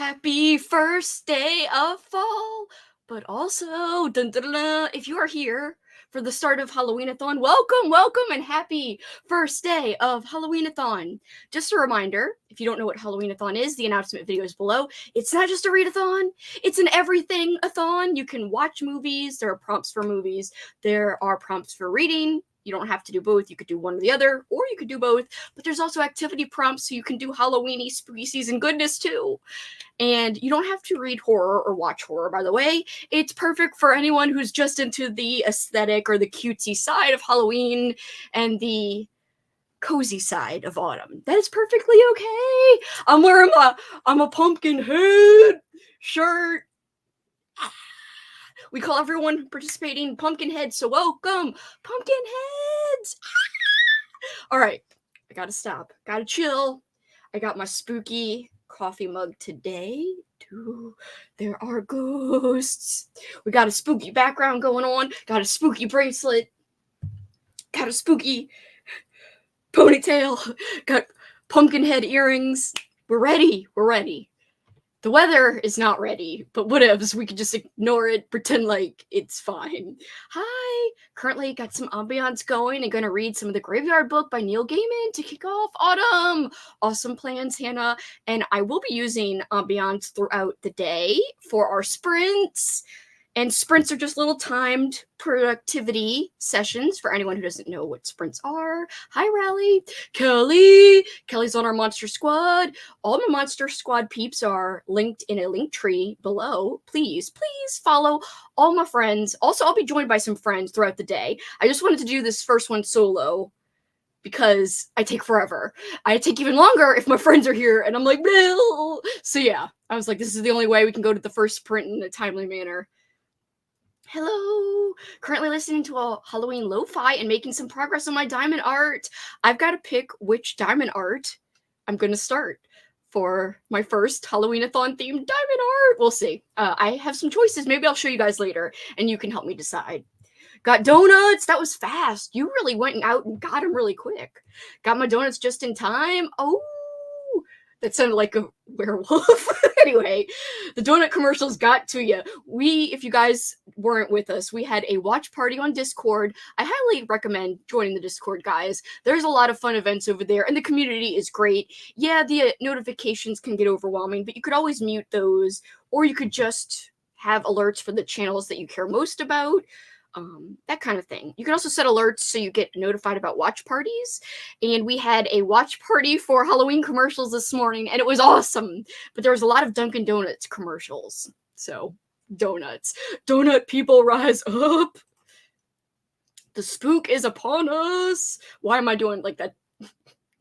Happy first day of fall, but also, dun, dun, dun, dun, if you are here for the start of Halloween-a-thon, welcome, and happy first day of Halloween-a-thon. Just a reminder, if you don't know what Halloween-a-thon is, the announcement video is below. It's not just a readathon, it's an everything-a-thon. You can watch movies, there are prompts for movies, there are prompts for reading. You don't have to do both. You could do one or the other, or you could do both. But there's also activity prompts, so you can do Halloween-y, spooky season goodness too. And you don't have to read horror or watch horror, by the way. It's perfect for anyone who's just into the aesthetic or the cutesy side of Halloween and the cozy side of autumn. That is perfectly okay. I'm wearing a pumpkin head shirt. We call everyone participating pumpkin heads, so welcome, pumpkin heads. All right, I gotta stop, gotta chill. I got my spooky coffee mug today. There are ghosts. We got a spooky background going on, got a spooky bracelet, got a spooky ponytail, got pumpkin head earrings. We're ready. The weather is not ready, but whatevs, we can just ignore it, pretend like it's fine. Hi! Currently got some ambiance going and gonna read some of the Graveyard Book by Neil Gaiman to kick off autumn. Awesome plans, Hannah. And I will be using ambiance throughout the day for our sprints. And sprints are just little timed productivity sessions for anyone who doesn't know what sprints are. Hi, Rally. Kelly's on our Monster Squad. All my Monster Squad peeps are linked in a link tree below. Please follow all my friends. Also, I'll be joined by some friends throughout the day. I just wanted to do this first one solo because I take forever. I take even longer if my friends are here, and I'm like, Bill. So yeah, I was like, this is the only way we can go to the first sprint in a timely manner. Hello! Currently listening to a Halloween lo-fi and making some progress on my diamond art. I've got to pick which diamond art I'm going to start for my first Halloween-a-thon themed diamond art. We'll see. I have some choices. Maybe I'll show you guys later, and you can help me decide. Got donuts! That was fast. You really went out and got them really quick. Got my donuts just in time. Oh! That sounded like a werewolf. Anyway, the donut commercials got to you. If you guys weren't with us, we had a watch party on Discord. I highly recommend joining the Discord, guys. There's a lot of fun events over there, and the community is great. Yeah, the notifications can get overwhelming, but you could always mute those, or you could just have alerts for the channels that you care most about. That kind of thing. You can also set alerts so you get notified about watch parties. And we had a watch party for Halloween commercials this morning, and it was awesome. But there was a lot of Dunkin' Donuts commercials. So, donuts. Donut people rise up. The spook is upon us. Why am I doing like that?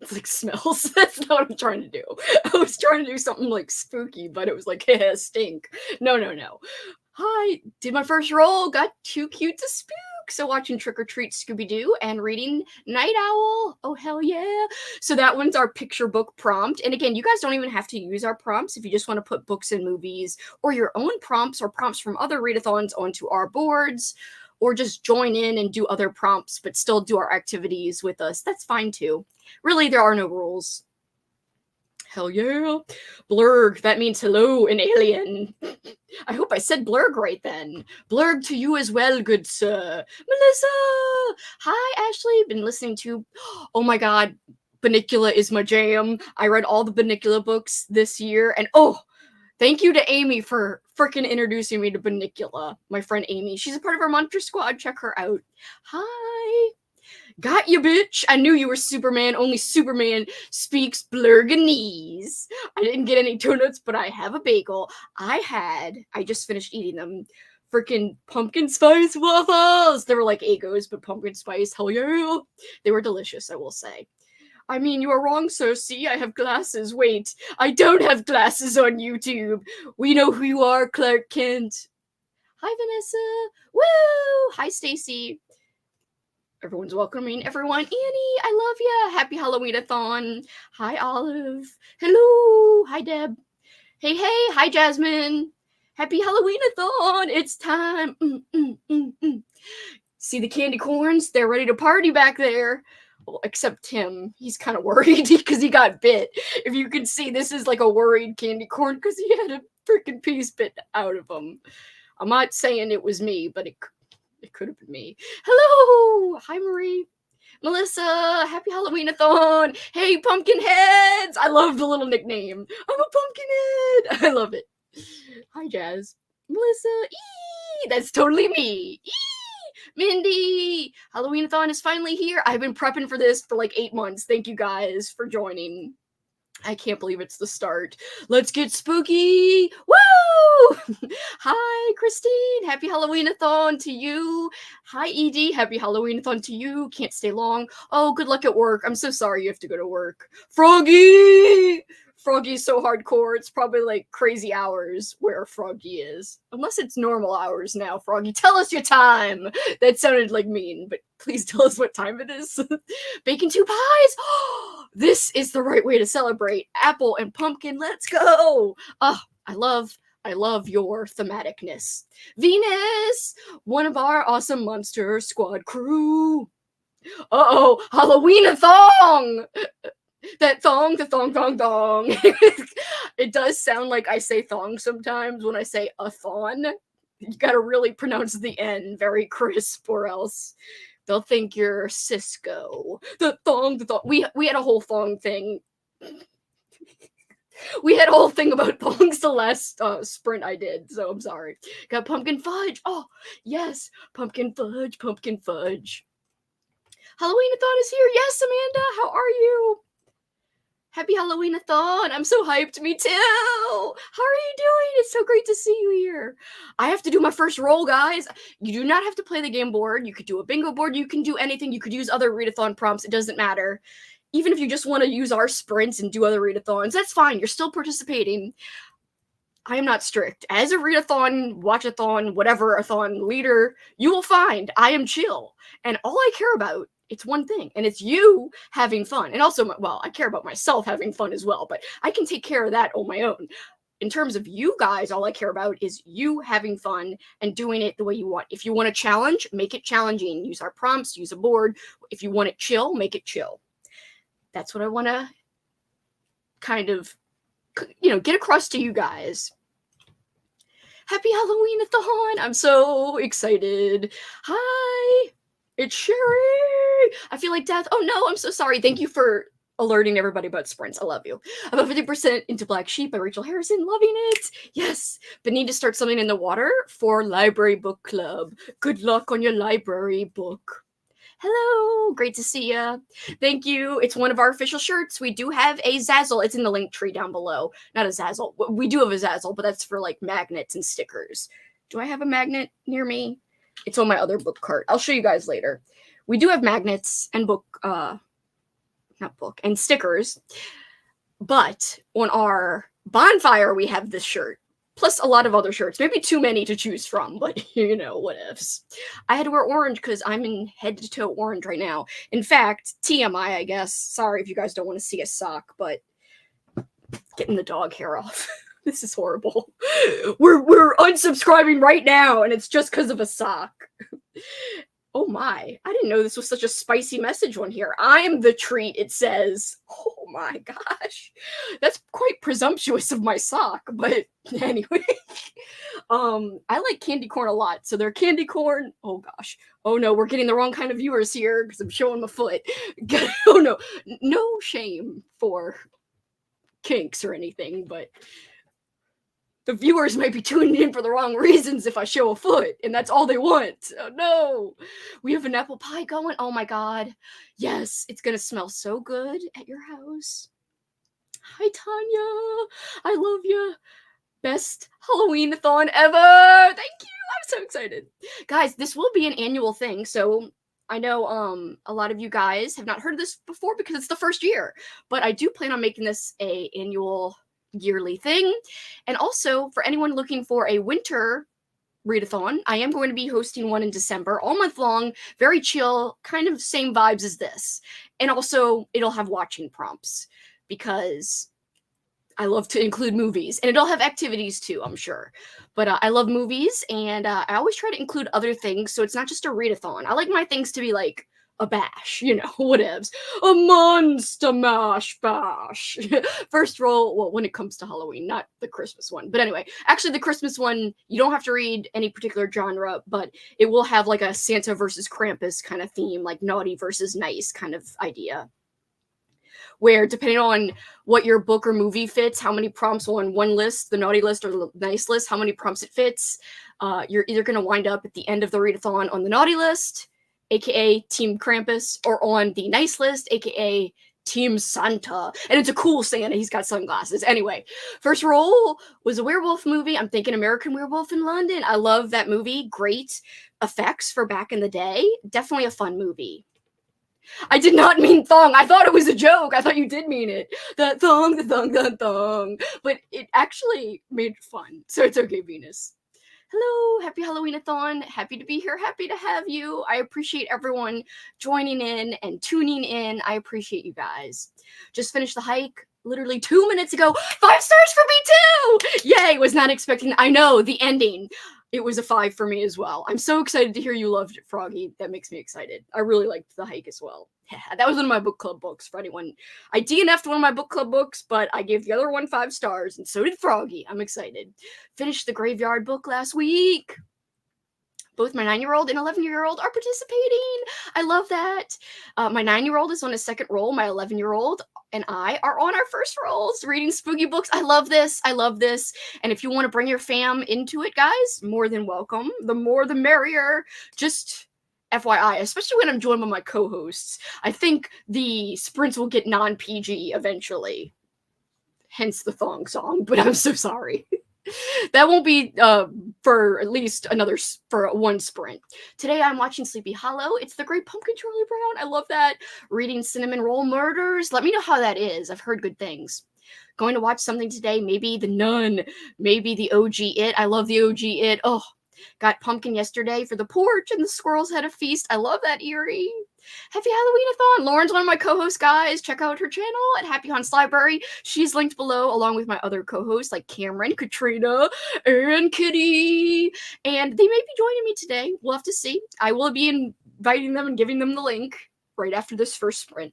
It's like smells. That's not what I'm trying to do. I was trying to do something like spooky, but it was like, stink. No. Hi, did my first roll, got too cute to spook. So watching Trick or Treat Scooby-Doo and reading Night Owl. Oh, hell yeah. So that one's our picture book prompt. And again, you guys don't even have to use our prompts if you just want to put books and movies or your own prompts or prompts from other readathons onto our boards, or just join in and do other prompts but still do our activities with us. That's fine too. Really, there are no rules. Hell yeah. Blurg, that means hello in alien. I hope I said blurg right then. Blurg to you as well, good sir. Melissa! Hi, Ashley. Been listening to... Oh my god, Bunnicula is my jam. I read all the Bunnicula books this year, and thank you to Amy for freaking introducing me to Bunnicula. My friend Amy. She's a part of our Monster Squad. Check her out. Hi. Got you, bitch. I knew you were Superman. Only Superman speaks Blurganese. I didn't get any donuts, but I have a bagel. I just finished eating them. Freaking pumpkin spice waffles. They were like Eggos, but pumpkin spice. Hell yeah. They were delicious, I will say. I mean, you are wrong, sir. See, I have glasses. Wait, I don't have glasses on YouTube. We know who you are, Clark Kent. Hi, Vanessa. Woo! Hi, Stacy. Everyone's welcoming everyone. Annie, I love ya. Happy Halloween-a-thon. Hi, Olive. Hello. Hi, Deb. Hey. Hi, Jasmine. Happy Halloween-a-thon. It's time. See the candy corns? They're ready to party back there. Well, except Tim. He's kind of worried because he got bit. If you can see, this is like a worried candy corn because he had a freaking piece bit out of him. I'm not saying it was me, but it could have been me. Hello! Hi, Marie. Melissa, happy Halloween-a-thon. Hey, pumpkin heads. I love the little nickname. I'm a pumpkin head. I love it. Hi, Jazz. Melissa. Eee! That's totally me. Eee! Mindy. Halloween-a-thon is finally here. I've been prepping for this for like 8 months. Thank you guys for joining. I can't believe it's the start. Let's get spooky. Woo! Hi, Christine. Happy Halloween-a-thon to you. Hi, Edie. Happy Halloween-a-thon to you. Can't stay long. Oh, good luck at work. I'm so sorry you have to go to work. Froggy! Froggy's so hardcore. It's probably like crazy hours where Froggy is. Unless it's normal hours now, Froggy. Tell us your time. That sounded like mean, but please tell us what time it is. Baking 2 pies. This is the right way to celebrate. Apple and pumpkin. Let's go. Oh, I love your thematicness. Venus, one of our awesome monster squad crew. Uh-oh, Halloween-a-thon! That thong, the thong, thong, thong. It does sound like I say thong sometimes when I say a thon. You gotta really pronounce the N very crisp or else they'll think you're Cisco. The thong, the thong. We had a whole thong thing. We had a whole thing about thongs the last sprint I did, so I'm sorry. Got pumpkin fudge. Oh, yes. Pumpkin fudge, pumpkin fudge. Halloween-a-thon is here. Yes, Amanda, how are you? Happy Halloween-a-thon. I'm so hyped. Me too. How are you doing? It's so great to see you here. I have to do my first roll, guys. You do not have to play the game board. You could do a bingo board. You can do anything. You could use other readathon prompts. It doesn't matter. Even if you just want to use our sprints and do other readathons, that's fine. You're still participating. I am not strict. As a readathon, watchathon, whatever-a-thon leader, you will find I am chill. And all I care about, it's one thing, and it's you having fun. And also, well, I care about myself having fun as well, but I can take care of that on my own. In terms of you guys, all I care about is you having fun and doing it the way you want. If you want a challenge, make it challenging. Use our prompts, use a board. If you want it chill, make it chill. That's what I want to kind of, get across to you guys. Happy Halloween-a-thon! I'm so excited. Hi! It's Sherry! I feel like death. Oh no, I'm so sorry. Thank you for alerting everybody about sprints. I love you. About 50% into Black Sheep by Rachel Harrison. Loving it. Yes. But need to start something in the water for library book club. Good luck on your library book. Hello. Great to see you. Thank you. It's one of our official shirts. We do have a Zazzle. It's in the link tree down below. Not a Zazzle. We do have a Zazzle, but that's for like magnets and stickers. Do I have a magnet near me? It's on my other book cart. I'll show you guys later. We do have magnets and and stickers. But on our bonfire, we have this shirt. Plus a lot of other shirts. Maybe too many to choose from, but what ifs. I had to wear orange because I'm in head-to-toe orange right now. In fact, TMI, I guess. Sorry if you guys don't want to see a sock, but getting the dog hair off. This is horrible. We're unsubscribing right now, and it's just because of a sock. Oh my, I didn't know this was such a spicy message on here. I'm the treat, it says. Oh my gosh. That's quite presumptuous of my sock, but anyway. I like candy corn a lot, so they're candy corn. Oh gosh. Oh no, we're getting the wrong kind of viewers here because I'm showing my foot. Oh no. No shame for kinks or anything, but the viewers might be tuning in for the wrong reasons if I show a foot, and that's all they want. Oh no. We have an apple pie going. Oh my god. Yes, it's gonna smell so good at your house. Hi, Tanya. I love you. Best Halloween-a-thon ever. Thank you. I'm so excited. Guys, this will be an annual thing, so I know a lot of you guys have not heard of this before because it's the first year, but I do plan on making this a annual yearly thing. And also for anyone looking for a winter readathon, I am going to be hosting one in December all month long, very chill, kind of same vibes as this. And also it'll have watching prompts because I love to include movies, and it'll have activities too, I'm sure. But I love movies, and I always try to include other things, so it's not just a readathon. I like my things to be like a bash, whatevs. A monster mash bash. First roll, well, when it comes to Halloween, not the Christmas one. But anyway, actually the Christmas one, you don't have to read any particular genre, but it will have like a Santa versus Krampus kind of theme, like naughty versus nice kind of idea. Where depending on what your book or movie fits, how many prompts on one list, the naughty list or the nice list, how many prompts it fits, you're either going to wind up at the end of the readathon on the naughty list, aka Team Krampus, or on the nice list, aka Team Santa. And it's a cool Santa. He's got sunglasses. Anyway, first roll was a werewolf movie. I'm thinking American Werewolf in London. I love that movie. Great effects for back in the day. Definitely a fun movie. I did not mean thong. I thought it was a joke. I thought you did mean it. The thong, the thong, the thong. But it actually made fun. So it's okay, Venus. Hello, happy Halloween-a-thon. Happy to be here. Happy to have you. I appreciate everyone joining in and tuning in. I appreciate you guys. Just finished the hike literally 2 minutes ago. 5 stars for me too! Yay, was not expecting. I know, the ending. It was a 5 for me as well. I'm so excited to hear you loved it, Froggy. That makes me excited. I really liked the hike as well. Yeah, that was one of my book club books for anyone. I DNF'd one of my book club books, but I gave the other one 5 stars, and so did Froggy. I'm excited. Finished the Graveyard book last week. Both my 9-year-old and 11-year-old are participating. I love that. My 9-year-old is on his second roll. My 11-year-old and I are on our first rolls reading spooky books. I love this. I love this. And if you want to bring your fam into it, guys, more than welcome. The more the merrier. Just FYI, especially when I'm joined by my co-hosts. I think the sprints will get non-PG eventually. Hence the thong song, but I'm so sorry. That won't be for at least for one sprint. Today I'm watching Sleepy Hollow. It's the Great Pumpkin Charlie Brown. I love that. Reading Cinnamon Roll Murders. Let me know how that is. I've heard good things. Going to watch something today. Maybe The Nun. Maybe the OG It. I love the OG It. Oh, got pumpkin yesterday for the porch and the squirrels had a feast. I love that, Eerie. Happy Halloween-a-thon. Lauren's one of my co-hosts, guys. Check out her channel at Happy Haunts Library. She's linked below along with my other co-hosts like Cameron, Katrina, and Kitty. And they may be joining me today. We'll have to see. I will be inviting them and giving them the link right after this first sprint.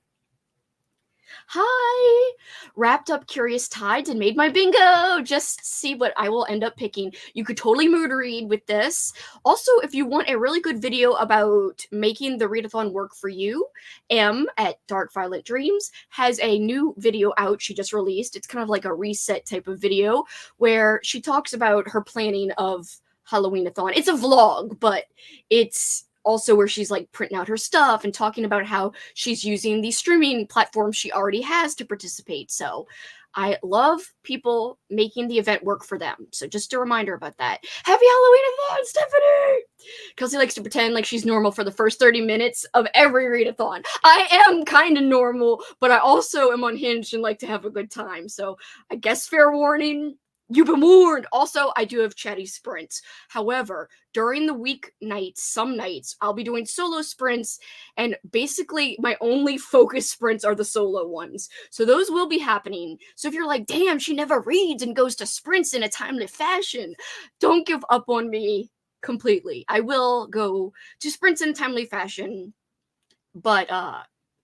Hi! Wrapped up Curious Tides and made my bingo! Just see what I will end up picking. You could totally mood read with this. Also, if you want a really good video about making the readathon work for you, M at Dark Violet Dreams has a new video out she just released. It's kind of like a reset type of video where she talks about her planning of Halloween-a-thon. It's a vlog, but it's also where she's like printing out her stuff and talking about how she's using the streaming platforms she already has to participate. So I love people making the event work for them. So just a reminder about that. Happy Halloween-a-thon, Stephanie! Kelsi likes to pretend like she's normal for the first 30 minutes of every readathon. I am kind of normal, but I also am unhinged and like to have a good time. So I guess fair warning, you've been warned. Also, I do have chatty sprints. However, during the week nights, some nights, I'll be doing solo sprints, and basically my only focus sprints are the solo ones. So those will be happening. So if you're like, damn, she never reads and goes to sprints in a timely fashion, don't give up on me completely. I will go to sprints in a timely fashion, but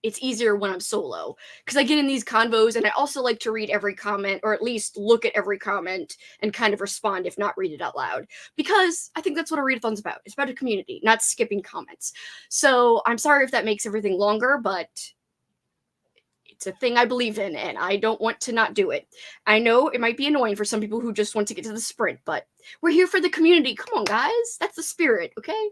it's easier when I'm solo because I get in these convos and I also like to read every comment, or at least look at every comment and kind of respond, if not read it out loud, because I think that's what a readathon's about. It's about a community, not skipping comments. So I'm sorry if that makes everything longer, but it's a thing I believe in and I don't want to not do it. I know it might be annoying for some people who just want to get to the sprint, but we're here for the community. Come on, guys. That's the spirit, okay?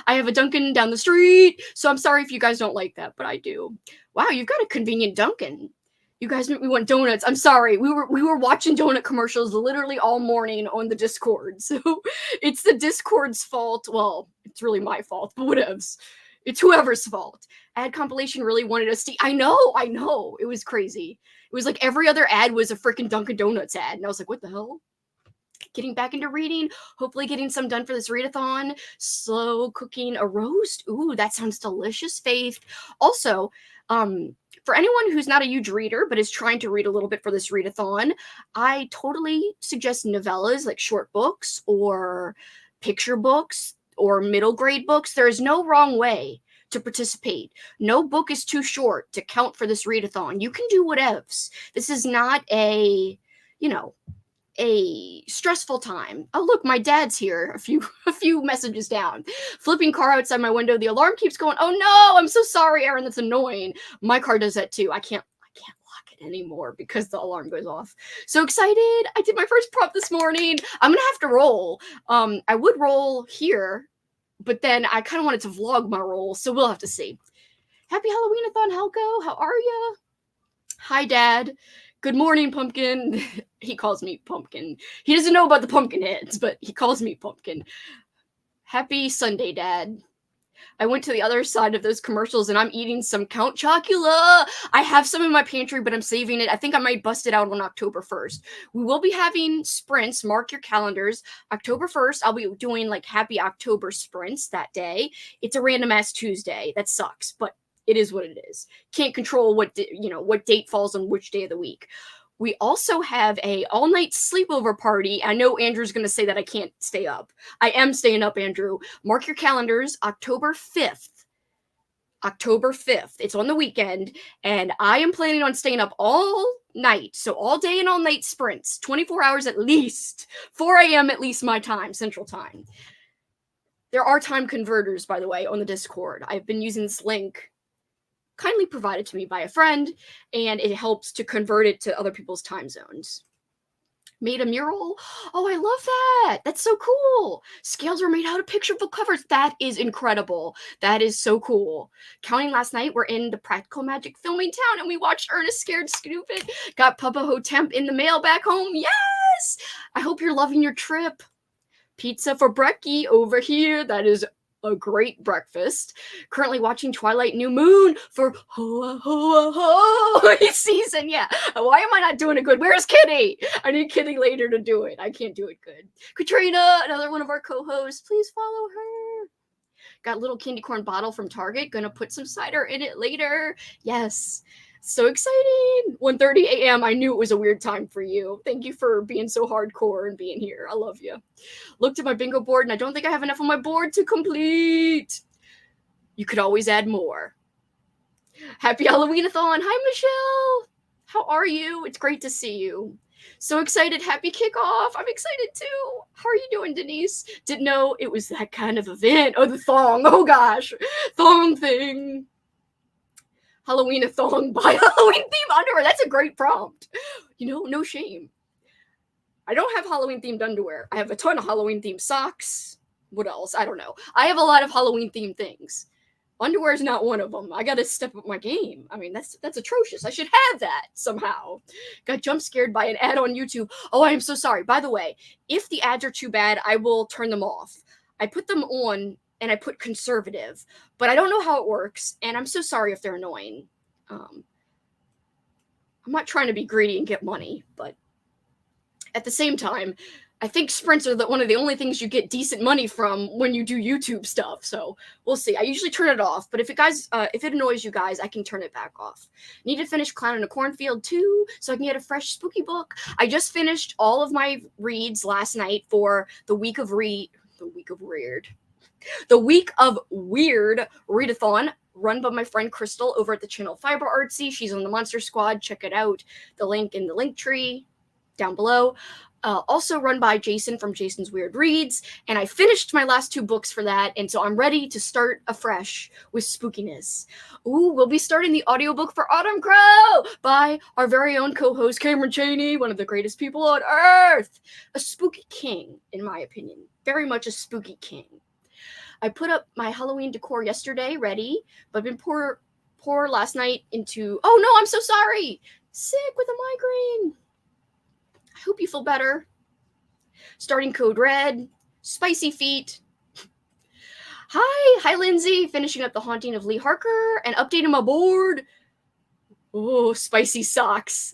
I have a Dunkin' down the street, so I'm sorry if you guys don't like that, but I do. Wow, you've got a convenient Dunkin'. You guys make me want donuts. I'm sorry. We were watching donut commercials literally all morning on the Discord, so it's the Discord's fault. Well, it's really my fault, but whatevs. It's whoever's fault. Ad compilation really wanted us to. I know. It was crazy. It was like every other ad was a freaking Dunkin' Donuts ad. And I was like, what the hell? Getting back into reading. Hopefully getting some done for this readathon. Slow cooking a roast. Ooh, that sounds delicious, Faith. Also, for anyone who's not a huge reader but is trying to read a little bit for this readathon, I totally suggest novellas, like short books or picture books or middle grade books. There is no wrong way to participate. No book is too short to count for this readathon. You can do whatevs. This is not a, a stressful time. Oh, look, my dad's here. A few messages down. Flipping car outside my window. The alarm keeps going. Oh no, I'm so sorry, Aaron. That's annoying. My car does that too. I can't lock it anymore because the alarm goes off. So excited. I did my first prompt this morning. I'm gonna have to roll. I would roll here, but then I kind of wanted to vlog my roll, so we'll have to see. Happy Halloween-a-thon, Helco. How are ya? Hi, Dad. Good morning, Pumpkin. He calls me Pumpkin. He doesn't know about the pumpkin heads, but he calls me Pumpkin. Happy Sunday, Dad. I went to the other side of those commercials and I'm eating some Count Chocula. I have some in my pantry, but I'm saving it. I think I might bust it out on October 1st. We will be having sprints. Mark your calendars. October 1st, I'll be doing like Happy October sprints that day. It's a random ass Tuesday. That sucks, but it is what it is. Can't control what date falls on which day of the week. We also have a all-night sleepover party. I know Andrew's going to say that I can't stay up. I am staying up, Andrew. Mark your calendars, October 5th. October 5th. It's on the weekend, and I am planning on staying up all night. So all day and all night sprints, 24 hours at least, 4 a.m. at least my time, Central Time. There are time converters, by the way, on the Discord. I've been using this link kindly provided to me by a friend, and it helps to convert it to other people's time zones. Made a mural. Oh, I love that. That's so cool. Scales were made out of picture book covers. That is incredible. That is so cool. Counting last night, we're in the Practical Magic filming town, and we watched Ernest Scared Stupid. Got Papa Hotep in the mail back home. Yes! I hope you're loving your trip. Pizza for Brecky over here. That is a great breakfast. Currently watching Twilight New Moon for hoa hoa hoa season. Yeah. Why am I not doing it good? Where's Kitty? I need Kitty later to do it. I can't do it good. Katrina, another one of our co-hosts. Please follow her. Got a little candy corn bottle from Target. Gonna put some cider in it later. Yes. So exciting. 1:30 a.m. I knew it was a weird time for you. Thank you for being so hardcore and being here. I love you. Looked at my bingo board, and I don't think I have enough on my board to complete. You could always add more. Happy Halloween-a-thon. Hi, Michelle. How are you? It's great to see you. So excited. Happy Kickoff. I'm excited too. How are you doing, Denise? Didn't know it was that kind of event. Oh, the thong. Oh, gosh. Thong thing. Halloween-a-thon. Buy Halloween-themed underwear. That's a great prompt. No shame. I don't have Halloween-themed underwear. I have a ton of Halloween-themed socks. What else? I don't know. I have a lot of Halloween-themed things. Underwear is not one of them. I gotta step up my game. I mean, that's atrocious. I should have that somehow. Got jump scared by an ad on YouTube. Oh, I am so sorry. By the way, if the ads are too bad, I will turn them off. I put them on and I put conservative, but I don't know how it works, and I'm so sorry if they're annoying. I'm not trying to be greedy and get money, but at the same time, I think sprints are one of the only things you get decent money from when you do YouTube stuff. So we'll see. I usually turn it off, but if it annoys you guys, I can turn it back off. Need to finish Clown in a Cornfield too, so I can get a fresh spooky book. I just finished all of my reads last night for the Week of Weird Readathon, run by my friend Crystal over at the channel Fiber Artsy. She's on the Monster Squad. Check it out. The link in the link tree down below. Also run by Jason from Jason's Weird Reads, and I finished my last 2 books for that, and so I'm ready to start afresh with spookiness. Ooh, we'll be starting the audiobook for Autumn Crow by our very own co-host Cameron Chaney, one of the greatest people on earth. A spooky king, in my opinion. Very much a spooky king. I put up my Halloween decor yesterday, ready, but I've been poor last night into... Oh no, I'm so sorry! Sick with a migraine. I hope you feel better. Starting Code Red. Spicy Feet. Hi, Lindsay. Finishing up The Haunting of Lee Harker and updating my board. Oh, Spicy Socks.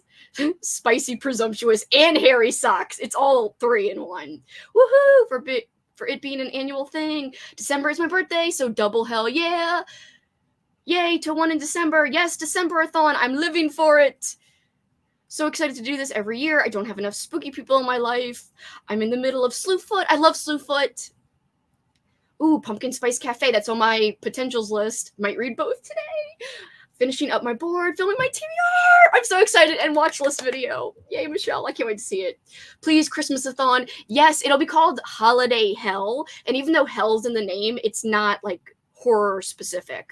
Spicy Presumptuous and Hairy Socks. It's all 3 in one. Woohoo! For it being an annual thing. December is my birthday, so double hell yeah. Yay to 1 in December. Yes, December-a-thon. I'm living for it. So excited to do this every year. I don't have enough spooky people in my life. I'm in the middle of Slewfoot. I love Slewfoot. Ooh, Pumpkin Spice Cafe. That's on my potentials list. Might read both today. Finishing up my board, filming my TBR. I'm so excited, and watch list video. Yay, Michelle. I can't wait to see it. Please, Christmas-a-thon. Yes, it'll be called Holiday Hell. And even though hell's in the name, it's not like horror specific.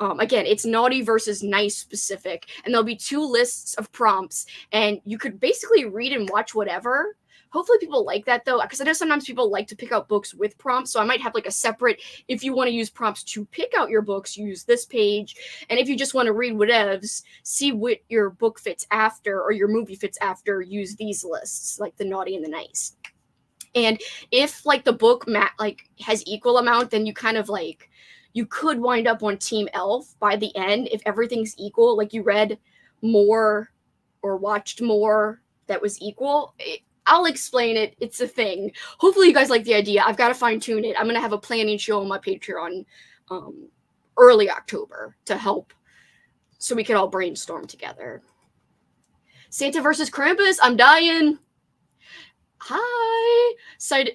Again, it's naughty versus nice specific. And there'll be 2 lists of prompts, and you could basically read and watch whatever. Hopefully people like that, though, because I know sometimes people like to pick out books with prompts, so I might have like a separate, if you want to use prompts to pick out your books, use this page, and if you just want to read whatevs, see what your book fits after, or your movie fits after, use these lists, like the naughty and the nice. And if, like, the book has equal amount, then you kind of, like, you could wind up on Team Elf by the end if everything's equal, like you read more or watched more that was equal. I'll explain it. It's a thing. Hopefully you guys like the idea. I've got to fine tune it. I'm going to have a planning show on my Patreon early October to help so we can all brainstorm together. Santa versus Krampus. I'm dying. Hi.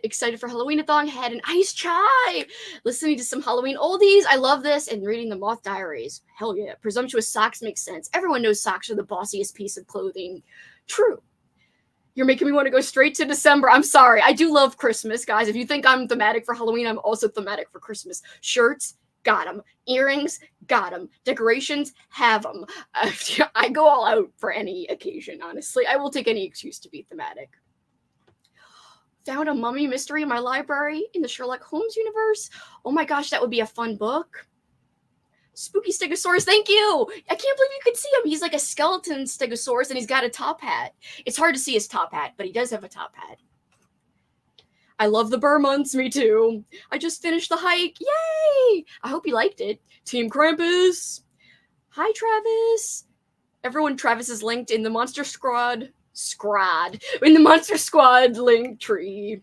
Excited for Halloween-a-thon. Had an iced chai. Listening to some Halloween oldies. I love this. And reading the Moth Diaries. Hell yeah. Presumptuous socks make sense. Everyone knows socks are the bossiest piece of clothing. True. You're making me want to go straight to December. I'm sorry. I do love Christmas, guys. If you think I'm thematic for Halloween, I'm also thematic for Christmas. Shirts, got them. Earrings, got them. Decorations, have them. I go all out for any occasion, honestly. I will take any excuse to be thematic. Found a mummy mystery in my library in the Sherlock Holmes universe. Oh my gosh, that would be a fun book. Spooky Stegosaurus, thank you! I can't believe you could see him. He's like a skeleton Stegosaurus, and he's got a top hat. It's hard to see his top hat, but he does have a top hat. I love the Burr months, me too. I just finished the hike. Yay! I hope you liked it. Team Krampus. Hi, Travis. Everyone, Travis is linked in the Monster Squad. In the Monster Squad link tree.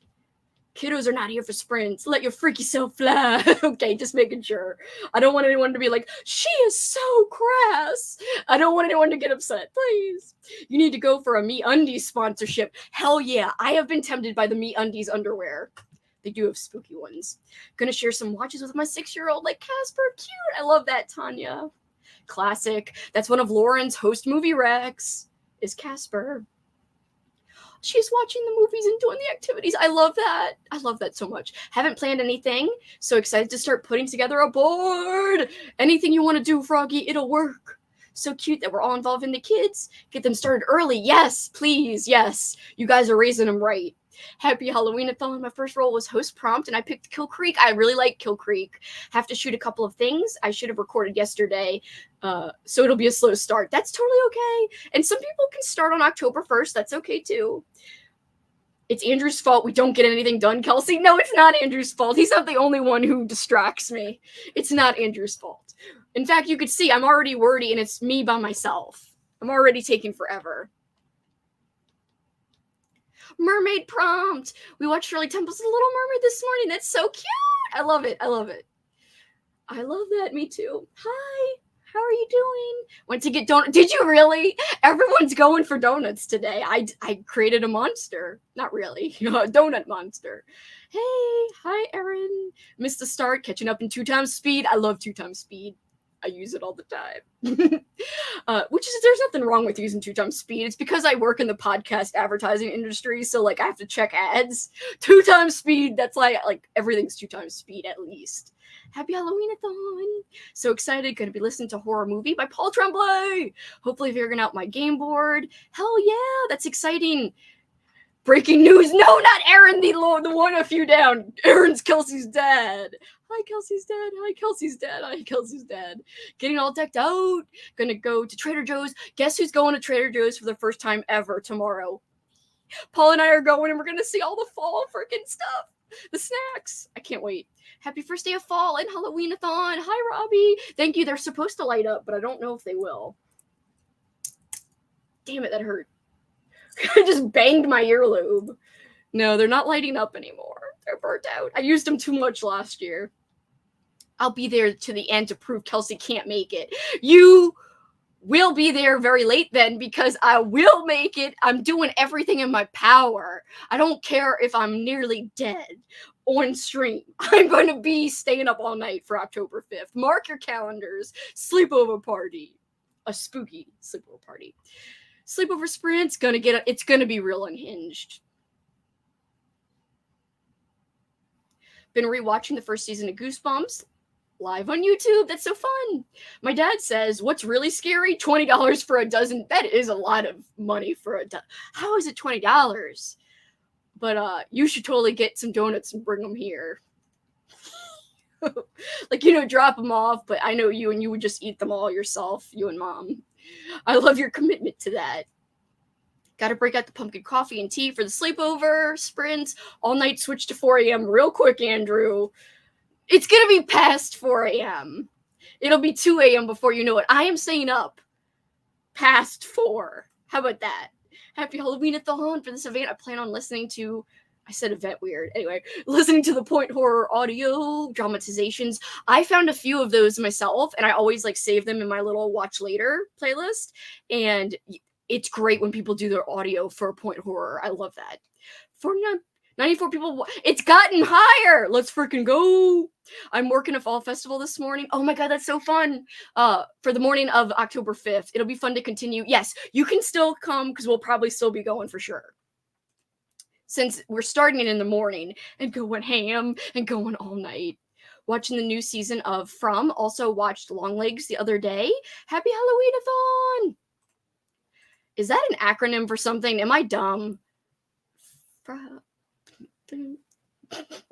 Kiddos are not here for sprints. Let your freaky self fly. Okay, just making sure. I don't want anyone to be like, she is so crass. I don't want anyone to get upset, please. You need to go for a MeUndies sponsorship. Hell yeah, I have been tempted by the MeUndies underwear. They do have spooky ones. Gonna share some watches with my 6-year-old like Casper. Cute. I love that, Tanya. Classic. That's one of Lauren's host movie recs, is Casper. She's watching the movies and doing the activities. I love that. I love that so much. Haven't planned anything. So excited to start putting together a board. Anything you want to do, Froggy, it'll work. So cute that we're all involving the kids. Get them started early. Yes, please. Yes. You guys are raising them right. Happy Halloween-a-thon. My first role was host prompt, and I picked Kill Creek. I really like Kill Creek. Have to shoot a couple of things. I should have recorded yesterday, so it'll be a slow start. That's totally okay. And some people can start on October 1st. That's okay, too. It's Andrew's fault we don't get anything done, Kelsi. No, it's not Andrew's fault. He's not the only one who distracts me. It's not Andrew's fault. In fact, you could see I'm already wordy, and it's me by myself. I'm already taking forever. Mermaid prompt. We watched Shirley Temple's The Little Mermaid this morning. That's so cute. I love it. I love it. I love that. Me too. Hi. How are you doing? Went to get donuts. Did you really? Everyone's going for donuts today. I created a monster. Not really. A donut monster. Hey. Hi, Erin. Missed the start. Catching up in 2 times speed. I love 2 times speed. I use it all the time. There's nothing wrong with using 2 times speed. It's because I work in the podcast advertising industry, so like I have to check ads. 2 times speed, that's like everything's 2 times speed at least. Happy Halloween-a-thon. So excited, gonna be listening to Horror Movie by Paul Tremblay. Hopefully figuring out my game board. Hell yeah, that's exciting. Breaking news. No, not Aaron, the one a few down. Aaron's Kelsi's dad. Hi, Kelsi's dad. Hi, Kelsi's dad. Hi, Kelsi's dad. Getting all decked out. Gonna go to Trader Joe's. Guess who's going to Trader Joe's for the first time ever tomorrow? Paul and I are going, and we're gonna see all the fall freaking stuff. The snacks. I can't wait. Happy first day of fall and Halloween-a-thon. Hi, Robbie. Thank you. They're supposed to light up, but I don't know if they will. Damn it, that hurt. I just banged my earlobe. No, they're not lighting up anymore. They're burnt out. I used them too much last year. I'll be there to the end to prove Kelsi can't make it. You will be there very late then, because I will make it. I'm doing everything in my power. I don't care if I'm nearly dead. on stream. I'm going to be staying up all night for October 5th. Mark your calendars. Sleepover party. A spooky sleepover party. Sleepover sprint's it's gonna be real unhinged. Been rewatching the first season of Goosebumps live on YouTube. That's so fun. My dad says, what's really scary? $20 for a dozen. That is a lot of money for a dozen. How is it $20? But you should totally get some donuts and bring them here. Like, drop them off, but I know you, and you would just eat them all yourself, you and Mom. I love your commitment to that. Gotta break out the pumpkin coffee and tea for the sleepover sprints. All night switch to 4 a.m. real quick, Andrew. It's gonna be past 4 a.m. It'll be 2 a.m. before you know it. I am staying up past 4. How about that? Happy Halloween-a-thon for this event. I plan on listening to, I said event weird. Anyway, listening to the point horror audio dramatizations. I found a few of those myself, and I always save them in my little watch later playlist. And it's great when people do their audio for point horror. I love that. 94 people. It's gotten higher. Let's freaking go. I'm working a fall festival this morning. Oh my God, that's so fun. For the morning of October 5th. It'll be fun to continue. Yes, you can still come because we'll probably still be going for sure. Since we're starting it in the morning and going ham and going all night. Watching the new season of From. Also watched Longlegs the other day. Happy Halloween-a-thon. Is that an acronym for something? Am I dumb? I'm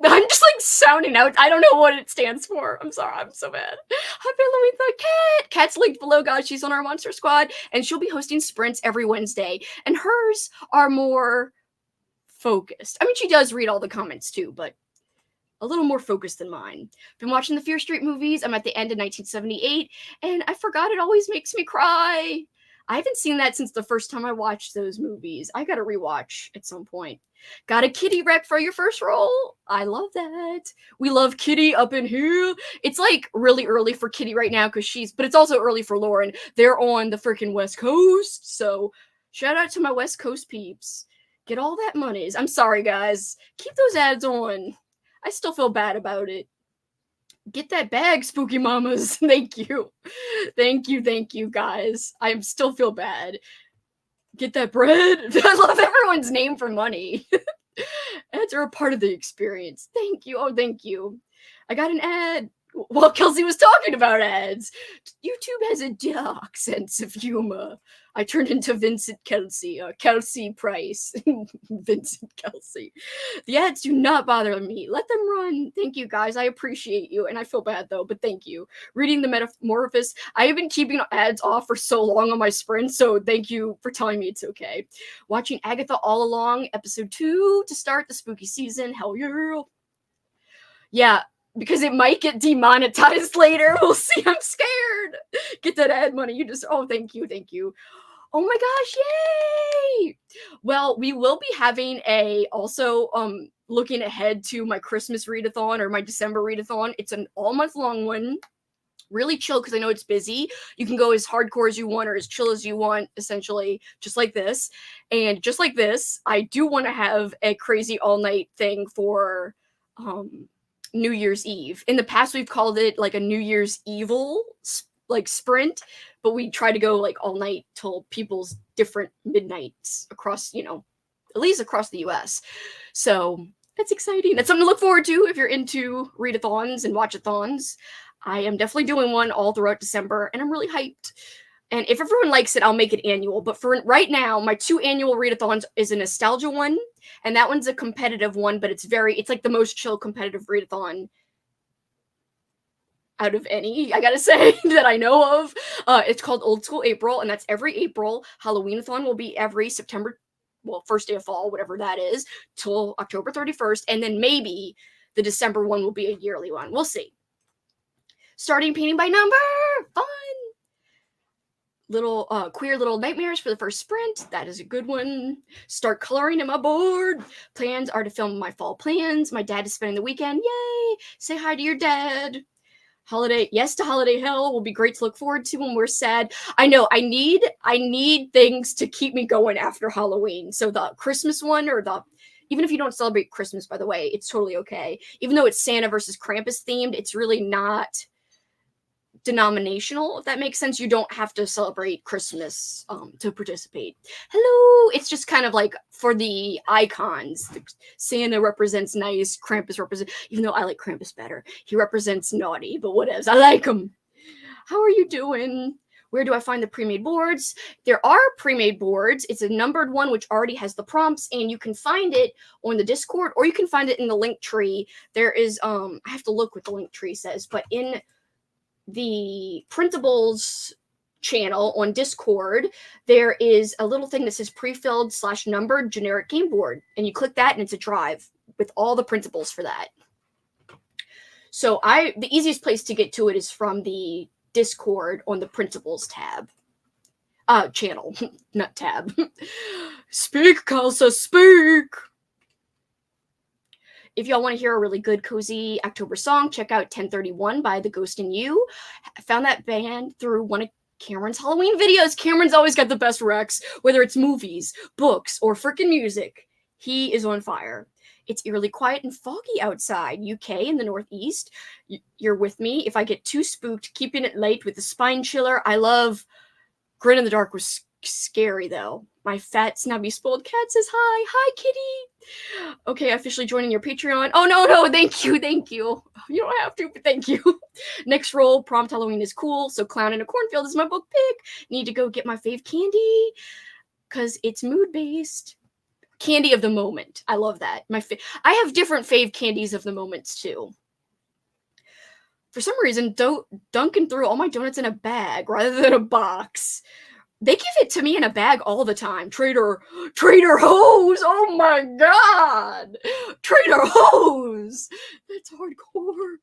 just sounding out. I don't know what it stands for. I'm sorry. I'm so bad. Happy Halloween, Cat. Cat's linked below, guys. She's on our Monster Squad, and she'll be hosting sprints every Wednesday. And hers are more focused. I mean, she does read all the comments too, but a little more focused than mine. Been watching the Fear Street movies. I'm at the end of 1978, and I forgot It Always Makes Me Cry. I haven't seen that since the first time I watched those movies. I gotta rewatch at some point. Got a Kitty rec for your first role. I love that. We love Kitty up in here. It's really early for Kitty right now but it's also early for Lauren. They're on the freaking West Coast. So shout out to my West Coast peeps. Get all that monies. I'm sorry, guys. Keep those ads on. I still feel bad about it. Get that bag, spooky mamas. Thank you. Thank you, guys. I still feel bad. Get that bread. I love everyone's name for money. Ads are a part of the experience. Thank you. Oh, thank you. I got an ad. While Kelsi was talking about ads. YouTube has a dark sense of humor. I turned into Vincent Kelsi, Kelsi Price. Vincent Kelsi. The ads do not bother me. Let them run. Thank you, guys. I appreciate you. And I feel bad, though, but thank you. Reading the Metamorphosis. I have been keeping ads off for so long on my sprint, so thank you for telling me it's okay. Watching Agatha All Along, episode 2 to start the spooky season. Hell yeah. Yeah. Because it might get demonetized later. We'll see. I'm scared. Get that ad money. Oh, thank you. Oh my gosh, yay! Well, we will be having also looking ahead to my Christmas readathon or my December readathon. It's an all-month long one. Really chill because I know it's busy. You can go as hardcore as you want or as chill as you want, essentially, just like this. And just like this, I do want to have a crazy all-night thing for New Year's Eve. In the past, we've called it a New Year's Evil sprint, but we try to go all night till people's different midnights across, at least across the US. So that's exciting. That's something to look forward to if you're into readathons and watchathons. I am definitely doing one all throughout December, and I'm really hyped. And if everyone likes it, I'll make it annual. But for right now, my 2 annual readathons is a nostalgia one, and that one's a competitive one, but it's the most chill competitive readathon out of any, I gotta say, that I know of. It's called Old School April, and that's every April. Halloween-a-thon will be every September, first day of fall, whatever that is, till October 31st, and then maybe the December one will be a yearly one. We'll see. Starting painting by number! Fun! Little queer little nightmares for the first sprint. That is a good one. Start coloring in my board. Plans are to film my fall plans. My dad is spending the weekend. Yay! Say hi to your dad. Yes to holiday hell will be great to look forward to when we're sad. I know I need things to keep me going after Halloween. So the Christmas one or Even if you don't celebrate Christmas, by the way, it's totally okay. Even though it's Santa versus Krampus themed, it's really not denominational, if that makes sense. You don't have to celebrate Christmas to participate. Hello! It's just kind of like for the icons. Santa represents nice, Krampus represents, even though I like Krampus better. He represents naughty, but whatevs. I like him. How are you doing? Where do I find the pre-made boards? There are pre-made boards. It's a numbered one, which already has the prompts, and you can find it on the Discord, or you can find it in the link tree. There is, I have to look what the link tree says, but in the printables channel on Discord, there is a little thing that says pre-filled / numbered generic game board, and you click that and it's a drive with all the printables for that. So the easiest place to get to it is from the Discord on the printables tab. Channel, not tab. Speak, Kelsi, speak! If y'all want to hear a really good, cozy October song, check out 1031 by The Ghost in You. I found that band through one of Cameron's Halloween videos. Cameron's always got the best recs, whether it's movies, books, or freaking music. He is on fire. It's eerily quiet and foggy outside. UK in the Northeast. You're with me. If I get too spooked, keeping it light with the spine chiller. I love Grin in the Dark was scary, though. My fat, snubby, spoiled cat says hi. Hi, kitty. Okay, officially joining your Patreon. Oh, no, thank you. You don't have to, but thank you. Next roll, Prompt Halloween is cool, so Clown in a Cornfield is my book pick. Need to go get my fave candy, because it's mood-based. Candy of the moment. I love that. I have different fave candies of the moments, too. For some reason, Duncan threw all my donuts in a bag rather than a box. They give it to me in a bag all the time. Trader Hose! Oh my god! Trader Hose! That's hardcore.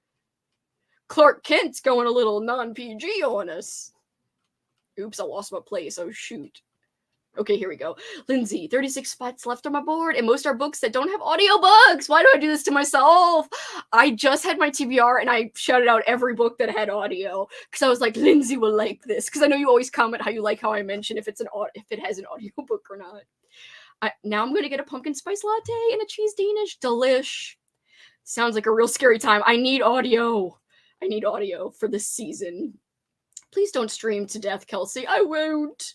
Clark Kent's going a little non-PG on us. Oops, I lost my place. Oh, shoot. Okay, here we go. Lindsay, 36 spots left on my board, and most are books that don't have audiobooks. Why do I do this to myself? I just had my TBR, and I shouted out every book that had audio, because I was like, Lindsay will like this, because I know you always comment how you like how I mention if it has an audiobook or not. Now I'm going to get a pumpkin spice latte and a cheese Danish. Delish. Sounds like a real scary time. I need audio. I need audio for this season. Please don't stream to death, Kelsi. I won't.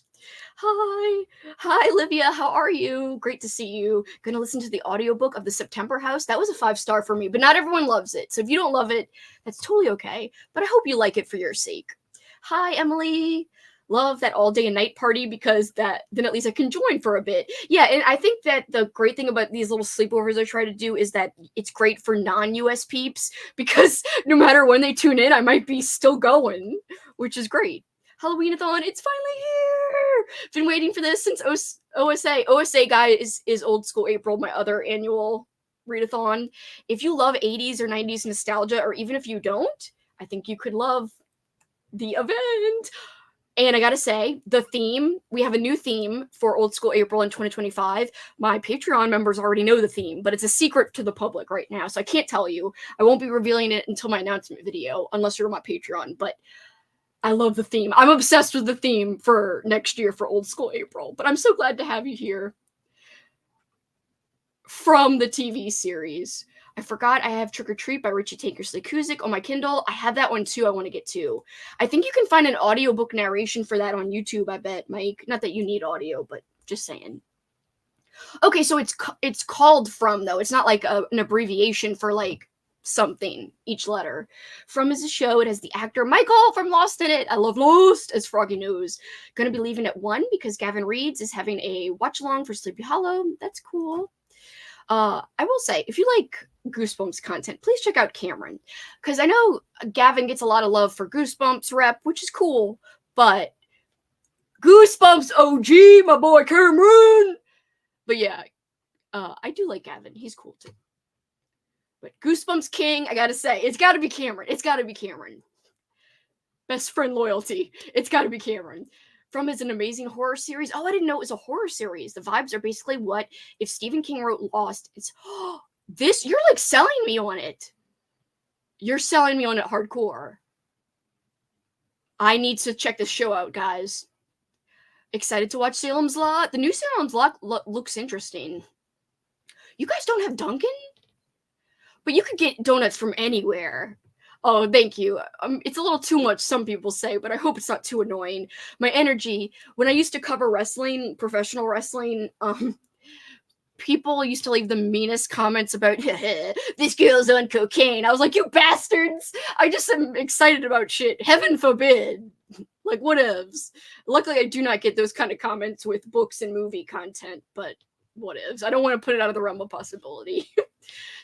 Hi, Livia. How are you? Great to see you. Gonna listen to the audiobook of The September House. That was a 5-star for me, but not everyone loves it. So if you don't love it, that's totally okay. But I hope you like it for your sake. Hi, Emily. Love that all day and night party, because then at least I can join for a bit. Yeah, and I think that the great thing about these little sleepovers I try to do is that it's great for non-US peeps, because no matter when they tune in, I might be still going, which is great. Halloween-a-thon, it's finally here! Been waiting for this since OSA. OSA, guys, is Old School April, my other annual readathon. If you love 80s or 90s nostalgia, or even if you don't, I think you could love the event. And I gotta say, the theme, we have a new theme for Old School April in 2025. My Patreon members already know the theme, but it's a secret to the public right now, so I can't tell you. I won't be revealing it until my announcement video, unless you're on my Patreon, but I love the theme. I'm obsessed with the theme for next year for Old School April, but I'm so glad to have you here. From the TV series. I forgot I have Trick or Treat by Richie Tankersley-Cusick on my Kindle. I have that one too I want to get to. I think you can find an audiobook narration for that on YouTube, I bet, Mike. Not that you need audio, but just saying. Okay, so it's called From, though. It's not like an abbreviation for, like, something, each letter. From is a show. It has the actor Michael from Lost in it. I love Lost, as Froggy knows. Gonna be leaving at 1 because Gavin Reeds is having a watch-along for Sleepy Hollow. That's cool. I will say, if you like Goosebumps content, please check out Cameron. Because I know Gavin gets a lot of love for Goosebumps rep, which is cool, but Goosebumps OG, my boy Cameron! But yeah, I do like Gavin. He's cool too. But Goosebumps King, I gotta say, it's gotta be Cameron. It's gotta be Cameron. Best friend loyalty. It's gotta be Cameron. From is an amazing horror series. Oh, I didn't know it was a horror series. The vibes are basically what if Stephen King wrote Lost. It's this. You're like selling me on it. You're selling me on it hardcore. I need to check this show out, guys. Excited to watch Salem's Lot. The new Salem's Lot looks interesting. You guys don't have Dunkin'? But you could get donuts from anywhere. Oh, thank you. It's a little too much, some people say, but I hope it's not too annoying. My energy, when I used to cover wrestling, professional wrestling, people used to leave the meanest comments about this girl's on cocaine. I was like, you bastards! I just am excited about shit. Heaven forbid. Like, whatevs. Luckily, I do not get those kind of comments with books and movie content, but whatevs. I don't want to put it out of the realm of possibility.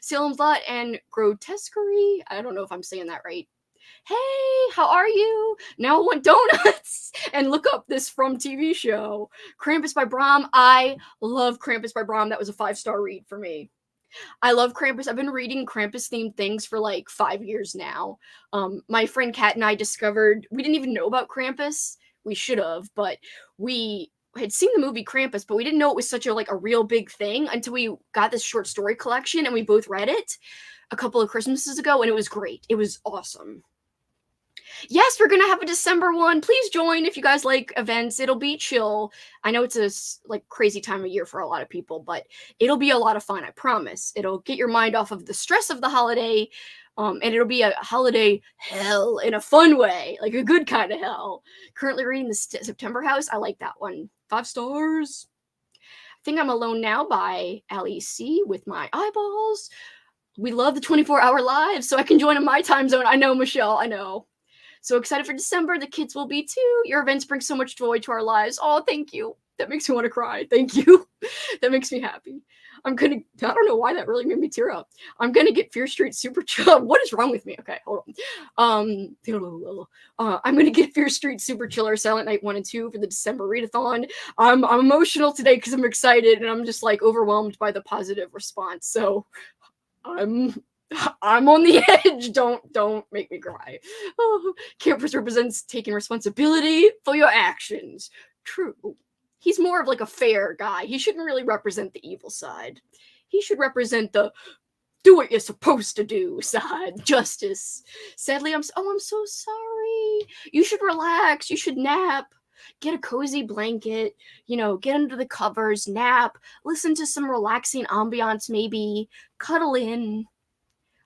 Salem Thought and Grotesquerie. I don't know if I'm saying that right. Hey, how are you? Now I want donuts. And look up this From TV show. Krampus by Bram. I love Krampus by Bram. That was a 5-star read for me. I love Krampus. I've been reading Krampus-themed things for like 5 years now. My friend Kat and I discovered, we didn't even know about Krampus. We should have, but we had seen the movie Krampus, but we didn't know it was such a real big thing until we got this short story collection and we both read it a couple of Christmases ago, and it was great. It was awesome. Yes, we're gonna have a December one. Please join if you guys like events. It'll be chill. I know it's a crazy time of year for a lot of people, but it'll be a lot of fun. I promise. It'll get your mind off of the stress of the holiday, and it'll be a holiday hell in a fun way, like a good kind of hell. Currently reading the September House. I like that one. 5 stars. I Think I'm Alone Now by Allie C. with my eyeballs. We love the 24-hour live, so I can join in my time zone. I know, Michelle. I know. So excited for December. The kids will be too. Your events bring so much joy to our lives. Oh, thank you. That makes me want to cry. Thank you. That makes me happy. I don't know why that really made me tear up. I'm gonna get Fear Street Super Chill. What is wrong with me? Okay, hold on. I'm gonna get Fear Street Super Chiller Silent Night 1 and 2 for the December readathon. I'm emotional today because I'm excited and I'm just overwhelmed by the positive response. So I'm on the edge. Don't make me cry. Oh, Campus represents taking responsibility for your actions. True. He's more of a fair guy. He shouldn't really represent the evil side. He should represent the do what you're supposed to do side. Justice. Sadly, I'm so sorry. You should relax. You should nap. Get a cozy blanket, get under the covers, nap, listen to some relaxing ambiance maybe, cuddle in.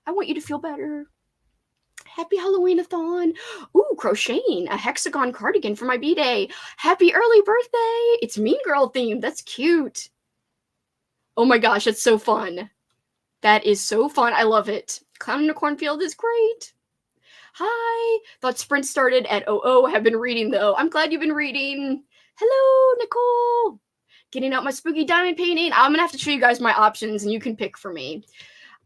I want you to feel better. Happy Halloween-a-thon. Ooh, crocheting a hexagon cardigan for my B-day. Happy early birthday. It's Mean Girl themed. That's cute. Oh my gosh, that's so fun. That is so fun. I love it. Clown in a Cornfield is great. Hi. Thought Sprint started at 00. Have been reading though. I'm glad you've been reading. Hello, Nicole. Getting out my spooky diamond painting. I'm gonna have to show you guys my options and you can pick for me.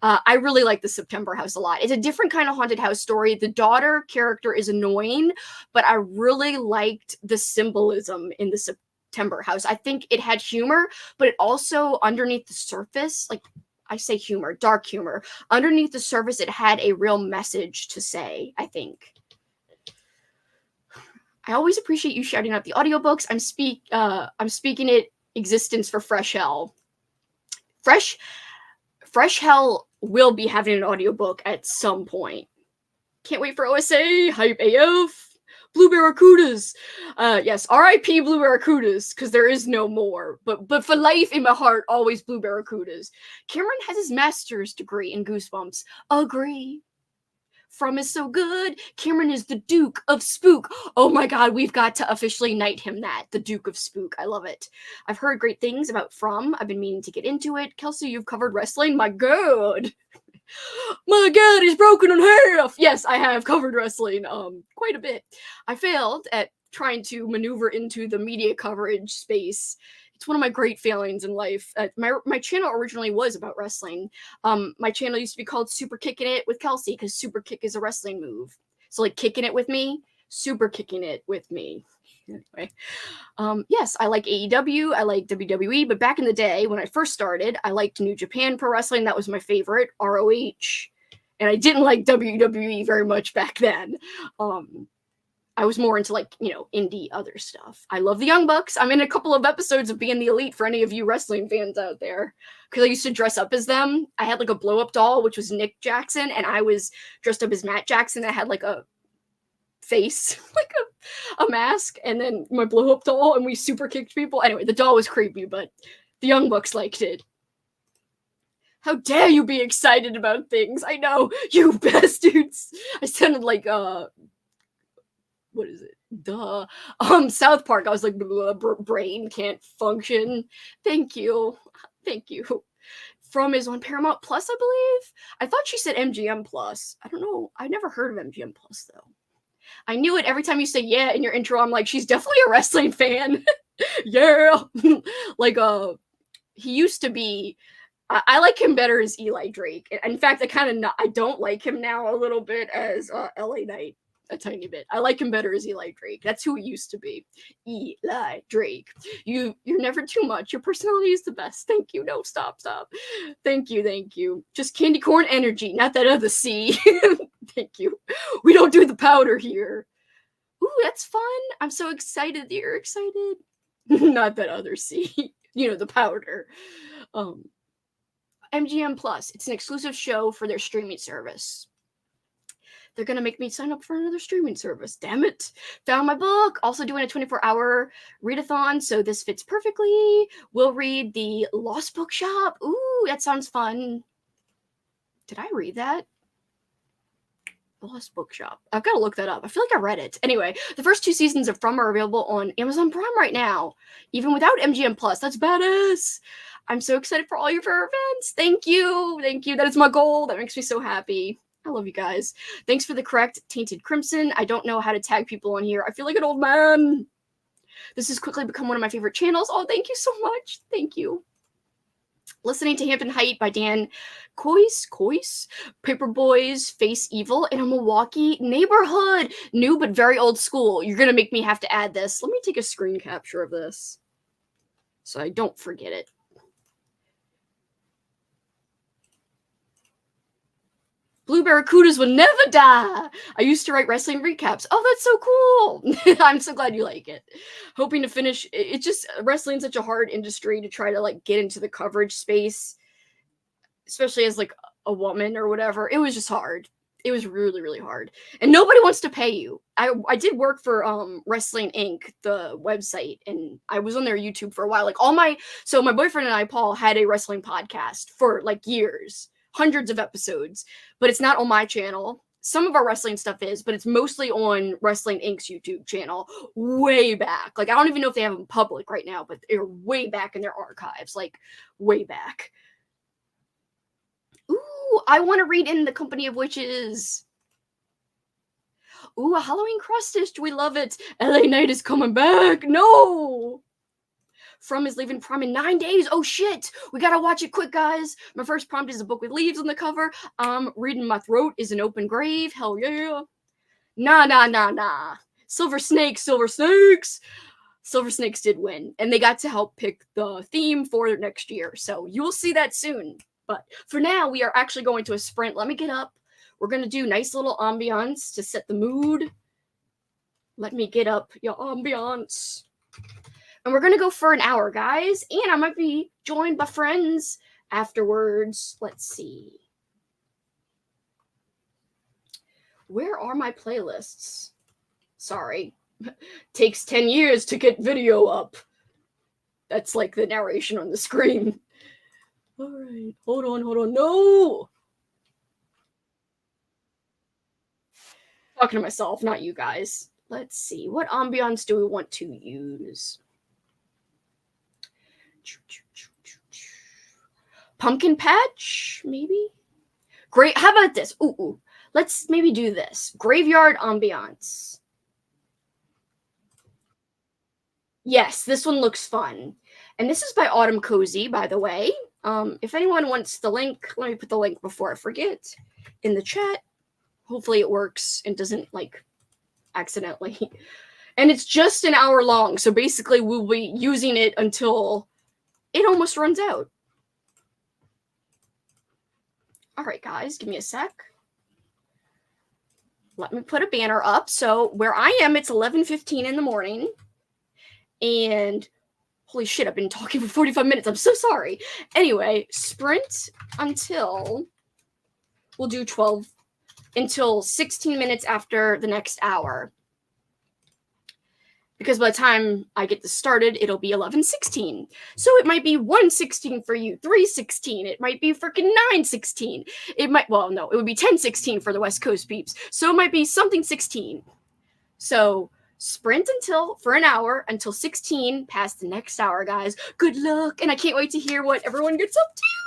I really like the September House a lot. It's a different kind of haunted house story. The daughter character is annoying, but I really liked the symbolism in the September House. I think it had humor, but it also, underneath the surface, I say humor, dark humor. Underneath the surface, it had a real message to say, I think. I always appreciate you shouting out the audiobooks. I'm speaking it existence for Fresh Hell. Fresh Hell will be having an audiobook at some point. Can't wait for OSA. Hype AF. Blue Barracudas. Yes, R.I.P. Blue Barracudas, because there is no more. But for life in my heart, always Blue Barracudas. Cameron has his master's degree in Goosebumps. Agree. From is so good. Cameron is the Duke of Spook. Oh my god, we've got to officially knight him that. The Duke of Spook. I love it. I've heard great things about From. I've been meaning to get into it. Kelsi, you've covered wrestling? My god. My god, he's broken in half. Yes, I have covered wrestling quite a bit. I failed at trying to maneuver into the media coverage space. It's one of my great failings in life. My channel originally was about wrestling. My channel used to be called Super Kicking It with Kelsi because super kick is a wrestling move. So kicking it with me, super kicking it with me. Anyway, yes, I like AEW, I like WWE, but back in the day when I first started, I liked New Japan Pro Wrestling. That was my favorite, ROH, and I didn't like WWE very much back then. I was more into indie other stuff. I love the Young Bucks. I'm in a couple of episodes of Being the Elite for any of you wrestling fans out there, because I used to dress up as them. I had a blow-up doll, which was Nick Jackson, and I was dressed up as Matt Jackson. I had a face, a mask, and then my blow-up doll, and we super kicked people. Anyway, the doll was creepy, but the Young Bucks liked it. How dare you be excited about things? I know, you bastards. I sounded like, what is it? Duh. South Park. I was like, brain can't function. Thank you. Thank you. From is on Paramount Plus, I believe. I thought she said MGM Plus. I don't know. I never heard of MGM Plus, though. I knew it every time you say yeah in your intro. I'm like, she's definitely a wrestling fan. Yeah. Like, he used to be. I like him better as Eli Drake. In fact, I don't like him now a little bit as LA Knight. A tiny bit. I like him better as Eli Drake. That's who he used to be. Eli Drake. You're never too much. Your personality is the best. Thank you. No, stop. Thank you. Just candy corn energy, not that other C. Thank you. We don't do the powder here. Ooh, that's fun. I'm so excited that you're excited. Not that other C. The powder. MGM Plus. It's an exclusive show for their streaming service. They're going to make me sign up for another streaming service. Damn it. Found my book. Also doing a 24-hour readathon, so this fits perfectly. We'll read The Lost Bookshop. Ooh, that sounds fun. Did I read that? The Lost Bookshop. I've got to look that up. I feel like I read it. Anyway, the first 2 seasons of From are available on Amazon Prime right now, even without MGM Plus. That's badass. I'm so excited for all your events. Thank you. That is my goal. That makes me so happy. I love you guys. Thanks for the correct Tainted Crimson. I don't know how to tag people on here. I feel like an old man. This has quickly become one of my favorite channels. Oh, thank you so much. Thank you. Listening to Hampton Height by Dan Coyce, Paperboys, Face Evil, in a Milwaukee neighborhood. New but very old school. You're going to make me have to add this. Let me take a screen capture of this so I don't forget it. Blue Barracudas will never die. I used to write wrestling recaps. Oh, that's so cool. I'm so glad you like it. Hoping to finish. It's just wrestling's such a hard industry to try to like get into the coverage space, especially as like a woman or whatever. It was just hard. It was really, really hard. And nobody wants to pay you. I did work for Wrestling Inc., the website, and I was on their YouTube for a while. So my boyfriend and I, Paul, had a wrestling podcast for like years. Hundreds of episodes, but it's not on my channel. Some of our wrestling stuff is, but it's mostly on Wrestling Inc.'s YouTube channel way back. Like, I don't even know if they have them public right now, but they're way back in their archives, like way back. Ooh, I want to read In the Company of Witches. Ooh, a Halloween cross-stitch. We love it. LA Knight is coming back. No! From is leaving prom in 9 days. Oh shit, we gotta watch it quick, guys. My first prompt is a book with leaves on the cover. Reading My Throat is an Open Grave. Hell yeah. Nah. Silver Snakes. Silver Snakes did win, and they got to help pick the theme for next year, so you will see that soon. But for now, we are actually going to a sprint. Let me get up. We're gonna do nice little ambiance to set the mood. Let me get up your ambiance. And we're going to go for an hour, guys. And I might be joined by friends afterwards. Let's see. Where are my playlists? Sorry. Takes 10 years to get video up. That's like the narration on the screen. All right. Hold on. No! Talking to myself, not you guys. Let's see. What ambiance do we want to use? Pumpkin patch, maybe? Great. How about this? Ooh. Let's maybe do this. Graveyard ambiance. Yes, this one looks fun. And this is by Autumn Cozy, by the way. If anyone wants the link, let me put the link before I forget in the chat. Hopefully it works and doesn't, like, accidentally. And it's just an hour long, so basically we'll be using it until it almost runs out. All right, guys, give me a sec. Let me put a banner up. So where I am, it's 11:15 in the morning. And holy shit, I've been talking for 45 minutes. I'm so sorry. Anyway, sprint until we'll do 12 until 16 minutes after the next hour. because by the time I get this started, it'll be 11:16. So it might be 1:16 for you, 3:16. It might be freaking 9:16. It might, well, no, it would be 10:16 for the West Coast peeps. So it might be something 16. So sprint for an hour until 16 past the next hour, guys. Good luck, and I can't wait to hear what everyone gets up to.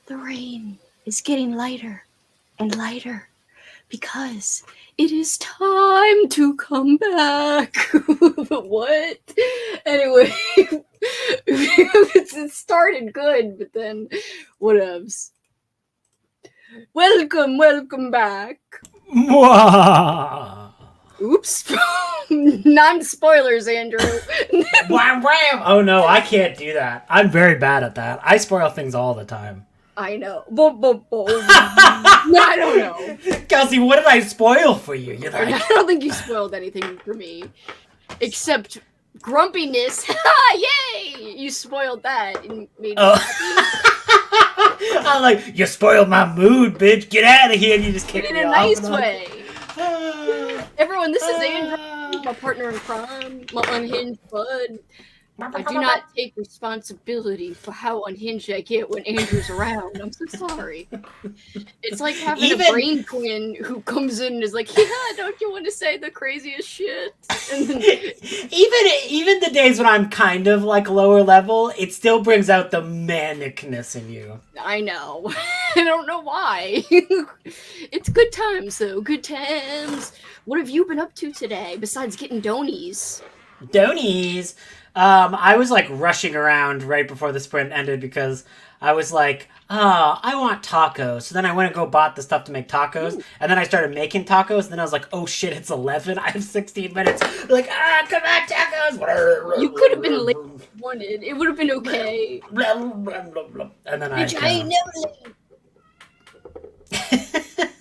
The rain is getting lighter and lighter because it is time to come back. What? Anyway, it started good, but then whatevs. Welcome back. Oops. Non-spoilers, Andrew. Wham, wham. Oh no, I can't do that. I'm very bad at that. I spoil things all the time. I know. I don't know. Kelsi, what did I spoil for you? You're like... I don't think you spoiled anything for me. Except grumpiness. Yay! You spoiled that and made me happy. I'm like, you spoiled my mood, bitch. Get out of here. And you just kicked me in a off. nice way. Everyone, this is Andrew, my partner in crime, my unhinged bud. I do not take responsibility for how unhinged I get when Andrew's around. I'm so sorry. It's like having a brain twin who comes in and is like, yeah, don't you want to say the craziest shit? And then... even the days when I'm kind of like lower level, it still brings out the manicness in you. I know. I don't know why. It's good times, though. Good times. What have you been up to today besides getting donies? Donies? I was like rushing around right before the sprint ended because I was like, I want tacos. So then I went and bought the stuff to make tacos. Ooh. And then I started making tacos. And then I was like, oh shit, it's 11. I have 16 minutes. Like, come on, tacos. You could have been late if you wanted. It would have been okay. And then Bitch, I ain't never late.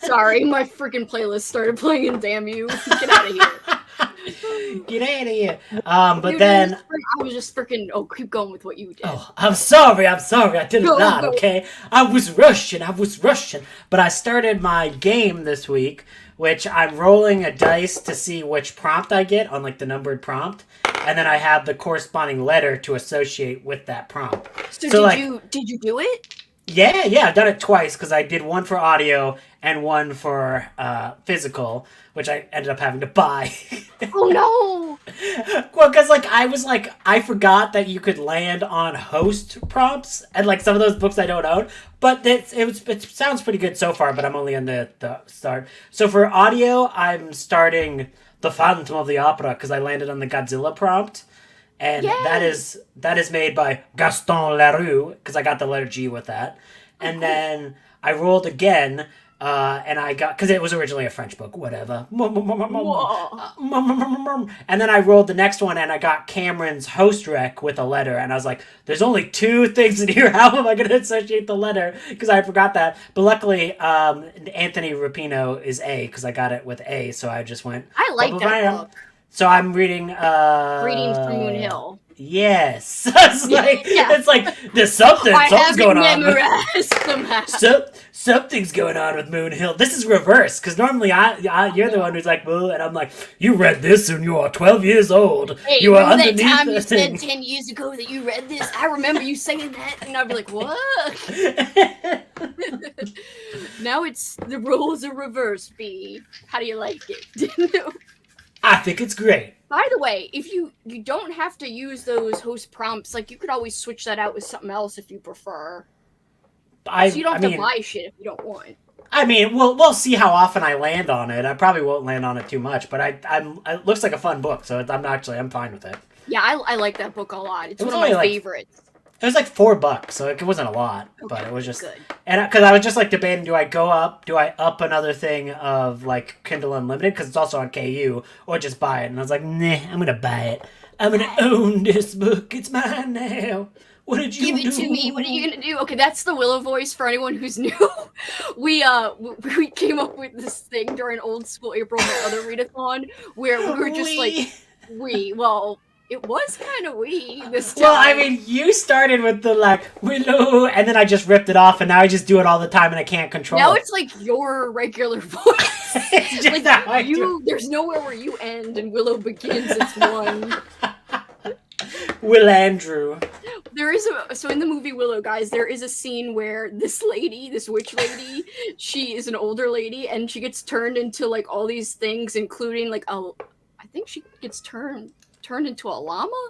Sorry, my freaking playlist started playing and damn you. Get out of here. Get out of here. But then I was just freaking keep going with what you did. Oh, I'm sorry. I did it not, okay? I was rushing. But I started my game this week, which I'm rolling a dice to see which prompt I get on like the numbered prompt. And then I have the corresponding letter to associate with that prompt. So did you do it? Yeah, I've done it twice because I did one for audio and one for physical, which I ended up having to buy. Oh no! Well, because I forgot that you could land on host prompts, and like some of those books I don't own, but it sounds pretty good so far. But I'm only on the start. So for audio, I'm starting The Phantom of the Opera because I landed on the Godzilla prompt. And Yay! that is made by Gaston Leroux, because I got the letter G with that. And then I rolled again, and I got, because it was originally a French book, whatever. And then I rolled the next one, and I got Cameron's host rec with a letter, and I was like, there's only 2 things in here, how am I going to associate the letter? Because I forgot that. But luckily, Anthony Rapino is A, because I got it with A, so I just went... I like that book. So I'm reading Greetings from Moon Hill. Yes. It's like there's something's going on. Something's going on with Moon Hill. This is reverse because normally you're the one who's like, "Boo," and I'm like, "You read this when you are 12 years old. Hey, you are underneath that time you said 10 years ago that you read this. I remember you saying that," and I'd be like, "What?" Now it's the roles are reversed. B. How do you like it? I think it's great. By the way, if you don't have to use those host prompts, like you could always switch that out with something else if you prefer. So you don't have to buy shit if you don't want. I mean, we'll see how often I land on it. I probably won't land on it too much, but it looks like a fun book, so I'm fine with it. Yeah, I like that book a lot. It's one of my favorites. It was like $4, so it wasn't a lot, but it was just good. And because I was just like debating, do I up another thing of like Kindle Unlimited because it's also on KU, or just buy it? And I was like, nah, I'm gonna buy it. I'm gonna own this book. It's mine now. What did you do? Give it to me. What are you gonna do? Okay, that's the Willow voice for anyone who's new. We came up with this thing during old school April and other readathon where we were just it was kind of wee this time. Well, I mean, you started with the Willow, and then I just ripped it off, and now I just do it all the time, and I can't control it. Now it's like your regular voice. It's just like there's nowhere where you end and Willow begins. It's one. Will Andrew. There is so in the movie Willow, guys, there is a scene where this witch lady, she is an older lady, and she gets turned into like all these things, including like I think she gets turned into a llama?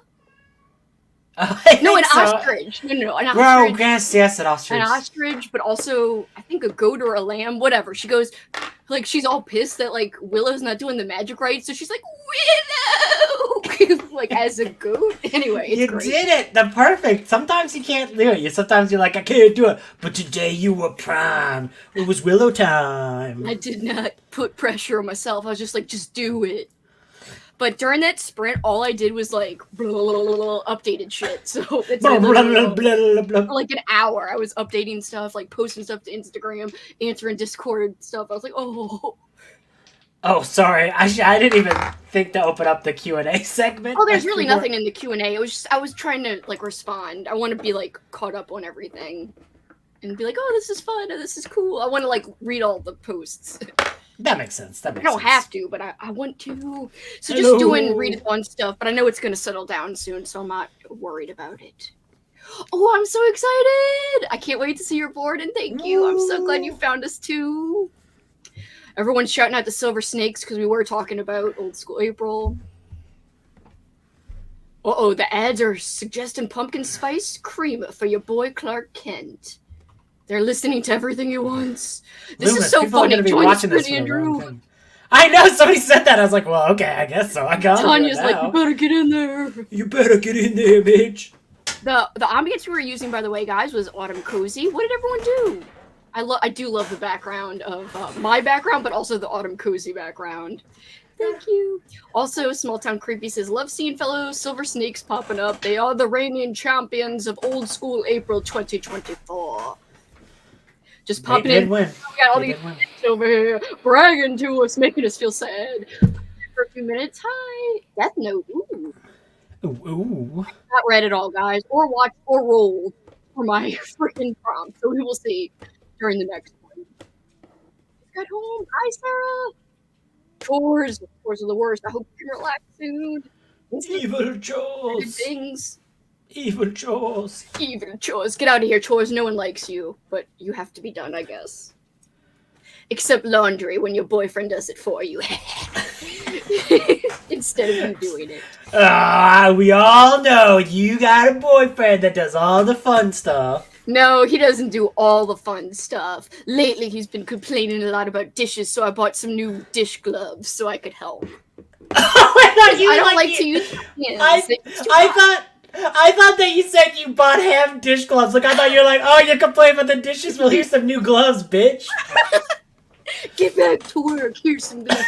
No, an so. ostrich. No, an Bro, ostrich. yes, an ostrich. An ostrich, but also I think a goat or a lamb, whatever. She goes, like, she's all pissed that like Willow's not doing the magic right, so she's like, Willow, like as a goat. Anyway, it's you great. did it. The perfect. Sometimes you can't do it. Sometimes you're like, I can't do it. But today you were prime. It was Willow time. I did not put pressure on myself. I was just like, just do it. But during that sprint, all I did was like updated shit. So it's for like an hour. I was updating stuff, like posting stuff to Instagram, answering Discord stuff. I was like, oh. Oh, sorry. I didn't even think to open up the Q&A segment. Oh, there's really nothing in the Q&A. It was just, I was trying to like respond. I want to be like caught up on everything and be like, oh, this is fun. Oh, this is cool. I want to like read all the posts. That makes sense. I don't have to, but I want to. So just doing readathon stuff, but I know it's going to settle down soon, so I'm not worried about it. Oh, I'm so excited! I can't wait to see your board, and thank you. I'm so glad you found us too. Everyone's shouting out the silver snakes because we were talking about old school April. Uh-oh, the ads are suggesting pumpkin spice cream for your boy Clark Kent. They're listening to everything he wants. This is so funny. Join us, Andrew. I know, somebody said that. I was like, well, okay, I guess so. I got Tanya's like, you better get in there. You better get in there, bitch. The ambience we were using, by the way, guys, was Autumn Cozy. What did everyone do? I do love the background of my background, but also the Autumn Cozy background. Thank you. Also, Small Town Creepy says, love seeing fellow silver snakes popping up. They are the reigning champions of old school April 2024. Just popping in. We got all these over here bragging to us, making us feel sad. For a few minutes. Hi. Death Note. Ooh. Ooh. Not read at all, guys. Or watch or roll for my freaking prompt. So we will see during the next one. Got home. Hi, Sarah. Chores. Chores are the worst. I hope you can relax soon. Evil chores. Things. Evil chores. Evil chores. Get out of here, chores. No one likes you, but you have to be done, I guess. Except laundry when your boyfriend does it for you. Instead of you doing it. We all know you got a boyfriend that does all the fun stuff. No, he doesn't do all the fun stuff. Lately, he's been complaining a lot about dishes, so I bought some new dish gloves so I could help. I don't like to use hands. I thought that you said you bought ham dish gloves. Like, I thought you were like, oh, you complain about the dishes? Well, here's some new gloves, bitch. Get back to work. Here's some gloves.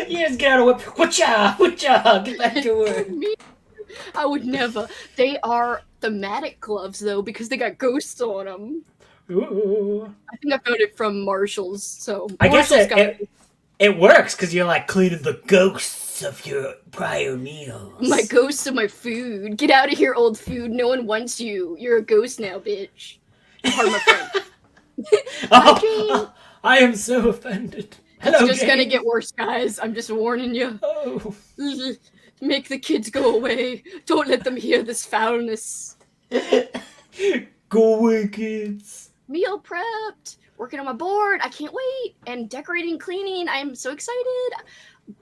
You just get out of work. Whatcha, get back to work. I would never. They are thematic gloves, though, because they got ghosts on them. Ooh. I think I found it from Marshall's, so... I guess it works, because you're, like, cleaning the ghosts of your prior meals. My ghosts of my food. Get out of here, old food. No one wants you. You're a ghost now, bitch. Pardon my friend. Oh, I am so offended. Hello, it's just Jane. gonna get worse, guys. I'm just warning you. Oh. Make the kids go away. Don't let them hear this foulness. Go away, kids. Meal prepped. Working on my board. I can't wait. And decorating, cleaning. I'm so excited.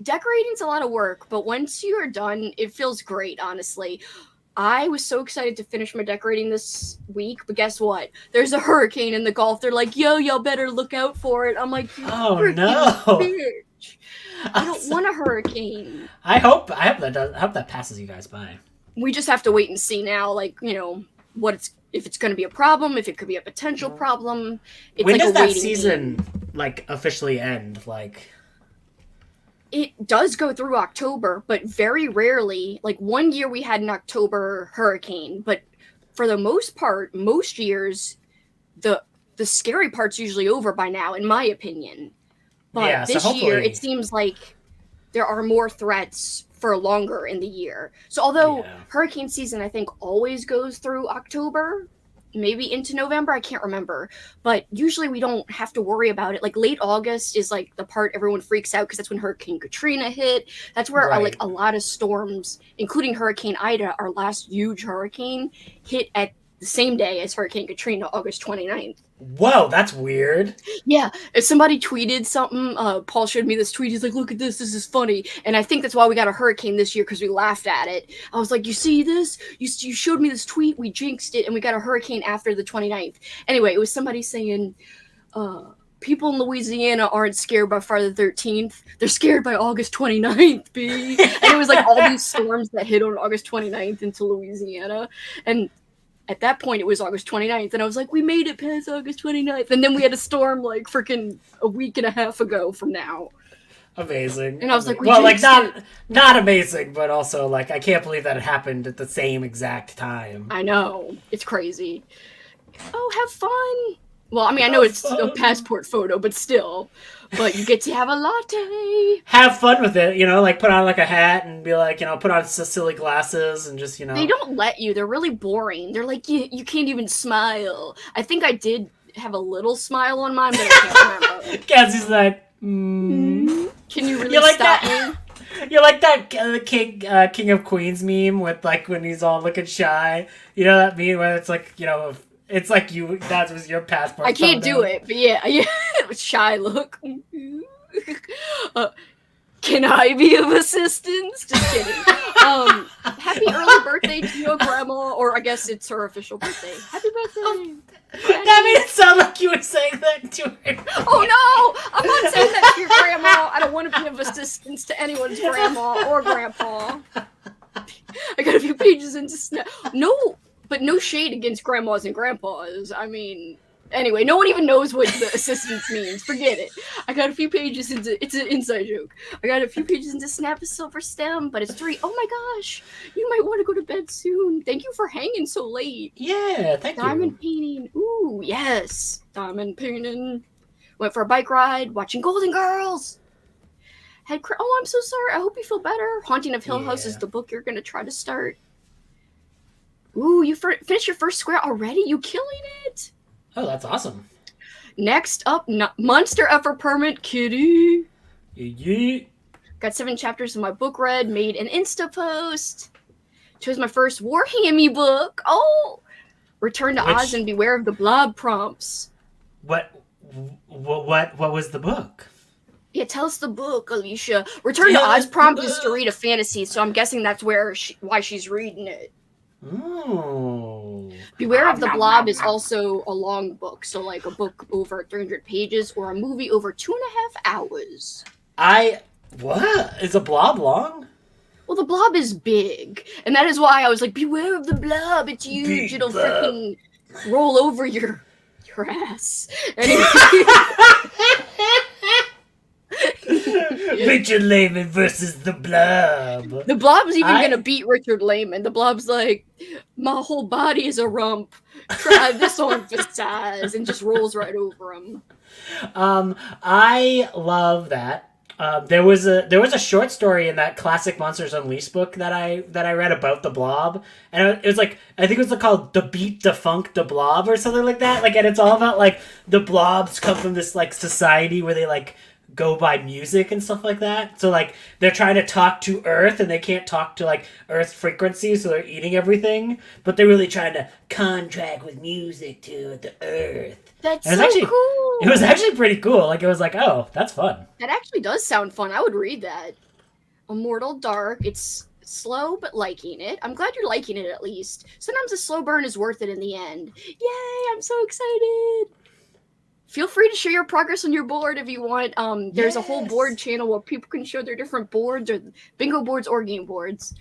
Decorating's a lot of work, but once you're done, it feels great, honestly. I was so excited to finish my decorating this week, but guess what? There's a hurricane in the Gulf. They're like, yo, y'all better look out for it. I'm like, oh no, bitch. I don't want a hurricane. I hope that passes you guys by. We just have to wait and see now, like, you know, if it's going to be a problem, if it could be a potential problem. It's when like does a that waiting season game. Like officially end? Like, it does go through October, but very rarely. Like, one year we had an October hurricane, but for the most part, most years, the scary part's usually over by now, in my opinion. But yeah, this so year, it seems like there are more threats for longer in the year. So although hurricane season, I think, always goes through October, maybe into November, I can't remember. But usually we don't have to worry about it. Like, late August is like the part everyone freaks out because that's when Hurricane Katrina hit. That's where like a lot of storms, including Hurricane Ida, our last huge hurricane, hit at the same day as Hurricane Katrina, August 29th. Whoa, that's weird. Yeah, if somebody tweeted something, Paul showed me this tweet. He's like, "Look at this is funny." And I think that's why we got a hurricane this year, because we laughed at it. I was like, "You see this? You showed me this tweet. We jinxed it, and we got a hurricane after the 29th." Anyway, it was somebody saying, people in Louisiana aren't scared by Friday the 13th. They're scared by August 29th, B. And it was like all these storms that hit on August 29th into Louisiana. And at that point, it was August 29th. And I was like, we made it past August 29th. And then we had a storm like freaking a week and a half ago from now. Amazing. And I was like, well, like not amazing, but also like I can't believe that it happened at the same exact time. I know. It's crazy. Oh, have fun. Well, I mean, I know it's a passport photo, but still. But you get to have a latte. Have fun with it, like put on like a hat and be like, put on silly glasses and just, They don't let you. They're really boring. They're like, you can't even smile. I think I did have a little smile on mine, but I can't remember. Cassie's like, Can you really stop me? You like that King of Queens meme with like when he's all looking shy? You know that meme where it's like, it's like that was your passport. I can't do it, but yeah, shy look. Can I be of assistance? Just kidding. Happy early birthday to your grandma, or I guess it's her official birthday. Happy birthday. That made it sound like you were saying that to her. Oh no! I'm not saying that to your grandma. I don't want to be of assistance to anyone's grandma or grandpa. I got a few pages into No, but no shade against grandmas and grandpas. I mean, anyway, no one even knows what the assistance means. Forget it. I got a few pages into... It's an inside joke. I got a few pages into Snap a Silver Stem, but it's 3. Oh my gosh! You might want to go to bed soon. Thank you for hanging so late. Yeah, thank you. Diamond painting. Ooh, yes. Diamond painting. Went for a bike ride, watching Golden Girls. Oh, I'm so sorry. I hope you feel better. Haunting of Hill House is the book you're going to try to start. Ooh, you finished your first square already? You killing it? Oh, that's awesome. Next up, Monster Upper Permit Kitty. Yeah. Got 7 chapters of my book read, made an Insta post. Chose my first Warhammy book. Oh! Return to Oz and Beware of the Blob prompts. What was the book? Yeah, tell us the book, Alicia. Return to Oz prompt is to read a fantasy, so I'm guessing that's why she's reading it. Oh. Beware of the Blob is also a long book, so like a book over 300 pages or a movie over 2.5 hours. What? Is a blob long? Well, the blob is big, and that is why I was like, beware of the blob. It's huge. Big It'll blob. freaking roll over your ass. Anyway. Richard Lehman versus the Blob. The Blob's even gonna beat Richard Lehman. The Blob's like, my whole body is a rump. Try this on for size, and just rolls right over him. I love that. There was a short story in that classic Monsters Unleashed book that I read about the Blob, and it was like, I think it was called The Beat, The Funk, The Blob or something like that. Like, and it's all about like the blobs come from this like society where they like go by music and stuff like that. So like they're trying to talk to Earth and they can't talk to like Earth frequency, so they're eating everything, but they're really trying to contract with music to the Earth. That's so cool. It was actually pretty cool. Like, it was like, oh, that's fun. That actually does sound fun. I would read that. Immortal Dark. It's slow, but liking it. I'm glad you're liking it at least. Sometimes a slow burn is worth it in the end. Yay, I'm so excited. Feel free to share your progress on your board if you want. There's a whole board channel where people can show their different boards, or bingo boards or game boards.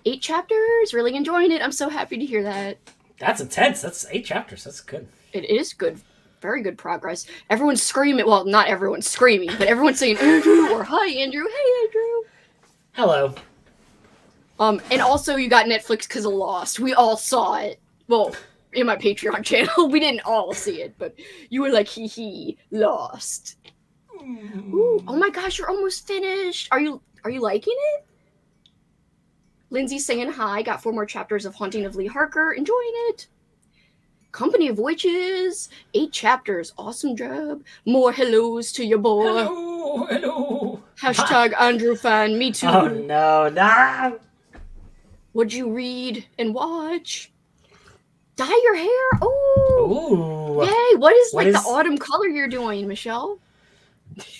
8 chapters. Really enjoying it. I'm so happy to hear that. That's intense. That's 8 chapters. That's good. It is good. Very good progress. Everyone's screaming. Well, not everyone's screaming, but everyone's saying Andrew or hi Andrew. Hey Andrew. Hello. And also you got Netflix because of Lost. We all saw it. Well, in my Patreon channel. We didn't all see it, but you were like, hee, Lost. Ooh, oh my gosh, you're almost finished. Are you liking it? Lindsay saying hi. Got 4 more chapters of Haunting of Lee Harker. Enjoying it. Company of Witches. 8 chapters. Awesome job. More hellos to your boy. Hello. Hashtag Andrew fan. Me too. Oh no. What'd you read and watch? Dye your hair? Oh, Ooh. yay! What is What the is- autumn color you're doing, Michelle?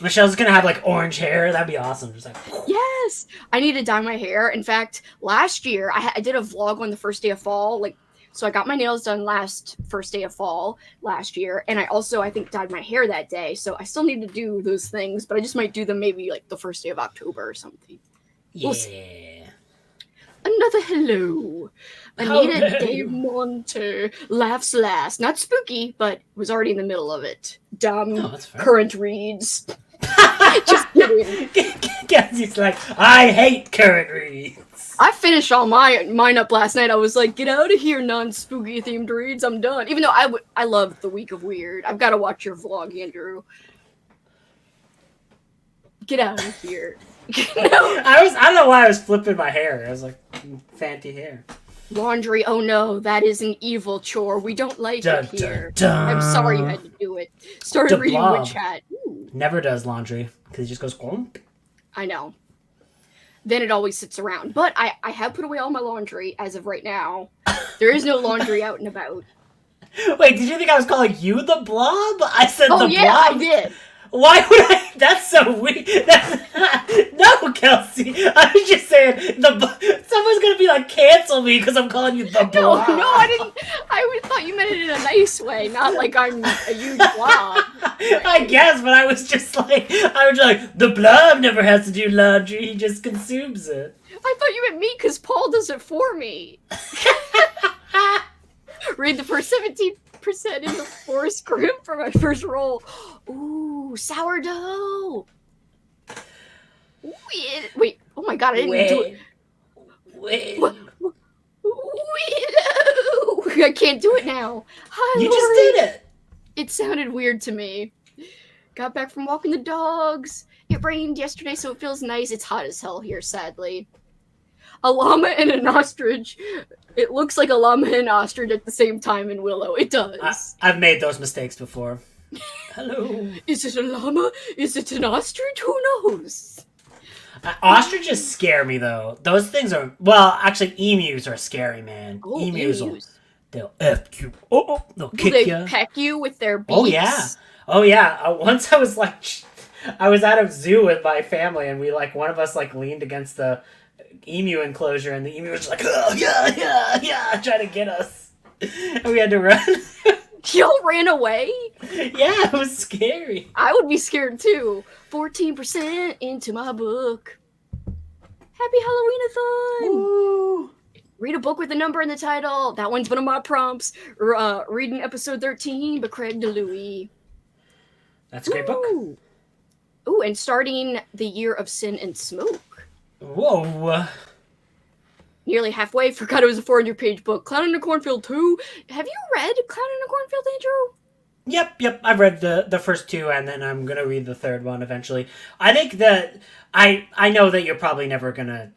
Michelle's gonna have like orange hair. That'd be awesome. Just like Yes, I need to dye my hair. In fact, last year I did a vlog on the first day of fall. Like, so I got my nails done last first day of fall last year, and I think dyed my hair that day. So I still need to do those things, but I just might do them maybe like the first day of October or something. We'll see. yeah. Another hello. Anita De Monte laughs last. Not spooky, but was already in the middle of it. Dumb that's fair. current reads. Just kidding. Kelsi's like, I hate current reads. I finished all mine up last night. I was like, get out of here, non-spooky themed reads. I'm done. Even though I love the Week of Weird. I've got to watch your vlog, Andrew. Get out of here. No. I don't know why I was flipping my hair. I was like, fancy hair. Laundry, oh no, that is an evil chore. We don't like it here. I'm sorry you had to do it. Started reading Witch Hat. Ooh. Never does laundry because he just goes glump. I know. Then it always sits around. But I have put away all my laundry as of right now. There is no laundry out and about. Wait, did you think I was calling you the blob? I said the blob. Oh yeah, I did. Why would I? That's so weird. No, Kelsi. I was just saying someone's gonna be like, cancel me because I'm calling you the blob. No, I didn't. I thought you meant it in a nice way, not like I'm a huge blob. I guess, but I was just like, the blob never has to do laundry. He just consumes it. I thought you meant me because Paul does it for me. Read the first 17% in the Forest Group for my first roll. Ooh, sourdough. Wait. Oh my god, I didn't do it. Wait. I can't do it now. Hi, you Lori. just did it. It sounded weird to me. Got back from walking the dogs. It rained yesterday, so it feels nice. It's hot as hell here, sadly. A llama and an ostrich. It looks like a llama and an ostrich at the same time in Willow. It does. I've made those mistakes before. Hello. Is it a llama? Is it an ostrich? Who knows? Ostriches scare me, though. Those things are... Well, actually, emus are scary, man. Oh, emus. They'll F you. They'll kick you. Will they peck you with their beaks? Oh, yeah. Once I was like... I was at a zoo with my family, and one of us leaned against the emu enclosure, and the emu was like, oh, yeah, trying to get us. And we had to run. Y'all ran away? Yeah, it was scary. I would be scared too. 14% into my book. Happy Halloween-a-thon! Ooh. Read a book with a number in the title. That one's one of my prompts. Reading episode 13 by Craig DeLuey. That's a great book. Ooh, and starting The Year of Sin and Smoke. Whoa. Nearly halfway. Forgot it was a 400-page book. Clown in a Cornfield 2. Have you read Clown in a Cornfield, Andrew? Yep. I've read the first two, and then I'm gonna read the third one eventually. I think that I know that you're probably never gonna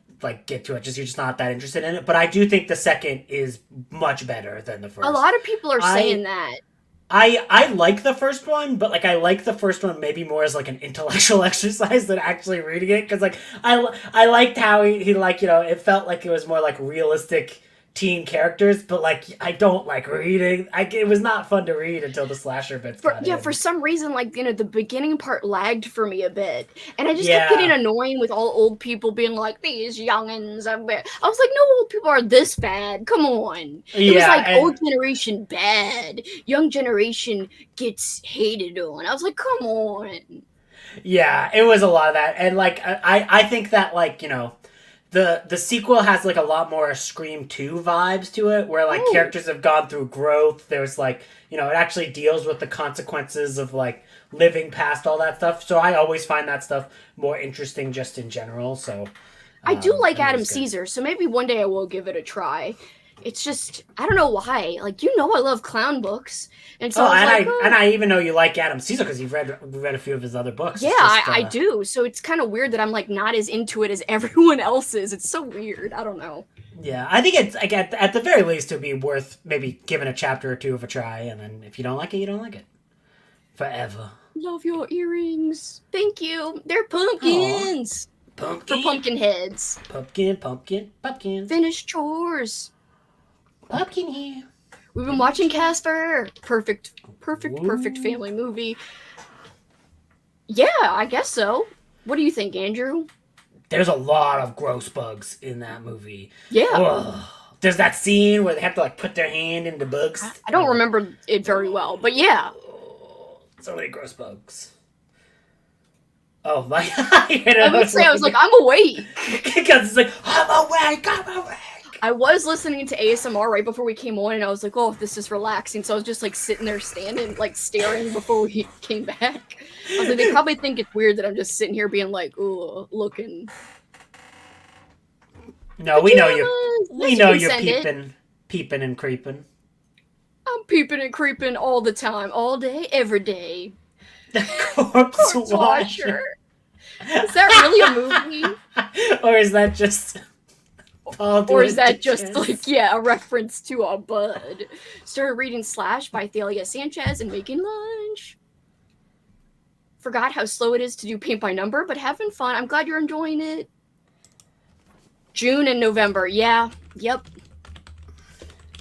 get to it. You're just not that interested in it. But I do think the second is much better than the first. A lot of people are saying that. I like the first one, but I like the first one maybe more as an intellectual exercise than actually reading it, because I liked how he it felt like it was more realistic teen characters, but I don't like reading. It was not fun to read until the slasher bits. For some reason, the beginning part lagged for me a bit, and I just kept getting annoying with all old people being like, these youngins. I was like, no old people are this bad. Come on. It was old generation bad, young generation gets hated on. I was like, come on. Yeah, it was a lot of that, and I think that The sequel has a lot more Scream 2 vibes to it, where characters have gone through growth. There's it actually deals with the consequences of living past all that stuff. So I always find that stuff more interesting just in general. So I do like Adam Caesar, so maybe one day I will give it a try. It's just, I don't know why. I love clown books. And so I even know you like Adam Caesar because you've read a few of his other books. Yeah, I do. So it's kind of weird that I'm not as into it as everyone else is. It's so weird. I don't know. Yeah, I think it's at the very least it would be worth maybe giving a chapter or two of a try, and then if you don't like it, you don't like it. Forever. Love your earrings. Thank you. They're pumpkins. Aww. Pumpkin. For pumpkin heads. Pumpkin. Finish chores. Pumpkin here. We've been watching Casper. Perfect family movie. Yeah, I guess so. What do you think, Andrew? There's a lot of gross bugs in that movie. Yeah. Ugh. There's that scene where they have to like put their hand in the bugs. I don't remember it very well, but yeah. So many gross bugs. Oh my! I would say I was like, I'm awake. Because it's like, I'm awake. I was listening to ASMR right before we came on, and I was like, oh, this is relaxing. So I was just like sitting there staring before we came back. I was like, they probably think it's weird that I'm just sitting here being like, ooh, looking. No, we know you're peeping and creeping. I'm peeping and creeping all the time, all day, every day. The Corpse Watcher. Is that really a movie? Or is that just... Or is that just like, a reference to a bud? Started reading Slash by Thalia Sanchez and making lunch. Forgot how slow it is to do paint by number, but having fun. I'm glad you're enjoying it. June and November, yep.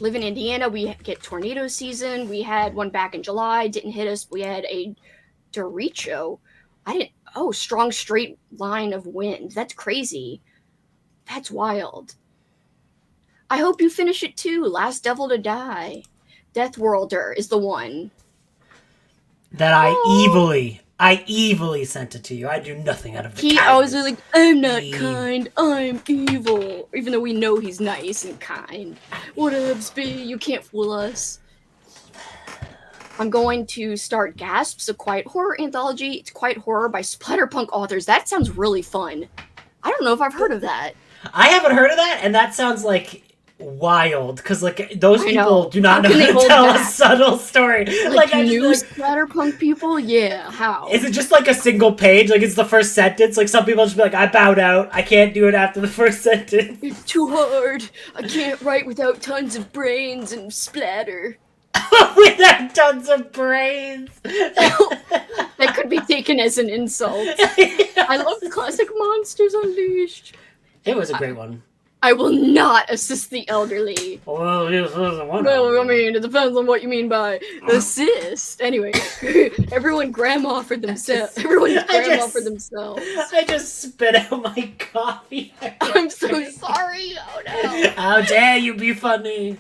Live in Indiana, we get tornado season. We had one back in July, didn't hit us. We had a derecho. Strong straight line of wind. That's crazy. That's wild. I hope you finish it too. Last Devil to Die. Death Worlder is the one. That I evilly sent it to you. I do nothing out of the kindness. I was like, I'm not kind. I'm evil. Even though we know he's nice and kind. Whatevs, B. You can't fool us. I'm going to start Gasps, a quiet horror anthology. It's quiet horror by splatterpunk authors. That sounds really fun. I don't know if I've heard of that. I haven't heard of that, and that sounds like wild, because like those people do not know how to tell a subtle story. Like new splatterpunk people? Yeah, how? Is it just like a single page? Like it's the first sentence? Like some people just be like, I bowed out. I can't do it after the first sentence. It's too hard. I can't write without tons of brains and splatter. Without tons of brains. That could be taken as an insult. I love the classic Monsters Unleashed. It was a great one. I will not assist the elderly. Well, I mean, it depends on what you mean by assist. Anyway, everyone grandma for themselves. Everyone's grandma for themselves. I just spit out my coffee. I'm so sorry. Oh no. How dare you be funny?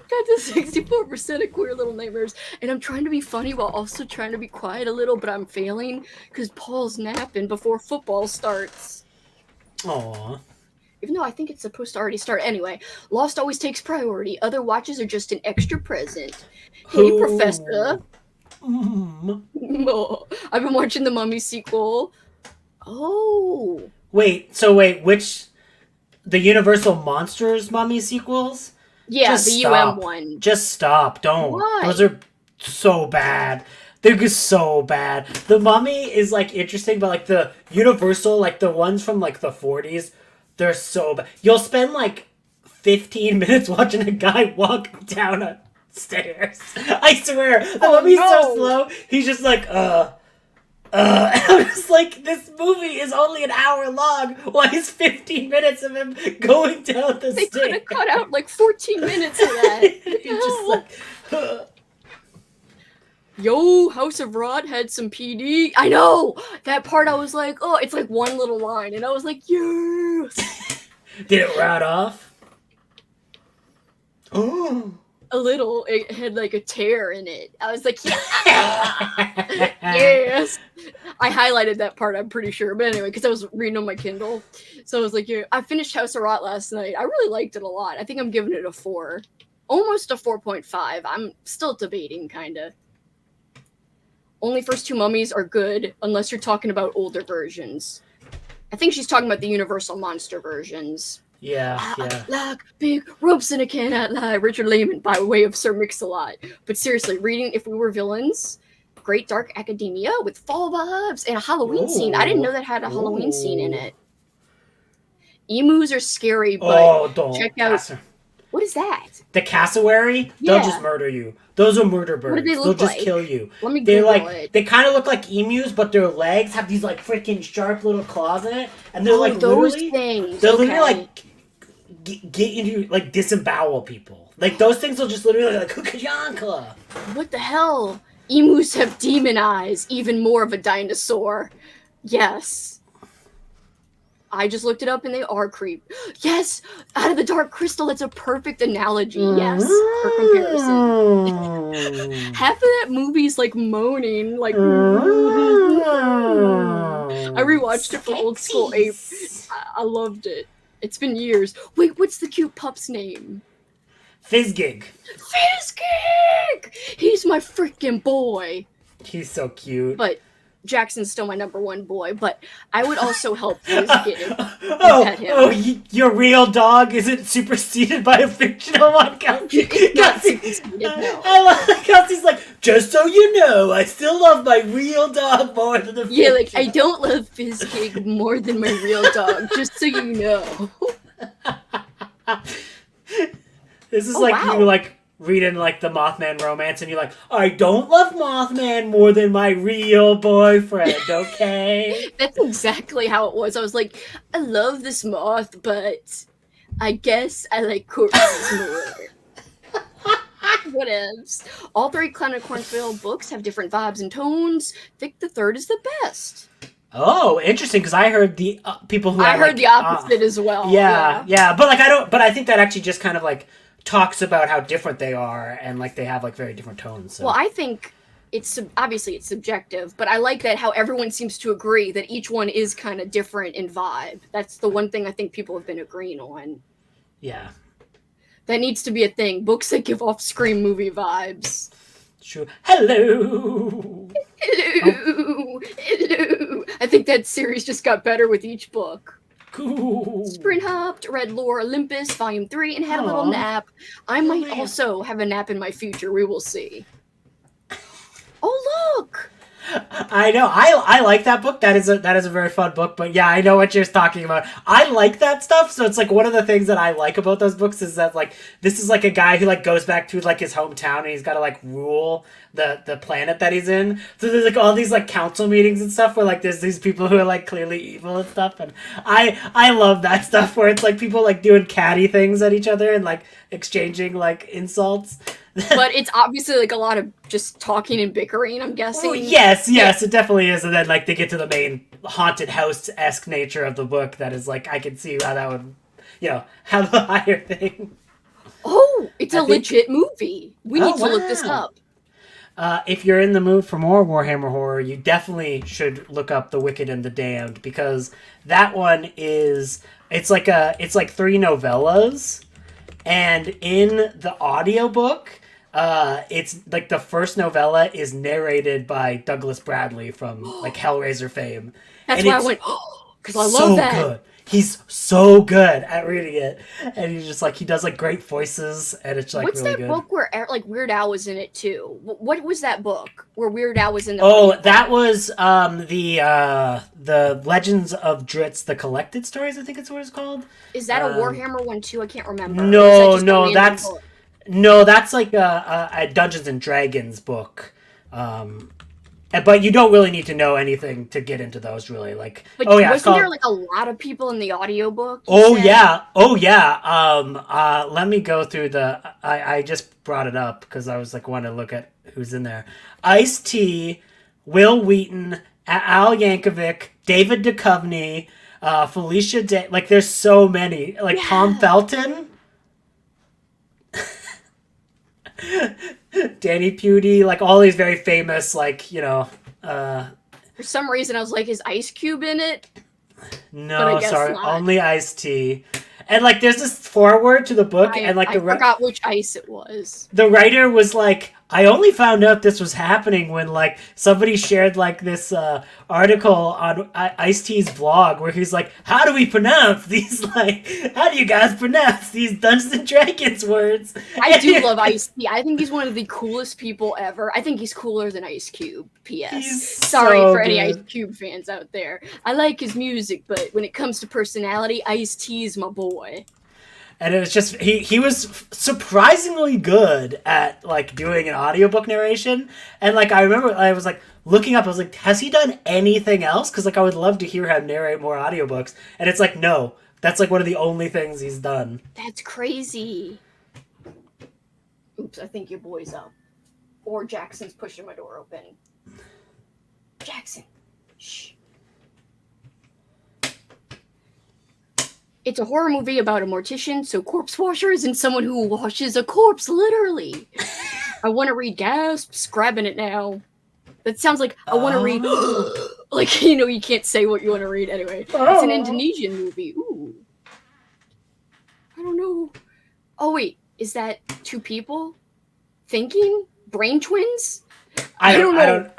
Got to 64% of Queer Little Nightmares, and I'm trying to be funny while also trying to be quiet a little, but I'm failing because Paul's napping before football starts. Aww. Even though I think it's supposed to already start. Anyway, Lost always takes priority. Other watches are just an extra present. Hey, Professor. Oh, I've been watching the Mummy sequel. Oh. Wait, which... The Universal Monsters Mummy sequels? Yeah, just the stop. one. Just stop. Don't. Why? Those are so bad. They're just so bad. The Mummy is, like, interesting, but, like, the Universal, like, the ones from, like, the 40s... They're so bad. You'll spend like 15 minutes watching a guy walk down a stairs. I swear. The Mummy's so slow. He's just like, I'm just like, this movie is only an hour long. Why is 15 minutes of him going down the stairs? They could have cut out like 14 minutes of that. He's just like, Yo, House of Rod had some PD. I know! That part I was like, oh, it's like one little line. And I was like, yes! Did it rot off? Oh. A little. It had like a tear in it. I was like, yeah! Yes! I highlighted that part, I'm pretty sure. But anyway, because I was reading on my Kindle. So I was like, yeah. I finished House of Rot last night. I really liked it a lot. I think I'm giving it a 4. Almost a 4.5. I'm still debating, kind of. Only first 2 mummies are good, unless you're talking about older versions. I think she's talking about the Universal Monster versions. Yeah. Like big ropes in a cannot lie. Richard Lehman by way of Sir Mix-a-Lot. But seriously, reading If We Were Villains, great dark academia with fall vibes and a Halloween scene. I didn't know that had a Halloween scene in it. Emus are scary, but check out... What is that? The cassowary? Yeah. They'll just murder you. Those are murder birds. What do they look They'll like? just kill you. Let me Google it. They kind of look like emus, but their legs have these like freaking sharp little claws in it, and they're like those literally things. They're literally like get into like disembowel people. Like those things will just literally like Kukajanka. What the hell? Emus have demon eyes, even more of a dinosaur. Yes. I just looked it up and they are creep. Yes! Out of the Dark Crystal, that's a perfect analogy. Yes, for comparison. Half of that movie's like moaning, like. I rewatched it for Old School Ape. I loved it. It's been years. Wait, what's the cute pup's name? Fizzgig. Fizzgig! He's my freaking boy. He's so cute. But Jackson's still my number one boy, but I would also help Fizzgig pet him. Your real dog isn't superseded by a fictional one, Kelsi. It's not superseded, no. I love Kelsi's like, just so you know, I still love my real dog more than the fictional. Like, I don't love Fizzgig more than my real dog, just so you know. This is you like reading like the Mothman romance and you're like, I don't love Mothman more than my real boyfriend, okay? That's exactly how it was. I was like, I love this moth, but I guess I like corpses more. Whatevs. All three Clown and Cornfield books have different vibes and tones. I think the third is the best. Oh, interesting, because I heard the people who I heard the opposite as well. Yeah, but like I think that actually just kind of like talks about how different they are and like they have like very different tones. So. Well, I think it's obviously it's subjective, but I like that how everyone seems to agree that each one is kind of different in vibe. That's the one thing I think people have been agreeing on. Yeah. That needs to be a thing. Books that give off Scream movie vibes. True. Hello. Hello. Hello. I think that series just got better with each book. Cool. Sprint hopped, read Lore Olympus, Volume 3, and had a little nap. I might also have a nap in my future. We will see. Oh, look! I know. I like that book. That is a very fun book. But yeah, I know what you're talking about. I like that stuff. So it's like one of the things that I like about those books is that like this is like a guy who like goes back to like his hometown and he's got to like rule the planet that he's in. So there's like all these like council meetings and stuff where like there's these people who are like clearly evil and stuff. And I love that stuff where it's like people like doing catty things at each other and like exchanging like insults. But it's obviously like a lot of just talking and bickering, I'm guessing. Oh, yes, it definitely is. And then like they get to the main haunted house-esque nature of the book that is like, I can see how that would, have a higher thing. Oh, it's a legit movie. We need to look this up. If you're in the mood for more Warhammer horror, you definitely should look up The Wicked and the Damned, because that one is, it's like 3 novellas, and in the audiobook, it's like the first novella is narrated by Douglas Bradley from like Hellraiser fame. That's why I went, because I love that. Good. He's so good at reading it, and he's just like he does like great voices, and it's like what's really that good. book where like Weird Al was in it too? What was that book where Weird Al was in the? Oh, that was the Legends of Dritz, the Collected Stories. I think it's what it's called. Is that a Warhammer one too? I can't remember. No, that's like a Dungeons and Dragons book. But you don't really need to know anything to get into those, really. Like, but wasn't there like a lot of people in the audiobook? Yeah. Let me go through I just brought it up because I was like wanting to look at who's in there. Ice-T, Will Wheaton, Al Yankovic, David Duchovny, Felicia Day. Like, there's so many. Like, Tom Felton. Danny Pudi, like all these very famous, like, for some reason I was like, is Ice Cube in it? No, sorry, only Ice-T. And like there's this foreword to the book, I forgot which ice it was. The writer was like, I only found out this was happening when like somebody shared like this article on Ice-T's blog where he's like, how do we pronounce these, like, how do you guys pronounce these Dungeons and Dragons words? I do love Ice-T. I think he's one of the coolest people ever. I think he's cooler than Ice Cube. P.S. Sorry for any Ice Cube fans out there. I like his music, but when it comes to personality, Ice-T is my boy. And it was just he was surprisingly good at like doing an audiobook narration. And like I remember I was like looking up, I was like, has he done anything else? Because like I would love to hear him narrate more audiobooks. And it's like, no, that's like one of the only things he's done. That's crazy. Oops, I think your boy's up. Or Jackson's pushing my door open. Jackson, shh. It's a horror movie about a mortician, so corpse washer isn't someone who washes a corpse, literally. I want to read gasps, grabbing it now. That sounds like I want to read, like, you know, you can't say what you want to read anyway. It's an Indonesian movie. Ooh. I don't know. Oh, wait, is that two people thinking? Brain twins? I don't know.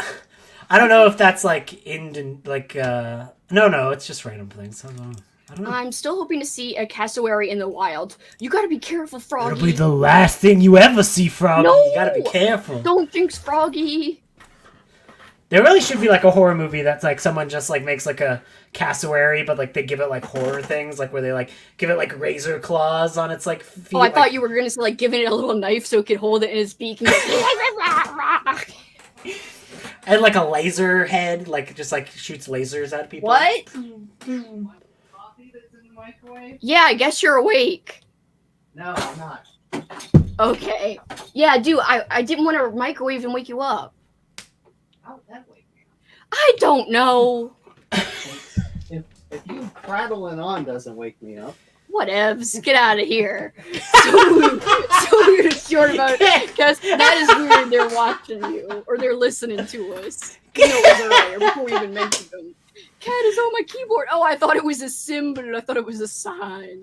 I don't know if that's like no, it's just random things. I don't know. I'm still hoping to see a cassowary in the wild. You gotta be careful, Froggy. It'll be the last thing you ever see, Froggy. No! You gotta be careful. Don't jinx Froggy. There really should be like a horror movie that's like someone just like makes like a cassowary, but like they give it like horror things, like where they like give it like razor claws on its like feet. Oh, I thought you were gonna say like giving it a little knife so it could hold it in its beak and and like a laser head, like just like shoots lasers at people. What? Yeah, I guess you're awake. No, I'm not. Okay. Yeah, dude, I didn't want to microwave and wake you up. How would that wake me up? I don't know. If you prattling on doesn't wake me up. Whatevs. Get out of here. So weird it's short about it. Because that is weird they're watching you. Or they're listening to us. You know it was earlier before we even mentioned them. Cat is on my keyboard. Oh, I thought it was a symbol. I thought it was a sign.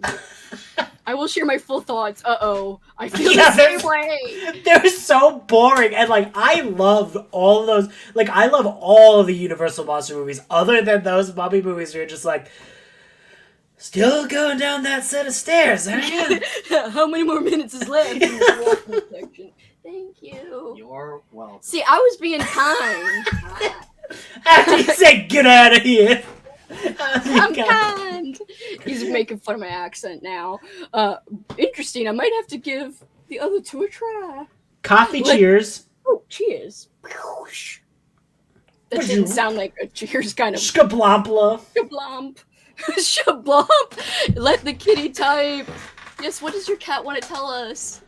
I will share my full thoughts. Uh-oh. I feel the same way. They're so boring. And, like, I loved all of those. Like, I love all of the Universal Monster movies other than those Mummy movies where you're just like, still going down that set of stairs, aren't you? How many more minutes is left in the walking section? Thank you. You're welcome. See, I was being kind. After you say, get out of here. I'm kind. He's making fun of my accent now. Interesting. I might have to give the other two a try. Coffee cheers. Oh, cheers. That didn't sound like a cheers kind of. Skablompla. Skablomp. Shablomp. Let the kitty type. Yes, what does your cat want to tell us?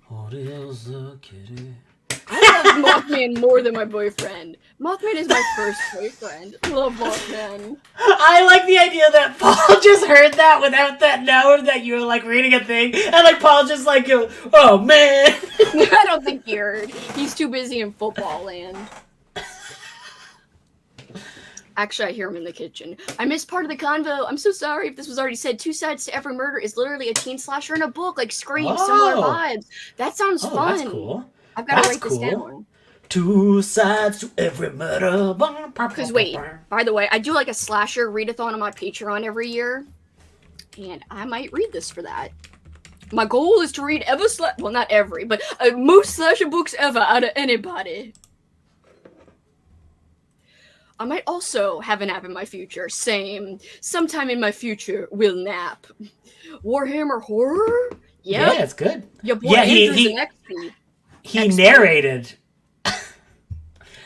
What is the kitty? I love Mothman more than my boyfriend. Mothman is my first boyfriend. Love Mothman. I like the idea that Paul just heard that without that note that you were like reading a thing, and like Paul just like, oh man. I don't think he heard. He's too busy in football land. Actually, I hear him in the kitchen. I missed part of the convo. I'm so sorry if this was already said. Two Sides to Every Murder is literally a teen slasher in a book, like Scream, similar vibes. That sounds fun. That's cool. I've got to write this down. Two sides to every murder. Because wait, by the way, I do like a slasher readathon on my Patreon every year. And I might read this for that. My goal is to read well, not every, but most slasher books ever out of anybody. I might also have a nap in my future. Same. Sometime in my future, we'll nap. Warhammer Horror? Yep. Yeah, it's good. Your boy Andrew's an XP. He narrated.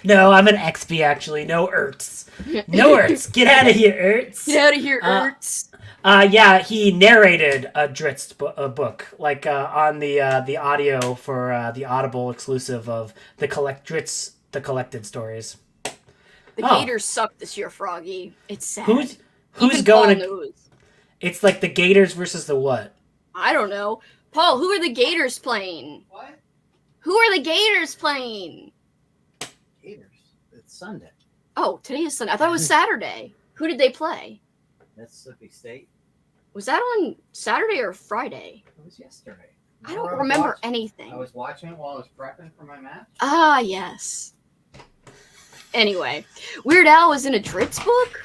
No, I'm an XP actually. No Ertz. No Ertz. Get out of here, Ertz. Get out of here, Ertz. Yeah, he narrated a Dritz book, like on the audio for the Audible exclusive of the Dritz the Collected Stories. The Gators suck this year, Froggy. It's sad. Who's Even going? Paul knows. It's like the Gators versus the what? I don't know. Paul, who are the Gators playing? What? Who are the Gators playing? Gators. It's Sunday. Oh, today is Sunday. I thought it was Saturday. Who did they play? Mississippi State. Was that on Saturday or Friday? It was yesterday. I don't remember anything. I was watching it while I was prepping for my match. Ah, yes. Anyway, Weird Al was in a Dritz book?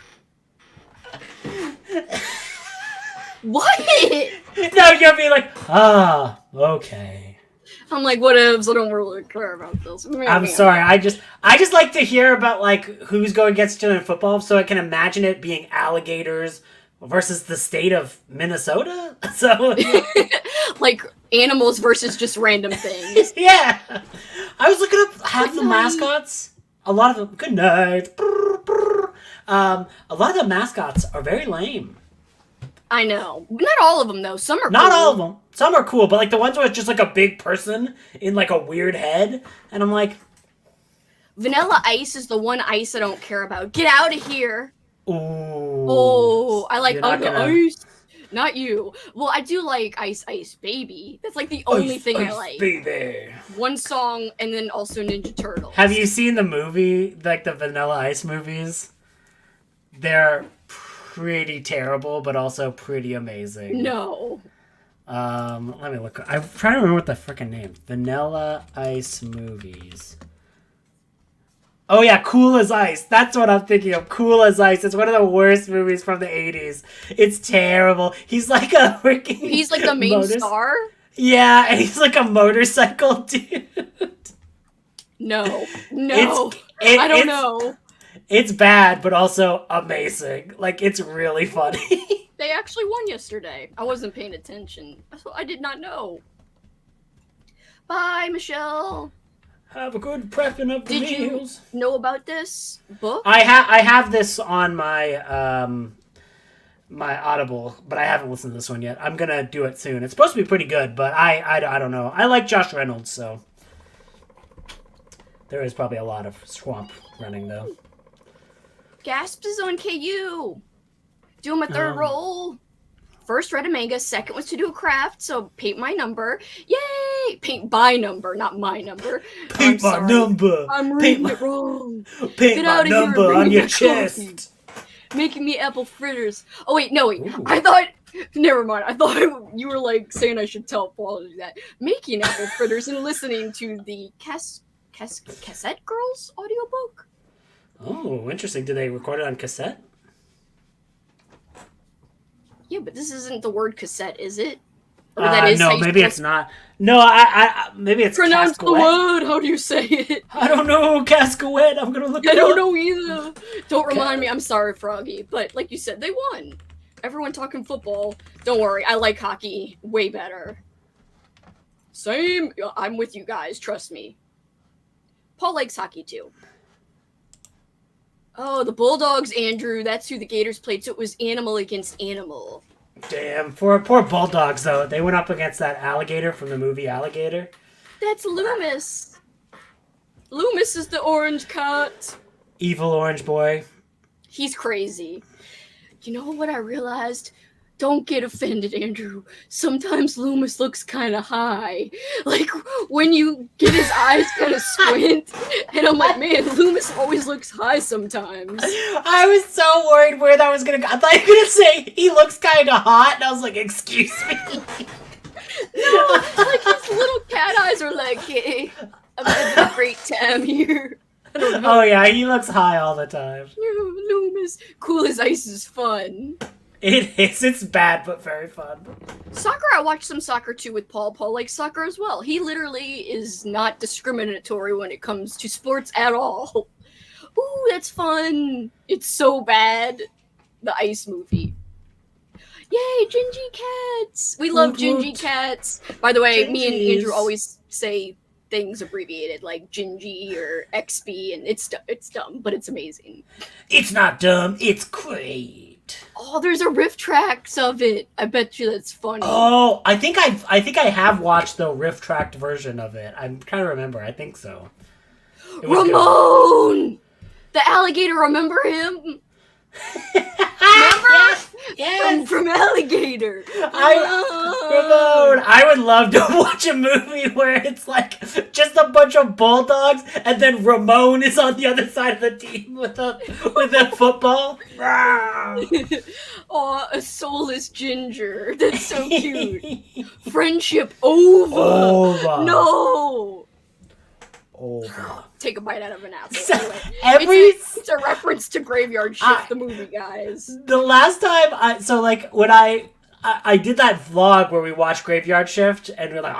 What? No, you'll be like, okay. I'm like, whatevs, I don't really care about this. I'm sorry, I just like to hear about like who's going against each other in football, so I can imagine it being alligators versus the state of Minnesota. So Like animals versus just random things. yeah, I was looking up half Good the night. mascots. A lot of them. Good night. A lot of the mascots are very lame. I know. Not all of them though. Some are Not cool. all of them. Some are cool, but like the ones where it's just like a big person in like a weird head, and I'm like, Vanilla Ice is the one ice I don't care about. Get out of here. ooh. Oh, I like You're not the gonna- ice. Not you. Well, I do like Ice Ice Baby. That's like the only Ice, thing I Ice like. Baby. One song and then also Ninja Turtles. Have you seen the movie, like the Vanilla Ice movies? They're pretty terrible, but also pretty amazing. No. Let me look. I'm trying to remember what the freaking name. Vanilla Ice movies. Oh yeah, Cool as Ice. That's what I'm thinking of. Cool as Ice. It's one of the worst movies from the 80s. It's terrible. He's like a freaking... He's like the main star? Yeah, and he's like a motorcycle dude. No. No. I I don't know. It's bad, but also amazing. Like, it's really funny. They actually won yesterday. I wasn't paying attention. I did not know. Bye, Michelle. Have a good prepping of the Did meals. you know about this book? I have this on my my Audible, but I haven't listened to this one yet. I'm gonna do it soon. It's supposed to be pretty good, but I don't know. I like Josh Reynolds, so there is probably a lot of swamp running though. Gasps is on KU. Doing my third roll. First read a manga, second was to do a craft, so paint my number. Yay! Paint by number, not my number. Paint my number. I'm Paint reading my- it wrong. Paint Get my out of here and number bring on me your my chest. coffee. Making me apple fritters. Oh wait, no wait. Ooh. I thought. Never mind. I thought you were like saying I should tell Paul to do that. Making apple fritters and listening to the Cassette Girls audiobook. Oh, interesting. Did they record it on cassette? Yeah, but this isn't the word cassette, is it? Or that is how No, you maybe pronounce- it's not. No, I maybe it's Pronounce the Cascaouette. word. How do you say it? I don't know, Cascaouette. I'm gonna look I it don't up. know either. Don't remind me. I'm sorry, Froggy. But like you said, they won. Everyone talking football. Don't worry. I like hockey way better. Same. I'm with you guys. Trust me. Paul likes hockey too. Oh, the Bulldogs, Andrew. That's who the Gators played. So it was animal against animal. Damn, poor Bulldogs though. They went up against that alligator from the movie Alligator. That's Loomis. Loomis is the orange cat. Evil orange boy. He's crazy. You know what I realized? Don't get offended, Andrew. Sometimes Loomis looks kind of high. Like, when you get his eyes kind of squint. And I'm like, man, Loomis always looks high sometimes. I was so worried where that was gonna go. I thought you were gonna say he looks kind of hot, and I was like, excuse me. No, like his little cat eyes are like, hey, I'm having a great time here. I don't know. Oh yeah, he looks high all the time. Loomis. Cool as ice is fun. It is. It's bad, but very fun. Soccer, I watched some soccer too with Paul. Paul likes soccer as well. He literally is not discriminatory when it comes to sports at all. Ooh, that's fun. It's so bad. The Ice movie. Yay, Gingy Cats! We love Gingy Cats. By the way, me and Andrew Gingies. always say things abbreviated like Gingy or XP, and it's dumb, but it's amazing. It's not dumb. It's great. Oh, there's a riff tracks of it. I bet you that's funny. Oh, I think I have watched the riff tracked version of it. I'm trying to remember. I think so. It was good. Ramon! The alligator, remember him? Yes, yes. From Alligator. Ramon, I would love to watch a movie where it's like just a bunch of bulldogs, and then Ramon is on the other side of the team with a football. Aw, a soulless ginger. That's so cute. Friendship over. Over. No. Over. Take a bite out of an apple. Every It's a reference to Graveyard Shift, the movie, guys. the last time when I did that vlog where we watched Graveyard Shift and we're like,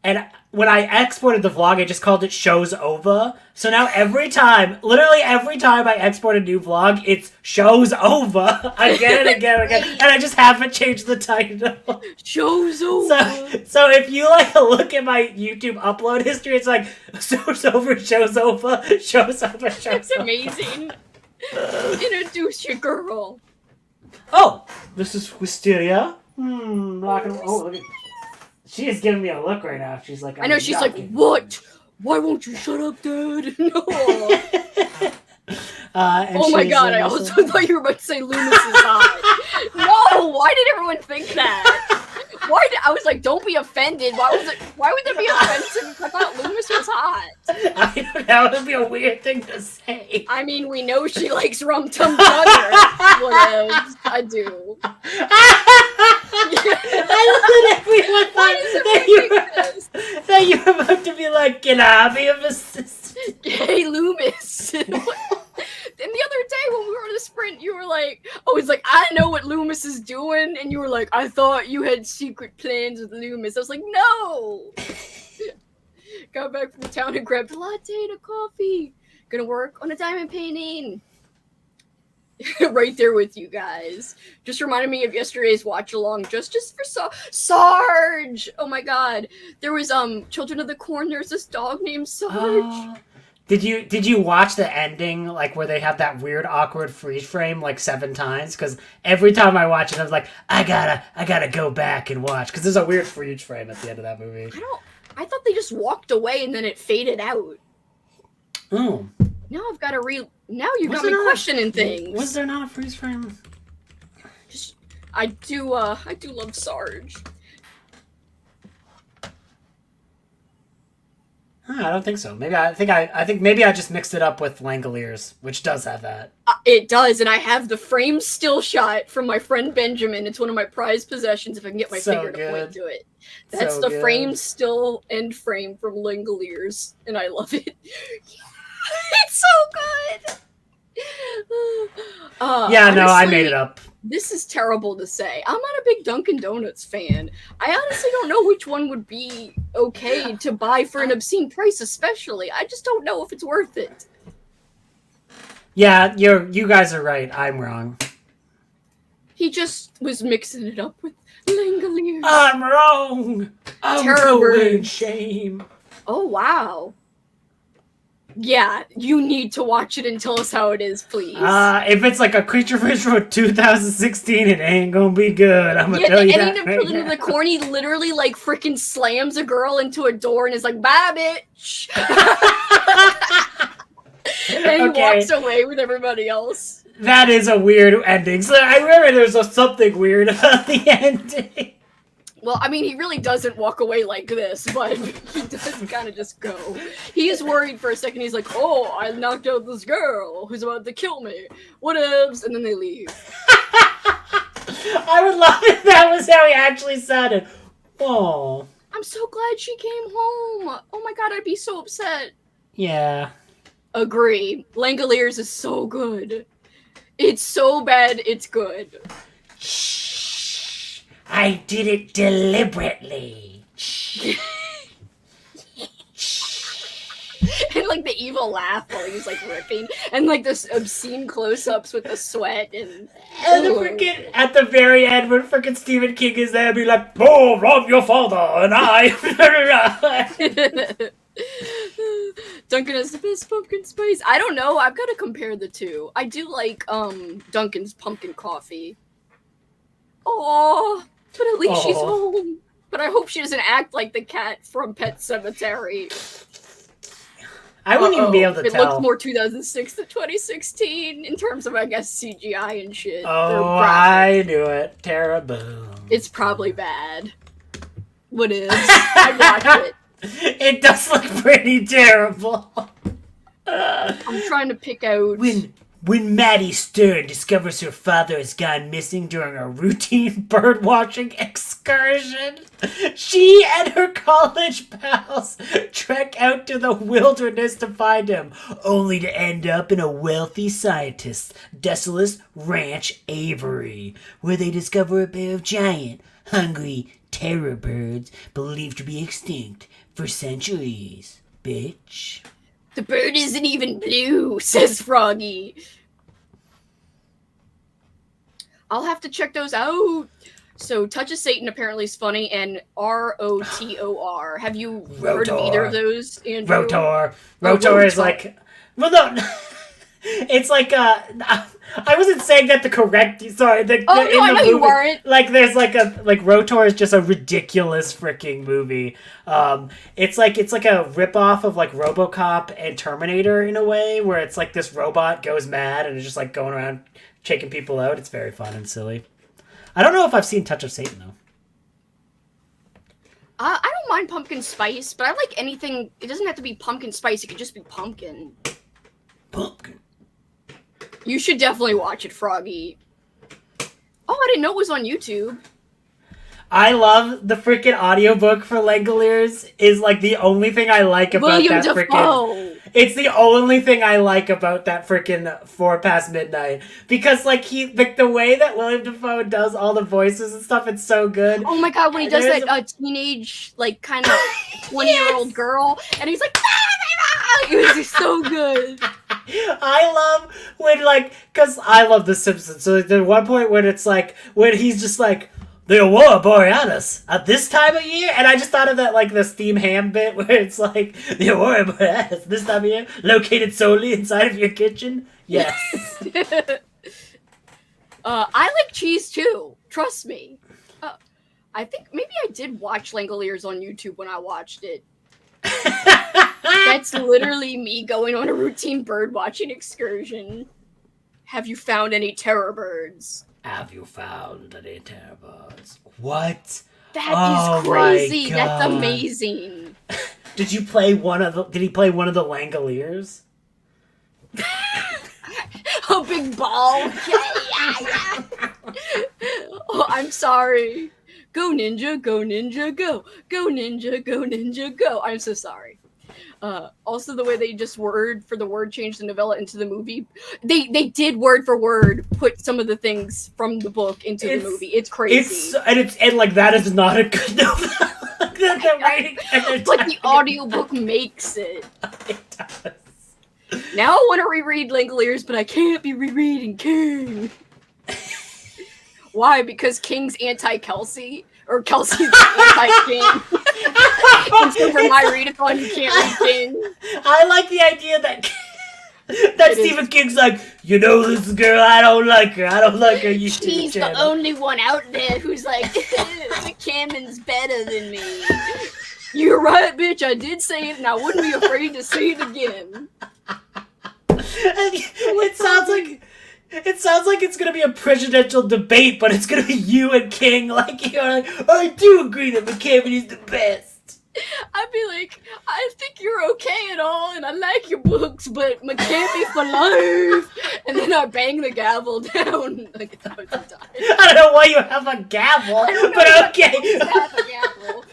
and when I exported the vlog, I just called it Shows Over. So now literally every time I export a new vlog, it's Shows Over again and again and again. And I just haven't changed the title. Show's over. So if you like look at my YouTube upload history, it's like Shows Over, Shows Over, Shows Over, Shows That's Over. amazing. Introduce your girl. Oh, this is Wisteria. Look at. She is giving me a look right now. She's like, I know, she's like, what? Why won't you shut up, Dad? No. Oh my god, I also thought you were about to say Loomis is hot. No, why did everyone think that? I was like, don't be offended. Why would that be offensive? I thought Loomis was hot. I don't know, it would be a weird thing to say. I mean, we know she likes rum tum tugger. Whatevs. I do. I love that everyone thought that you were about to be like, can I be of assistant? Hey, Loomis. And the other day when we were on the sprint, you were like, oh, it's like, I know what Loomis is doing. And you were like, I thought you had secret plans with Loomis. I was like, no. Got back from town and grabbed a latte and a coffee. Gonna work on a diamond painting. Right there with you guys. Just reminded me of yesterday's watch along just for Sarge. Oh my god. There was Children of the Corn. There's this dog named Sarge. Did you watch the ending, like where they have that weird awkward freeze frame like 7 times? Because every time I watch it, I was like, I gotta go back and watch, because there's a weird freeze frame at the end of that movie. I thought they just walked away and then it faded out. Oh. Now I've got to now you got me questioning things. Was there not a freeze frame? I do love Sarge. I don't think so. I think maybe I just mixed it up with Langoliers, which does have that. It does, and I have the frame still shot from my friend Benjamin. It's one of my prized possessions if I can get my finger to point to it. That's so the frame still end frame from Langoliers, and I love it. It's so good. Honestly, I made it up. This is terrible to say. I'm not a big Dunkin' Donuts fan. I honestly don't know which one would be okay to buy for an obscene price, especially. I just don't know if it's worth it. Yeah, you guys are right. I'm wrong. He just was mixing it up with Langoliers. I'm wrong. I'm going shame. Oh, wow. Yeah, you need to watch it and tell us how it is, please. If it's like a Creature Fish from 2016, it ain't gonna be good. I'm gonna tell you that. And Children of the Corn, he literally like freaking slams a girl into a door and is like, bye, bitch. And he walks away with everybody else. That is a weird ending. So I remember there's something weird about the ending. Well, I mean, he really doesn't walk away like this, but he does kind of just go. He is worried for a second. He's like, oh, I knocked out this girl who's about to kill me. Whatevs. And then they leave. I would love if that was how he actually sounded. Oh. I'm so glad she came home. Oh my god, I'd be so upset. Yeah. Agree. Langoliers is so good. It's so bad, it's good. I did it deliberately. And like the evil laugh while he's like ripping, and like this obscene close-ups with the sweat and the freaking at the very end when freaking Stephen King is there, be like, "Oh, rob your father," and I. Dunkin' has the best pumpkin spice. I don't know. I've got to compare the two. I do like Dunkin's pumpkin coffee. Oh, but at least she's home. But I hope she doesn't act like the cat from Pet Sematary. I wouldn't even be able to tell. It looked more 2006 than 2016 in terms of, I guess, CGI and shit. Oh, I knew it. Terrible. It's probably bad. What is? I watched it. It does look pretty terrible. I'm trying to pick out... When Maddie Stern discovers her father has gone missing during a routine bird-watching excursion, she and her college pals trek out to the wilderness to find him, only to end up in a wealthy scientist's desolate ranch Avery, where they discover a pair of giant, hungry terror birds believed to be extinct, for centuries, bitch. The bird isn't even blue, says Froggy. I'll have to check those out. So, Touch of Satan apparently is funny, and ROTOR. Have you heard of either of those, Andrew? Rotor is like... Well, no... It's like, I wasn't saying that the correct... Sorry. I know you weren't. Like, there's like a... Like, Rotor is just a ridiculous freaking movie. It's like a ripoff of, like, RoboCop and Terminator in a way, where it's like this robot goes mad and is just, like, going around shaking people out. It's very fun and silly. I don't know if I've seen Touch of Satan, though. I don't mind pumpkin spice, but I like anything... It doesn't have to be pumpkin spice. It could just be pumpkin. Pumpkin. You should definitely watch it, Froggy. Oh, I didn't know it was on YouTube. I love the freaking audiobook for Langoliers. Is like the only thing I like about William that Dafoe. freaking... It's the only thing I like about that freaking 4 Past Midnight. Because, like, the way that William Dafoe does all the voices and stuff, it's so good. Oh my god, when he does that teenage, like, kind of 20-year-old girl, and he's like, it was so good. I love when, like, because I love The Simpsons. So there's one point when it's like, when he's just like, the Aurora Borealis at this time of year, and I just thought of that, like, the Steam Ham bit where it's like, the Aurora Borealis this time of year, located solely inside of your kitchen. Yes. I like cheese too. Trust me. I think maybe I did watch Langoliers on YouTube when I watched it. That's literally me going on a routine bird watching excursion. Have you found any terror birds? Have you found any terror birds? What? That is crazy. That's amazing. Did he play one of the Langoliers? A big ball. Yeah. Oh, I'm sorry. Go ninja, go ninja, go. Go ninja, go ninja, go. I'm so sorry. Also, the way they just word changed the novella into the movie. They did word for word put some of the things from the book into the movie. It's crazy. And like that is not a good novella. But the audiobook makes it. It does. Now I want to reread Langoliers, but I can't be rereading King. Why? Because King's anti-Kelsi? Or Kelsi's anti-King? And so for my readathon, you can't read King. I like the idea that Stephen King's like, you know this girl, I don't like her. She's the only one out there who's like, McCammon's better than me. You're right, bitch, I did say it, and I wouldn't be afraid to say it again. It sounds like it's gonna be a presidential debate, but it's gonna be you and King. Like, you're like, I do agree that McCammon is the best. I'd be like, I think you're okay and all, and I like your books, but McCammon for life. And then I bang the gavel down. Like, it's about to die. I don't know why you have a gavel, but okay. Have a gavel.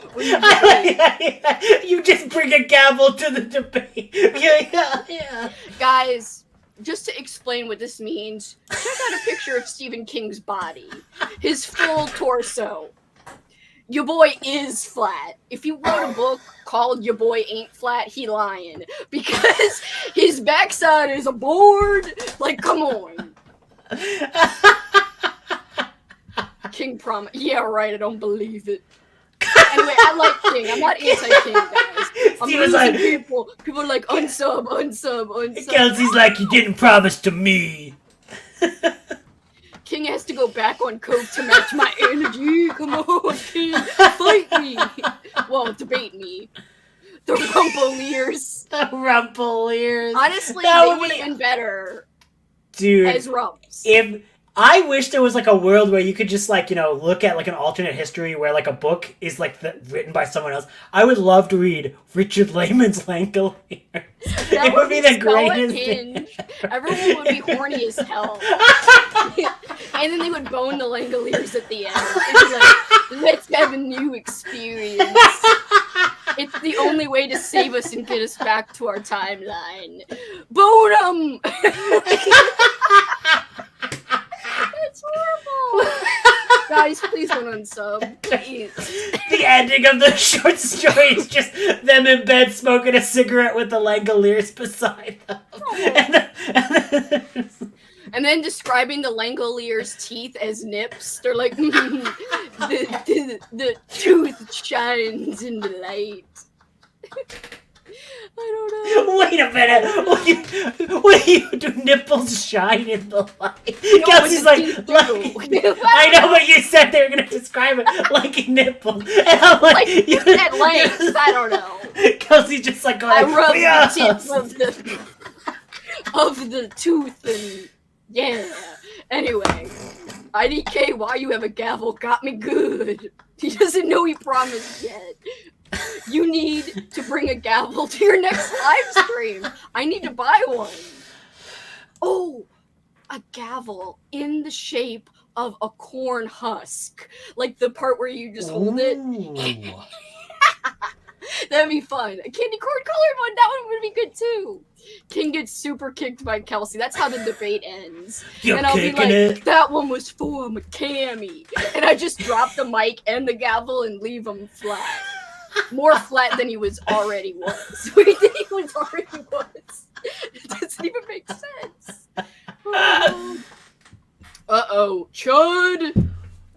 You just bring a gavel to the debate. Yeah. Guys, just to explain what this means, check out a picture of Stephen King's body. His full torso. Your boy is flat. If you wrote a book called Your Boy Ain't Flat, he lying. Because his backside is a board. Like, come on. King promise. Yeah, right, I don't believe it. Anyway, I like King. I'm not anti-King, guys. I'm losing like, people. People are like, unsub. Kelsi's like, you didn't promise to me. King has to go back on coke to match my energy. Come on, King. Fight me. Well, debate me. The Rumpeliers. Honestly, they would have been better. Dude. As Rumps. I wish there was like a world where you could just like, you know, look at like an alternate history where like a book is like written by someone else. I would love to read Richard Lehman's Langoliers. It would be the greatest thing. Everyone would be horny as hell. And then they would bone the Langoliers at the end. It'd be like, let's have a new experience. It's the only way to save us and get us back to our timeline. Bone 'em! It's horrible. Guys, please don't unsub. Please. The ending of the short story is just them in bed smoking a cigarette with the Langoliers beside them. And then describing the Langoliers' teeth as nips. They're like, the tooth shines in the light. I don't know. Wait a minute. What do you do? Nipples shine in the light? No, Kelsi's like I know, but you said they were going to describe it like a nipple. And I'm like you said legs. I don't know. Kelsi's just like going, I rub yes! the tip of the tooth and yeah. Anyway, IDK, why you have a gavel got me good. He doesn't know he promised yet. You need to bring a gavel to your next live stream. I need to buy one. Oh, a gavel in the shape of a corn husk. Like the part where you just hold it. That'd be fun. A candy corn colored one, that one would be good too. King gets super kicked by Kelsi. That's how the debate ends. You're and I'll be like, it. that one was for McCammy. And I just drop the mic and the gavel and leave him flat. More flat than he already was. Wait, than he already was. It doesn't even make sense. Uh-oh. Chud!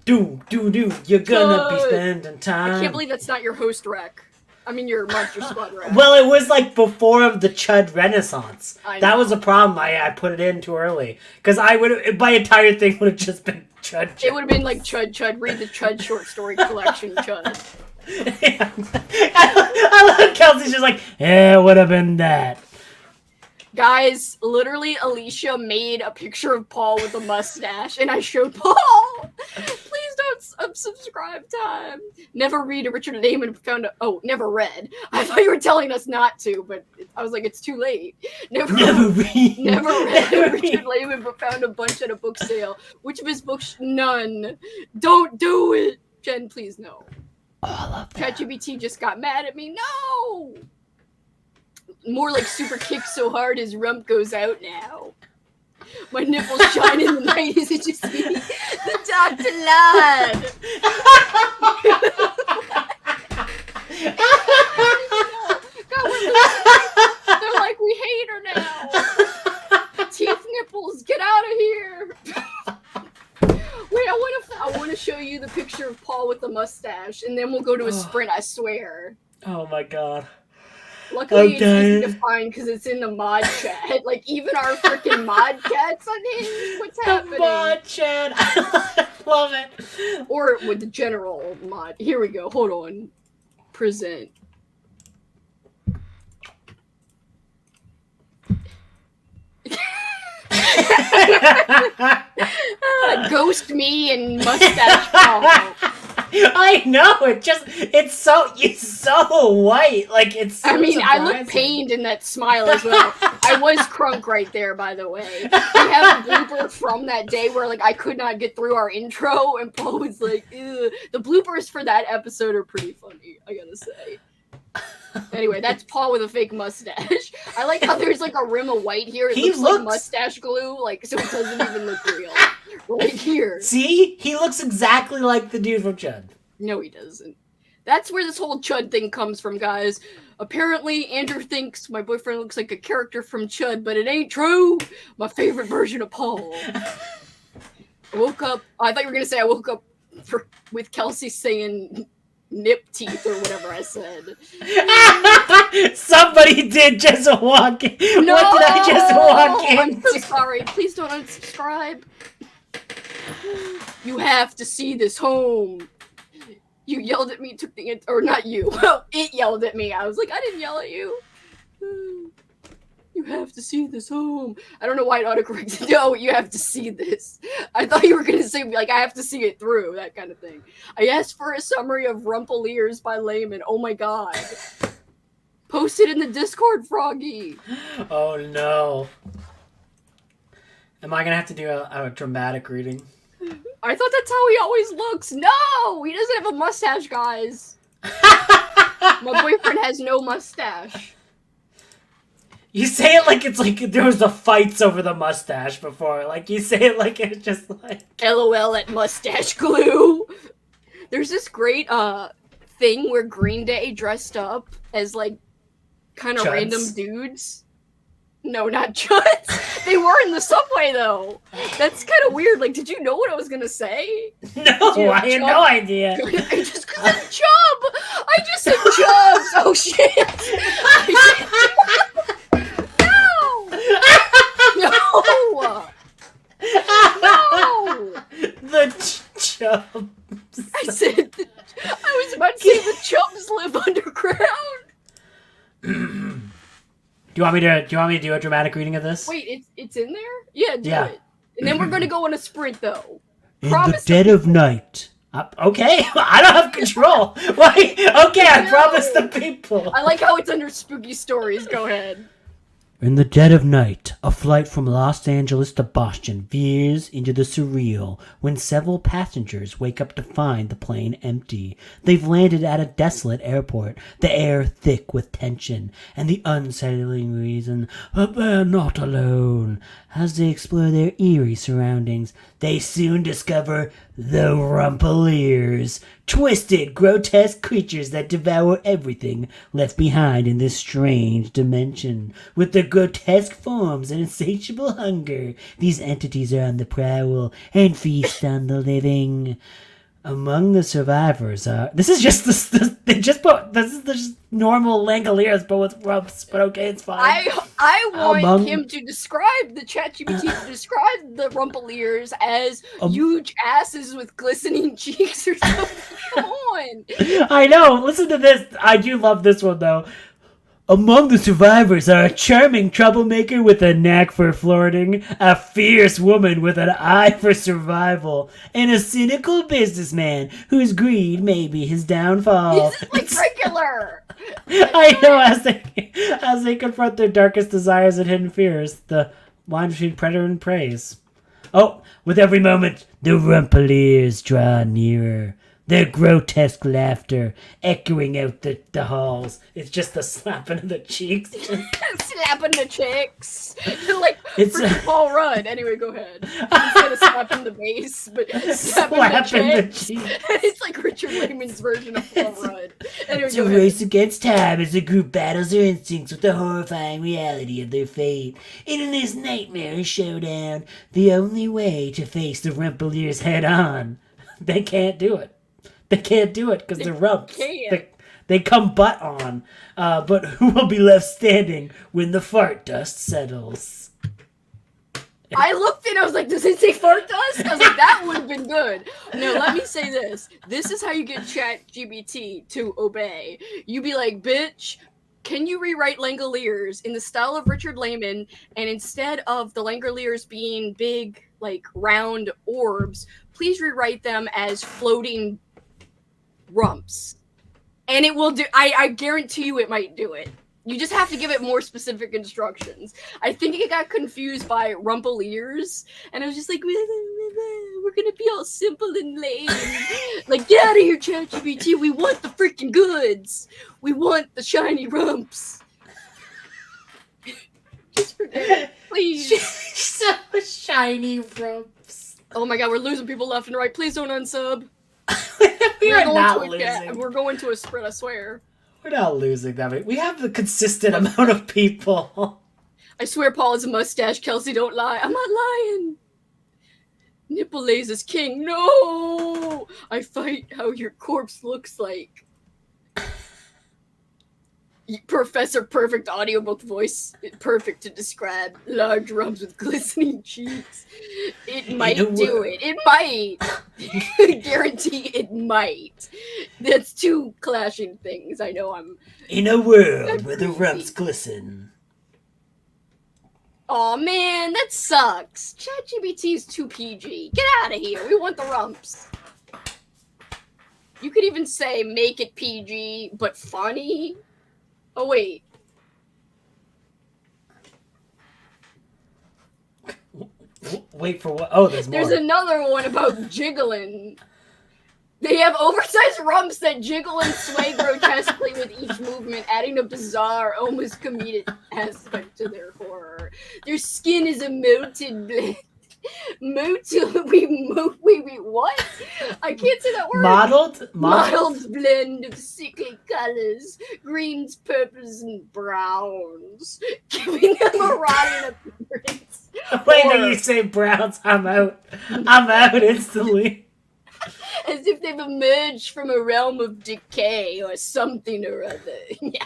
Do. You're gonna be spending time. I can't believe that's not your host rec. I mean, your Monster Squad rec. Well, it was like before of the Chud Renaissance. That was a problem. I put it in too early. Because my entire thing would have just been Chud. It would have been like Chud. Read the Chud short story collection, Chud. Yeah. I love Kelsi's just like, it would have been that. Guys, literally, Alicia made a picture of Paul with a mustache, and I showed Paul. Please don't unsubscribe time. Never read a Richard Lehman never read. I thought you were telling us not to, but I was like, it's too late. Never read Richard Lehman, but found a bunch at a book sale. Which of his books? None. Don't do it. Jen, please no. Oh, I love that. ChatGPT just got mad at me. No! More like super kick so hard his rump goes out now. My nipples shine in the night. Is it just me? The Dr. Lad! God, they're like, we hate her now. Teeth nipples, get out of here. Wait, I want to show you the picture of Paul with the mustache, and then we'll go to a sprint, I swear. Oh my god. Luckily, it's easy to find because it's in the mod chat. Like, even our freaking mod chat's unhinged. What's happening? The mod chat. I love it. Or with the general mod. Here we go. Hold on. Present. Ghost me and mustache Paul. I know, it's so white, like it's so surprising. I look pained in that smile as well. I was crunk right there, by the way. We have a blooper from that day where like I could not get through our intro and Paul was like, ew. The bloopers for that episode are pretty funny, I gotta say. Anyway, that's Paul with a fake mustache. I like how there's like a rim of white here. It looks like mustache glue, like so it doesn't even look real. Right here. See? He looks exactly like the dude from Chud. No, he doesn't. That's where this whole Chud thing comes from, guys. Apparently, Andrew thinks my boyfriend looks like a character from Chud, but it ain't true. My favorite version of Paul. I woke up. I thought you were going to say I woke up with Kelsi saying nip teeth or whatever I said. Somebody did just walk in. No! What did I just walk in? I'm so sorry. Please don't unsubscribe. You have to see this home. You yelled at me, took the or not you. It yelled at me. I was like, I didn't yell at you. You have to see this home. I don't know why it autocorrected. No, you have to see this. I thought you were gonna say like I have to see it through, that kind of thing. I asked for a summary of Rumple Ears by Layman. Oh my god. Post it in the Discord, Froggy. Oh no. Am I gonna have to do a dramatic reading? I thought that's how he always looks. No! He doesn't have a mustache, guys. My boyfriend has no mustache. You say it like it's like there was the fights over the mustache before. Like you say it like it's just like LOL at mustache glue. There's this great thing where Green Day dressed up as like kind of Chuds? random dudes. No, not Chuds. They were in the subway though. That's kind of weird. Like, did you know what I was gonna say? no, I had no idea. I just said Chub. I just said Chubs. Oh shit. No. The chubs. I said. I was about to say the Chubs live underground. Do you want me to do a dramatic reading of this? Wait, it's in there? Yeah, do it. And then we're gonna go on a sprint though. In the dead of night. Okay, I don't have control. Wait, okay, I promised the people. I like how it's under spooky stories. Go ahead. In the dead of night, a flight from Los Angeles to Boston veers into the surreal when several passengers wake up to find the plane empty. They've landed at a desolate airport, the air thick with tension, and the unsettling reason that they're not alone. As they explore their eerie surroundings, they soon discover the Rumpeliers, twisted, grotesque creatures that devour everything left behind in this strange dimension. With their grotesque forms and insatiable hunger, these entities are on the prowl and feast on the living. Among the survivors are... This is just they just put... This is just normal Langoliers, but with rumps, but okay, it's fine. I want him to describe the ChatGPT to describe the Rumpeliers as huge asses with glistening cheeks or something. Come on. I know. Listen to this. I do love this one though. Among the survivors are a charming troublemaker with a knack for flirting, a fierce woman with an eye for survival, and a cynical businessman whose greed may be his downfall. This is like regular. I know, as they confront their darkest desires and hidden fears, the line between predator and prey. Oh, with every moment, the Rumpeliers draw nearer. Their grotesque laughter echoing out the halls. It's just the slapping of the cheeks. Slapping the cheeks. Like It's freaking Paul Rudd. Anyway, go ahead. Instead of slapping the bass, but slapping the cheeks. It's like Richard Lehman's version of Paul Rudd. Anyway, It's a race against time as the group battles their instincts with the horrifying reality of their fate. And in this nightmarish showdown, the only way to face the Rumpeliers head on, they can't do it. They can't do it because they're rumps. They come butt on. But who will be left standing when the fart dust settles? I looked and I was like, does it say fart dust? I was like, that would have been good. No, let me say this. This is how you get ChatGPT to obey. You be like, bitch, can you rewrite Langoliers in the style of Richard Lehman, and instead of the Langoliers being big, like, round orbs, please rewrite them as floating rumps, and it will do. I guarantee you it might do it. You just have to give it more specific instructions. I think it got confused by Rumpeliers, and I was just like, we're gonna be all simple and lame. Like, get out of here, ChatGPT. We want the freaking goods. We want the shiny rumps. Just forget it, please. So shiny rumps. Oh my god, we're losing people left and right. Please don't unsub. We're not losing. We're going to a sprint, I swear. We're not losing that. We have the consistent amount of people. I swear Paul has a mustache. Kelsi, don't lie. I'm not lying. Nipple lays is king. No! I fight how your corpse looks like. Professor Perfect audiobook voice. Perfect to describe large rumps with glistening cheeks. It might do it. It might. Guarantee it might. That's two clashing things. I know I'm... In a world where the rumps glisten. Aw, man, that sucks. ChatGPT is too PG. Get out of here. We want the rumps. You could even say make it PG, but funny. Oh, wait. Wait for what? Oh, there's more. There's another one about jiggling. They have oversized rumps that jiggle and sway grotesquely with each movement, adding a bizarre, almost comedic aspect to their horror. Their skin is a melted blend. What? I can't say that word. Mottled blend of sickly colors, greens, purples, and browns, giving them a rotten appearance. Wait, no, you say browns, I'm out. I'm out instantly. As if they've emerged from a realm of decay or something or other. Yeah.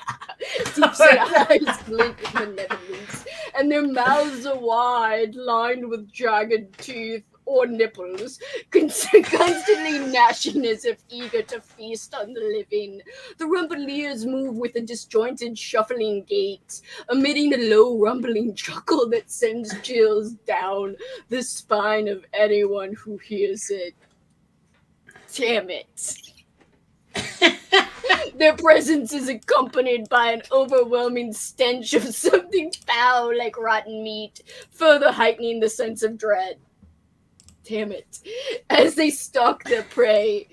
Deep-set eyes glint with malevolence, and their mouths are wide, lined with jagged teeth or nipples, constantly gnashing as if eager to feast on the living. The Rumpeliers move with a disjointed, shuffling gait, emitting a low, rumbling chuckle that sends chills down the spine of anyone who hears it. Damn it. Their presence is accompanied by an overwhelming stench of something foul like rotten meat, further heightening the sense of dread. Damn it. As they stalk their prey.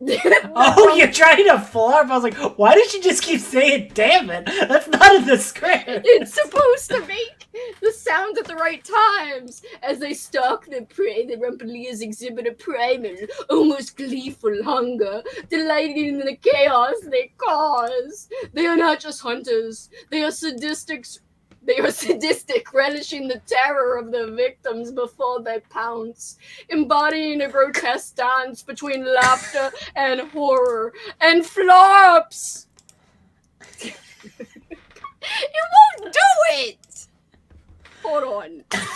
Oh, you're trying to flarp? I was like, why did you just keep saying damn it? That's not in the script. It's supposed to make the sounds at the right times. As they stalk their prey, the Rumpeliers exhibit a primal, almost gleeful hunger, delighting in the chaos they cause. They are not just hunters. They are sadistic, relishing the terror of their victims before they pounce, embodying a grotesque dance between laughter and horror and flops. It won't do it! Hold on. That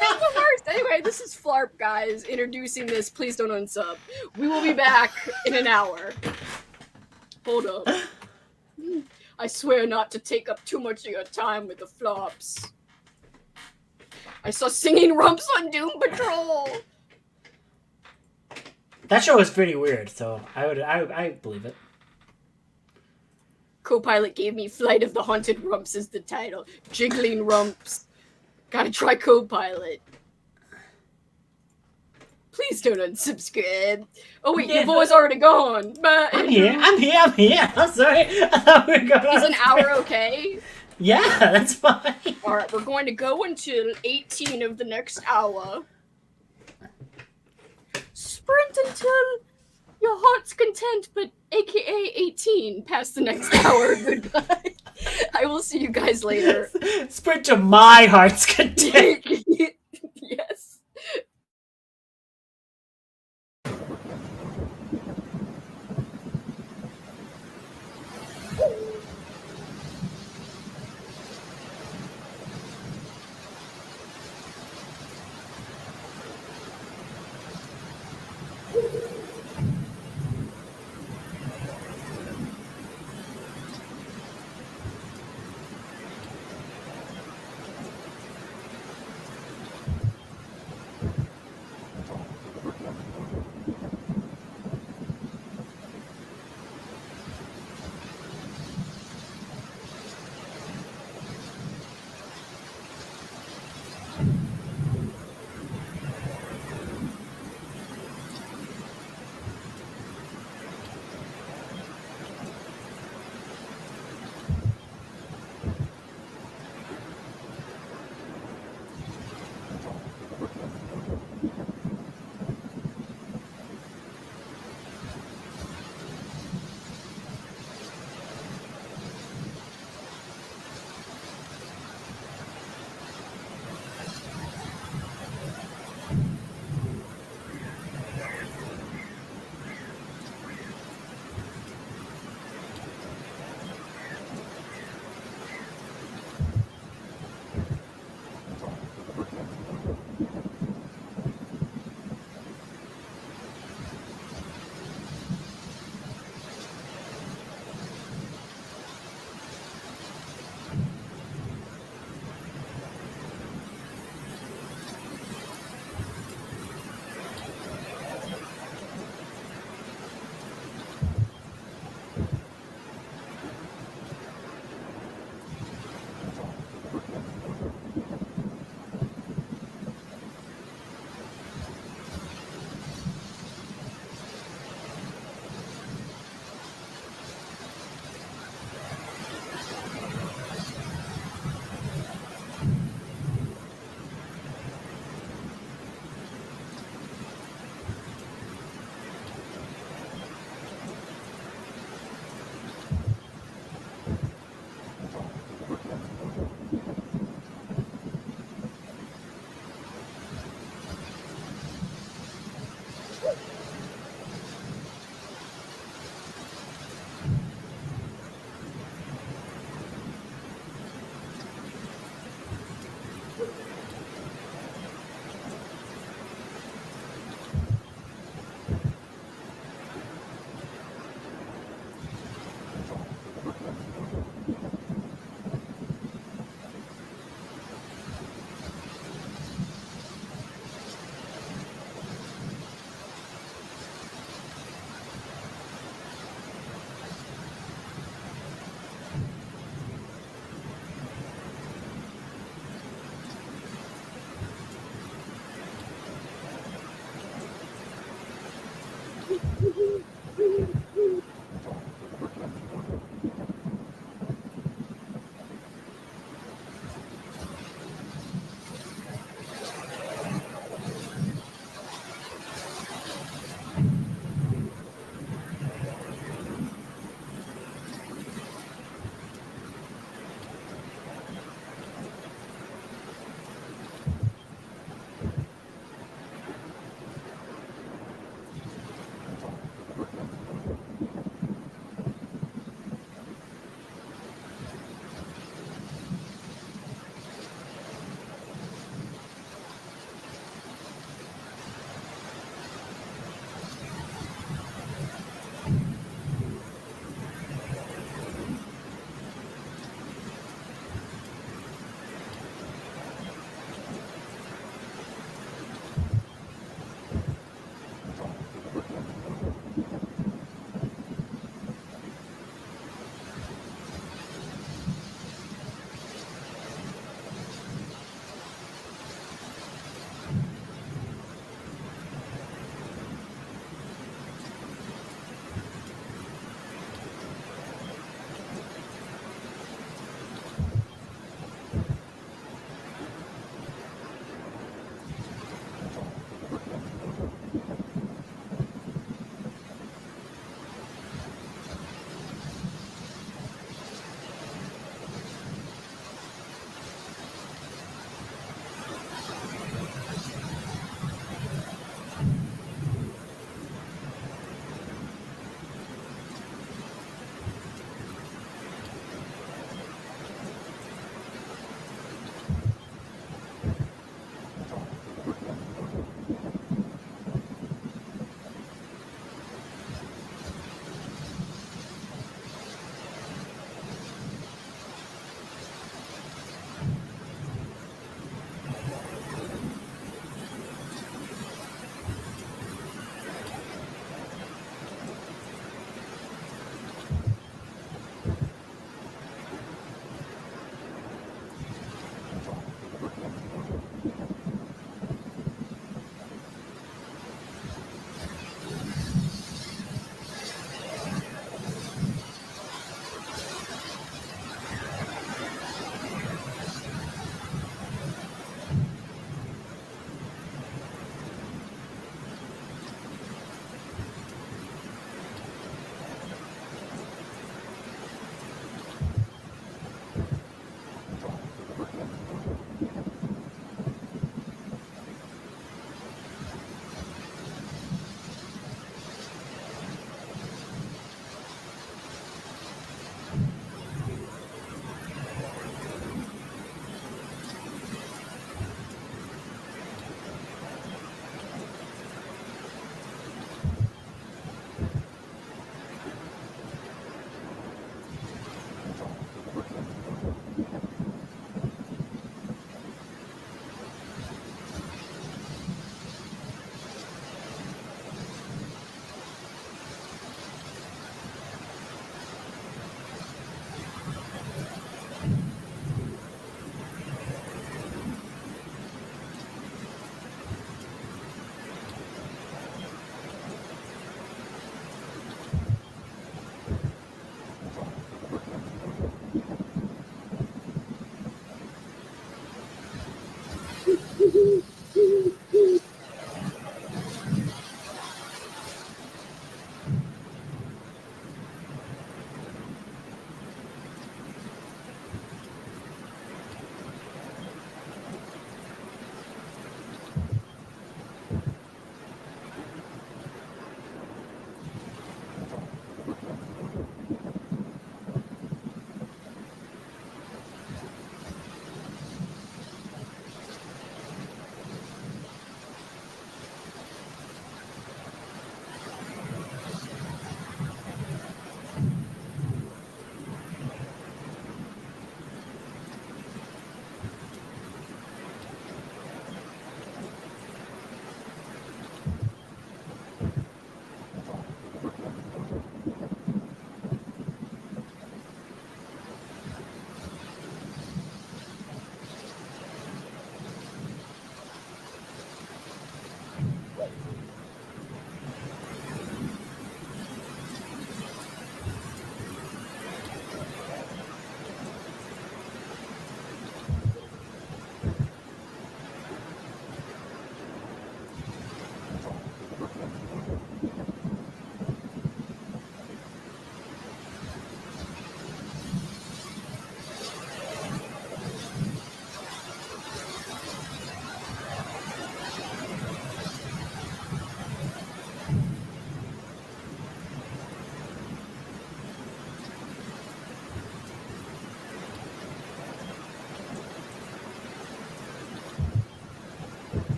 was the worst. Anyway, this is Flarp, guys, introducing this. Please don't unsub. We will be back in an hour. Hold up. I swear not to take up too much of your time with the flops. I saw singing rumps on Doom Patrol. That show was pretty weird, so I believe it. Copilot gave me Flight of the Haunted Rumps as the title. Jiggling rumps. Gotta try Copilot. Please don't unsubscribe. Oh wait, your boy's already gone. But I'm here. I'm sorry. I thought we were going. Is an hour okay? Yeah, that's fine. Alright, we're going to go until 18 of the next hour. Sprint until your heart's content, but aka 18 past the next hour. Goodbye. I will see you guys later. Sprint to my heart's content. Yes.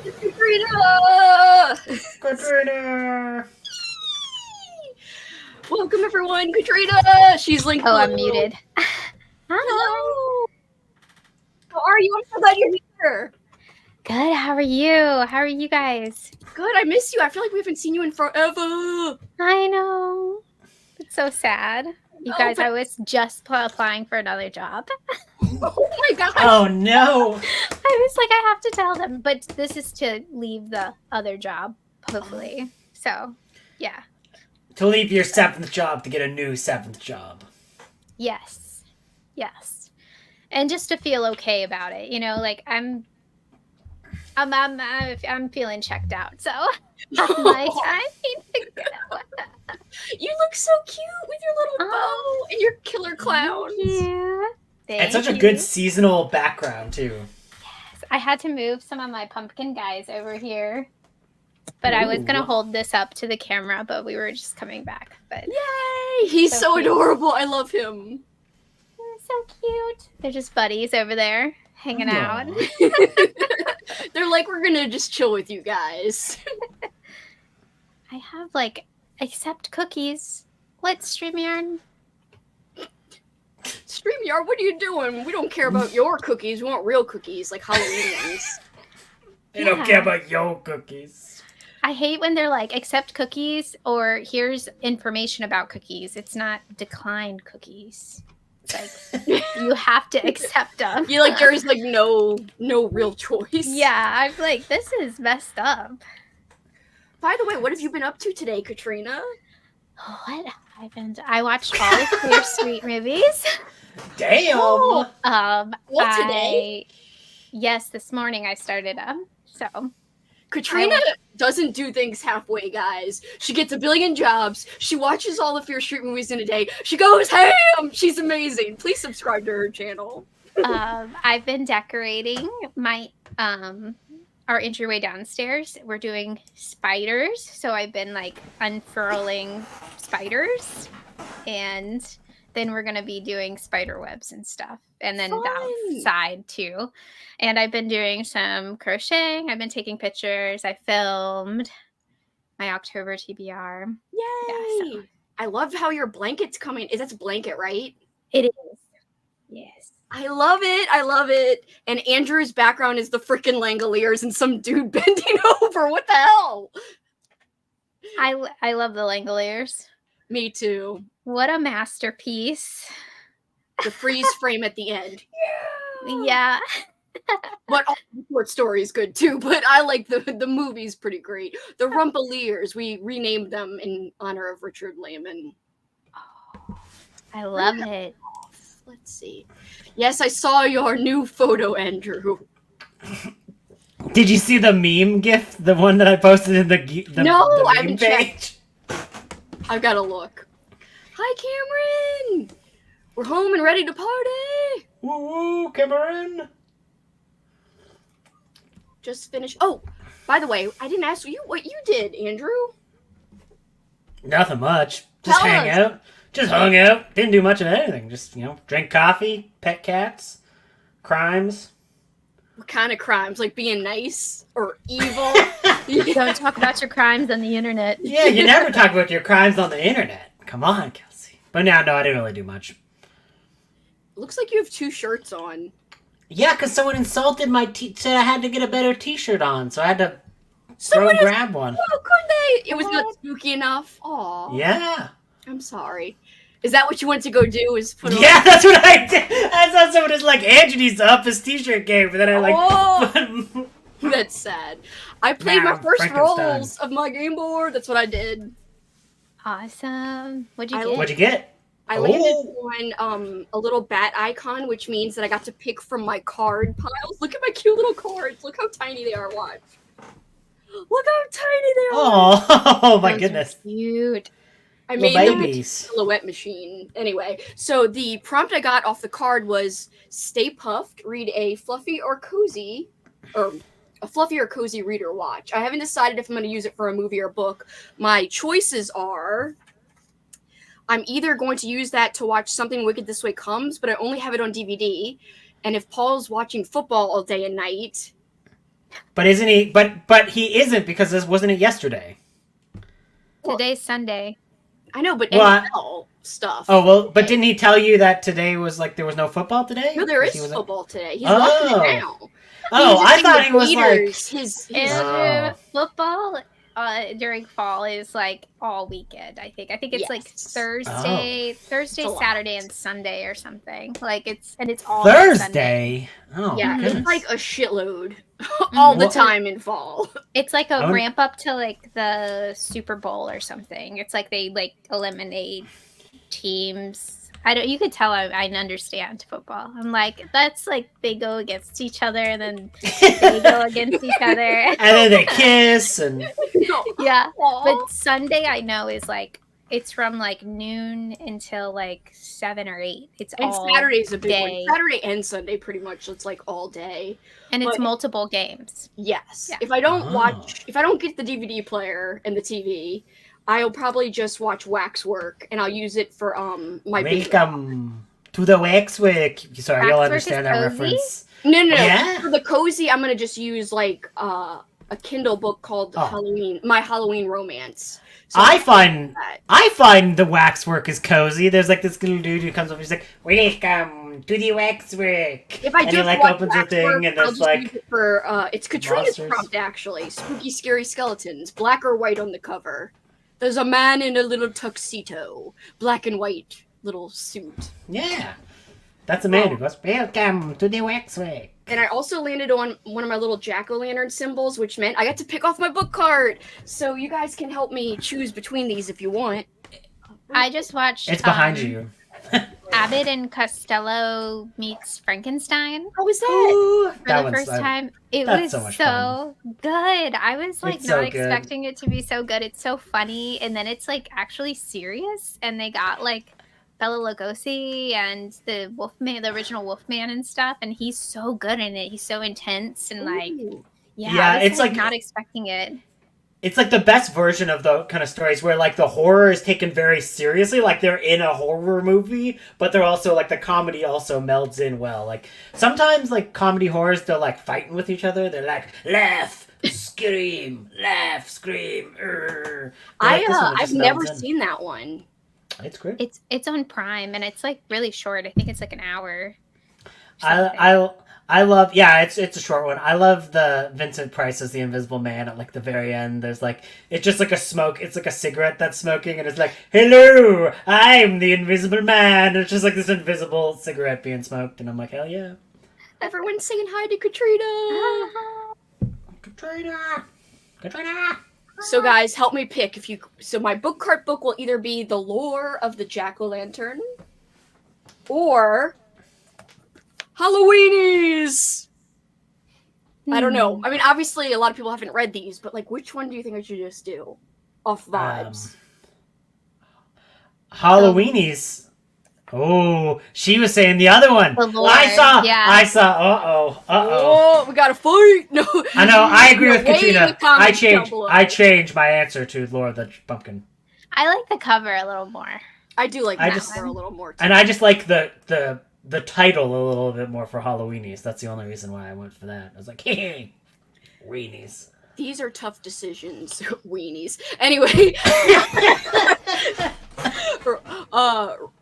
Katrina! Katrina! Welcome everyone, Katrina! She's linked Oh, I'm below. muted. Hi. Hello! How are you? I'm so glad you're here. Good. How are you? How are you guys? Good, I miss you. I feel like we haven't seen you in forever. I know. It's so sad. You No, guys, but- I was just applying for another job. Oh my gosh. Oh no! I was like, I have to tell them, but this is to leave the other job, hopefully. So, yeah. To leave your 7th job to get a new 7th job. Yes. Yes. And just to feel okay about it, you know, like I'm feeling checked out. So, I'm like, I need to go. You look so cute with your little bow and your killer clowns. Thank And such a you. good seasonal background too. I had to move some of my pumpkin guys over here. But I was going to hold this up to the camera, but we were just coming back. But Yay! He's so cute. adorable. I love him. They're so cute. They're just buddies over there hanging out. They're like, we're gonna just chill with you guys. I have like, except cookies. Let's StreamYard. StreamYard, what are you doing? We don't care about your cookies. We want real cookies, like Halloween ones. They don't care about your cookies. I hate when they're like, accept cookies or here's information about cookies. It's not declined cookies. It's like, you have to accept them. You like, there's like no real choice. Yeah, I'm like, this is messed up. By the way, what have you been up to today, Katrina? What happened? I watched all of your sweet movies. Damn. Oh, well, Yes, this morning I started So Katrina doesn't do things halfway, guys. She gets a billion jobs. She watches all the Fear Street movies in a day. She goes ham. She's amazing. Please subscribe to her channel. I've been decorating my our entryway downstairs. We're doing spiders, so I've been like unfurling spiders, and then we're gonna be doing spider webs and stuff, and then the outside too. And I've been doing some crocheting. I've been taking pictures. I filmed my October TBR. Yay! Yeah, so. I love how your blanket's coming. That's a blanket, right? It is. Yes. I love it. I love it. And Andrew's background is the freaking Langoliers and some dude bending over. What the hell? I love the Langoliers. Me too. What a masterpiece. The freeze frame at the end. Yeah. But all the short story is good too. But I like the movie's pretty great. The Rumpeliers, we renamed them in honor of Richard Lehman. Oh, I love it. Let's see. Yes, I saw your new photo, Andrew. Did you see the meme GIF? The one that I posted in the No, the I meme haven't page? I've got to look. Hi, Cameron. We're home and ready to party. Woo woo, Cameron. Just finished. Oh, by the way, I didn't ask you what you did, Andrew. Nothing much. Just Tell hang us. out. Just hung out. Didn't do much of anything. Just, drink coffee, pet cats, crimes. What kind of crimes? Like being nice or evil? Don't talk about your crimes on the internet. Yeah, you never talk about your crimes on the internet. Come on, Kelsi. But no, I didn't really do much. Looks like you have 2 shirts on. Yeah, because someone insulted said I had to get a better t-shirt on, so I had to grab one. Oh, could they? It was not spooky enough. Aw. Yeah. I'm sorry. Is that what you went to go do? Is put on? Yeah, that's what I did. I thought someone was like, Andrew needs to up his t-shirt game, but then I Oh, that's sad. I played my first Frankenstein. rolls of my game board. That's what I did. Awesome. What'd you get? What'd you get? I landed on a little bat icon, which means that I got to pick from my card piles. Look at my cute little cards. Look how tiny they are. Watch. Look how tiny they are. Oh my Those are goodness. Cute. I Little made them babies. a silhouette machine. Anyway, so the prompt I got off the card was stay puffed, read a fluffy or cozy, or a fluffy or cozy read or watch. I haven't decided if I'm going to use it for a movie or book. My choices are I'm either going to use that to watch Something Wicked This Way Comes, but I only have it on DVD. And if Paul's watching football all day and night. But isn't he? But he isn't, because this wasn't it yesterday. Today's Sunday. I know, but Well, NFL stuff. Oh well, but didn't he tell you that today was like there was no football today? No, there is He wasn't- football today. He's watching it now. Oh, I thought he was like. His And Oh. football during fall is like all weekend. I think it's like Yes. Thursday, It's a lot. Saturday, and Sunday or something. Like it's all Thursday. Oh, Yeah, goodness. it's like a shitload all the What? time in fall. It's like a Oh. ramp up to like the Super Bowl or something. It's like they like eliminate teams. You could tell I understand football. I'm like, that's like they go against each other and then they go against each other. And then they kiss and. No. Yeah. Aw. But Sunday I know is like it's from like noon until like 7 or 8. It's And all Saturday's a big day. one. Saturday and Sunday, pretty much. It's like all day. and it's but- multiple games. Yes. Yeah. If I don't if I don't get the DVD player and the TV, I'll probably just watch Waxwork, and I'll use it for my big. Welcome to the Waxwork. Sorry, you'll Waxwork understand is that cozy? reference. No. Yeah. For the cozy, I'm gonna just use like a Kindle book called My Halloween Romance. So I find that. the Waxwork is cozy. There's like this little dude who comes up. He's like, "Welcome to the Waxwork." If I and do he like watch opens a Waxwork, thing, and I'll there's just like use it for it's Katrina's monsters. prompt actually. Spooky, scary skeletons, black or white on the cover. There's a man in a little tuxedo, black and white little suit. yeah, that's a man who goes, "Welcome to the Waxwork." And I also landed on one of my little jack-o'-lantern symbols, which meant I got to pick off my book card. So you guys can help me choose between these if you want. I just watched It's behind you. Abbott and Costello meets Frankenstein How was that? Ooh, for that the one's first time. It that's was so much fun. good. I was like It's not so good. expecting it to be so good. It's so funny, and then it's like actually serious. And they got like Bela Lugosi and the Wolfman, the original Wolfman and stuff. And he's so good in it. He's so intense and like, Ooh. Yeah, I was it's like- not expecting it. It's like the best version of the kind of stories where like the horror is taken very seriously, like they're in a horror movie, but they're also like the comedy also melds in well. Like sometimes like comedy horrors, they're like fighting with each other. They're like laugh, scream, laugh, scream. I've never seen that one. It's great. It's on Prime and it's like really short. I think it's like an hour. or something. I love, yeah, it's a short one. I love the Vincent Price as the Invisible Man at like the very end. There's like, it's just like a smoke, it's like a cigarette that's smoking, and it's like, hello, I'm the Invisible Man. And it's just like this invisible cigarette being smoked, and I'm like, hell yeah. Everyone's saying hi to Katrina. Katrina. So guys, help me pick. So my book cart book will either be The Lore of the Jack-o'-lantern or Halloweenies. I don't know. I mean, obviously, a lot of people haven't read these, but like, which one do you think I should just do? Off vibes. Halloweenies. Oh, she was saying the other one. The Lore, I saw. yeah. Oh, we gotta fight! No, I know. I agree with Way in Katrina. the comments down I below. changed my answer to Laura the Pumpkin, I like the cover a little more. I do like I that just- one a little more. Too. and I just like the title a little bit more for Halloweenies. That's the only reason why I went for that. I was like, hey, weenies. These are tough decisions, weenies. Anyway,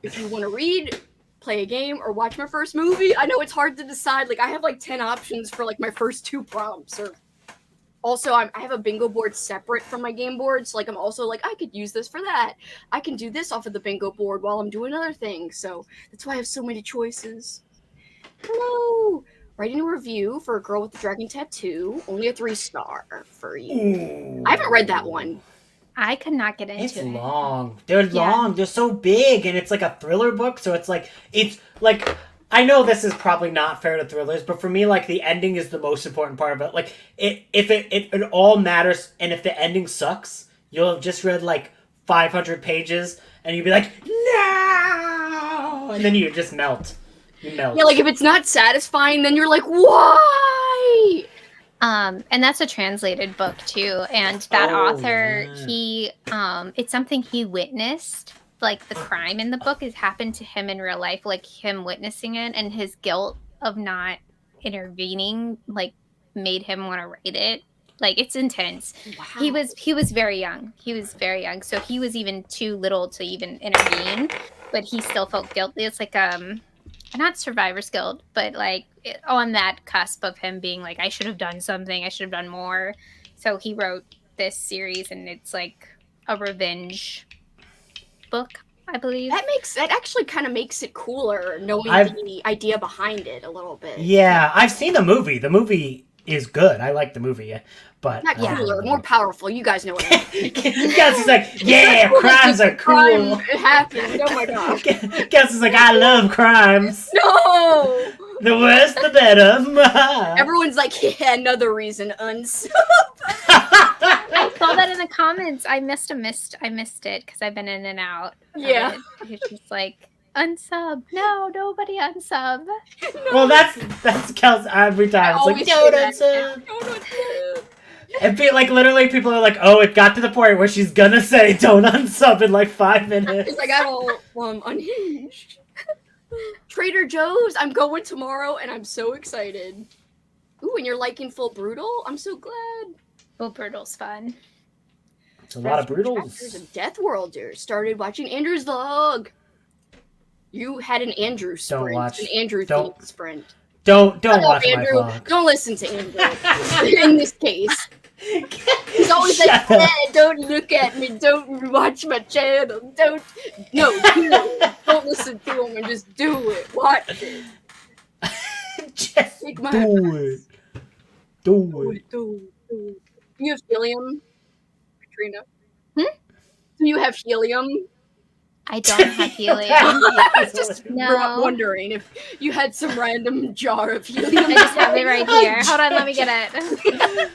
if you want to read, play a game, or watch my first movie, I know it's hard to decide. Like, I have like 10 options for like my first 2 prompts. Or also, I have a bingo board separate from my game board, so like I'm also like I could use this for that. I can do this off of the bingo board while I'm doing other things. So that's why I have so many choices. Hello. Writing a review for A Girl with the Dragon Tattoo. Only a 3-star for you. Ooh. I haven't read that one. I could not get into It's it. long. They're Yeah. long. They're so big, and it's like a thriller book. So it's like I know this is probably not fair to thrillers, but for me, like the ending is the most important part of it. Like it all matters, and if the ending sucks, you'll have just read like 500 pages, and you'll be like, no, and then you just melt. You melt. Yeah, like if it's not satisfying, then you're like, why? And that's a translated book too. And that Oh, author, yeah. he it's something he witnessed. Like the crime in the book has happened to him in real life, like him witnessing it, and his guilt of not intervening like made him want to write it. Like it's intense. Wow. He was very young. So he was even too little to even intervene, but he still felt guilty. It's like not survivor's guilt, but like on that cusp of him being like, I should have done something, I should have done more. So he wrote this series, and it's like a revenge book, I believe. That actually kind of makes it cooler, knowing the idea behind it a little bit. Yeah, I've seen the movie. The movie is good. I like the movie, but Not cooler, more powerful. You guys know what I mean. Guess is like, yeah, crimes are cool. Crime happens. Oh my god. Guess is like, I love crimes. No. The worse, the better. Everyone's like, yeah, another reason unsub. I saw that in the comments. I missed it because I've been in and out. Yeah. It's just like, unsub. No, nobody unsub. Well, that's Kelsi every time. It's like, always don't say unsub. And like literally, people are like, "Oh, it got to the point where she's gonna say don't unsub in like 5 minutes." Because I got all unhinged. Trader Joe's. I'm going tomorrow, and I'm so excited. Ooh, and you're liking Full Brutal? I'm so glad. Full Brutal's fun. It's a lot of Chapters brutals. of Death Worlder. Started watching Andrew's vlog. You had an Andrew sprint. An Andrew themed sprint. Don't Shut up, watch Andrew. my vlog. Don't listen to Andrew. In this case. He's always Shut like, up. don't look at me, don't watch my channel, do it. Don't listen to him and just do it. Watch it. Just Take my do advice. it. Do it. Do it. Do you have helium, Katrina? Hmm? Do you have helium? I don't have helium. I was just No. wondering if you had some random jar of helium. I just have it right here. Hold on, let me get it.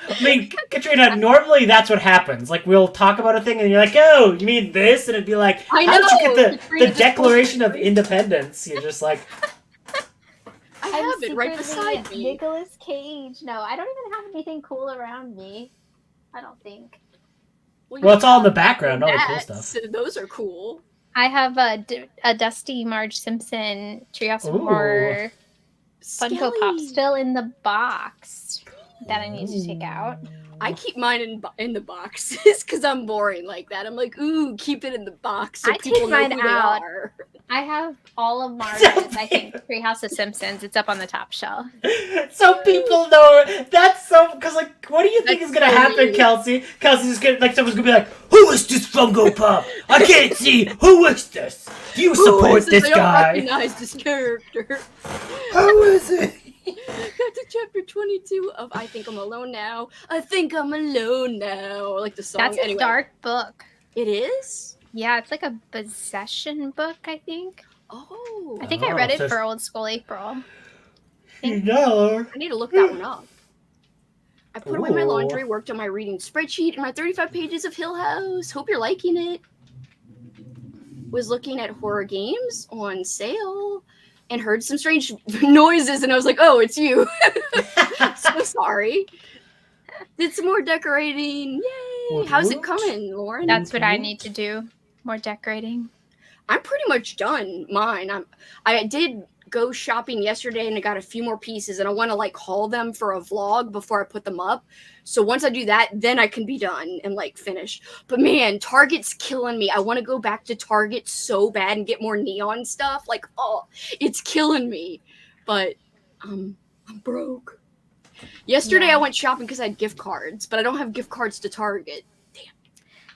I mean, Katrina, normally that's what happens. Like, we'll talk about a thing and you're like, oh, you mean this? And it'd be like, I how did you know, get the Katrina just Declaration of Independence? You're just like, I have it right secretly beside me. Nicolas Cage. No, I don't even have anything cool around me. I don't think. well, it's all in the you background, all the cool have stuff. so those are cool. I have a Dusty Marge Simpson Treehouse of Ooh. Horror Funko Pop Skelly. still in the box that I need to take out. I keep mine in the boxes because I'm boring like that. I'm like, ooh, keep it in the box so I people take know mine who out. they are. I have all of Marge's, I think, Treehouse of Simpsons. It's up on the top shelf. So people know. That's so, because, like, what do you think That's is going to so happen, weird. Kelsi? Kelsi's going to, like, someone's going to be like, who is this Funko Pop? I can't see. Who is this? Do you Who support is it? this They don't guy? recognize this character. Who is it? Got to chapter 22 of I Think I'm Alone Now. I think I'm alone now. Like the song. That's a anyway. dark book. It is? Yeah, it's like a possession book, I think. Oh. I think I read Oh, it so- for Old School April. No. I need to look that one up. I put away my Ooh. laundry, worked on my reading spreadsheet, and my 35 pages of Hill House. Hope you're liking it. Was looking at horror games on sale and heard some strange noises, and I was like, oh, it's you. So sorry. Did some more decorating. Yay! Woot How's it woot. coming, Lauren? That's what I need to do. More decorating. I'm pretty much done mine. I did go shopping yesterday and I got a few more pieces and I want to like haul them for a vlog before I put them up. So once I do that, then I can be done and like finish. But man, Target's killing me. I want to go back to Target so bad and get more neon stuff. Like, oh, it's killing me. But I'm broke. Yesterday Yeah. I went shopping because I had gift cards, but I don't have gift cards to Target.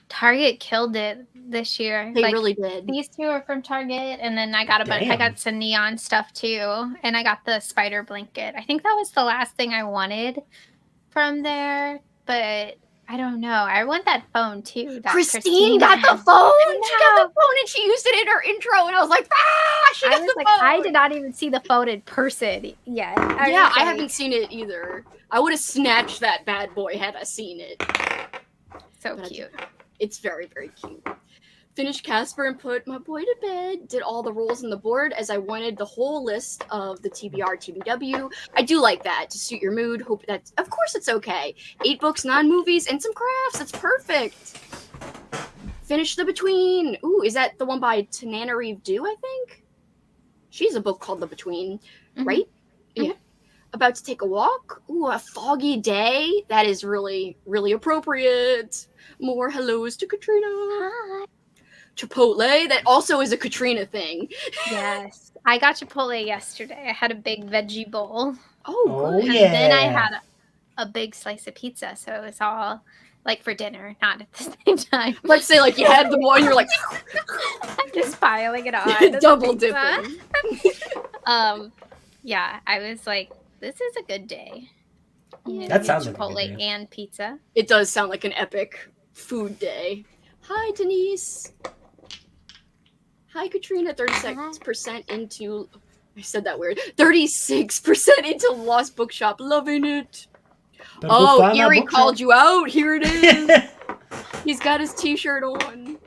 Target killed it this year. They Like, really did. these two are from Target, and then I got I Damn. got some neon stuff too, and I got the spider blanket. I think that was the last thing I wanted from there, but I don't know. I want that phone too. That Christine got the had. phone. I She got know. the phone and she used it in her intro, and I was like, ah, she I got was the like, phone. I did not even see the phone in person yet. Yeah, was I like, haven't seen it either. I would have snatched that bad boy had I seen it. So But I cute. It's very, very cute. Finished Casper and put my boy to bed. Did all the rolls on the board as I wanted the whole list of the TBR, TBW. I do like that to suit your mood. Hope that's, of course, it's okay. 8 books, 9 movies, and some crafts. It's perfect. Finish The Between. Ooh, is that the one by Tananarive Dew, I think? She's a book called The Between, Mhm. right? Mhm. Yeah. About to take a walk. Ooh, a foggy day. That is really, really appropriate. More hellos to Katrina. Hi. Chipotle. That also is a Katrina thing. Yes. I got Chipotle yesterday. I had a big veggie bowl. Oh, Oh, good. yeah. And then I had a big slice of pizza. So it was all like for dinner, not at the same time. Let's say like you had the one, you're like I'm just piling it on. double pizza. dipping. Yeah, I was like, this is a good day. I'm gonna That do sounds like a good Chipotle day. and pizza. It does sound like an epic food day. Hi, Denise. Hi, Katrina. 36% into. I said that weird. 36% into Lost Bookshop. Loving it. Better go Oh, find that Erie bookshop. called you out. Here it is. He's got his t-shirt on.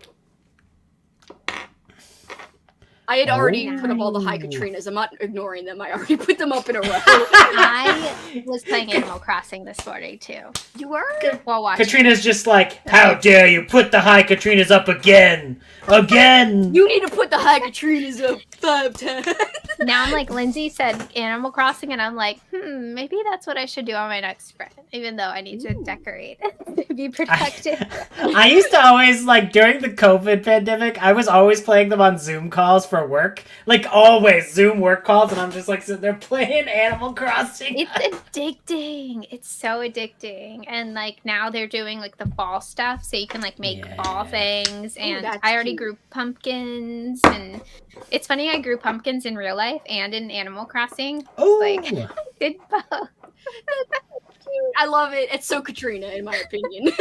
I had already put up all the Hi Katrinas. I'm not ignoring them. I already put them up in a row. I was playing Animal Crossing this morning too. You were? While watching. Katrina's just like, how dare you put the Hi Katrinas up again? Again! You need to put the Hi Katrinas up 5 times. Now I'm like, Lindsay said Animal Crossing, and I'm like, maybe that's what I should do on my next sprint, even though I need to decorate to be productive. I used to always, like, during the COVID pandemic, I was always playing them on Zoom calls for work. Like, always, Zoom work calls, and I'm just, like, sitting there playing Animal Crossing. It's addicting. It's so addicting. And like now they're doing like the fall stuff, so you can like make fall things. And that's I already cute. grew pumpkins, and it's funny, I grew pumpkins in real life and in Animal Crossing. Oh! Like did both. I love it. It's so Katrina, in my opinion.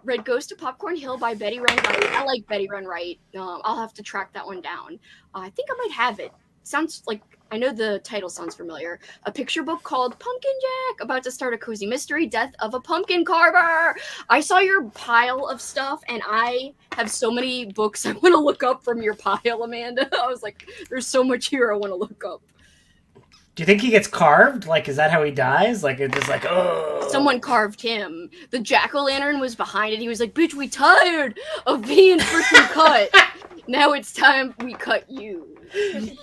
Red Ghost to Popcorn Hill by Betty Run Wright. I like Betty Run Wright. I'll have to track that one down. I think I might have it. Sounds like, I know the title sounds familiar. A picture book called Pumpkin Jack, about to start a cozy mystery, Death of a Pumpkin Carver. I saw your pile of stuff, and I have so many books I want to look up from your pile, Amanda. I was like, there's so much here I want to look up. Do you think he gets carved? Like, is that how he dies? Like, it's just like, oh. Someone carved him. The jack-o'-lantern was behind it. He was like, bitch, we tired of being freaking cut. Now it's time we cut you.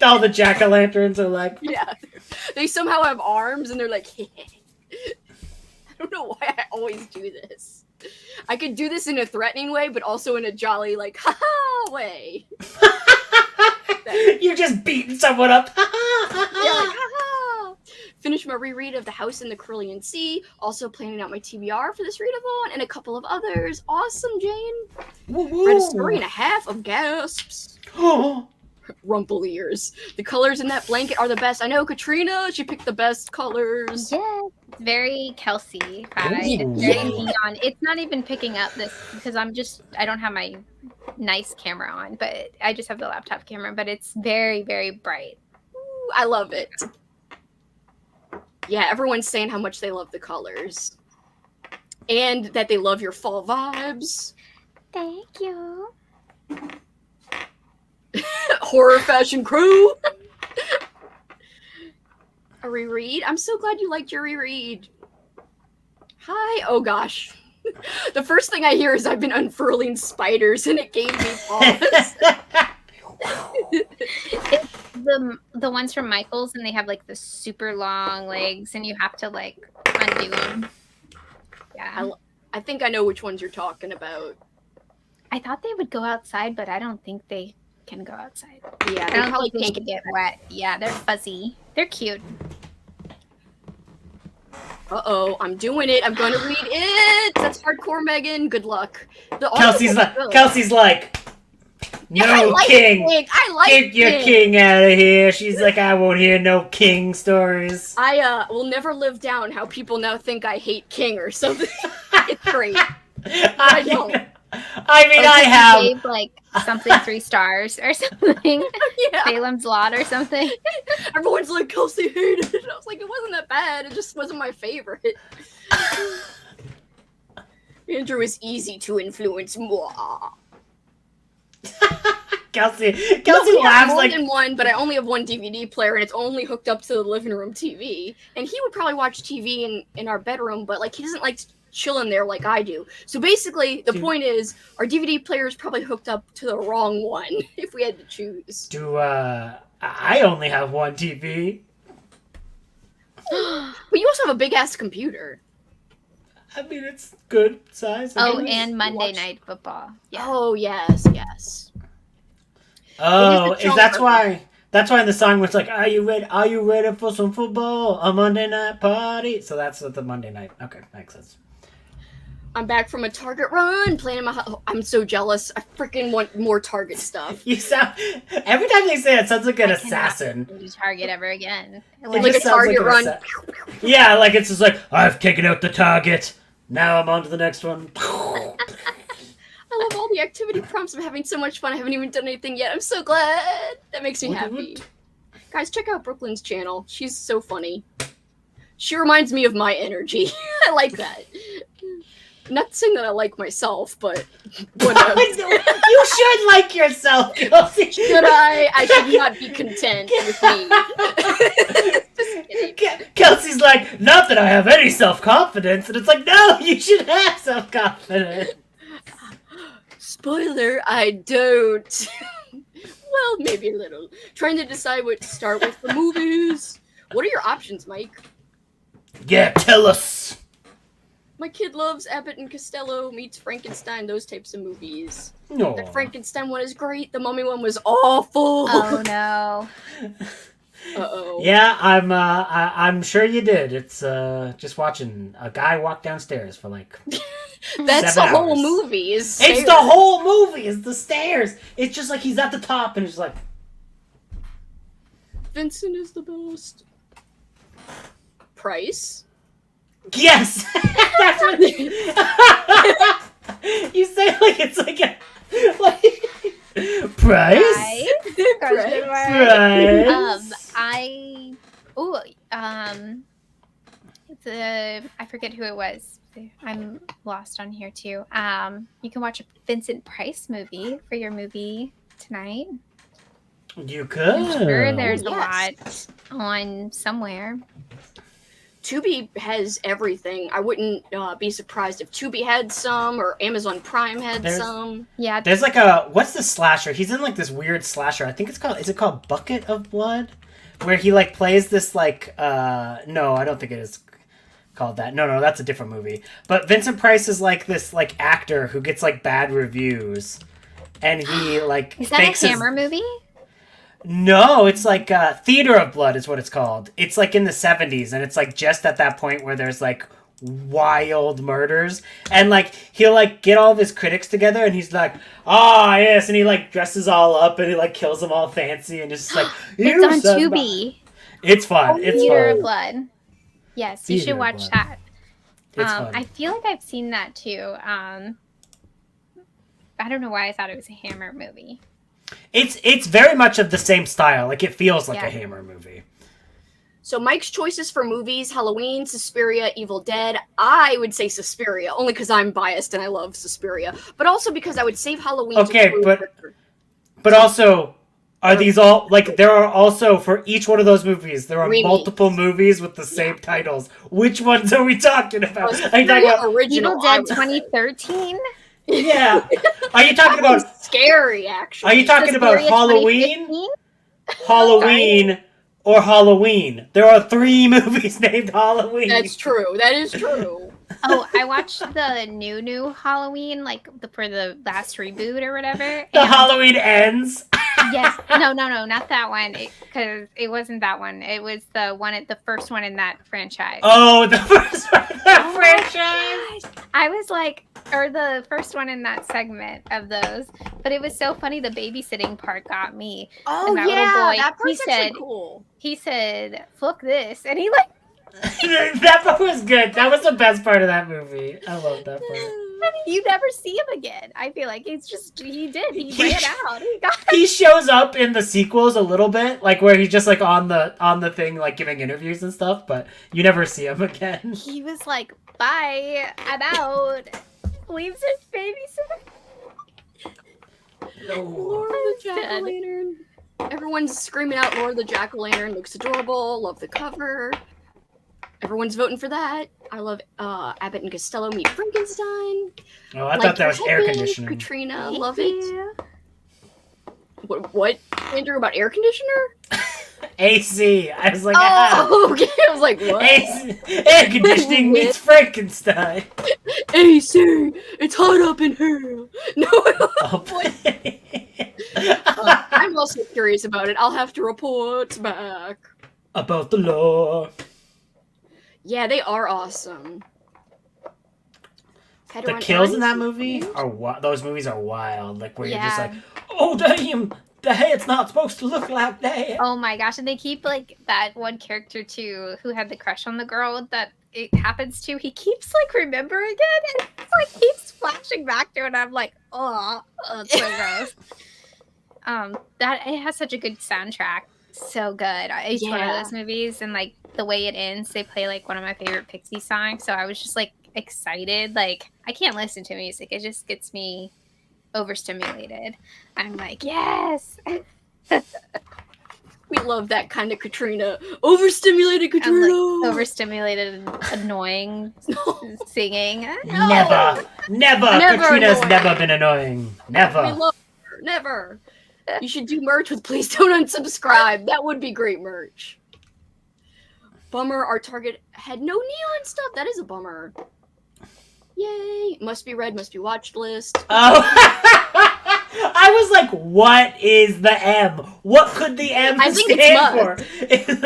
All the jack-o'-lanterns are like... Yeah. They somehow have arms, and they're like, I don't know why I always do this. I could do this in a threatening way, but also in a jolly, like, ha-ha way. You're just beating someone up. Yeah, like, ha-ha. Finished my reread of The House in the Carillion Sea. Also planning out my TBR for this readathon and a couple of others. Awesome, Jane. Woo-woo. Read a story and a half of gasps. Rumple ears. The colors in that blanket are the best. I know Katrina, she picked the best colors. Yeah, very Kelsi vibe. Ooh. Very neon. It's not even picking up this because I don't have my nice camera on, but I just have the laptop camera, but it's very, very bright. Ooh, I love it. Yeah, everyone's saying how much they love the colors. And that they love your fall vibes. Thank you. Horror Fashion Crew. A reread? I'm so glad you liked your reread. Hi. Oh gosh. The first thing I hear is I've been unfurling spiders and it gave me pause. It's the ones from Michael's, and they have like the super long legs, and you have to like undo them. Yeah. I think I know which ones you're talking about. I thought they would go outside, but I don't think they can go outside. Yeah, I they don't probably think they can't should get wet. Yeah, they're fuzzy. They're cute. Uh-oh, I'm doing it. I'm going to read it. That's hardcore, Megan. Good luck. Kelsi's like, no, I like king. I like Get your king out of here. She's like, I won't hear no king stories. I will never live down how people now think I hate King or something. It's great. I don't. I mean, I have. Gave like something 3 stars or something. Yeah. Salem's Lot or something. Everyone's like, Kelsi hated it. I was like, it wasn't that bad. It just wasn't my favorite. Andrew is easy to influence. Mwah. Kelsi No, laughs more like than one, but I only have one DVD player, and it's only hooked up to the living room TV. And he would probably watch TV in our bedroom, but like he doesn't like chill in there like I do. So basically, the point is, our DVD player is probably hooked up to the wrong one. If we had to choose. I only have one TV. But you also have a big ass computer. I mean, it's good size. Oh, and Monday Night Football. Yeah. Oh yes, yes. Oh, It is a that's genre. That's why in the song was like, Are you ready for some football? A Monday night party. So that's the Monday night. Okay, makes sense. I'm back from a Target run, playing in my. I'm so jealous. I freaking want more Target stuff. You sound every time they say it sounds like an I cannot assassin. go to Target ever again. Like a just sounds Target like run. Yeah, like it's just like I've taken out the target. Now I'm on to the next one. I love all the activity prompts. I'm having so much fun. I haven't even done anything yet. I'm so glad. That makes me happy. Guys, check out Brooklyn's channel. She's so funny. She reminds me of my energy. I like that. Not saying that I like myself, but whatever. You should like yourself, Kelsi. Should I? I should not be content with me. Just kidding. Kelsi's like, not that I have any self-confidence. And it's like, no, you should have self-confidence. Spoiler, I don't. Well, maybe a little. Trying to decide what to start with for movies. What are your options, Mike? Yeah, tell us. My kid loves Abbott and Costello meets Frankenstein, those types of movies. No. The Frankenstein one is great. The Mummy one was awful. Oh no. Uh-oh. Yeah, I'm sure you did. It's just watching a guy walk downstairs for like That's 7 the whole hours. movie. Is It's the whole movie. It's the stairs. It's just like he's at the top and it's like Vincent is the best. Price? yes. That's what. You say like it's like a like price. Question mark. Price. I forget who it was. I'm lost on here too. You can watch a Vincent Price movie for your movie tonight. You could. I'm sure there's Oh, a yes. lot on somewhere. Tubi has everything. I wouldn't be surprised if Tubi had some or Amazon Prime had some. Yeah, There's like a what's the slasher? He's in like this weird slasher. I think it's called. Is it called Bucket of Blood? Where he like plays this like no, I don't think it is called that. No, that's a different movie. But Vincent Price is like this like actor who gets like bad reviews, and he like is that fakes a Hammer movie? No, it's like Theater of Blood is what it's called. It's like in the 70s, and it's like just at that point where there's like wild murders, and like he'll like get all of his critics together, and he's like, yes, and he like dresses all up, and he like kills them all fancy, and just like It's on Tubi. It's fun. It's Theater fun. of Blood. Yes, Theater you should of watch Blood. that. It's fun. I feel like I've seen that too. I don't know why I thought it was a Hammer movie. It's very much of the same style. Like it feels like a Hammer movie. So Mike's choices for movies: Halloween, Suspiria, Evil Dead. I would say Suspiria, only because I'm biased and I love Suspiria, but also because I would save Halloween. Okay, but also, are these all like there are also for each one of those movies there are multiple movies with the same titles. Which ones are we talking about? Are you talking about original Evil Dead 2013? Yeah. Are you talking about scary? Actually, are you talking about Halloween, Halloween, or Halloween? There are 3 movies named Halloween. That's true. That is true. Oh, I watched the new Halloween, like for the last reboot or whatever. The Halloween Ends. Yes. No, not that one. Because it wasn't that one. It was the first one in that franchise. Oh, the first one in that franchise. I was like, or the first one in that segment of those. But it was so funny. The babysitting part got me. Oh, and that little boy, that part's he said, actually cool. He said, "Fuck this," and he like. That part was good. That was the best part of that movie. I love that part. You never see him again. I feel like it's just he ran out. He shows up in the sequels a little bit, like where he's just like on the thing, like giving interviews and stuff. But you never see him again. He was like, "Bye, I'm out." Leaves his babysitter. Lord of the Jack-o'-lantern. Everyone's screaming out Lord of the Jack-o'-lantern. Looks adorable. Love the cover. Everyone's voting for that. I love Abbott and Costello meet Frankenstein. Oh, I thought that was air conditioning. Katrina, love it. What, Andrew, about air conditioner? AC. I was like, okay. I was like, what? AC. Air conditioning meets Frankenstein. AC, it's hot up in here. No. I'm also curious about it. I'll have to report back. About the law. Yeah, they are awesome. The kills in that movie are those movies are wild. Like where you're just like, oh damn, the head's not supposed to look like that. Oh my gosh, and they keep like that one character too who had the crush on the girl that it happens to. He keeps like remembering it, and it's like keeps flashing back to it. And I'm like, oh, it's so gross. That it has such a good soundtrack. So good. Each one of those movies, and like the way it ends, they play like one of my favorite Pixie songs. So I was just like excited. Like I can't listen to music; it just gets me overstimulated. I'm like, yes. We love that kind of Katrina. Overstimulated Katrina. I'm like overstimulated, annoying singing. Never. Katrina's never been annoying. Never. We love her. Never. You should do merch with Please Don't Unsubscribe. That would be great merch. Bummer, our Target had no neon stuff. That is a bummer. Yay. Must be read, must be watched list. Oh. I was like, what is the M? What could the M stand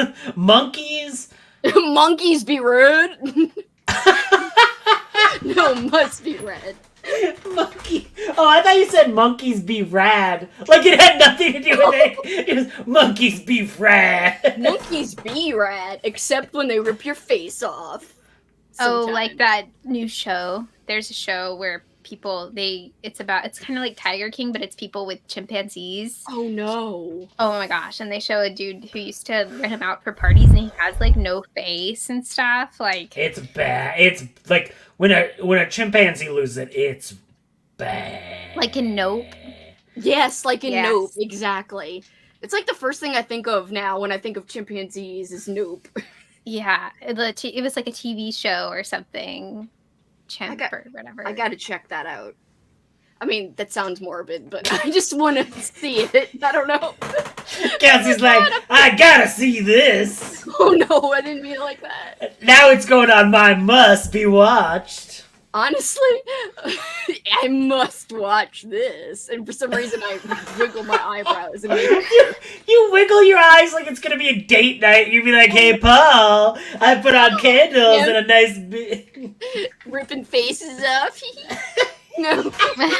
for? Monkeys? Monkeys be read. No, must be read. Monkey. Oh, I thought you said monkeys be rad. Like it had nothing to do with it. It was monkeys be rad. Monkeys be rad, except when they rip your face off. Oh, like that new show. There's a show where it's kind of like Tiger King, but it's people with chimpanzees. Oh no. Oh my gosh. And they show a dude who used to rent him out for parties and he has like no face and stuff. Like, It's bad. It's like when a chimpanzee loses it, it's bad. like in Nope. Yes, like in Yes. Nope, exactly. It's like the first thing I think of now when I think of chimpanzees is Nope. Yeah. It was like a TV show or something. Chimp or whatever. I gotta check that out. I mean, that sounds morbid, but I just want to see it. I don't know. Kelsi's like, I gotta see this. Oh no, I didn't mean it like that. Now it's going on my must be watched. Honestly, I must watch this. And for some reason, I wiggle my eyebrows and make You wiggle your eyes like it's gonna be a date night. You'd be like, hey, Paul, I put on candles and a nice ripping faces off. No. No.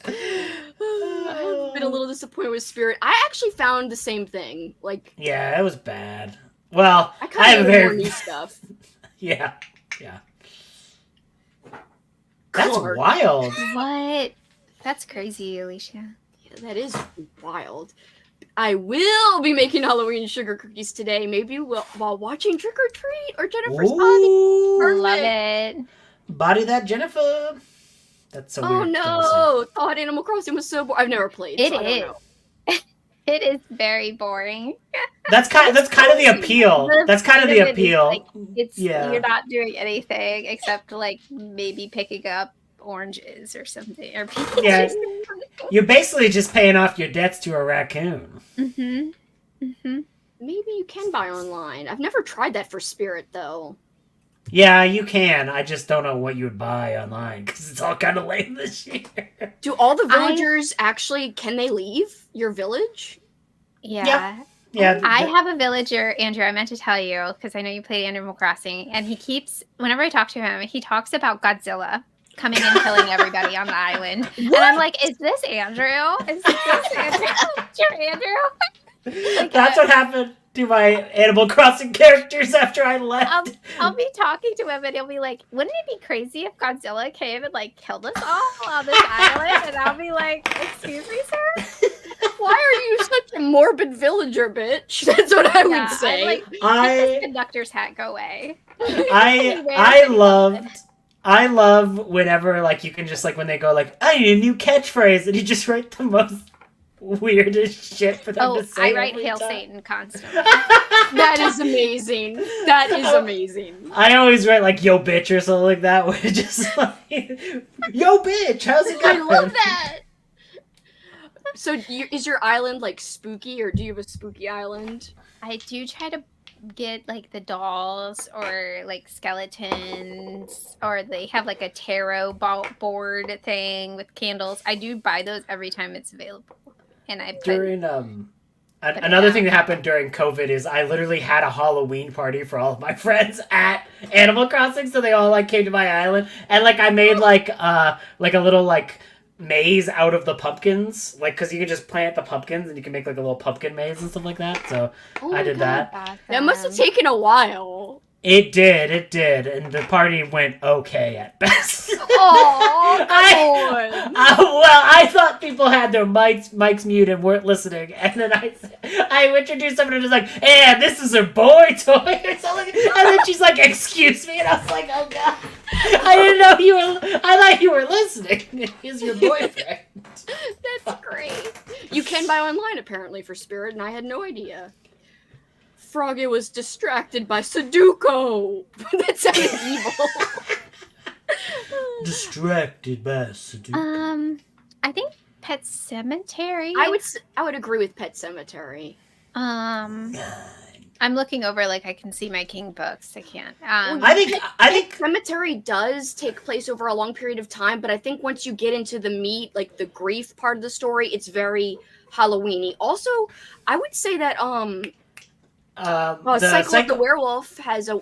I've been a little disappointed with Spirit. I actually found the same thing. Like, yeah, it was bad. Well, I I kind have of a more very new stuff. yeah. That's Clark. wild. What? That's crazy, Alicia. Yeah, that is wild. I will be making Halloween sugar cookies today, maybe while watching Trick or Treat or Jennifer's Body. Ooh, Perfect. Love it. body that Jennifer. That's so Oh weird. no! Thought Animal Crossing was so boring. I've never played. It so I don't is. know. It is very boring. That's kind of the appeal. That's kind of the It is, appeal. like, Yeah. You're not doing anything except like maybe picking up oranges or something or peaches. Yeah. You're basically just paying off your debts to a raccoon. Mhm. Mhm. Maybe you can buy online. I've never tried that for Spirit though. Yeah, you can. I just don't know what you would buy online because it's all kind of lame this year. Do all the villagers actually, can they leave your village? Yeah. Yeah, I have a villager, Andrew. I meant to tell you because I know you played Animal Crossing, and he keeps whenever I talk to him, he talks about Godzilla coming and killing everybody on the island, and I'm like, "Is this Andrew? Is this Andrew? Your Andrew?" Like, that's what happened to my Animal Crossing characters after I left. I'll be talking to him, and he'll be like, "Wouldn't it be crazy if Godzilla came and like killed us all on this island?" And I'll be like, "Excuse me, sir." Why are you such a morbid villager, bitch? That's what I would say. I'm like, let this conductor's hat go away. I love whenever like you can just like when they go like I need a new catchphrase and you just write the most weirdest shit for them to say. I write every Hail time. Satan constantly. That is amazing. That is amazing. I always write like yo bitch or something like that where it's just like yo bitch, how's it I going? love that. So is your island like spooky, or do you have a spooky island? I do try to get like the dolls or like skeletons, or they have like a tarot board thing with candles. I do buy those every time it's available. And I put, During another thing that happened during COVID is I literally had a Halloween party for all of my friends at Animal Crossing, so they all like came to my island, and like I made like a little like maze out of the pumpkins, like because you can just plant the pumpkins and you can make like a little pumpkin maze and stuff like that. So I did that. awesome. That must have taken a while. It did, and the party went okay at best. Oh, come on. Well, I thought people had their mics muted and weren't listening, and then I introduced someone and was like, "Hey, this is her boy toy," or something, and then she's like, "Excuse me," and I was like, "Oh god, I didn't know you were. I thought you were listening. He's your boyfriend." That's great. You can buy online apparently for Spirit, and I had no idea. Froggy was distracted by Sudoku. That sounded evil. Distracted by Sudoku. I think Pet Cemetery. I would agree with Pet Cemetery. I'm looking over like I can see my king books. I can't. I think Cemetery does take place over a long period of time, but I think once you get into the meat, like the grief part of the story, it's very Halloween-y. Also, I would say that Cycle of the Werewolf has a...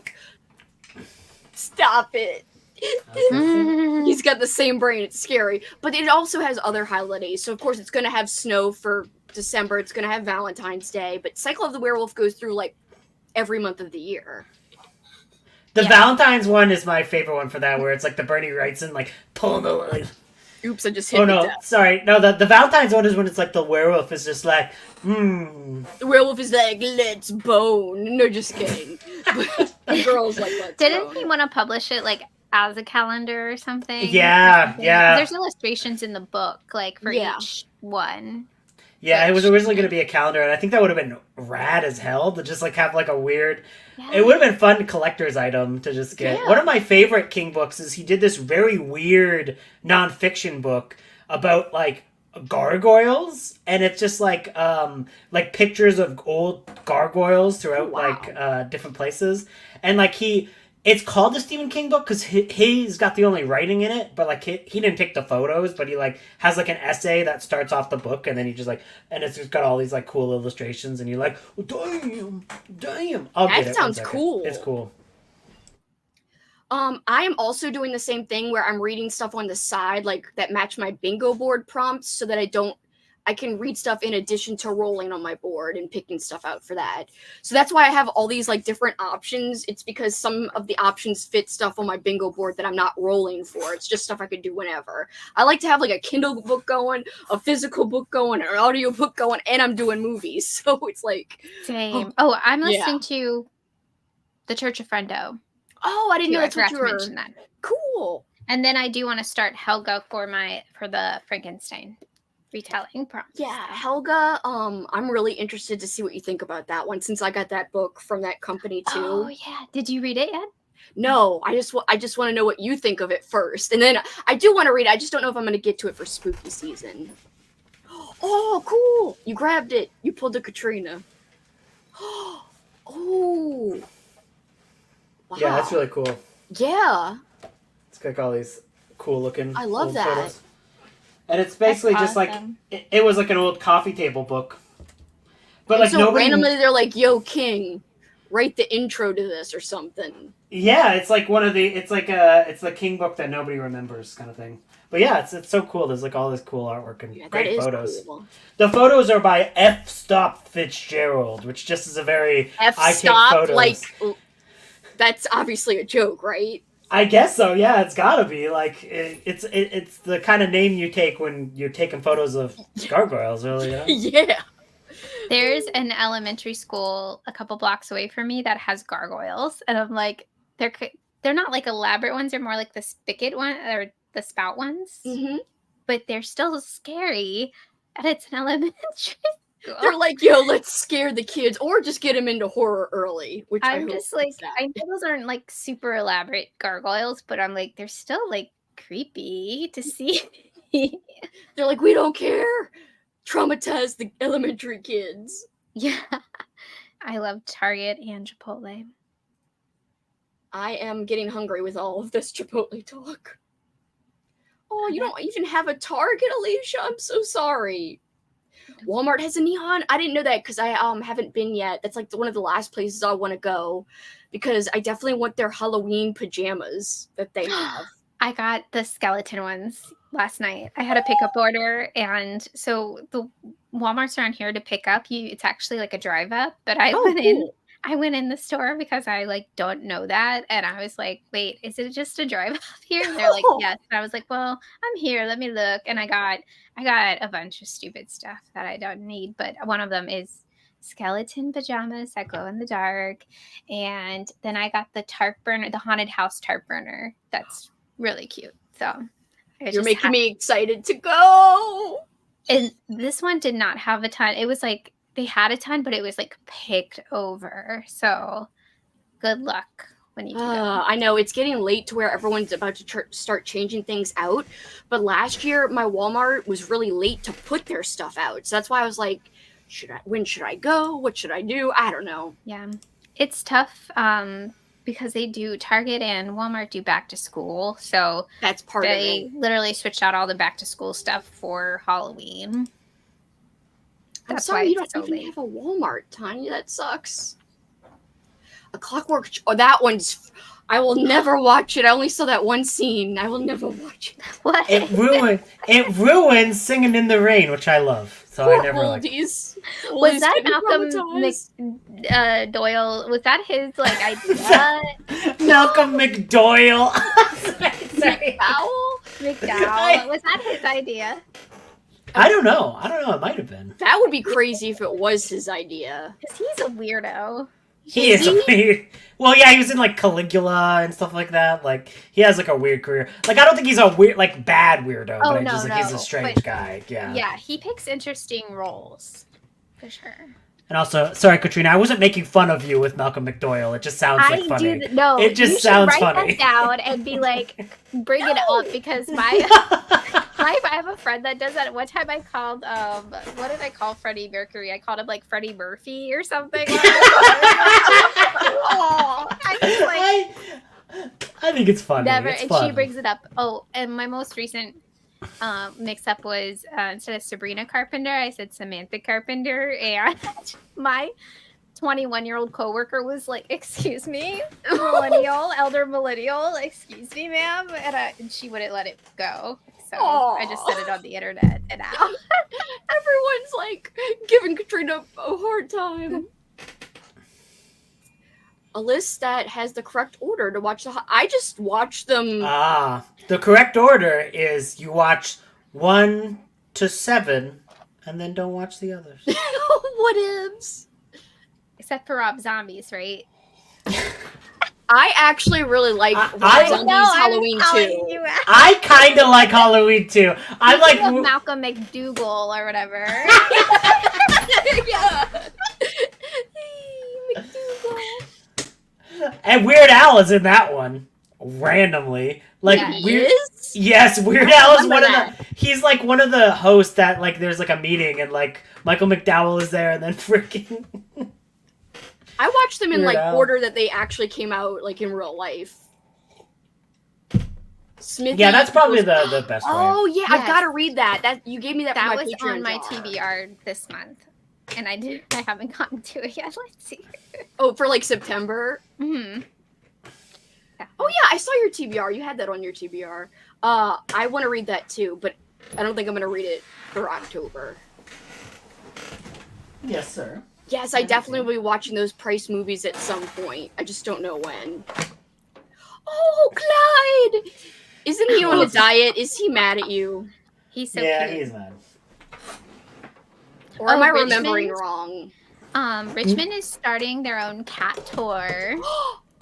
Stop it. He's got the same brain. It's scary. But it also has other holidays. So, of course, it's going to have snow for December. It's going to have Valentine's Day. But Cycle of the Werewolf goes through, like, every month of the year. The Yeah. Valentine's one is my favorite one for that, where it's like the Bernie Wrightson, like, pulling the, like... Oops, I just hit Oh, the no, death. sorry. No, the Valentine's one is when it's like the werewolf is just like, The werewolf is like, let's bone. No, just kidding. But the girl's like, let's Didn't bone. he want to publish it like as a calendar or something? Yeah, yeah. There's illustrations in the book, like for Yeah. each one. Yeah, it was originally going to be a calendar, and I think that would have been rad as hell to just like have like a weird... Yeah. It would have been fun collector's item to just get. Yeah. One of my favorite King books is he did this very weird nonfiction book about like gargoyles, and it's just like pictures of old gargoyles throughout like different places, and like it's called the Stephen King book because he's got the only writing in it, but like he didn't pick the photos, but he like has like an essay that starts off the book, and then he just like, and it's just got all these like cool illustrations, and you're like, oh, damn. I'll get That it, sounds 1 second. cool. It's cool. I am also doing the same thing where I'm reading stuff on the side, like that match my bingo board prompts, so that I can read stuff in addition to rolling on my board and picking stuff out for that. So that's why I have all these like different options. It's because some of the options fit stuff on my bingo board that I'm not rolling for. It's just stuff I could do whenever. I like to have like a Kindle book going, a physical book going, an audio book going, and I'm doing movies. So it's like Same. Oh, I'm listening to The Church of Friendo. Oh, I didn't know that's what you to were. mention that. Cool. And then I do want to start Helga for the Frankenstein retelling prompt. Yeah, Helga, I'm really interested to see what you think about that one since I got that book from that company too. Oh yeah. Did you read it yet? No, I just want to know what you think of it first. And then I do want to read it. I just don't know if I'm going to get to it for spooky season. Oh, cool. You grabbed it. You pulled a Katrina. Oh. Wow. Yeah, that's really cool. Yeah. It's got all these cool looking. I love old that. photos. And it's basically That's just like awesome. it was like an old coffee table book, but And like so nobody. randomly they're like, "Yo, King, write the intro to this or something." Yeah, it's like one of the. It's the King book that nobody remembers, kind of thing. But yeah, it's so cool. There's like all this cool artwork and Yeah, great that is photos. cool. The photos are by F. Stop Fitzgerald, which just is a very I take F-stop, photos. like, that's obviously a joke, right? I guess so. Yeah, it's gotta be like it's the kind of name you take when you're taking photos of gargoyles, really. You know? Yeah. There's an elementary school a couple blocks away from me that has gargoyles, and I'm like, they're not like elaborate ones. They're more like the spigot one or the spout ones, Mm-hmm. but they're still scary. And it's an elementary school. They're like, yo, let's scare the kids, or just get them into horror early. Which I'm I just hope like, is that. I know those aren't like super elaborate gargoyles, but I'm like, they're still like creepy to see. They're like, we don't care. Traumatize the elementary kids. Yeah. I love Target and Chipotle. I am getting hungry with all of this Chipotle talk. Oh, you don't even have a Target, Alicia? I'm so sorry. Walmart has a neon. I didn't know that because I haven't been yet. That's like one of the last places I want to go because I definitely want their Halloween pajamas that they have. I got the skeleton ones last night. I had a pickup order, and so the Walmarts around here to pick up. It's actually like a drive up, but I went in the store because I like don't know that, and I was like, wait, is it just a drive up here? And they're like, yes. And I was like, well, I'm here. Let me look. And I got a bunch of stupid stuff that I don't need, but one of them is skeleton pajamas that glow in the dark, and then I got the tarp burner, the haunted house tarp burner. That's really cute. So you're making me excited to go. And this one did not have a ton. It was like they had a ton, but it was like picked over. So good luck when you do that. I know it's getting late to where everyone's about to start changing things out. But last year, my Walmart was really late to put their stuff out. So that's why I was like, when should I go? What should I do? I don't know. Yeah, it's tough because Target and Walmart do back to school. So that's part of it. They literally switched out all the back to school stuff for Halloween. I'm sorry you don't even have a Walmart, Tanya. That sucks. A Clockwork. Oh, that one's. I will never watch it. I only saw that one scene. I will never watch it. What? It ruins Singing in the Rain, which I love. So Poor I never like. oldies. Was Oldies that getting Malcolm traumatized. Doyle? Was that his like idea? Malcolm McDoyle. Sorry. McDowell? Was that his idea? I don't know. It might have been. That would be crazy if it was his idea. Because he's a weirdo. He is a weird. Well, yeah, he was in like Caligula and stuff like that. Like he has like a weird career. Like I don't think he's a weird, like bad weirdo, Oh, but I no, just like he's a no, strange but- guy. Yeah. Yeah, he picks interesting roles. For sure. And also, sorry, Katrina, I wasn't making fun of you with Malcolm McDoyle. It just sounds like funny. No, It just you should sounds write funny. that down and be like, bring it up because I have a friend that does that. One time I called, what did I call Freddie Mercury? I called him like Freddie Murphy or something. Oh, I think it's funny. never, It's and fun. she brings it up. Oh, and my most recent mix-up was instead of Sabrina Carpenter, I said Samantha Carpenter, and my 21-year-old coworker was like, "Excuse me, elder millennial, excuse me, ma'am," and she wouldn't let it go. So I just said it on the internet, and now Everyone's like giving Katrina a hard time. A list that has the correct order to watch I just watch them. The correct order is you watch 1 to 7, and then don't watch the others. What ifs? except for Rob Zombies, right? I actually really like Rob I Zombie's know, Halloween I was telling 2. you. I kind of like Halloween too. I'm like Malcolm McDougal or whatever. Yeah. McDougal. And Weird Al is in that one randomly. Like Yeah, He is? Yes, Weird Al is remember one that. of the. He's like one of the hosts that like there's like a meeting and like Michael McDowell is there and then freaking. I watched them in Weird like Al. order that they actually came out like in real life. Smithy. Yeah, that's probably the best way. Oh yeah, Yes. I've got to read that. That you gave me that. That for my was Patreon on my jar. TBR this month, and I haven't gotten to it yet. Let's see. Oh, for like September. Hmm. Oh yeah, I saw your TBR. You had that on your TBR. I want to read that too, but I don't think I'm gonna read it for October. Yes, sir. Yes, I definitely will be watching those Price movies at some point. I just don't know when. Oh, Clyde! Isn't he on a diet? Is he mad at you? He's so Yeah, cute. he's mad. Or am I Richmond? remembering wrong? Richmond is starting their own cat tour.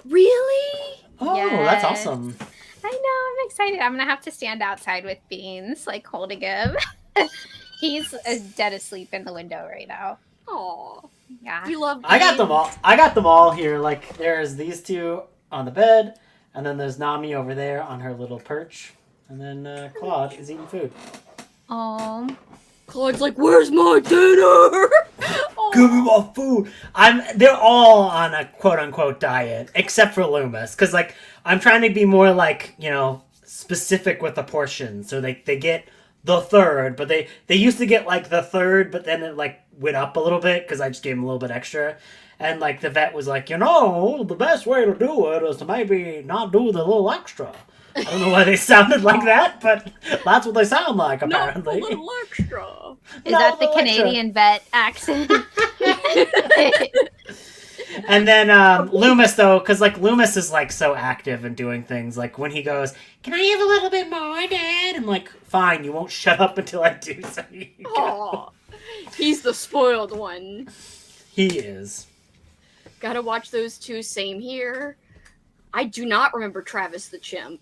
Really? Oh, Yes. that's awesome. I know, I'm excited. I'm gonna have to stand outside with Beans, like holding him. He's dead asleep in the window right now. Aw, Yeah. we love. I got Beans. them all. I got them all here. Like there's these two on the bed, and then there's Nami over there on her little perch, and then Claude is eating food. Oh, Claude's like, "Where's my dinner?" Give me my food. They're all on a quote unquote diet, except for Loomis, because like I'm trying to be more like specific with the portion, so they get the third, but they used to get like the third, but then it like went up a little bit because I just gave them a little bit extra, and like the vet was like, the best way to do it is to maybe not do the little extra. I don't know why they sounded like that, but that's what they sound like apparently. Not a little extra. is Not that a the little extra. Canadian vet accent? And then Loomis, though, because like Loomis is like so active and doing things. Like when he goes, "Can I have a little bit more, Dad?" I'm like, "Fine, you won't shut up until I do." So you go. Aw, he's the spoiled one. He is. Gotta watch those two. Same here. I do not remember Travis the Chimp.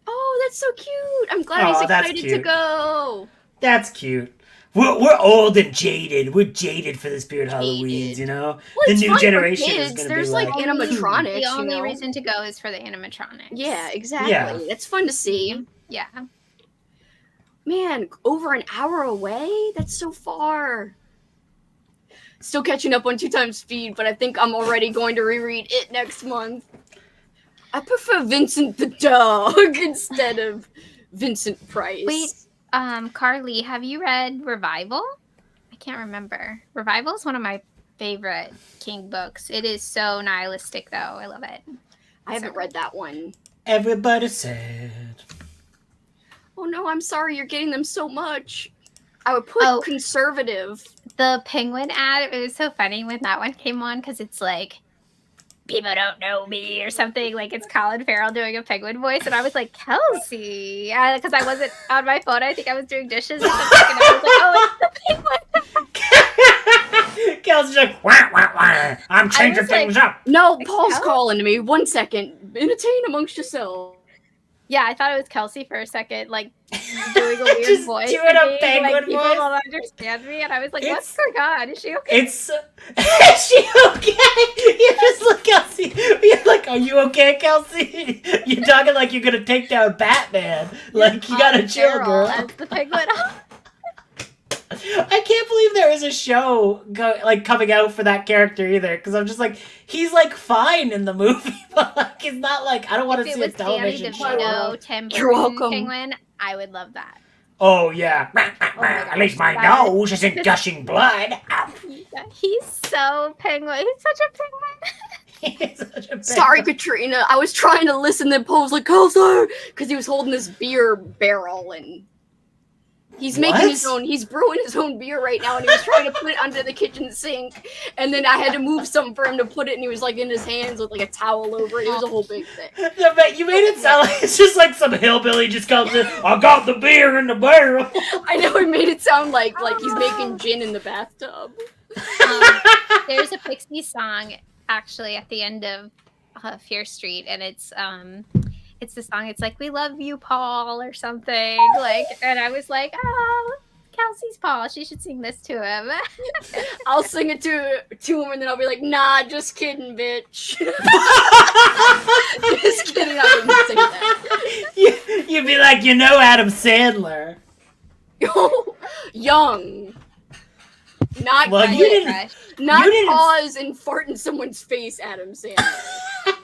Oh, that's so cute. I'm glad Aw, he's that's excited to cute. go. That's cute. We're old and jaded. We're jaded for the spirit Halloweens, Well, the it's new fun for generation kids. is gonna There's be like like animatronics. The only you know? reason to go is for the animatronics. Yeah, exactly. Yeah. That's fun to see. Yeah. Man, over an hour away? That's so far. Still catching up on 2 times speed, but I think I'm already going to reread it next month. I prefer Vincent the Dog instead of Vincent Price. Wait. Carly, have you read Revival? I can't remember. Revival is one of my favorite King books. It is so nihilistic, though. I love it. I haven't read that one. everybody said. Oh no, I'm sorry, you're getting them so much. I would put conservative. The penguin ad, it was so funny when that one came on because it's like, people don't know me or something. Like it's Colin Farrell doing a penguin voice. And I was like, Kelsi. Because I wasn't on my phone. I think I was doing dishes or something. And I was like, oh, it's the penguin. Kelsi's like, wah, wah, wah. I'm changing things up. No, Paul's calling to me. 1 second. Entertain amongst yourselves. Yeah, I thought it was Kelsi for a second, like doing a weird Just voice. doing a penguin like, people voice. don't understand me, and I was like, "What's going on? Is she okay?" Is she okay? You just look, Kelsi. You're like, are you okay, Kelsi? You're talking like you're gonna take down Batman. Like you gotta chill, girl. As the penguin. I can't believe there is a show coming out for that character either. Because I'm just like, he's like fine in the movie, but like he's not like I don't want to see a television show. If it was Danny DeVito, Tim You're Burton welcome. penguin, I would love that. Oh yeah. At least my nose is isn't gushing blood. He's so penguin. He's such a penguin. He's such a Sorry, Katrina. I was trying to listen, then Paul was like, Kelsi! Because he was holding this beer barrel and he's making his own, he's brewing his own beer right now, and he was trying to put it under the kitchen sink, and then I had to move something for him to put it, and he was like in his hands with like a towel over it. It was a whole big thing. You made it sound like it's just like some hillbilly just comes in, I got the beer in the barrel. I know, it made it sound like he's making gin in the bathtub. There's a Pixie song actually at the end of Fear Street, and it's the song. It's like, we love you, Paul, or something. Like, and I was like, oh, Kelsi's Paul. She should sing this to him. I'll sing it to him, and then I'll be like, nah, just kidding, bitch. Just kidding, I didn't say that. You'd be like, Adam Sandler. Young. Not Well, you didn't. Not you didn't- pause and fart in someone's face, Adam Sandler.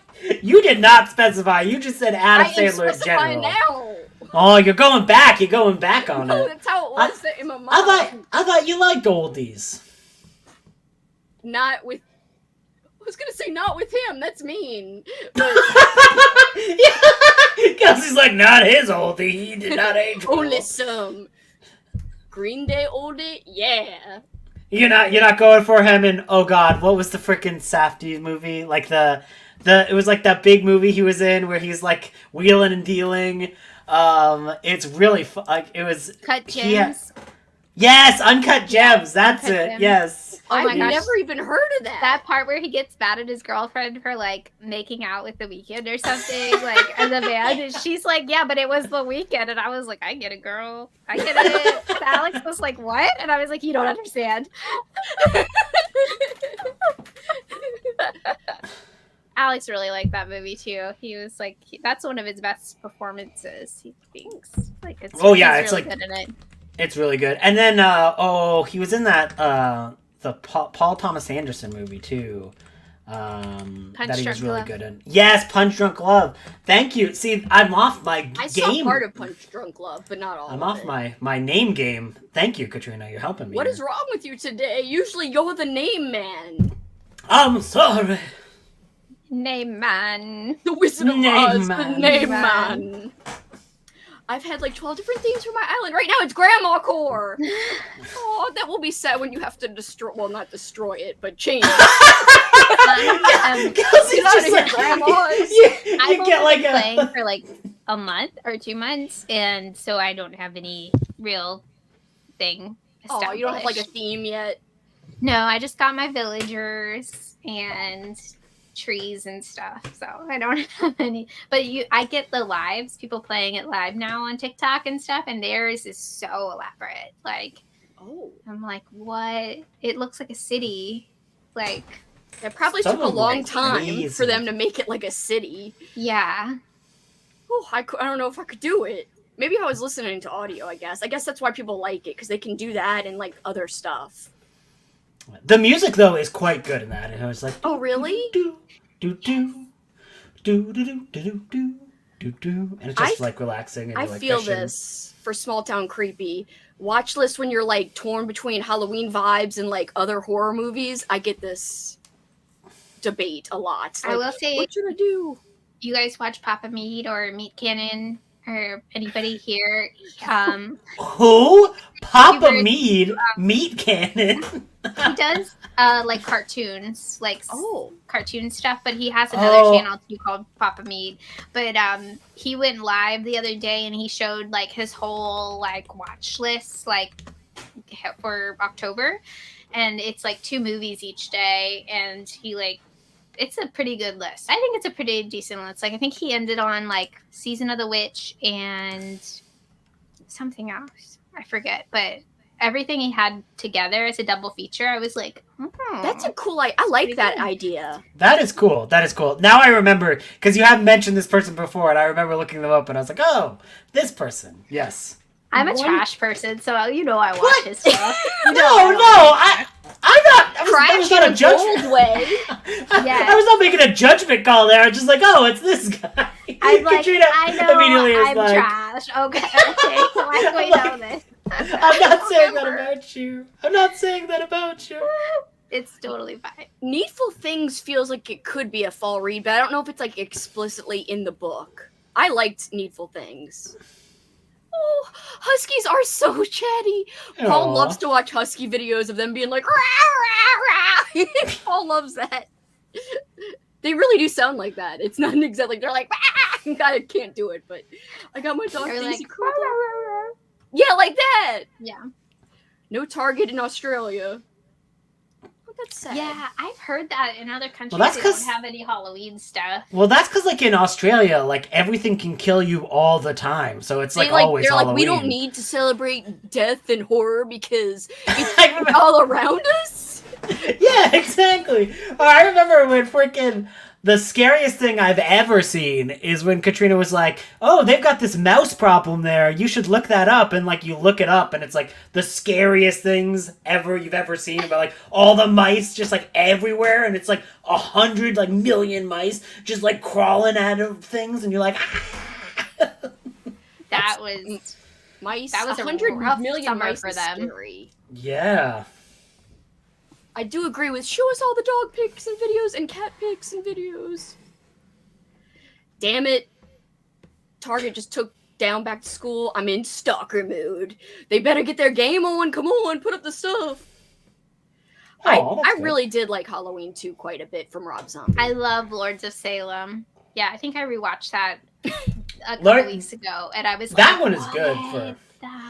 You did not specify. You just said Adam Sandler in general. Now. Oh, you're going back. You're going back on No, it. that's how it was in my mind. I thought you liked oldies. Not with. I was gonna say not with him. That's mean. But Kelsey's like, not his oldie. He did not age well. only some. Green Day oldie, yeah. You're not going for him in. Oh God, what was the frickin' Safdie movie? Like it was like that big movie he was in where he's like wheeling and dealing. It's really like it was. Cut Gems. Yes, Uncut Gems. That's Uncut it. Gems. Yes. Oh my I've gosh. never even heard of that. That part where he gets mad at his girlfriend for like making out with The Weeknd or something, like as a band, and she's like, "Yeah, but it was The Weeknd," and I was like, "I get it, girl, I get it." And Alex was like, "What?" And I was like, "You don't understand." Alex really liked that movie too. He was like, that's one of his best performances. He thinks like it's. Oh yeah, he's it's really like good in it. It's really good. And then he was in that the Paul Thomas Anderson movie too. That he was really good in. Yes, Punch Drunk Love. Thank you. See, I'm off my game. I saw part of Punch Drunk Love, but not all. I'm off my name game. Thank you, Katrina. You're helping me. What is wrong with you today? Usually you're the name man. I'm sorry. Name man. The Wizard of Name Oz, man. the name Man. man. I've had like 12 different themes for my island. Right now it's Grandma Core. Oh, that will be sad when you have to destroy, well, not destroy it, but change it. Kelsey's Get out of just here, like, Grandmas. you I've get only like been a playing for like a month or 2 months, and so I don't have any real thing. Oh, you don't have like a established. theme yet? No, I just got my villagers and trees and stuff, so I don't have any. But I get the lives, people playing it live now on TikTok and stuff, and theirs is so elaborate. Like, Oh. I'm like, what? It looks like a city. Like, It probably Some took a of them long look time crazy. for them to make it like a city. yeah. Oh, I don't know if I could do it. Maybe I was listening to audio, I guess. I guess that's why people like it, because they can do that and like other stuff. The music though is quite good in that. And I was like, Oh, really? do do do do do do do do do do, and it's just like relaxing. And I you're, like, feel fishing. this for Small Town Creepy. Watch list when you're like torn between Halloween vibes and like other horror movies. I get this debate a lot. I Like, will say, what should I do? you guys watch Papa Meat or Meat Cannon or anybody here, Who? Papa Hubert, Mead? Meat Cannon? he does like cartoons, like Oh. cartoon stuff, but he has another channel too called Papa Mead. But he went live the other day and he showed like his whole like watch list like for October, and it's like 2 movies each day, and he like it's a pretty good list. I think it's a pretty decent list. Like I think he ended on like Season of the Witch and something else. I forget, but everything he had together as a double feature, I was like, That's a cool I like that idea. That is cool. That is cool. Now I remember, because you haven't mentioned this person before, and I remember looking them up, and I was like, oh, this person. Yes. I'm a trash person, so you know I watch his stuff. I'm not. That was not a judgment. Way. I was not making a judgment call there. I was just like, oh, it's this guy. I'm like, Katrina I know immediately is I'm like, trash. Okay, so I I'm we like, know this. I'm not saying that about you. I'm not saying that about you. It's totally fine. Needful Things feels like it could be a fall read, but I don't know if it's like explicitly in the book. I liked Needful Things. Oh, huskies are so chatty. Paul Aw. loves to watch husky videos of them being like, rah, rah, rah. Paul loves that. They really do sound like that. It's not exactly, they're like, rah! I can't do it, but I got my dog They're Daisy like, curled up. Yeah, like that. Yeah. No Target in Australia. Oh, that's sad. Yeah, I've heard that in other countries that's they 'cause- don't have any Halloween stuff. Well, that's because, like, in Australia, like, everything can kill you all the time. So it's, like, always they're Halloween. like, we don't need to celebrate death and horror because it's all around us. Yeah, exactly. I remember when freaking the scariest thing I've ever seen is when Katrina was like, oh, they've got this mouse problem there. You should look that up. And, like, you look it up, and it's, like, the scariest things you've ever seen about, like, all the mice just, like, everywhere. And it's, like, 100, like, million mice just, like, crawling out of things. And you're like, That was Mice. That was a 100 rough million summer mice for is them. scary. yeah. I do agree with show us all the dog pics and videos and cat pics and videos. Damn it. Target just took down back to school. I'm in stalker mood. They better get their game on. Come on, put up the stuff. Oh, I that's good. really did like Halloween 2 quite a bit from Rob Zombie. I love Lords of Salem. Yeah, I think I rewatched that a couple weeks ago, and I was That like, one is good for...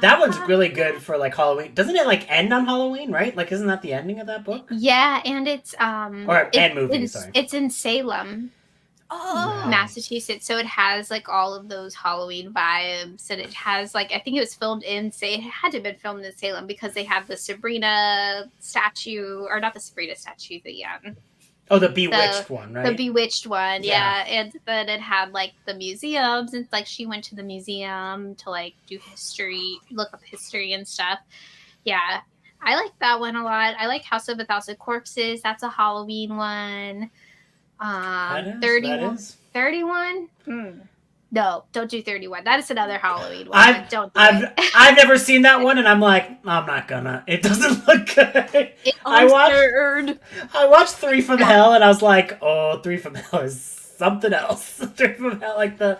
That one's really good for, like, Halloween. Doesn't it, like, end on Halloween, right? Like, isn't that the ending of that book? Yeah, and it's movie, sorry. It's in Salem, Oh, Massachusetts, so it has like all of those Halloween vibes, and it has like I think it was filmed in it had to have been filmed in Salem because they have the Sabrina statue, or not the Sabrina statue, the Bewitched one, right? the Bewitched one, Yeah. yeah. And then it had like the museums, and like she went to the museum to like do history, look up history and stuff. Yeah, I like that one a lot. I like House of a Thousand Corpses. That's a Halloween one. 31. 31? No, don't do 31. That is another Halloween one. I've never seen that one, and I'm like, I'm not gonna. It doesn't look good. I watched 3 from Hell, and I was like, oh, 3 from Hell is something else. 3 from Hell, like the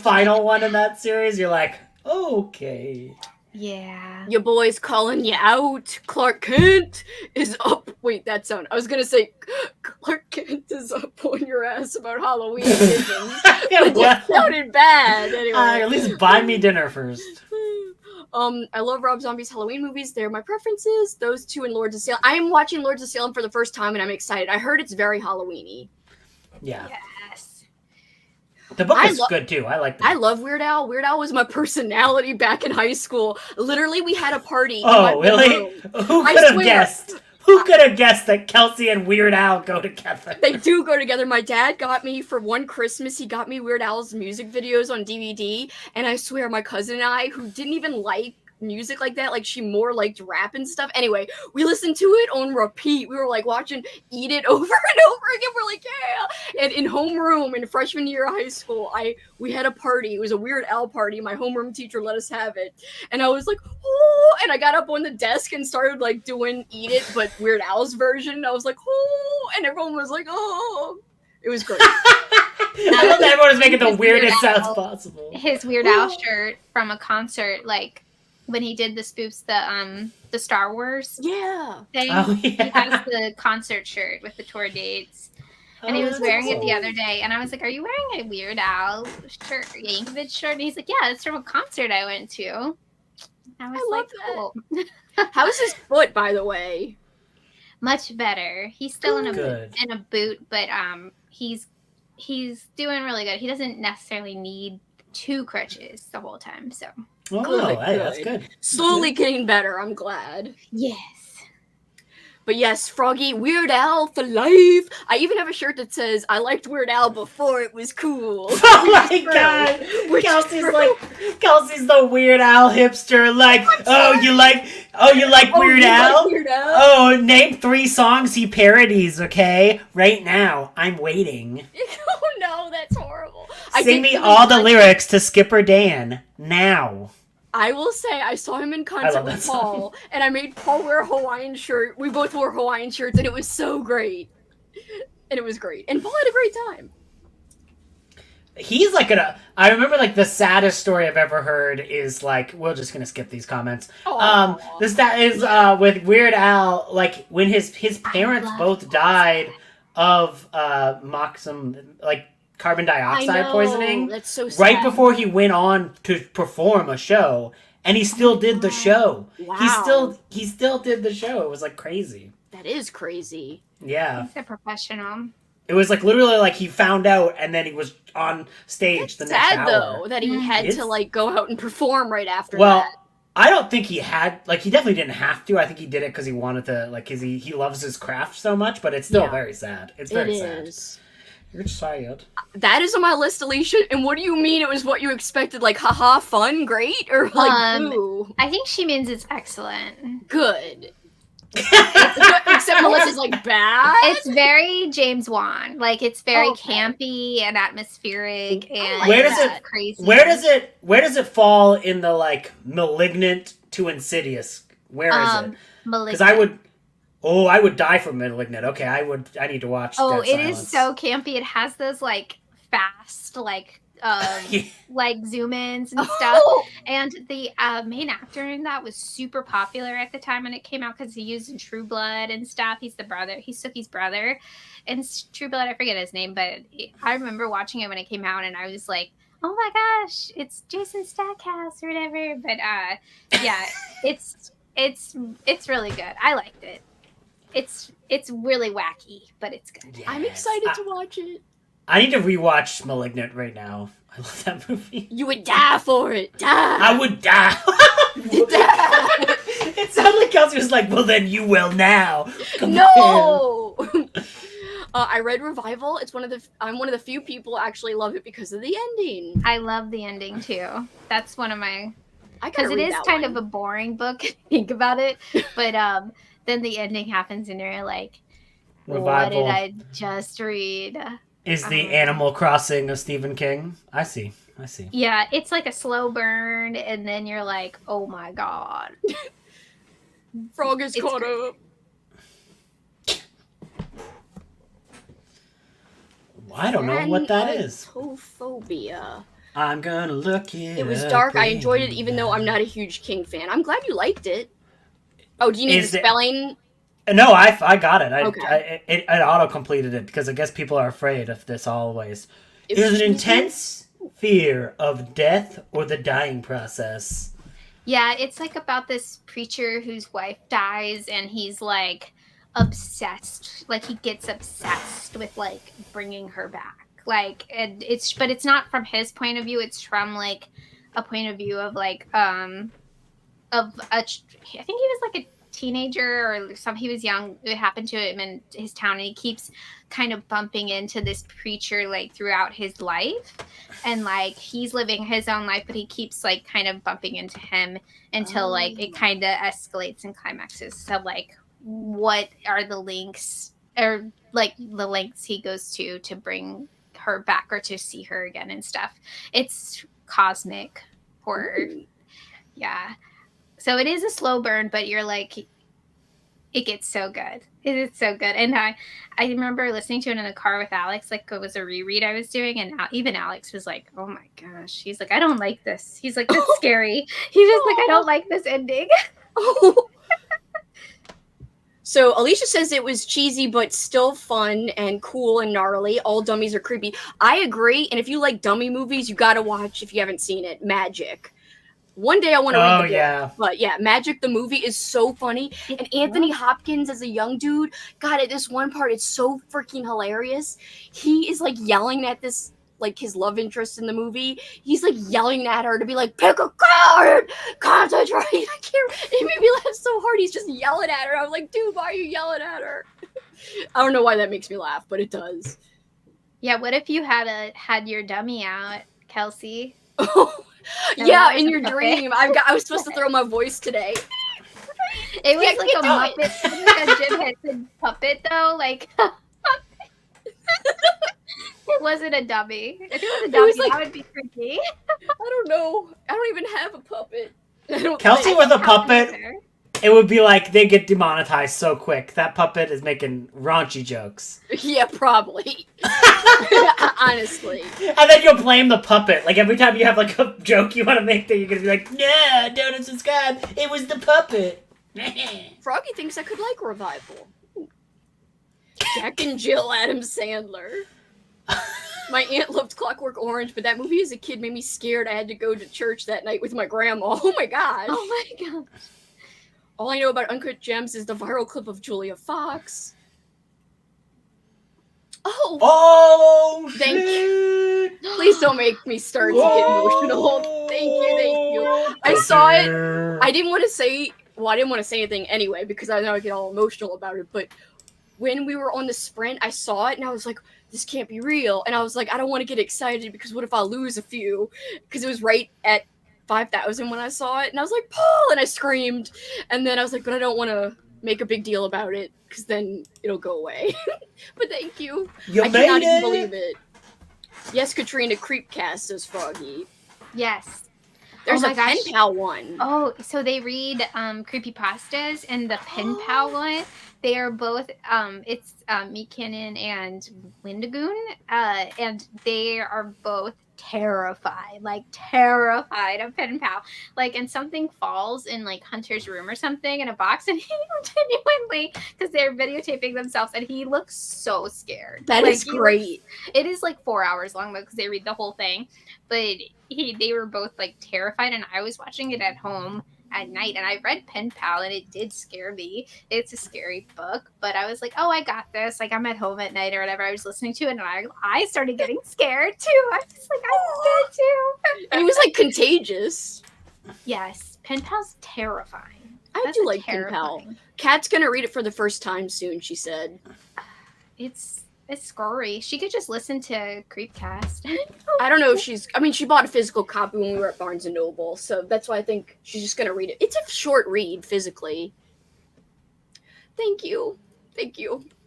final one in that series. You're like, okay. Yeah. your boy's calling you out. Clark Kent is up. Wait, that sound. I was gonna say Clark Kent is up on your ass about Halloween. It sounded bad. Anyway, At least buy me dinner first. I love Rob Zombie's Halloween movies. They're my preferences. Those 2 and Lords of Salem. I am watching Lords of Salem for the first time, and I'm excited. I heard it's very Halloween-y. Yeah. Yes. The book is good too. I like. I love Weird Al. Weird Al was my personality back in high school. Literally, we had a party. Oh, really? Who could have guessed? Who could have guessed that Kelsi and Weird Al go together? They do go together. My dad got me, for one Christmas, he got me Weird Al's music videos on DVD, and I swear my cousin and I, who didn't even like music like that, like she more liked rap and stuff. Anyway, we listened to it on repeat. We were like watching Eat It over and over again. We're like, yeah. And in homeroom in freshman year of high school, we had a party. It was a Weird Al party. My homeroom teacher let us have it. And I was like, oh, and I got up on the desk and started like doing Eat It, but Weird Al's version. I was like, oh, and everyone was like, oh. It was great. I love that everyone is making the His weirdest Weird sounds Al- possible. His Weird Al shirt from a concert, like when he did the spoofs, the Star Wars Yeah. thing. Oh, He yeah. has the concert shirt with the tour dates. And he was that's wearing it the cool. other day, and I was like, "Are you wearing a Weird Al shirt, Yankovic shirt?" And he's like, "Yeah, it's from a concert I went to." I was love like, that. "Cool." How's his foot, by the way? Much better. He's still in Good. a boot, but he's doing really good. He doesn't necessarily need 2 crutches the whole time. So Oh, Good, hey, that's good. good. Slowly getting better. I'm glad. yes. But yes, Froggy, Weird Al for life. I even have a shirt that says, I liked Weird Al before it was cool. Oh my True. god! Which is Kelsey's true. Kelsey's the Weird Al hipster. Like, you like Weird you Al? like Weird Al? Oh, name 3 songs he parodies, okay? Right now, I'm waiting. Oh no, that's horrible. Sing me all the lyrics to Skipper Dan now. I will say I saw him in I concert love that with song. Paul, and I made Paul wear a Hawaiian shirt. We both wore Hawaiian shirts, and it was so great. And it was great. And Paul had a great time. He's I remember the saddest story I've ever heard is we're just gonna skip these comments. Aw. This that is with Weird Al, when his parents love both died of carbon dioxide poisoning That's so sad. right before he went on to perform a show, and he still did the show. Wow. He still did the show. It was crazy. That is crazy. Yeah. He's a professional. It was literally he found out and then he was on stage the next Sad hour. though that he had It's- to go out and perform right after Well, that. I don't think he had he definitely didn't have to. I think he did it because he wanted to because he loves his craft so much. But it's still Yeah. very sad. It's very It sad. is. You're tired. That is on my list, Alicia. And what do you mean it was what you expected? Haha, fun, great, or boo? I think she means it's excellent. Good. Except Melissa's bad. It's very James Wan. It's very Okay. campy and atmospheric and Where does it- crazy. Where does it fall in the Malignant to Insidious? Where is it? Because I would die for Malignant. Okay, I need to watch. Oh, Dead it is Silence. so campy. It has those fast zoom ins and stuff. Oh, And the main actor in that was super popular at the time when it came out because he used in True Blood and stuff. He's the brother. He's Sookie's brother. In True Blood, I forget his name, but I remember watching it when it came out, and I was like, "Oh my gosh, it's Jason Stackhouse or whatever." But yeah, it's really good. I liked it. It's really wacky, but it's good. Yes. I'm excited to watch it. I need to rewatch Malignant right now. I love that movie. You would die for it. Die. I would die. Die. It sounded like Kelsey was like, well, then you will now. Come on. No. I read Revival. I'm one of the few people who actually love it because of the ending. I love the ending too. That's one of my Because it is kind of a boring book. Think about it, but then the ending happens, and you're like, Revival "What did I just read?" is the Animal Crossing of Stephen King. I see. Yeah, it's like a slow burn, and then you're like, "Oh my god!" Frog is It's caught great. up. I don't know what that is. Thanatophobia. I'm gonna look it. It was up dark. I right enjoyed it, even though I'm not a huge King fan. I'm glad you liked it. Oh, do you need Is the it- spelling? No, I got it. Okay. It auto completed it because I guess people are afraid of this always. If There's an you- intense fear of death or the dying process. Yeah, it's about this preacher whose wife dies, and he's obsessed. He gets obsessed with bringing her back. And but it's not from his point of view. It's from a point of view of I think he was a teenager or something. He was young. It happened to him in his town, and he keeps kind of bumping into this preacher throughout his life, and he's living his own life, but he keeps kind of bumping into him until it kind of escalates and climaxes. So what are the links or the lengths he goes to bring her back or to see her again and stuff. It's cosmic horror. Ooh. Yeah. So it is a slow burn, but you're It gets so good. It is so good. And I remember listening to it in the car with Alex, like it was a reread I was doing. And even Alex was like, oh my gosh. He's like, I don't like this. He's like, that's scary. He's just like, I don't like this ending. So Alicia says it was cheesy, but still fun and cool and gnarly. All dummies are creepy. I agree. And if you like dummy movies, you got to watch, if you haven't seen it, Magic. One day I want to read the book. Yeah. But yeah, Magic the movie is so funny. And Anthony Hopkins as a young dude, God, at this one part, it's so freaking hilarious. He is like yelling at this, like his love interest in the movie. He's like yelling at her to be like, pick a card, concentrate. I can't, it made me laugh so hard. He's just yelling at her. I was like, dude, why are you yelling at her? I don't know why that makes me laugh, but it does. Yeah, what if you had your dummy out, Kelsi? Yeah, in your dream. I was supposed to throw my voice today. It was like a Muppet. It was like a Jim Henson puppet, though. Like, it wasn't a dummy. If it was a dummy, that would be creepy. I don't know. I don't even have a puppet. Kelsi with a puppet, it would be like they get demonetized so quick. That puppet is making raunchy jokes. Yeah, probably. Honestly. And then you'll blame the puppet. Like every time you have like a joke you want to make, that you're gonna be like, "No, don't subscribe. It was the puppet." Froggy thinks I could like Revival. Jack and Jill, Adam Sandler. My aunt loved Clockwork Orange, but that movie as a kid made me scared. I had to go to church that night with my grandma. Oh my gosh. Oh my gosh. All I know about Uncut Gems is the viral clip of Julia Fox. Oh, thank you. Please don't make me start to get emotional. Thank you. I saw it. I didn't want to say anything anyway because I know I get all emotional about it. But when we were on the sprint, I saw it and I was like, this can't be real. And I was like, I don't want to get excited because what if I lose a few? Because it was right at 5,000 when I saw it. And I was like, Paul! And I screamed. And then I was like, but I don't want to make a big deal about it because then it'll go away. But thank you. I cannot even believe it. Yes, Katrina, Creepcast, says Froggy. Yes. There's a pen pal one. Oh, so they read creepypastas, and the pen pal one, they are both it's Meat Cannon and Windigoon, and they are both terrified of pen pal. Like, and something falls in like Hunter's room or something in a box, and he genuinely, because they're videotaping themselves, and he looks so scared. That is great. It is like 4 hours long though, because they read the whole thing, but they were both like terrified, and I was watching it at home at night, and I read Pen Pal, and it did scare me. It's a scary book, but I was like, oh, I got this. Like, I'm at home at night or whatever. I was listening to it, and I started getting scared too. I was like, I'm scared too. And it was like contagious. Yes, Pen Pal's terrifying. I do like Pen Pal. Kat's gonna read it for the first time soon, she said. It's scary. She could just listen to Creepcast. I don't know if she bought a physical copy when we were at Barnes & Noble, so that's why I think she's just going to read it. It's a short read, physically. Thank you. Yeah.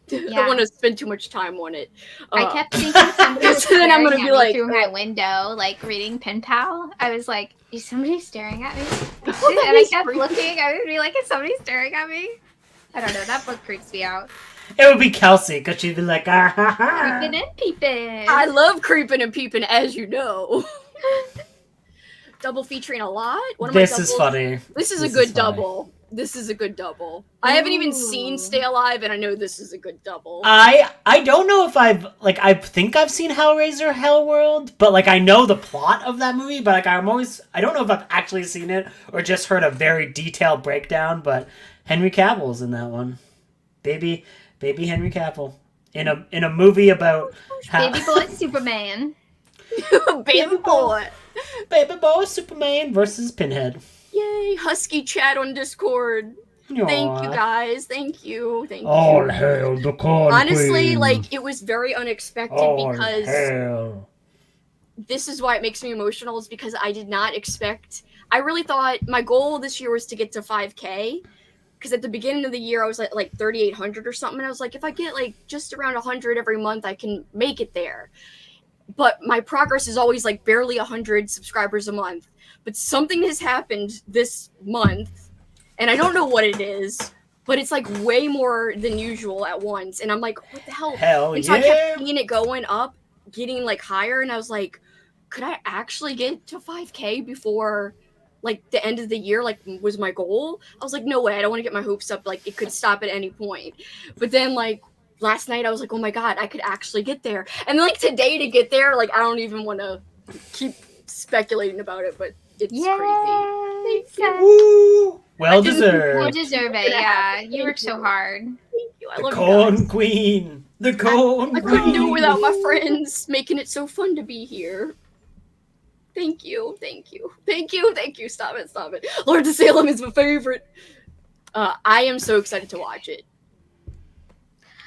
I don't want to spend too much time on it. I kept thinking somebody was staring I'm gonna at be me like, through my window, like reading Pen Pal. I was like, is somebody staring at me? And Oh, I kept looking. I would be like, is somebody staring at me? I don't know. That book creeps me out. It would be Kelsi, because she'd be like, ah ha ha. Creeping and peeping. I love creeping and peeping, as you know. Double featuring a lot? This is funny. This is a good double. This is a good double. I haven't even seen Stay Alive, and I know this is a good double. I don't know if I think I've seen Hellraiser Hellworld, but like I know the plot of that movie, but like I don't know if I've actually seen it or just heard a very detailed breakdown, but Henry Cavill's in that one. Baby Henry Cavill in a movie about Baby boy Superman. Baby boy Superman versus Pinhead. Yay, Husky chat on Discord. Aww. Thank you guys. Thank you. All hail the corn Honestly, queen. like it was very unexpected because hail. This is why it makes me emotional, is because I did not expect. I really thought my goal this year was to get to 5K. Because at the beginning of the year, I was like 3,800 or something. And I was like, if I get like just around 100 every month, I can make it there. But my progress is always like barely 100 subscribers a month. But something has happened this month, and I don't know what it is. but it's like way more than usual at once. And I'm like, what the hell? Hell And so I yeah. kept seeing it going up, getting like higher, and I was like, could I actually get to 5K before like the end of the year, like was my goal? I was like, no way, I don't want to get my hopes up, like it could stop at any point. But then like last night I was like, oh my god, I could actually get there. And then like today to get there, like I don't even want to keep speculating about it, but it's crazy. Thank you. Woo! Well You deserved. deserve it. Yeah, you worked so hard. Thank you. I The love you Corn guys. Queen. The Corn I Queen. couldn't do it without my friends making it so fun to be here. Thank you, thank you, thank you, thank you. Stop it, stop it. Lord of Salem is my favorite. I am so excited to watch it.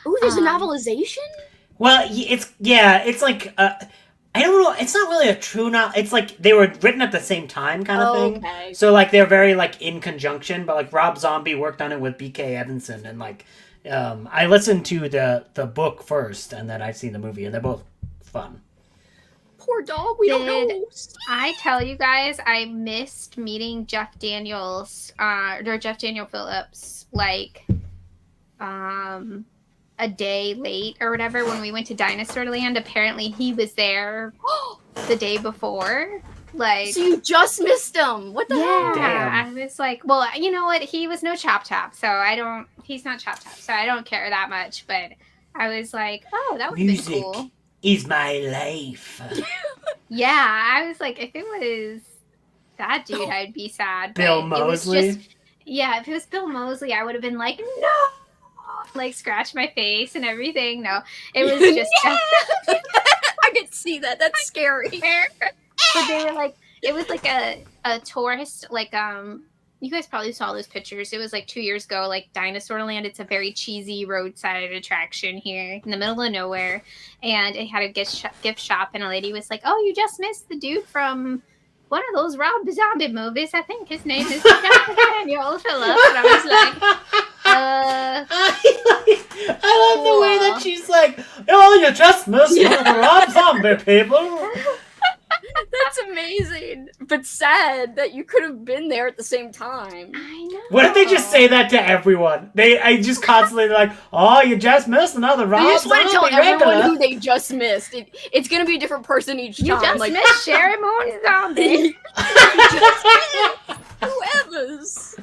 Oh, there's a novelization? Well, it's like I don't know. It's not really a true novel. It's like they were written at the same time, kind of thing. Okay. So like they're very like in conjunction. But like Rob Zombie worked on it with B.K. Evanson, and like I listened to the book first, and then I've seen the movie, and they're both fun. Poor dog, we don't know. I tell you guys, I missed meeting Jeff Daniels, or Jeff Daniel Phillips, like, a day late or whatever when we went to Dinosaur Land. Apparently, he was there the day before. Like, So you just missed him. What the hell? Damn. I was like, well, you know what? He was no Chop Top, so he's not Chop Top, so I don't care that much. But I was like, oh, that would have been Music cool. is my life. Yeah, I was like, if it was that dude, I'd be sad. But Bill it was Moseley? just, yeah, if it was Bill Moseley, I would have been like, no, like scratch my face and everything. No, it was just. I could see that. That's scary. But they were like, it was like a tourist, like you guys probably saw those pictures. It was like 2 years ago, like Dinosaur Land. It's a very cheesy roadside attraction here in the middle of nowhere. And it had a gift shop, and a lady was like, oh, you just missed the dude from one of those Rob Zombie movies. I think his name is Daniel Phillips. And I was like, I love the way that she's like, oh, you just missed the Rob Zombie, people. That's amazing. But sad that you could have been there at the same time. I know. What if they just say that to everyone? I just constantly like, oh, you just missed another Rob They just want to tell Zombie everyone regular. who they just missed. It's going to be a different person each You time. just like, missed Sherry Moon Zombie. whoever's.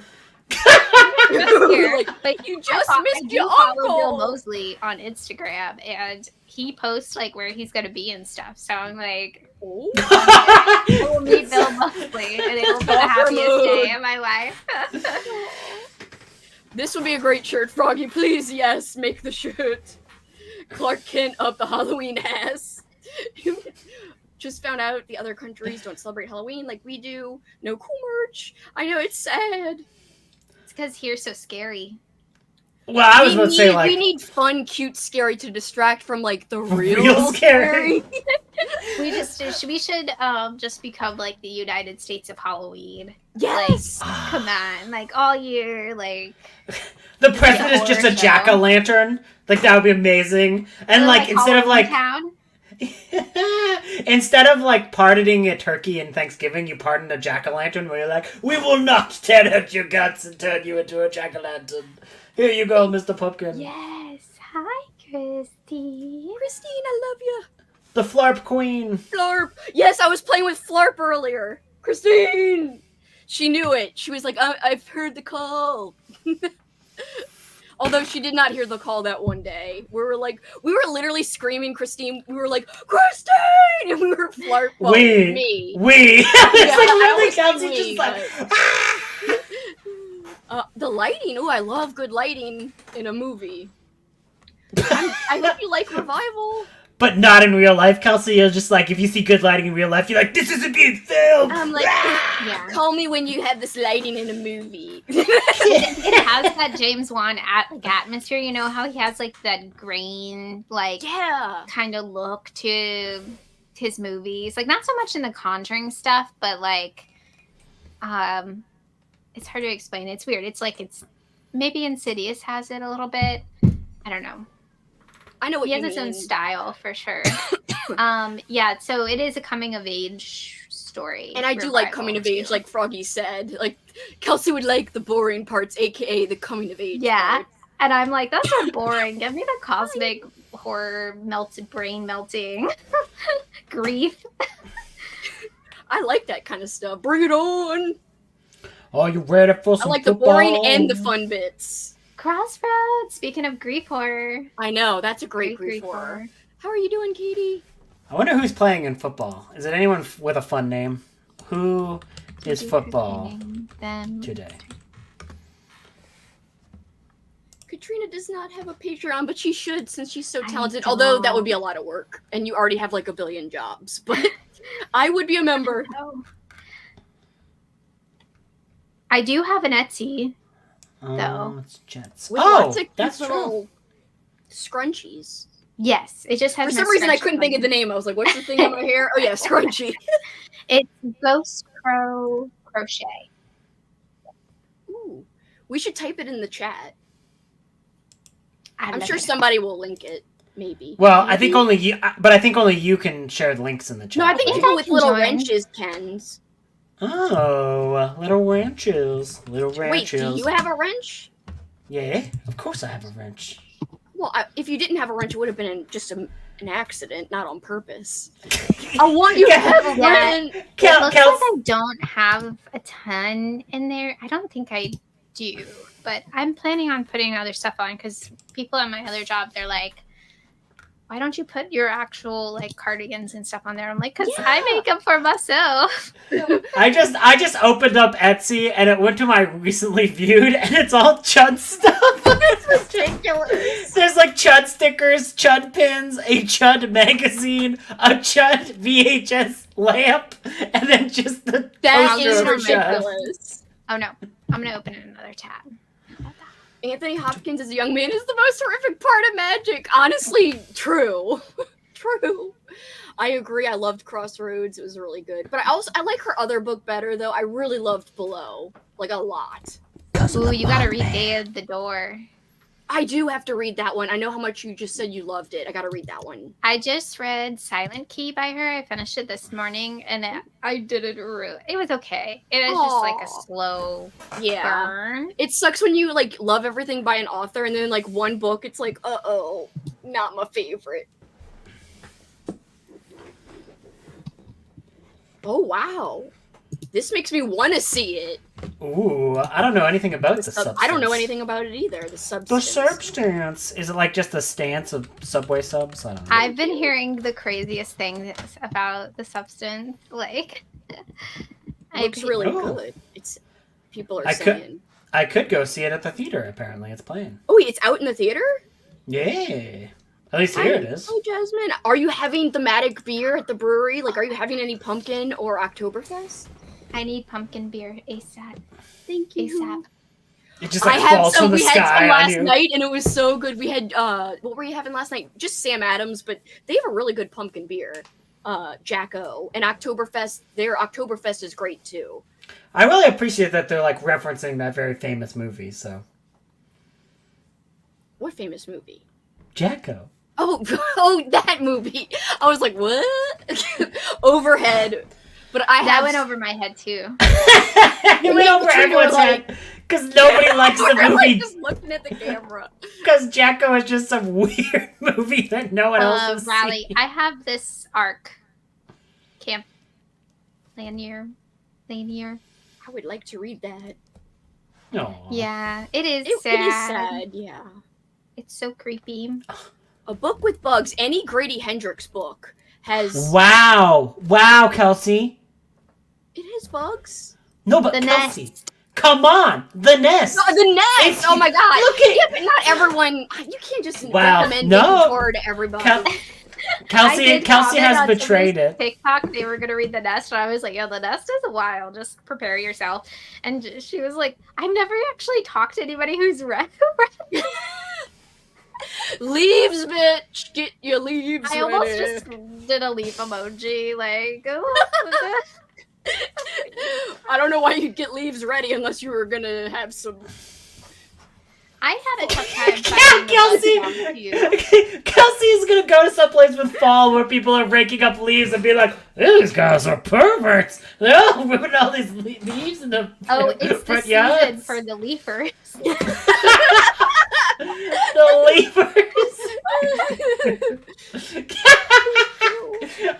Here. Like, But you just I missed do your follow uncle. Bill Moseley on Instagram, and he posts like where he's gonna be and stuff. So I'm like, Oh. I will meet Bill Moseley, and it will be the Stalker happiest mode. day of my life. This would be a great shirt, Froggy. Please, yes, make the shirt. Clark Kent up the Halloween ass. Just found out the other countries don't celebrate Halloween like we do. No cool merch. I know, it's sad. It's because here's so scary. Well, I was about to say, like, we need fun, cute, scary to distract from like the Real real, scary. We should just become like the United States of Halloween. Yes. Like, come on, like all year, like the president is just a horror show. jack-o'-lantern. Like, that would be amazing. And, like, instead of, like, Town. instead of, like, pardoning a turkey in Thanksgiving, you pardon a jack-o'-lantern where you're like, we will not tear out your guts and turn you into a jack-o'-lantern. Here you go, Mr. Pumpkin. Yes. Hi, Christy. Christine, I love you. The Flarp Queen. Flarp. Yes, I was playing with Flarp earlier. Christine. She knew it. She was like, I've heard the call. Although she did not hear the call that one day. We were literally screaming Christine. We were like, Christine! And we were Flarp. Well, me. It's like I literally always say Kelsi we, just like, the lighting. Oh, I love good lighting in a movie. I hope you like Revival. but not in real life, Kelsi. You're just like, if you see good lighting in real life, you're like, this isn't being filmed. I'm like, Yeah. call me when you have this lighting in a movie. It has that James Wan atmosphere. You know how he has like that grain, like Yeah. kind of look to his movies. Like not so much in the Conjuring stuff, but like, it's hard to explain. It's weird. It's like maybe Insidious has it a little bit. I don't know. I know what He you has his mean. own style for sure. Yeah. So it is a coming of age story. And I do like coming of age, like Froggy said. Like, Kelsi would like the boring parts, aka the coming of age parts. And I'm like, that's so boring. Give me the cosmic horror, brain melting, grief. I like that kind of stuff. Bring it on! Are you ready for some I like the boring and the fun bits. Crossroads, speaking of grief horror. I know, that's a great grief horror. How are you doing, Katie? I wonder who's playing in football. Is it anyone with a fun name? Who is football today? Katrina does not have a Patreon, but she should since she's so talented. Although that would be a lot of work, and you already have like a billion jobs. But I would be a member. I do have an Etsy, though. It's Jets. With lots of that's little scrunchies. Yes, it just has. For some reason, I couldn't think of the name. I was like, "What's the thing in my hair?" Oh yeah, scrunchie. It's Ghost Crow Crochet. Ooh, we should type it in the chat. I'm love sure it. somebody will link it. Maybe. Well, I think only you. But I think only you can share the links in the chat. No, I think right? people with little Join. wrenches can. Oh, little wrenches. Little Wait, wrenches. do you have a wrench? Yeah, of course I have a wrench. Well, if you didn't have a wrench, it would have been just an accident, not on purpose. I want you to have a wrench. It looks like I don't have a ton in there. I don't think I do, but I'm planning on putting other stuff on because people at my other job, they're like, why don't you put your actual like cardigans and stuff on there? I'm like, because I make them for myself. I just opened up Etsy and it went to my recently viewed and it's all Chud stuff. It's ridiculous. There's like Chud stickers, Chud pins, a Chud magazine, a Chud VHS lamp, and then just the That poster is of Chud. ridiculous. Oh no, I'm gonna open another tab. Anthony Hopkins as a young man is the most horrific part of magic. Honestly, true. True. I agree. I loved Crossroads. It was really good. But I like her other book better, though. I really loved Below. Like, a lot. Ooh, you gotta read Day of the Door. I do have to read that one. I know how much you just said you loved it. I gotta read that one. I just read Silent Key by her. I finished it this morning, and I didn't really. It was okay. It was just like a slow burn. It sucks when you, like, love everything by an author, and then, like, one book, it's like, uh-oh, not my favorite. Oh, wow. This makes me want to see it. Ooh, I don't know anything about the substance. I don't know anything about it either. The substance. The substance. Is it like just the stance of Subway subs? I don't know. I've been hearing the craziest things about the substance. Like, It looks really good. It's people are saying. I could go see it at the theater. Apparently, it's playing. Oh, it's out in the theater? Yeah. At least here it is. Oh, Jasmine, are you having thematic beer at the brewery? Like, are you having any pumpkin or Oktoberfest? I need pumpkin beer ASAP. Thank you. ASAP. It just like falls from the sky we had some last on you. night, and it was so good. We had what were you having last night? Just Sam Adams, but they have a really good pumpkin beer. Jacko and Oktoberfest. Their Oktoberfest is great too. I really appreciate that they're like referencing that very famous movie. So, what famous movie? Jacko. Oh, that movie. I was like, what? Overhead. But that went over my head too. It went over everyone's head because nobody likes the movie. Like just looking at the camera. Because Jacko is just some weird movie that no one else has Riley, seen. I have this ARC camp lanyard. I would like to read that. Aww. Yeah, it is sad. It is sad, yeah. It's so creepy. A book with bugs. Any Grady Hendrix book has. Wow, Kelsi. It has bugs. No, but The Kelsi, Nest. come on, The Nest. Oh, the Nest. Oh my god. Look at yeah, but not everyone. You can't just recommend it to everybody. Kelsi has betrayed it. TikTok, they were gonna read The Nest, and I was like, "Yo, The Nest is wild. Just prepare yourself." And she was like, "I've never actually talked to anybody who's read." Leaves, bitch. Get your leaves. I almost just did a leaf emoji, like. I don't know why you'd get leaves ready unless you were gonna have some. I had a tough time finding Kelsi, belongs to you. Kelsi is gonna go to someplace with fall where people are raking up leaves and be like, "These guys are perverts. They're all ripping all these leaves in the Oh, it's the front season yards." for the leafers. The leafers.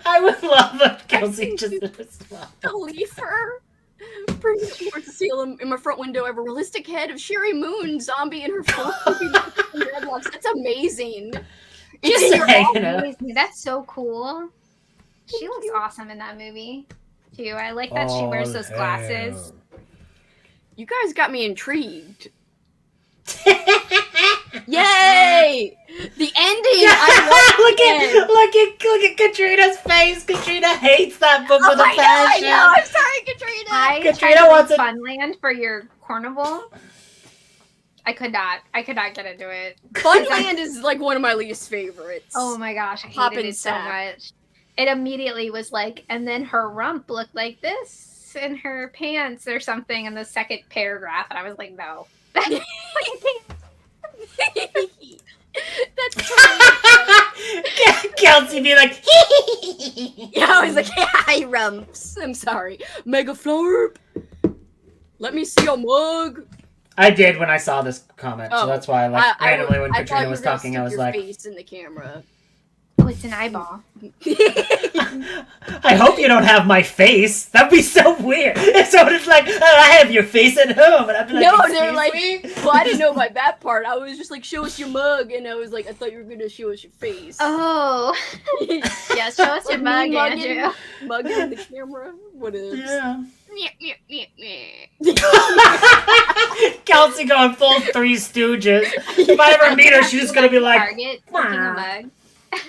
I would love if Kelsi just The leafer. Bring it forth to Salem. In my front window, I have a realistic head of Sherry Moon, zombie in her full dreadlocks. That's amazing. just You're hanging out. Amazing. That's so cool. She looks awesome in that movie, too. I like that she wears those glasses. You guys got me intrigued. Yay! The ending. Look at Katrina's face. Katrina hates that book with a I passion. know. I'm sorry, Katrina. I Katrina tried to wants read it- Funland for your carnival. I could not get into it. Funland is like one of my least favorites. Oh my gosh, I Hop hated and it so sap. much. It immediately was like, and then her rump looked like this in her pants or something in the second paragraph, and I was like, no. That's totally Kelsi be like, yeah, I was like, yeah, I rumps. I'm sorry. Mega Florp. Let me see your mug. I did when I saw this comment, so Oh, that's why, randomly when I thought Katrina you was were gonna talking, stick I was your like, face in the camera. Oh, it's an eyeball. I hope you don't have my face. That'd be so weird. If someone is like, oh, I have your face at home, and I'd be like, No, excuse they're like, me? well, I didn't know about that part. I was just like, show us your mug, and I was like, I thought you were gonna show us your face. Oh. Yeah, show us your Me mug, mugging- Andrew. Mugging the camera. What is? Yeah. Yeah. Kelsi going full Three Stooges. If I ever meet her, she's just gonna be like, Target looking a mug.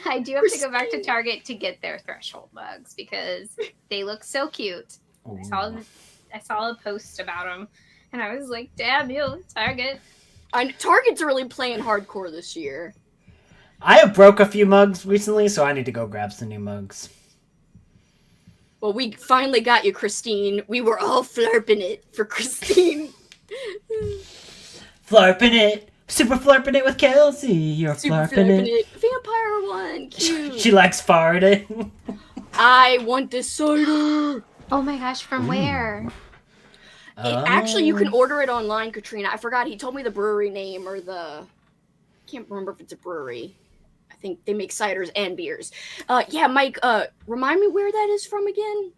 I do have to go back to Target to get their threshold mugs because they look so cute. I saw a post about them, and I was like, "Damn you, Target!" Target's really playing hardcore this year. I have broke a few mugs recently, so I need to go grab some new mugs. Well, we finally got you, Christine. We were all flirping it for Christine. Flirping it. Super flirping it with Kelsi. You're Super flirping it. Vampire one, cute. She likes farting. I want this cider. Oh my gosh, from where? Actually, you can order it online, Katrina. I forgot. He told me the brewery name or the... Can't remember if it's a brewery. I think they make ciders and beers. Yeah, Mike, remind me where that is from again?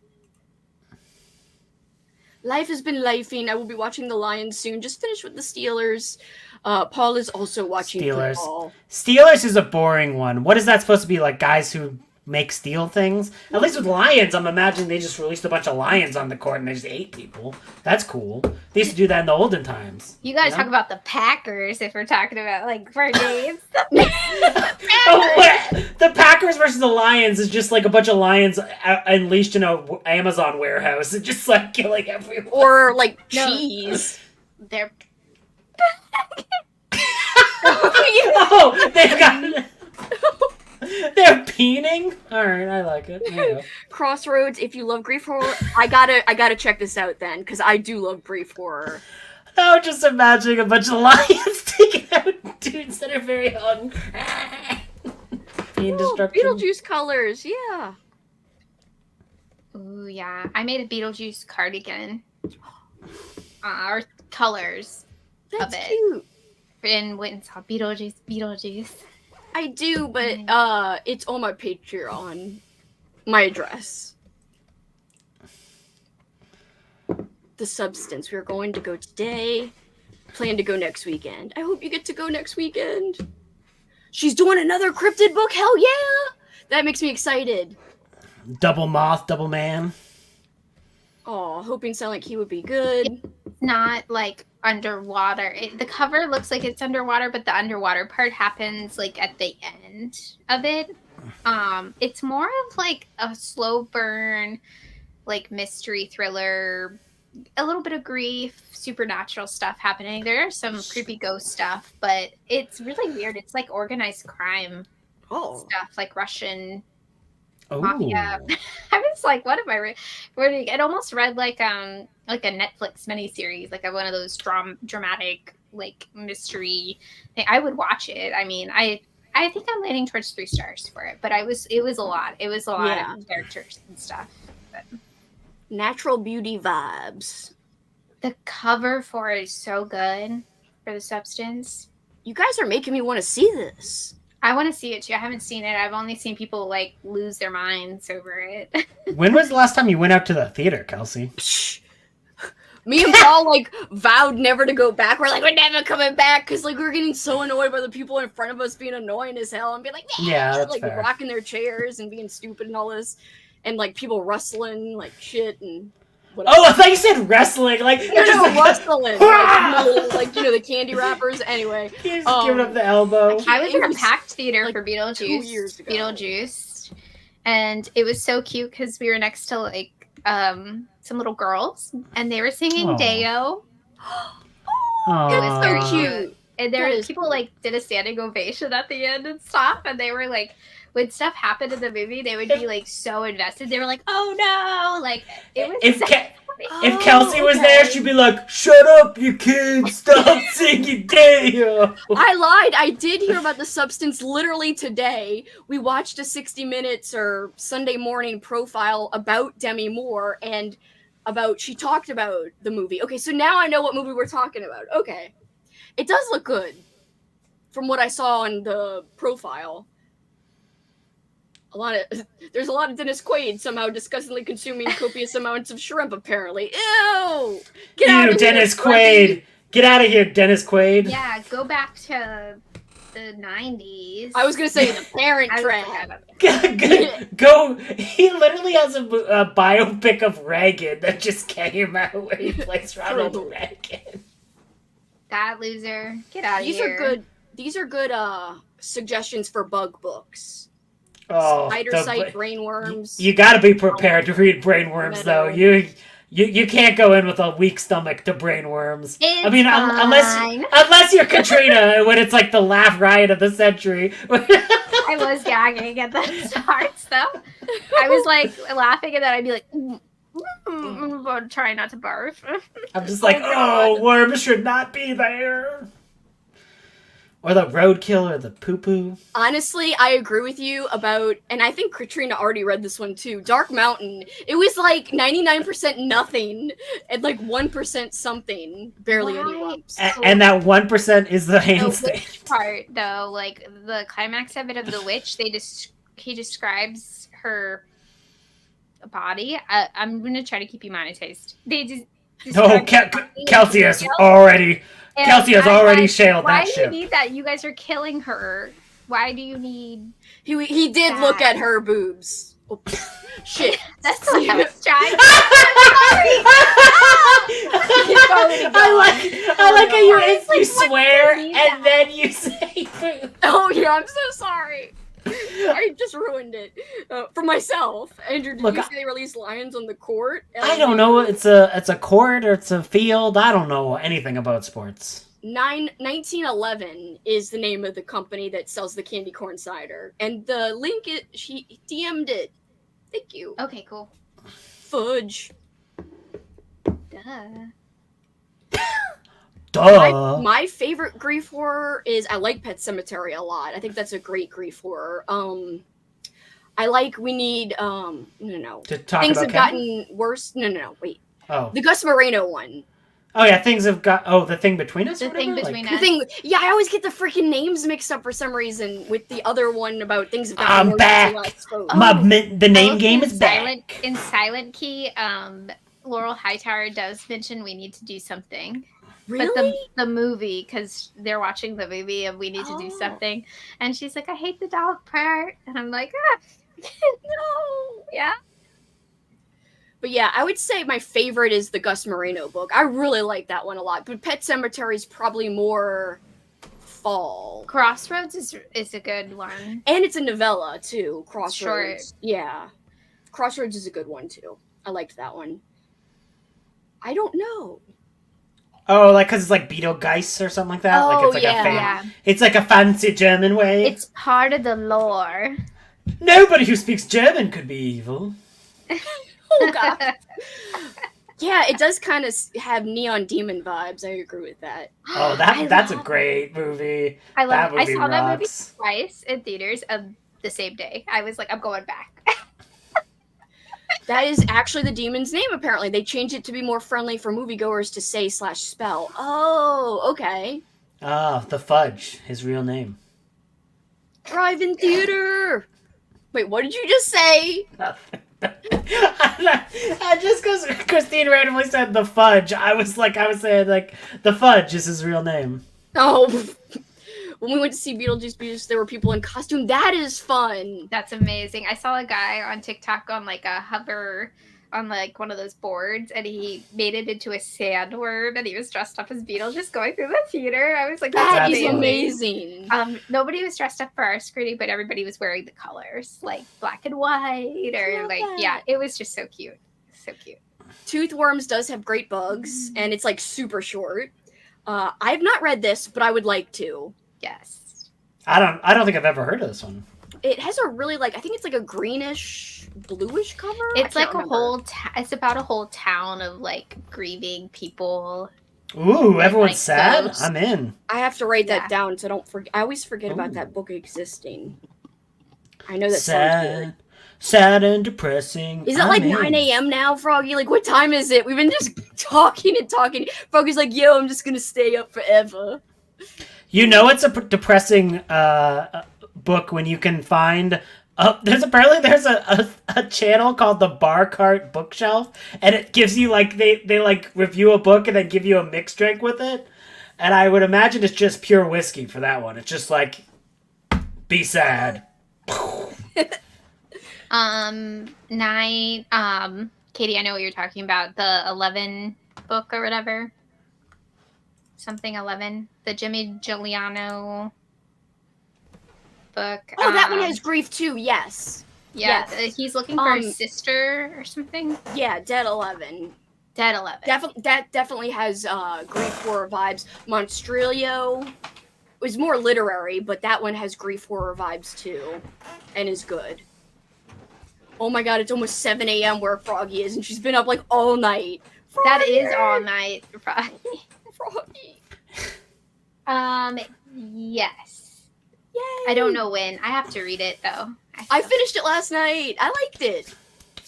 Life has been lifing. I will be watching the Lions soon. Just finished with the Steelers. Paul is also watching Steelers. football. Steelers is a boring one. What is that supposed to be, like guys who make steel things? At least with Lions, I'm imagining they just released a bunch of lions on the court and they just ate people. That's cool. They used to do that in the olden times. You gotta Yeah. talk about the Packers if we're talking about like for names. Oh, what? The Packers versus the Lions is just like a bunch of lions unleashed in a Amazon warehouse and just like killing everyone. Or, like, No. cheese. They're Oh, they've got... They're peening? Alright, I like it. There you go. Crossroads, if you love grief horror, I gotta check this out then, because I do love grief horror. I was just imagining a bunch of lions taking out dudes that are very hungry. Being destruction. Beetlejuice colors, yeah. ooh yeah. I made a Beetlejuice cardigan. Or colors That's of it. cute. And went and saw Beetlejuice. I do, but it's on my Patreon. My address. The Substance. We're going to go today. Plan to go next weekend. I hope you get to go next weekend. She's doing another cryptid book. Hell yeah! That makes me excited. Double moth, double man. Oh, hoping Silent Key would be good. Not like underwater. The cover looks like it's underwater, but the underwater part happens like at the end of it. It's more of like a slow burn, like mystery thriller, a little bit of grief, supernatural stuff happening. There's some creepy ghost stuff, but it's really weird. It's like organized crime Oh. stuff, like Russian. Mafia. I was like, what am I reading? It almost read like a Netflix miniseries, like one of those dramatic like mystery thing. I would watch it. I mean, I think I'm leaning towards 3 stars for it, but it was a lot. It was a lot of characters and stuff. But Natural beauty vibes. the cover for it is so good for the substance. You guys are making me want to see this. I want to see it too. I haven't seen it. I've only seen people like lose their minds over it. When was the last time you went out to the theater, Kelsi? Psh. Me and Paul like vowed never to go back. We're like, we're never coming back because like we're getting so annoyed by the people in front of us being annoying as hell and being like, Yeah, that's like fair. rocking their chairs and being stupid and all this, and like people rustling like shit and whatever. Oh, I thought you said wrestling. Like No, just like, rustling. Like the candy wrappers. Anyway, he's giving up the elbow. I was in a was, packed theater like, for 2 years ago. Beetlejuice, and it was so cute because we were next to like some little girls, and they were singing Aw. Deo. Aww. It was very Aw. cute, and there That were is people like did a standing ovation at the end and stuff, and they were like, when stuff happened in the movie, they would be like so invested. They were like, "Oh no!" Like it was. If so If Kelsi was there, she'd be like, "Shut up, you kids! Stop singing Deo." I lied. I did hear about the substance literally today. We watched a 60 Minutes or Sunday morning profile about Demi Moore and she talked about the movie. Okay, so now I know what movie we're talking about. Okay. It does look good from what I saw on the profile. There's a lot of Dennis Quaid somehow disgustingly consuming copious amounts of shrimp, apparently. Ew! Get out Ew, of Dennis here, Quaid! Get out of here, Dennis Quaid! Yeah, go back to the 90s. I was gonna say the Parent I Trap. forgot about that. Go! He literally has a biopic of Reagan that just came out where he plays Ronald Reagan. That loser. Get out of These here. are good. These are good suggestions for bug books. Oh, Spider Sight, Brainworms. You gotta be prepared to read Brainworms, though. You can't go in with a weak stomach to Brainworms. It's I mean, fine. unless you're Katrina, when it's like the laugh riot of the century. I was gagging at the starts, though. I was like laughing, and then I'd be like, trying not to barf. I'm just like, God. worms should not be there. Or the roadkill or the poo-poo. Honestly, I agree with you about, and I think Katrina already read this one too. Dark Mountain. It was like 99% nothing and like 1% something. Barely any Why? lumps. And that 1% is the The handstand. witch part, though, like the climax of it of the witch, he describes her body. I'm gonna try to keep you monetized. They just No, Kelsi has already shaled why that do ship. you need that? You guys are killing her. Why do you need? He did that. look at her boobs. Oh, shit. That's what I was trying. I like how you It's like, what swear do you need and that? then you say boo. Oh yeah, I'm so sorry. I just ruined it for myself. Andrew, did Look, you say they released lions on the court? I don't know. It's a court or it's a field. I don't know anything about sports. 1911 is the name of the company that sells the candy corn cider, and the link she DM'd it. Thank you. Okay, cool. Fudge. Duh. Duh. My favorite grief horror is I like Pet Sematary a lot. I think that's a great grief horror. I like We Need no To talk Things about Have Gotten Worse. No, wait. Oh. The Gus Moreno one. Oh yeah, things have got. Oh, the thing between us. The or Thing whatever? Between Like, Us. The thing, yeah, I always get the freaking names mixed up for some reason with the other one about things have gotten I'm worse back. since we last spoke. the name game is silent, back. In Silent Key, Laurel Hightower does mention we need to do something. Really? But the movie, because they're watching the movie and we need to do something. And she's like, I hate the dog part. And I'm like, no. Yeah. But yeah, I would say my favorite is the Gus Moreno book. I really like that one a lot. But Pet Sematary is probably more fall. Crossroads is a good one. And it's a novella, too. Crossroads. Short. Yeah. Crossroads is a good one, too. I liked that one. I don't know. Oh, like because it's like Beetlegeist or something like that. Like Oh, it's like yeah. a Yeah. It's like a fancy German way. It's part of the lore. Nobody who speaks German could be evil. Oh god. Yeah, it does kind of have Neon Demon vibes. I agree with that. Oh, that's a great movie. I love That it. I movie saw that movie rocks. twice in theaters the same day. I was like, I'm going back. That is actually the demon's name, apparently. They changed it to be more friendly for moviegoers to say /spell. Oh, okay. Ah, the Fudge, his real name. Drive-in theater! Wait, what did you just say? Just because Christine randomly said the Fudge, I was saying like the Fudge is his real name. Oh, when we went to see Beetlejuice, there were people in costume. That is fun. That's amazing. I saw a guy on TikTok on like a hover on like one of those boards, and he made it into a sandworm, and he was dressed up as Beetlejuice going through the theater. I was like, That That's is amazing. amazing. Nobody was dressed up for our screening, but everybody was wearing the colors, like black and white, or Love like that. yeah, it was just so cute, so cute. Toothworms does have great bugs, and it's like super short. I've not read this, but I would like to. Yes. I don't think I've ever heard of this one. It has a really I think it's like a greenish, bluish cover. It's I like can't a remember. whole. It's about a whole town of like grieving people. Ooh, everyone's like sad? ghosts. I'm in. I have to write that Yeah. down so I don't forget. I always forget about Ooh. that book existing. I know that sounds weird. Sad and depressing. Is it I'm like in. 9 a.m. now, Froggy? Like, what time is it? We've been just talking and talking. Froggy's like, yo, I'm just gonna stay up forever. You know it's a depressing book when you can find... there's a channel called the Bar Cart Bookshelf, and it gives you, like, they like, review a book and then give you a mixed drink with it. And I would imagine it's just pure whiskey for that one. It's just like, be sad. Katie, I know what you're talking about. The 11 book or whatever. Something 11. The Jimmy Giuliano book. Oh, that one has grief too, yes. Yeah, yes. he's looking for his sister or something. Yeah, Dead 11. Dead 11. That definitely has grief horror vibes. Monstrilio was more literary, but that one has grief horror vibes too, and is good. Oh my god, it's almost 7 a.m. where Froggy is, and she's been up like all night. That Froggy! is all night. Froggy. Yes. Yay! I don't know when. I have to read it though. I finished it last night. I liked it.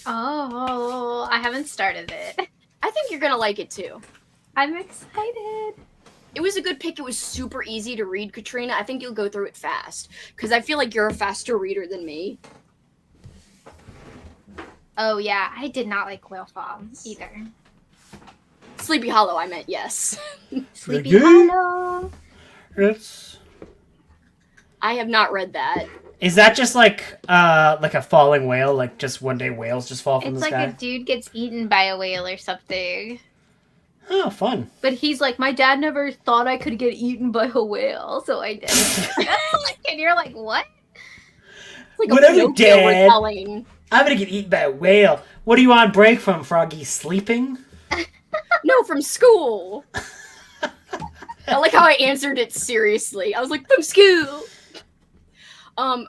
Oh, I haven't started it. I think you're gonna like it too. I'm excited. It was a good pick. It was super easy to read, Katrina. I think you'll go through it fast. Because I feel like you're a faster reader than me. Oh yeah, I did not like Whale Fall either. Sleepy Hollow, I meant, yes. Sleepy Yeah. Hollow. It's... I have not read that. Is that just like a falling whale? Like just one day whales just fall from It's the like sky? a dude gets eaten by a whale or something. Oh, fun. But he's like, my dad never thought I could get eaten by a whale, so I did. And you're like, what? It's like Whatever, a Pinocchio Dad. retelling. I'm gonna get eaten by a whale. What are you on break from, Froggy? Sleeping? No, from school. I like how I answered it seriously. I was like, from school.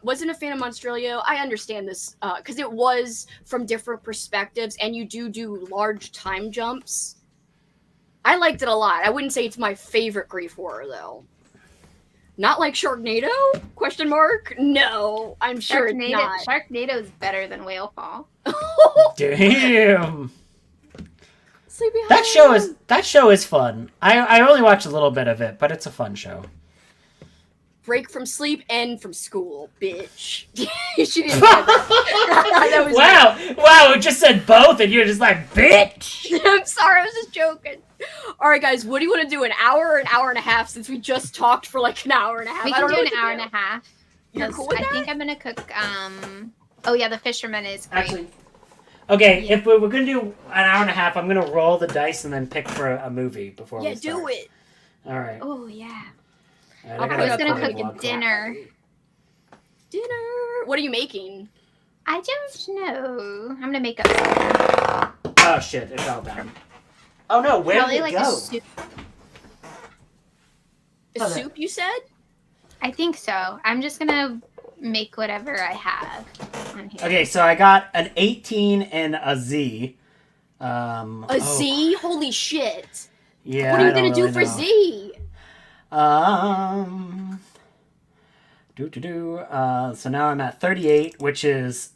Wasn't a fan of Monstrilio. I understand this, because it was from different perspectives, and you do large time jumps. I liked it a lot. I wouldn't say it's my favorite grief horror, though. Not like Sharknado? Question mark? No, I'm sure it's not. Sharknado is better than Whale Fall. Damn. Sleepy That Hollow. show is fun. I only watched a little bit of it, but it's a fun show. Break from sleep and from school, bitch. She didn't say that. That was Wow, it just said both, and you're just like, bitch! I'm sorry, I was just joking. Alright, guys, what do you want to do? An hour or an hour and a half, since we just talked for like an hour and a half? We I can don't do know an what to hour and a half. You're 'cause cool with I that? think I'm gonna cook. Oh yeah, the fisherman is great. Actually, okay, Yeah. if we're gonna do an hour and a half, I'm gonna roll the dice and then pick for a movie before Yeah, we start. do it. Alright. Oh yeah. Alright, I gotta I was got gonna find a cook blog a clock. dinner. Dinner. What are you making? I don't know. I'm gonna make up something. Oh shit, it fell down. Oh no, where Probably did it like go? a soup. A Oh, soup, you said? I think so. I'm just gonna make whatever I have on here. Okay, so I got an 18 and a Z. Z? Holy shit. Yeah. What are you I don't gonna do really for know. Z? So now I'm at 38, which is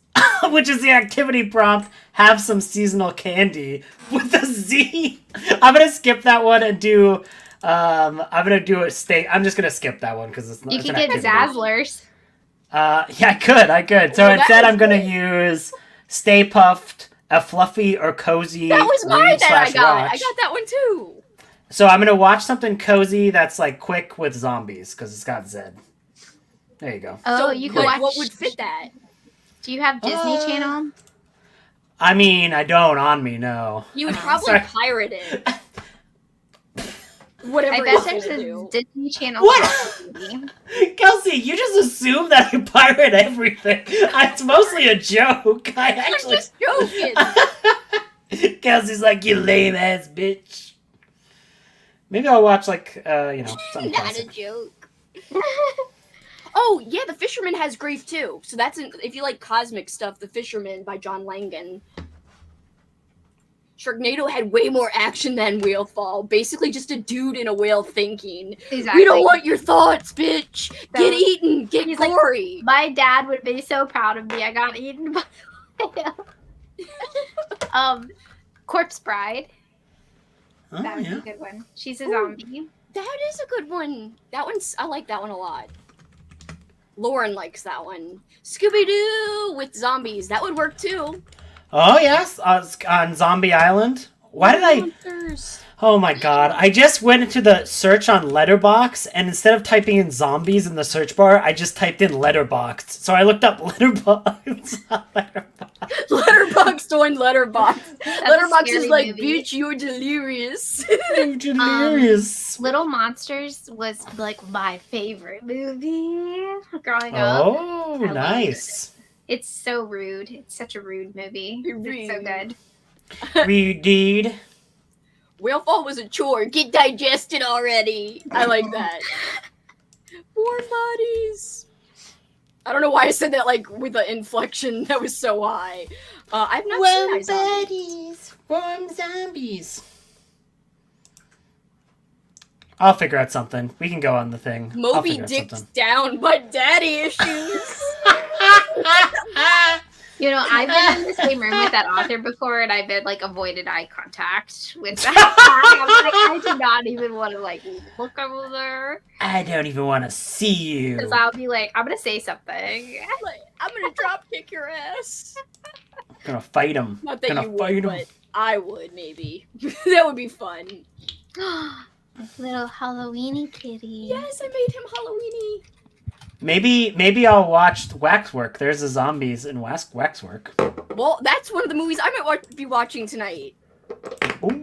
which is the activity prompt. Have some seasonal candy with a Z. I'm gonna skip that one and do. I'm gonna do a steak. I'm just gonna skip that one because it's not. You It's could an get activity. Zazzlers. Yeah, I could. So Well, that instead, was I'm gonna good. use Stay Puffed, a fluffy or cozy That was mine read that I slash got. watch. I got that one too. So I'm gonna watch something cozy that's like quick with zombies because it's got Zed. There you go. Oh, So, you could like, watch. what would fit that? Do you have Disney Channel? I mean, I don't on me, no. You would probably Sorry. pirate it. Whatever I it bet is there's gonna a do. Disney Channel. What? movie. Kelsi, you just assume that I pirate everything. It's mostly a joke. I I'm actually. just joking. Kelsi's like, you lame ass bitch. Maybe I'll watch like something Not classic. a joke. Oh yeah, The Fisherman has grief too. So that's if you like cosmic stuff, The Fisherman by John Langan. Sharknado had way more action than Whalefall. Basically, just a dude in a whale thinking, Exactly. "We don't want your thoughts, bitch. Get So, eaten, get he's like, gory." My dad would be so proud of me. I got eaten by a whale. Corpse Bride. Oh, That would yeah. be a good one. She's a Ooh. zombie. That is a good one. I like that one a lot. Lauren likes that one. Scooby Doo with zombies. That would work too. Oh yes, on Zombie Island. Why did I? Monsters. Oh my god! I just went into the search on Letterbox, and instead of typing in zombies in the search bar, I just typed in Letterboxd. So I looked up Letterbox. Letterbox joined Letterbox. That's a Letterbox is scary like, movie. bitch, you're delirious. Delirious. Little Monsters was like my favorite movie growing up. Oh, loved nice. It's so rude. It's such a rude movie. It's so good. Redeed. Whalefall was a chore. Get digested already. I like that. Warm bodies. I don't know why I said that like with an inflection that was so high. I've not seen iZombie. Warm zombies. I'll figure out something. We can go on the thing. I'll Moby figure out Dick's something. down, but daddy issues. You know, I've been in the same room with that author before, and I've been like avoided eye contact with that guy. I'm like, I do not even want to like look over there I don't even want to see you. because I'll be like, I'm gonna say something. Like, I'm gonna drop kick your ass. Gonna fight him. Not that Gonna you fight would, him. but I would maybe. That would be fun. Little Halloweeny kitty. Yes, I made him Halloweeny. Maybe I'll watch Waxwork. There's the zombies in Waxwork. Well, that's one of the movies I might be watching tonight. Ooh.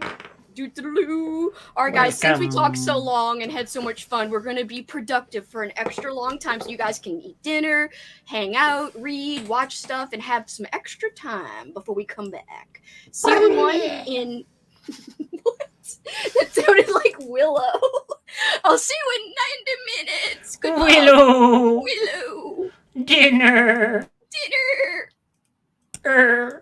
Doo-doo-doo. All right, guys, since we Welcome. talked so long and had so much fun, we're going to be productive for an extra long time so you guys can eat dinner, hang out, read, watch stuff, and have some extra time before we come back. See everyone in... What? That sounded like Willow. I'll see you in 90 minutes. Goodbye. Willow. Willow. Dinner. Dinner.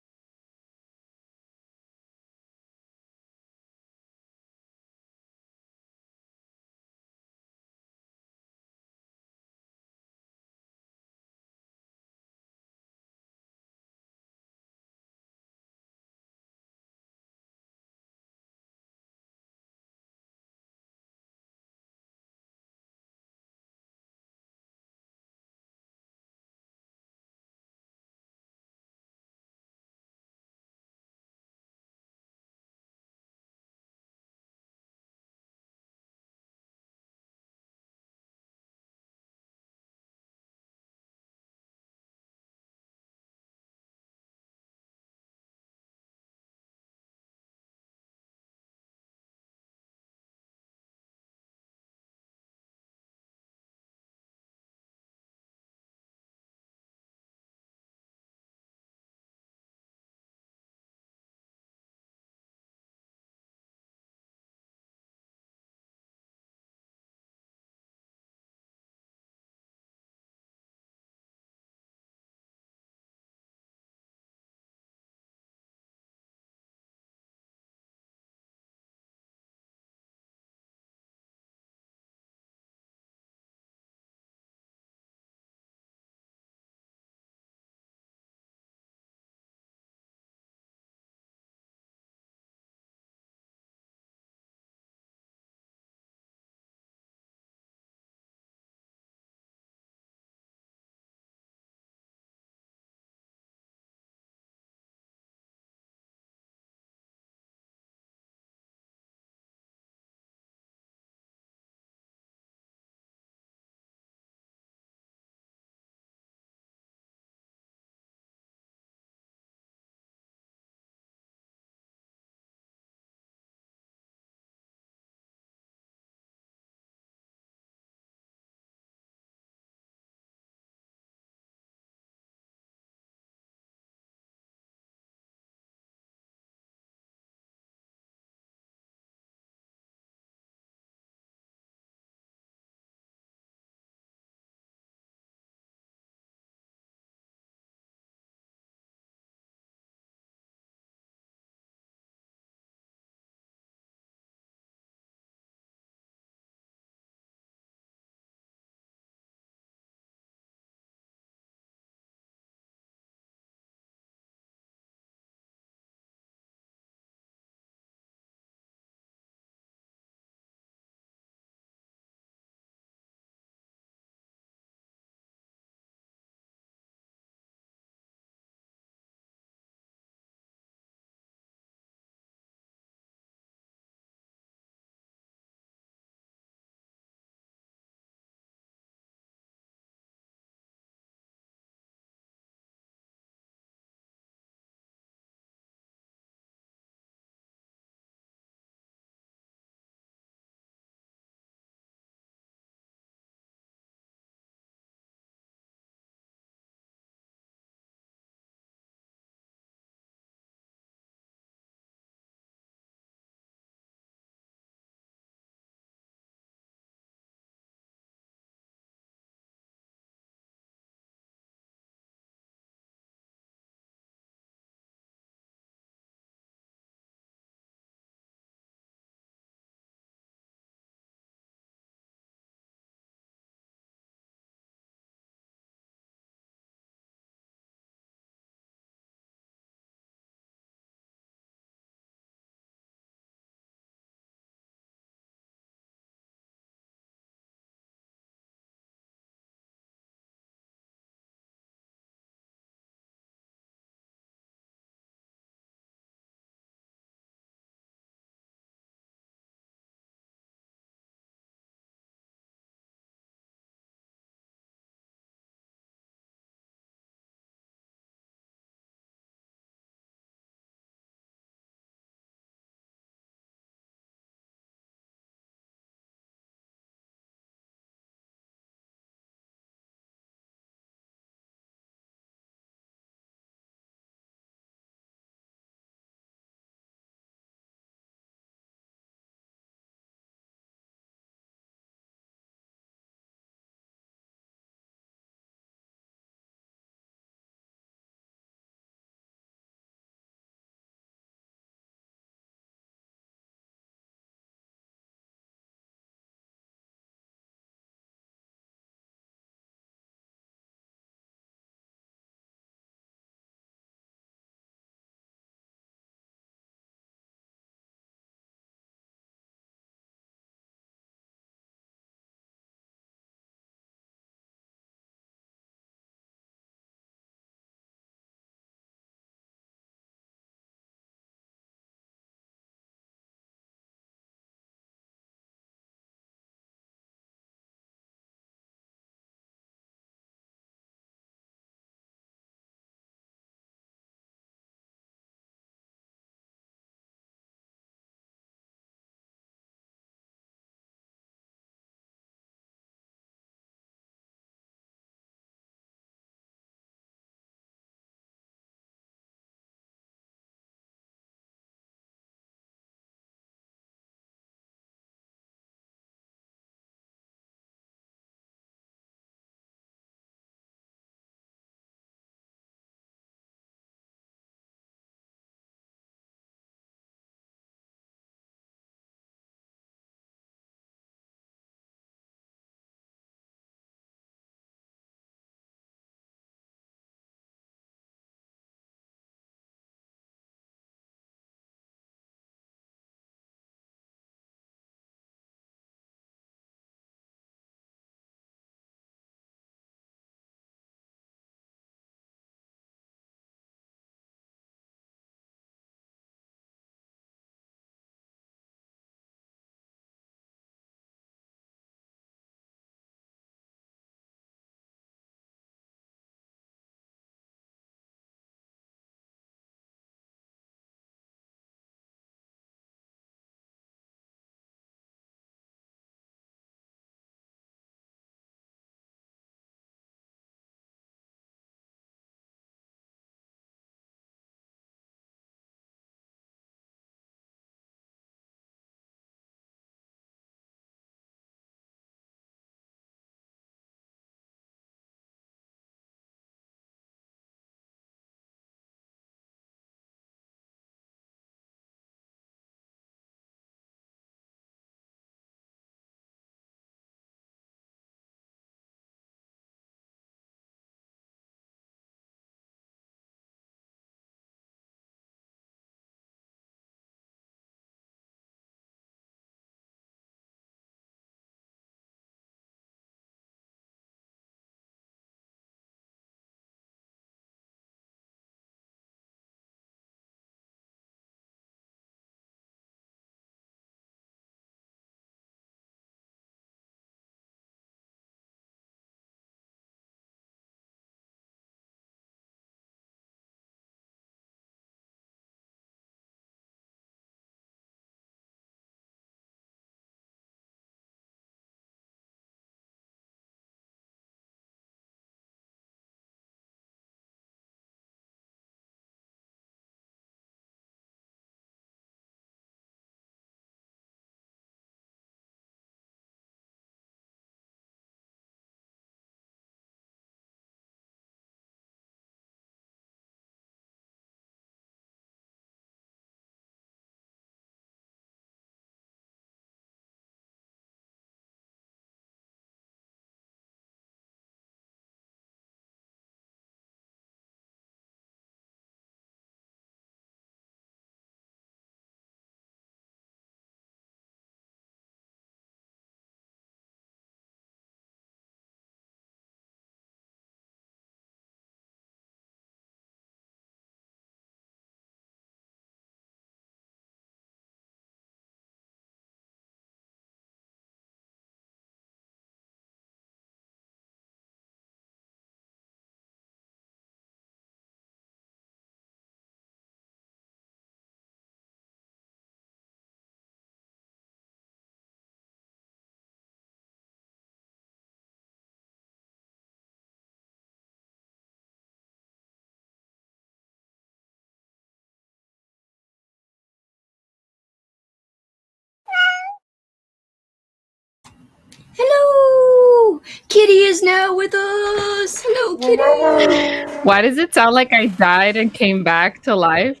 Kitty is now with us. Hello, Kitty. Why does it sound like I died and came back to life?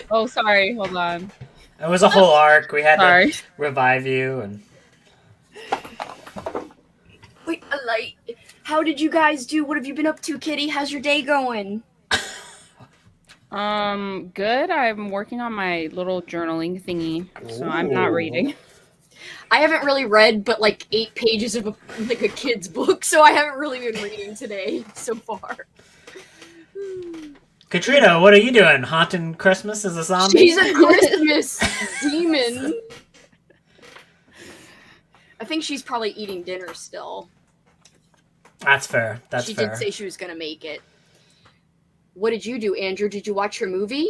Oh, sorry. Hold on. It was a whole arc. We had Sorry. to revive you and. Wait, a light. How did you guys do? What have you been up to, Kitty? How's your day going? Good. I'm working on my little journaling thingy, so I'm not reading. I haven't really read but like 8 pages of a kid's book, so I haven't really been reading today so far. Katrina, what are you doing? Haunting Christmas as a zombie? She's a Christmas demon. I think she's probably eating dinner still. That's fair. That's she fair. did say she was gonna make it. What did you do, Andrew? Did you watch your movie?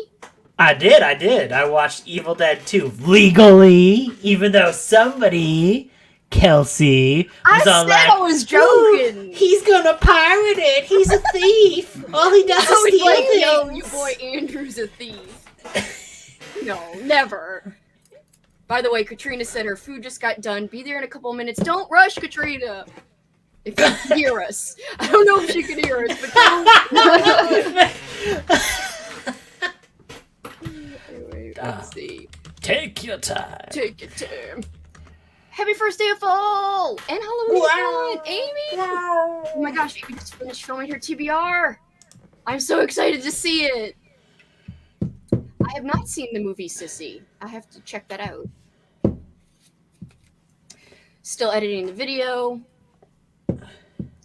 I did. I watched Evil Dead 2 legally, even though somebody, Kelsi, was all like, I was joking. he's gonna pirate it. He's a thief. All he does is steal things. Yo, you boy Andrew's a thief. No, never. By the way, Katrina said her food just got done. Be there in a couple of minutes. Don't rush, Katrina. If you can hear us. I don't know if she can hear us, but anyway, let's see. Take your time. Take your time. Happy first day of fall! And Halloween! Amy! Oh my gosh, Amy just finished filming her TBR! I'm so excited to see it! I have not seen the movie Sissy. I have to check that out. Still editing the video.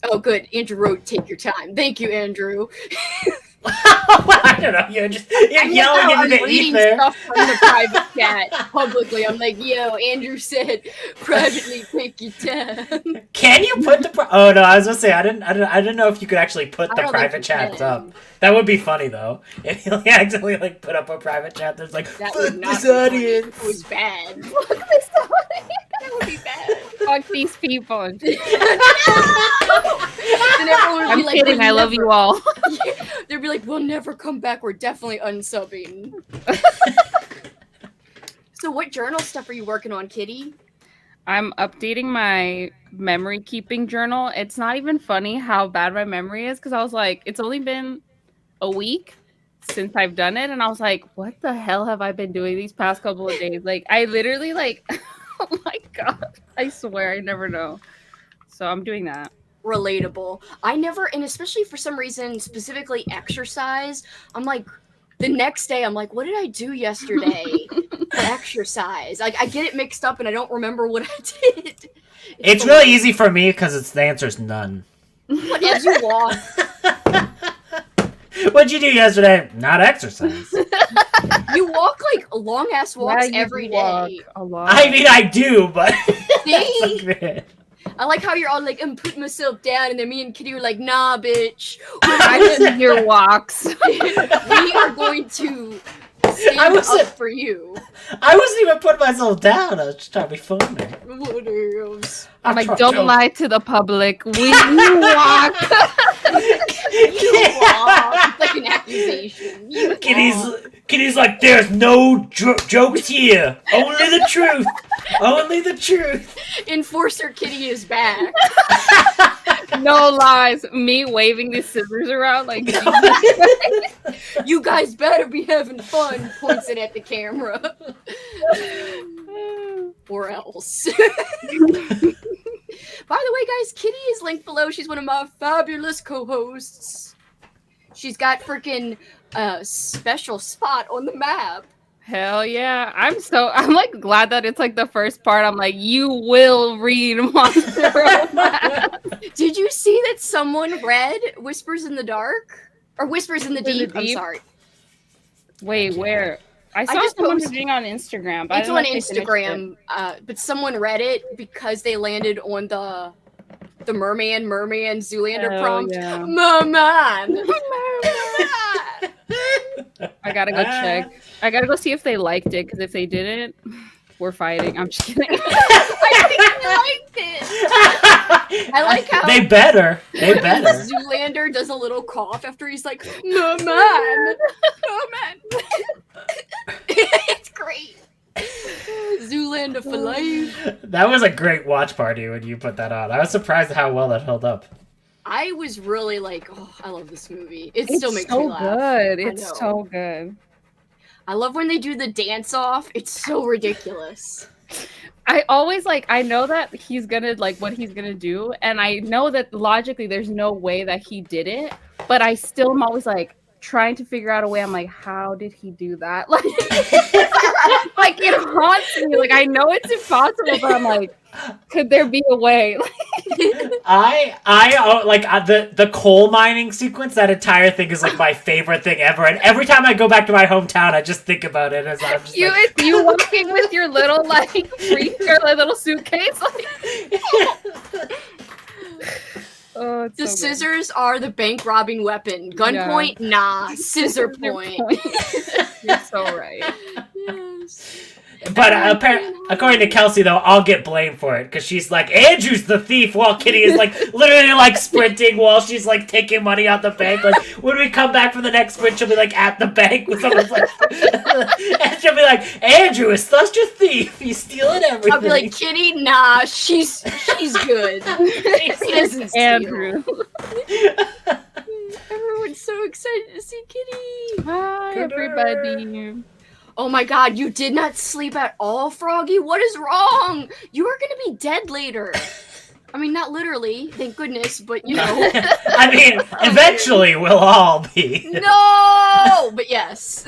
Oh, good. Andrew wrote, take your time. Thank you, Andrew. I don't know. You're yelling into the ether. Stuff from the private chat publicly. I'm like, yo, Andrew said, privately take your time. Can you put the? Oh no, I was gonna say I didn't know if you could actually put the private chats up. That would be funny though. If you accidentally put up a private chat that's like, that fuck would not this be funny. audience. It was bad. Fuck this audience. That would be bad. Fuck these people. Then everyone would I'm be like, kidding. I love you all. They'd be like, we'll never come back. We're definitely unsubbing. So what journal stuff are you working on, Kitty? I'm updating my memory keeping journal. It's not even funny how bad my memory is because I was like, it's only been a week since I've done it, and I was like, what the hell have I been doing these past couple of days? Like, I literally oh my god, I swear I never know. So I'm doing that. Relatable. I never, and especially for some reason, specifically exercise, I'm like, the next day, I'm like, what did I do yesterday for exercise? Like, I get it mixed up and I don't remember what I did. It's really easy for me because the answer is none. What did you walk? What'd you do yesterday? Not exercise. You walk like long ass walks Yeah, every walk day. a lot. I mean, I do, but. See? I like how you're all like, I'm putting myself down, and then me and Kitty were like, nah, bitch. I see your walks. We are going to stand up for you. I wasn't even putting myself down. I was just trying to be funny. What else? I'm like, don't lie to the public. We walk. You walk. It's like an accusation. You Kitty's like, there's no jokes here. Only the truth. Only the truth. Enforcer Kitty is back. No lies. Me waving these scissors around like You guys better be having fun. Points it at the camera. Or else. By the way, guys, Kitty is linked below. She's one of my fabulous co-hosts. She's got freaking special spot on the map. hell yeah. I'm like glad that it's like the first part. I'm like, you will read Monster Romance. Did you see that someone read Whispers in the Dark? Or Whispers in the Deep? I'm sorry. Wait, where? I saw just someone posted- reading on Instagram. But It's on Instagram, but someone read it because they landed on the Merman Zoolander Hell prompt. yeah. Merman! I gotta go check. I gotta go see if they liked it, because if they didn't, we're fighting. I'm just kidding. I think they liked it! I like how They better. Zoolander does a little cough after he's like, Merman! Merman! It's great. Zoolander for life. That was a great watch party when you put that on. I was surprised at how well that held up. I was really like, oh, I love this movie. It still makes so me laugh. good. I It's know. so good. I love when they do the dance off. It's so ridiculous. I always I know that he's gonna what he's gonna do, and I know that logically there's no way that he did it, but I still am always trying to figure out a way. I'm like, how did he do that? Like it haunts me. Like I know it's impossible, but I'm like, could there be a way? The coal mining sequence. That entire thing is like my favorite thing ever. And every time I go back to my hometown, I just think about it as I'm just you walking with your little your little suitcase. Oh, it's The so good. scissors are the bank robbing weapon. Gunpoint, nah. Scissor point. You're so right. Yes. But according to Kelsi, though, I'll get blamed for it because she's like, Andrew's the thief while Kitty is literally sprinting while she's taking money out the bank. Like when we come back from the next sprint, she'll be at the bank with someone's and she'll be like, Andrew is such a thief. He's stealing everything. I'll be like, Kitty, nah, she's good. She doesn't steal. Andrew. Everyone's so excited to see Kitty. Hi, everybody. Oh my god, you did not sleep at all, Froggy? What is wrong? You are gonna be dead later. I mean, not literally, thank goodness, but you know. I mean, eventually we'll all be. No! But yes.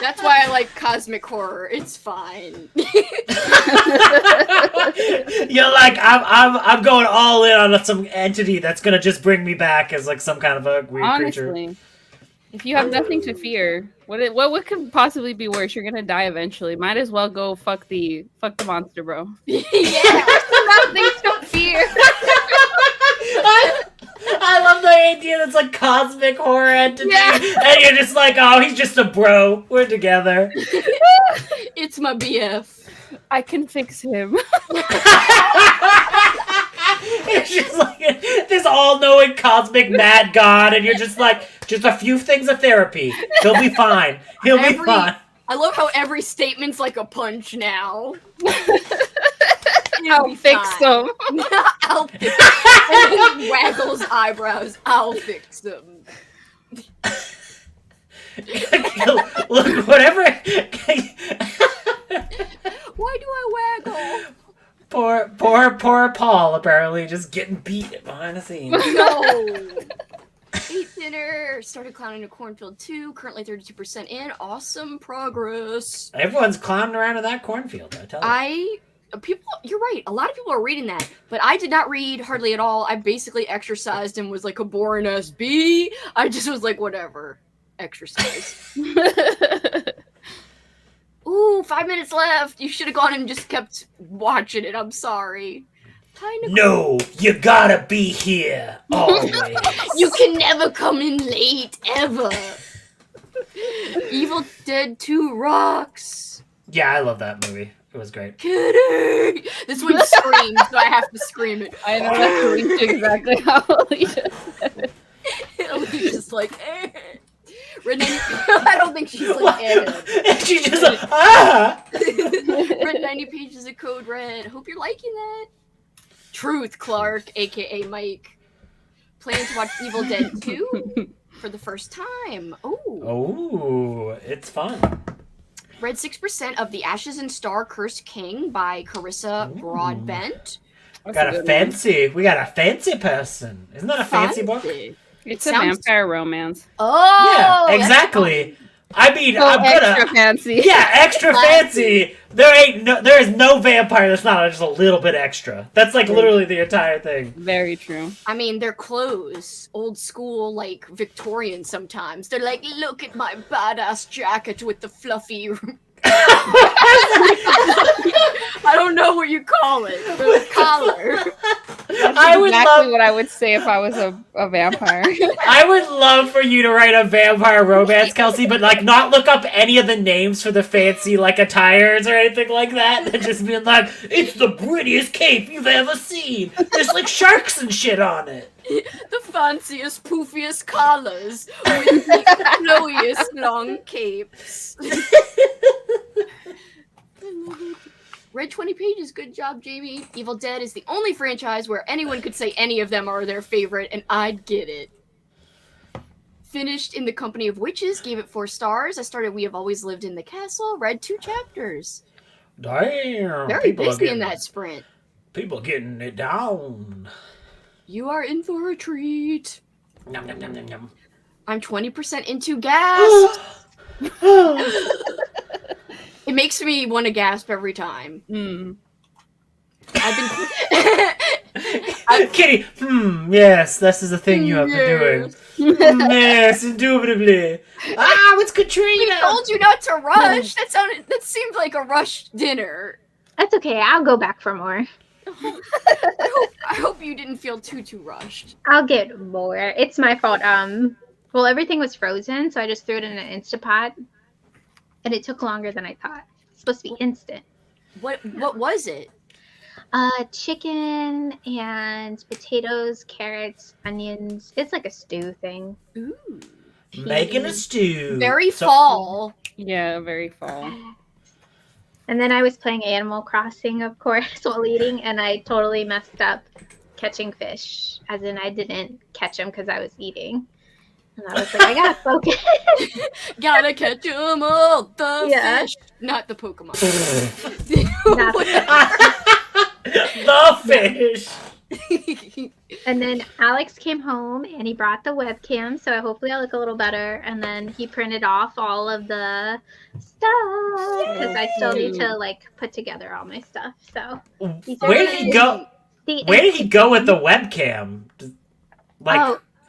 That's why I like cosmic horror. It's fine. You're like, I'm going all in on some entity that's gonna just bring me back as some kind of a weird creature. Honestly, if you have nothing to fear, what could possibly be worse? You're gonna die eventually. Might as well go fuck the monster, bro. Yeah. Nothing to fear. I love the idea that's cosmic horror entity, and you're just oh, he's just a bro. We're together. It's my BF. I can fix him. It's just this all-knowing cosmic mad god, and you're just just a few things of therapy. He'll be fine. He'll be fine. I love how every statement's like a punch now. I'll fix them. I'll fix them. And he waggles eyebrows. I'll fix them. Look, whatever. Why do I waggle? Poor Paul, apparently just getting beat behind the scenes. No. Ate dinner. Started clowning a cornfield too. Currently 32% in. Awesome progress. Everyone's clowning around in that cornfield, I tell you. You're right. A lot of people are reading that, but I did not read hardly at all. I basically exercised and was like a boring ass bee. I just was like, whatever. Exercise. Ooh, 5 minutes left. You should have gone and just kept watching it. I'm sorry. No, you gotta be here always. You can never come in late, ever. Evil Dead 2 rocks. Yeah, I love that movie. It was great. Kitty! This one screams, so I have to scream it. I know that's Alicia exactly how Alicia said it. Alicia's like, eh. Renee, I don't think she's like, eh. She's just ah! Read 90 pages of Code Red. Hope you're liking that. Truth, Clark, aka Mike. Planning to watch Evil Dead 2 for the first time. Oh, it's fun. Read 6% of The Ashes and Star Cursed King by Carissa Broadbent. We got a fancy person. Isn't that a fancy book? It's a vampire romance. Oh, yeah, exactly. I mean, so extra fancy. Yeah, extra fancy. There is no vampire that's not just a little bit extra. That's literally the entire thing. Very true. I mean, their clothes, old school, Victorian sometimes. They're like, look at my badass jacket with the fluffy... I don't know what you call it. The collar. That's exactly what I would say if I was a vampire. I would love for you to write a vampire romance, Kelsi, but not look up any of the names for the fancy attires or anything like that. And just be like, it's the prettiest cape you've ever seen. There's sharks and shit on it. The fanciest, poofiest collars with the flowiest long capes. Read 20 pages. Good job, Jamie. Evil Dead is the only franchise where anyone could say any of them are their favorite, and I'd get it. Finished In the Company of Witches, gave it 4 stars. I started We Have Always Lived in the Castle, read 2 chapters. Damn. Very busy in that sprint. People getting it down. You are in for a treat. Nom, nom, nom, nom, nom. I'm 20% into gasp. It makes me want to gasp every time. I've been Kitty, yes, this is a thing you have been doing. Yes, indubitably. It's Katrina. I told you not to rush. That seemed like a rushed dinner. That's okay. I'll go back for more. I hope you didn't feel too rushed. I'll get more. It's my fault. Well, everything was frozen, so I just threw it in an Instapot, and it took longer than I thought. It's supposed to be instant. What was it? Chicken and potatoes, carrots, onions. It's like a stew thing. Ooh. Making a stew. Very fall. Yeah, very fall. And then I was playing Animal Crossing, of course, while eating, and I totally messed up catching fish. As in, I didn't catch them because I was eating. And I was like, I gotta focus. Gotta catch 'em all. The fish. Not the Pokemon. The fish. And then Alex came home and he brought the webcam, so hopefully I'll look a little better. And then he printed off all of the stuff because I still need to like put together all my stuff. So where did he go? Where did he go with the webcam?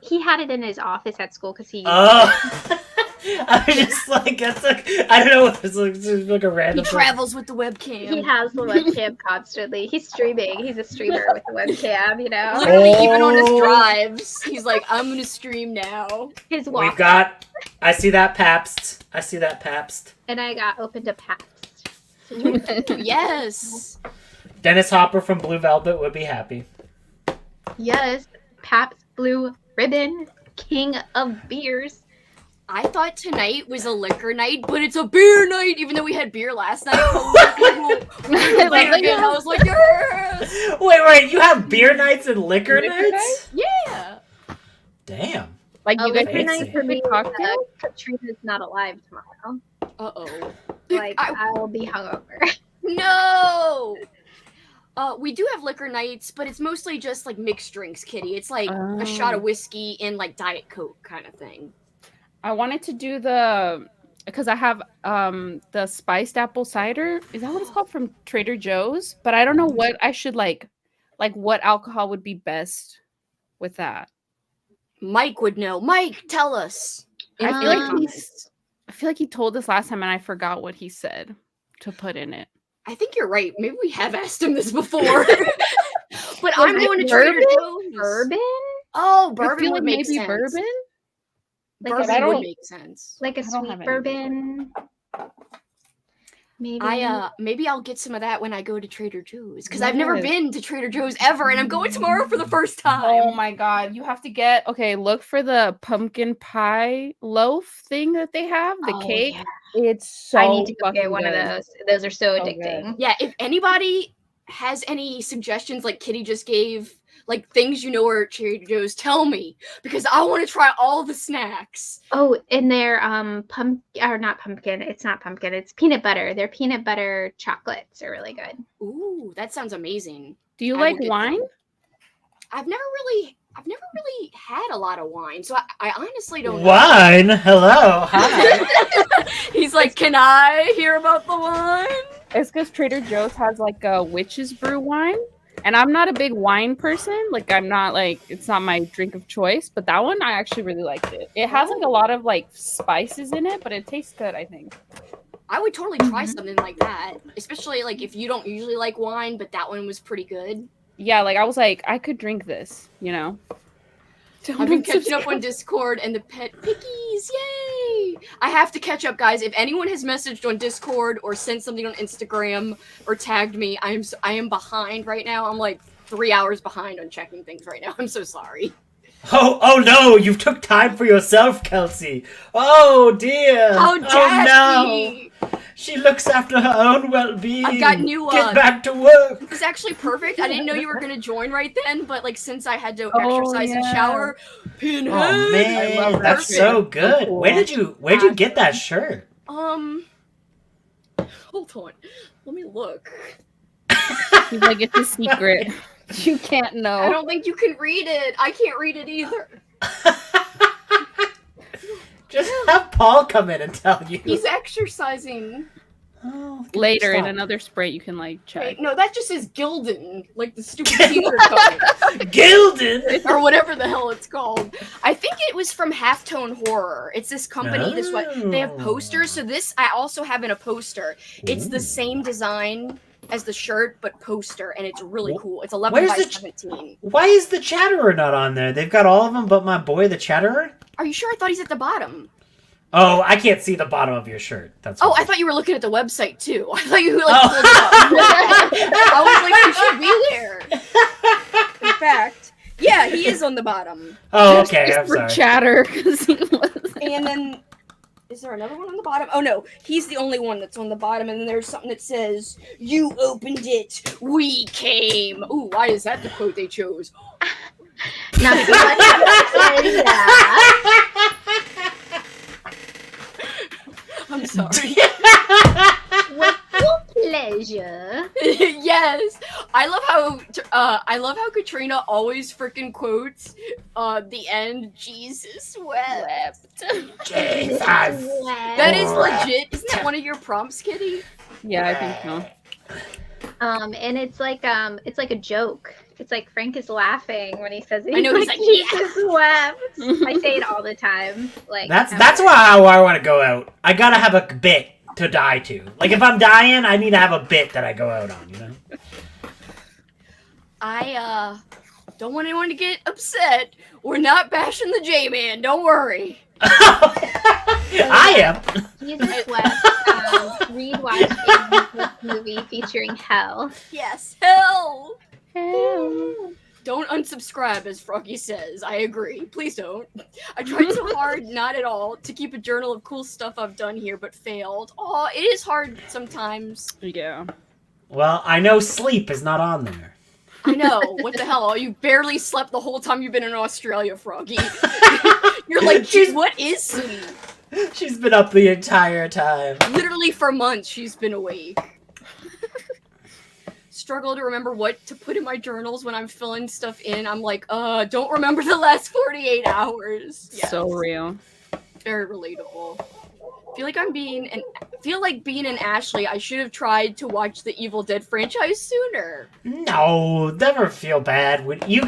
He had it in his office at school because he. I was just like, I don't know. It's like a random. He travels with the webcam. He has the webcam constantly. He's streaming. He's a streamer with the webcam, you know. Literally, even on his drives, he's like, "I'm gonna stream now." His walk. We've got. I see that Pabst. And I got opened to Pabst. Yes. Dennis Hopper from Blue Velvet would be happy. Yes, Pabst Blue Ribbon, king of beers. I thought tonight was a liquor night, but it's a beer night, even though we had beer last night. I was like, yes! Wait, you have beer nights and liquor nights? Yeah. Damn. Like you liquor guys night for me. cocktail? Katrina's not alive tomorrow. Uh-oh. Like, I will be hungover. No! We do have liquor nights, but it's mostly just like mixed drinks, Kitty. It's like a shot of whiskey and like Diet Coke kind of thing. I wanted to do because I have the spiced apple cider. Is that what it's called from Trader Joe's? But I don't know what I should like what alcohol would be best with that. Mike would know. Mike, tell us. I feel like he told us last time and I forgot what he said to put in it. I think you're right. Maybe we have asked him this before. But I'm going to Trader Joe's. Bourbon? Oh, I bourbon feel would like make maybe sense. bourbon. Like Bourbon would make sense. Like a sweet bourbon. Maybe. Maybe I'll get some of that when I go to Trader Joe's because I've never been to Trader Joe's ever, and I'm going tomorrow for the first time. Oh my god, you have to look for the pumpkin pie loaf thing that they have, the cake. Yeah. It's so I need to go get fucking one of good. those. Those are so So addicting. good. Yeah, if anybody has any suggestions like Kitty just gave, like things you know are at Trader Joe's, tell me because I want to try all the snacks. Oh, and their not pumpkin. It's not pumpkin. It's peanut butter. Their peanut butter chocolates are really good. Ooh, that sounds amazing. Do you I like will get wine? them. I've never really had a lot of wine, so I honestly don't know. Wine? Hello. Hi. He's like, can I hear about the wine? It's because Trader Joe's has like a witch's brew wine. And I'm not a big wine person. Like it's not my drink of choice. But that one, I actually really liked it. It has like a lot of like spices in it, but it tastes good, I think. I would totally try something like that. Especially like if you don't usually like wine, but that one was pretty good. Yeah, like I was like, I could drink this, you know? I've been catching up on Discord and the pet pickies, yay! I have to catch up, guys. If anyone has messaged on Discord or sent something on Instagram or tagged me, I am behind right now. I'm like 3 hours behind on checking things right now. I'm so sorry. Oh no! You took time for yourself, Kelsi. Oh dear. How dare oh she? no! She looks after her own well-being. I've got new, Get back to work. This is actually perfect. I didn't know you were gonna join right then, but like since I had to Oh, exercise and yeah. shower, pinhead. Oh man, I love that that's shirt. so good. So cool. Where'd you get that shirt? Hold on. Let me look. He's like, it's a secret. You can't I know. don't think you can read it. I can't read it either. Just have Paul come in and tell you. He's exercising. Oh, Later in stop. another sprite, you can like check. Wait, no, that just says Gildan, like the stupid teaser code. Gildan. Or whatever the hell it's called. I think it was from Halftone Horror. It's this company. This what they have posters. So this I also have in a poster. It's the same design as the shirt, but poster, and it's really cool. It's 11 Where's by the 17. Why is the Chatterer not on there? They've got all of them, but my boy, the Chatterer. Are you sure? I thought he's at the bottom. Oh, I can't see the bottom of your shirt. That's. Oh, why. I thought you were looking at the website too. I thought you like pulled it up. I was like, you should be there. In fact, yeah, he is on the bottom. Oh, okay. Just I'm for sorry. chatter, because he was. And then, is there another one on the bottom? Oh no, he's the only one that's on the bottom. And then there's something that says, "You opened it, we came." Ooh, why is that the quote they chose? Now, see what happens is that I'm sorry. with full pleasure. Yes, I love how Katrina always freaking quotes the end. Jesus wept. Jesus. That is legit. Isn't that one of your prompts, Kitty? Yeah, I think so. And it's like a joke. It's like Frank is laughing when he says it. I know, he's like, Jesus wept. I say it all the time. Like That's how I want to go out. I gotta have a bit to die to. Like if I'm dying, I need to have a bit that I go out on. You know. I don't want anyone to get upset. We're not bashing the J-Man. Don't worry. I am. Jesus wept. Reed watched a movie featuring hell. Yes, hell. Hell. Don't unsubscribe, as Froggy says. I agree. Please don't. I tried so hard, not at all, to keep a journal of cool stuff I've done here, but failed. Aw, it is hard sometimes. Yeah. Well, I know sleep is not on there. I know. What the hell? You barely slept the whole time you've been in Australia, Froggy. You're like, geez, what is sleep? She's been up the entire time. Literally for months she's been awake. Struggle to remember what to put in my journals when I'm filling stuff in. I'm like, don't remember the last 48 hours. Yes. So real. Very relatable. Feel like being an Ashley, I should have tried to watch the Evil Dead franchise sooner. No, never feel bad. When you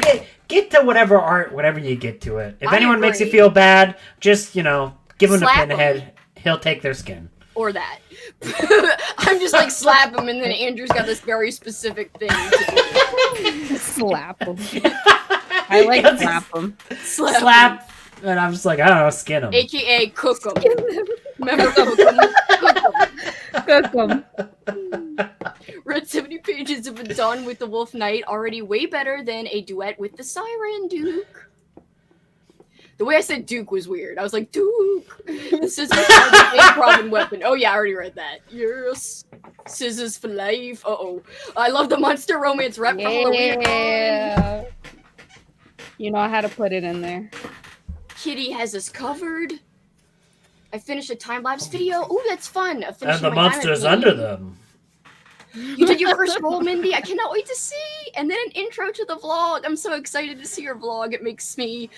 get to whatever art, whenever you get to it. If I anyone makes you agree. feel bad, just give him Slap a 'em. pinhead. He'll take their skin. Or that. I'm just like slap him, and then Andrew's got this very specific thing to do. Slap him. I like Yes, slap him. Slap. And I'm just like, I don't know, skin him. AKA cook him. Remember cook him? Cook him. Read 70 pages of Dawn with the Wolf Knight, already way better than a duet with the Siren Duke. The way I said Duke was weird. I was like, Duke! The scissors are the improv weapon. Oh yeah, I already read that. Yes. Scissors for life. Uh-oh. I love the Monster Romance rep for Halloween. Yeah. You know how to put it in there. Kitty has us covered. I finished a time-lapse video. Ooh, that's fun. And the monsters under them. You did your first roll, Mindy. I cannot wait to see. And then an intro to the vlog. I'm so excited to see your vlog. It makes me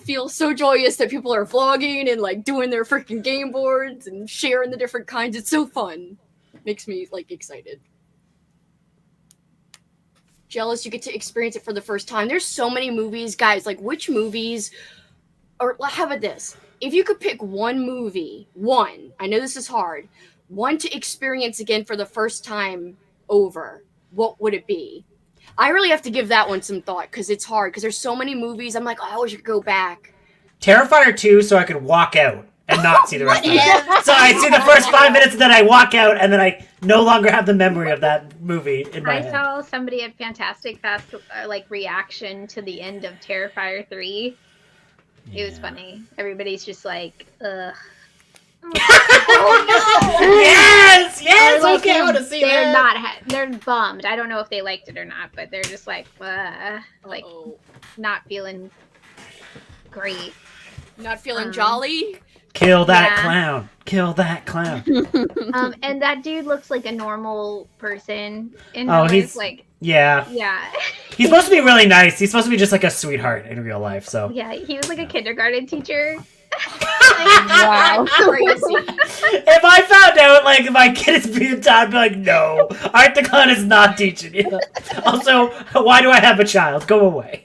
feel so joyous that people are vlogging and like doing their freaking game boards and sharing the different kinds. It's so fun. Makes me like excited. Jealous you get to experience it for the first time. There's so many movies, guys. Like which movies, or how about this? If you could pick one movie, I know this is hard, one to experience again for the first time over, what would it be? I really have to give that one some thought because it's hard because there's so many movies. I'm like, oh, I wish I could go back. Terrifier 2 so I could walk out and not see the rest of it. So I see the first 5 minutes, and then I walk out, and then I no longer have the memory of that movie in my I head. saw somebody at Fantastic Fest reaction to the end of Terrifier 3. It was funny. Everybody's just like, ugh. Yes! Yes! Like, Okay, I want to see they're that. they're bummed. I don't know if they liked it or not, but they're just like not feeling great. Not feeling jolly. Kill that Yeah. clown. Kill that clown. And that dude looks like a normal person. In Oh, real he's- life. Yeah. Yeah. He's supposed to be really nice. He's supposed to be just like a sweetheart in real life, so. Yeah, he was like a kindergarten teacher. Wow. Crazy. If I found out, like, my kid is being taught, I'd be like, no, Art the Clown is not teaching you. Also, why do I have a child? Go away.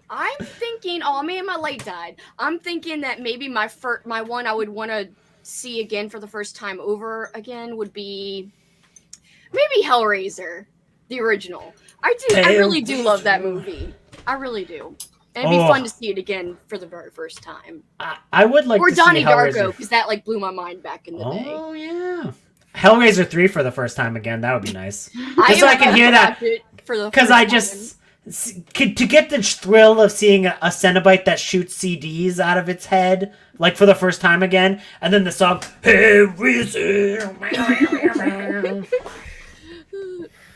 I'm thinking, oh man, my light died. I'm thinking that maybe my one I would want to see again for the first time over again would be maybe Hellraiser, the original. I really do love that movie. I really do. And it'd be fun to see it again for the very first time. I would like or to Donnie see Hellraiser. Darko, because that like blew my mind back in the day. Oh, yeah. Hellraiser 3 for the first time again. That would be nice. I so I can hear that. Because I just... To get the thrill of seeing a Cenobite that shoots CDs out of its head, like for the first time again, and then the song,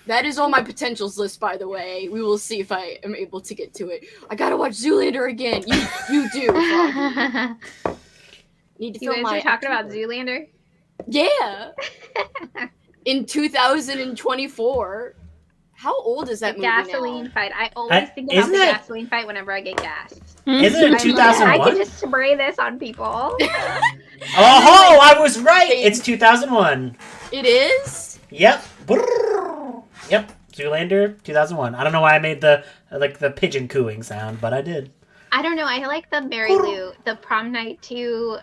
That is on my potentials list, by the way. We will see if I am able to get to it. I gotta watch Zoolander again. You do. Froggy. Need to You film guys my were talking about Zoolander? Yeah. In 2024. How old is that The movie gasoline now? fight. I always think about isn't the it- gasoline fight whenever I get gas. Isn't it I'm like, I 2001? can just spray this on people. Oh, I was right! It's 2001. It is? Yep. Brrr. Yep. Zoolander, 2001. I don't know why I made the pigeon cooing sound, but I did. I don't know. I like the Mary Lou, the prom night to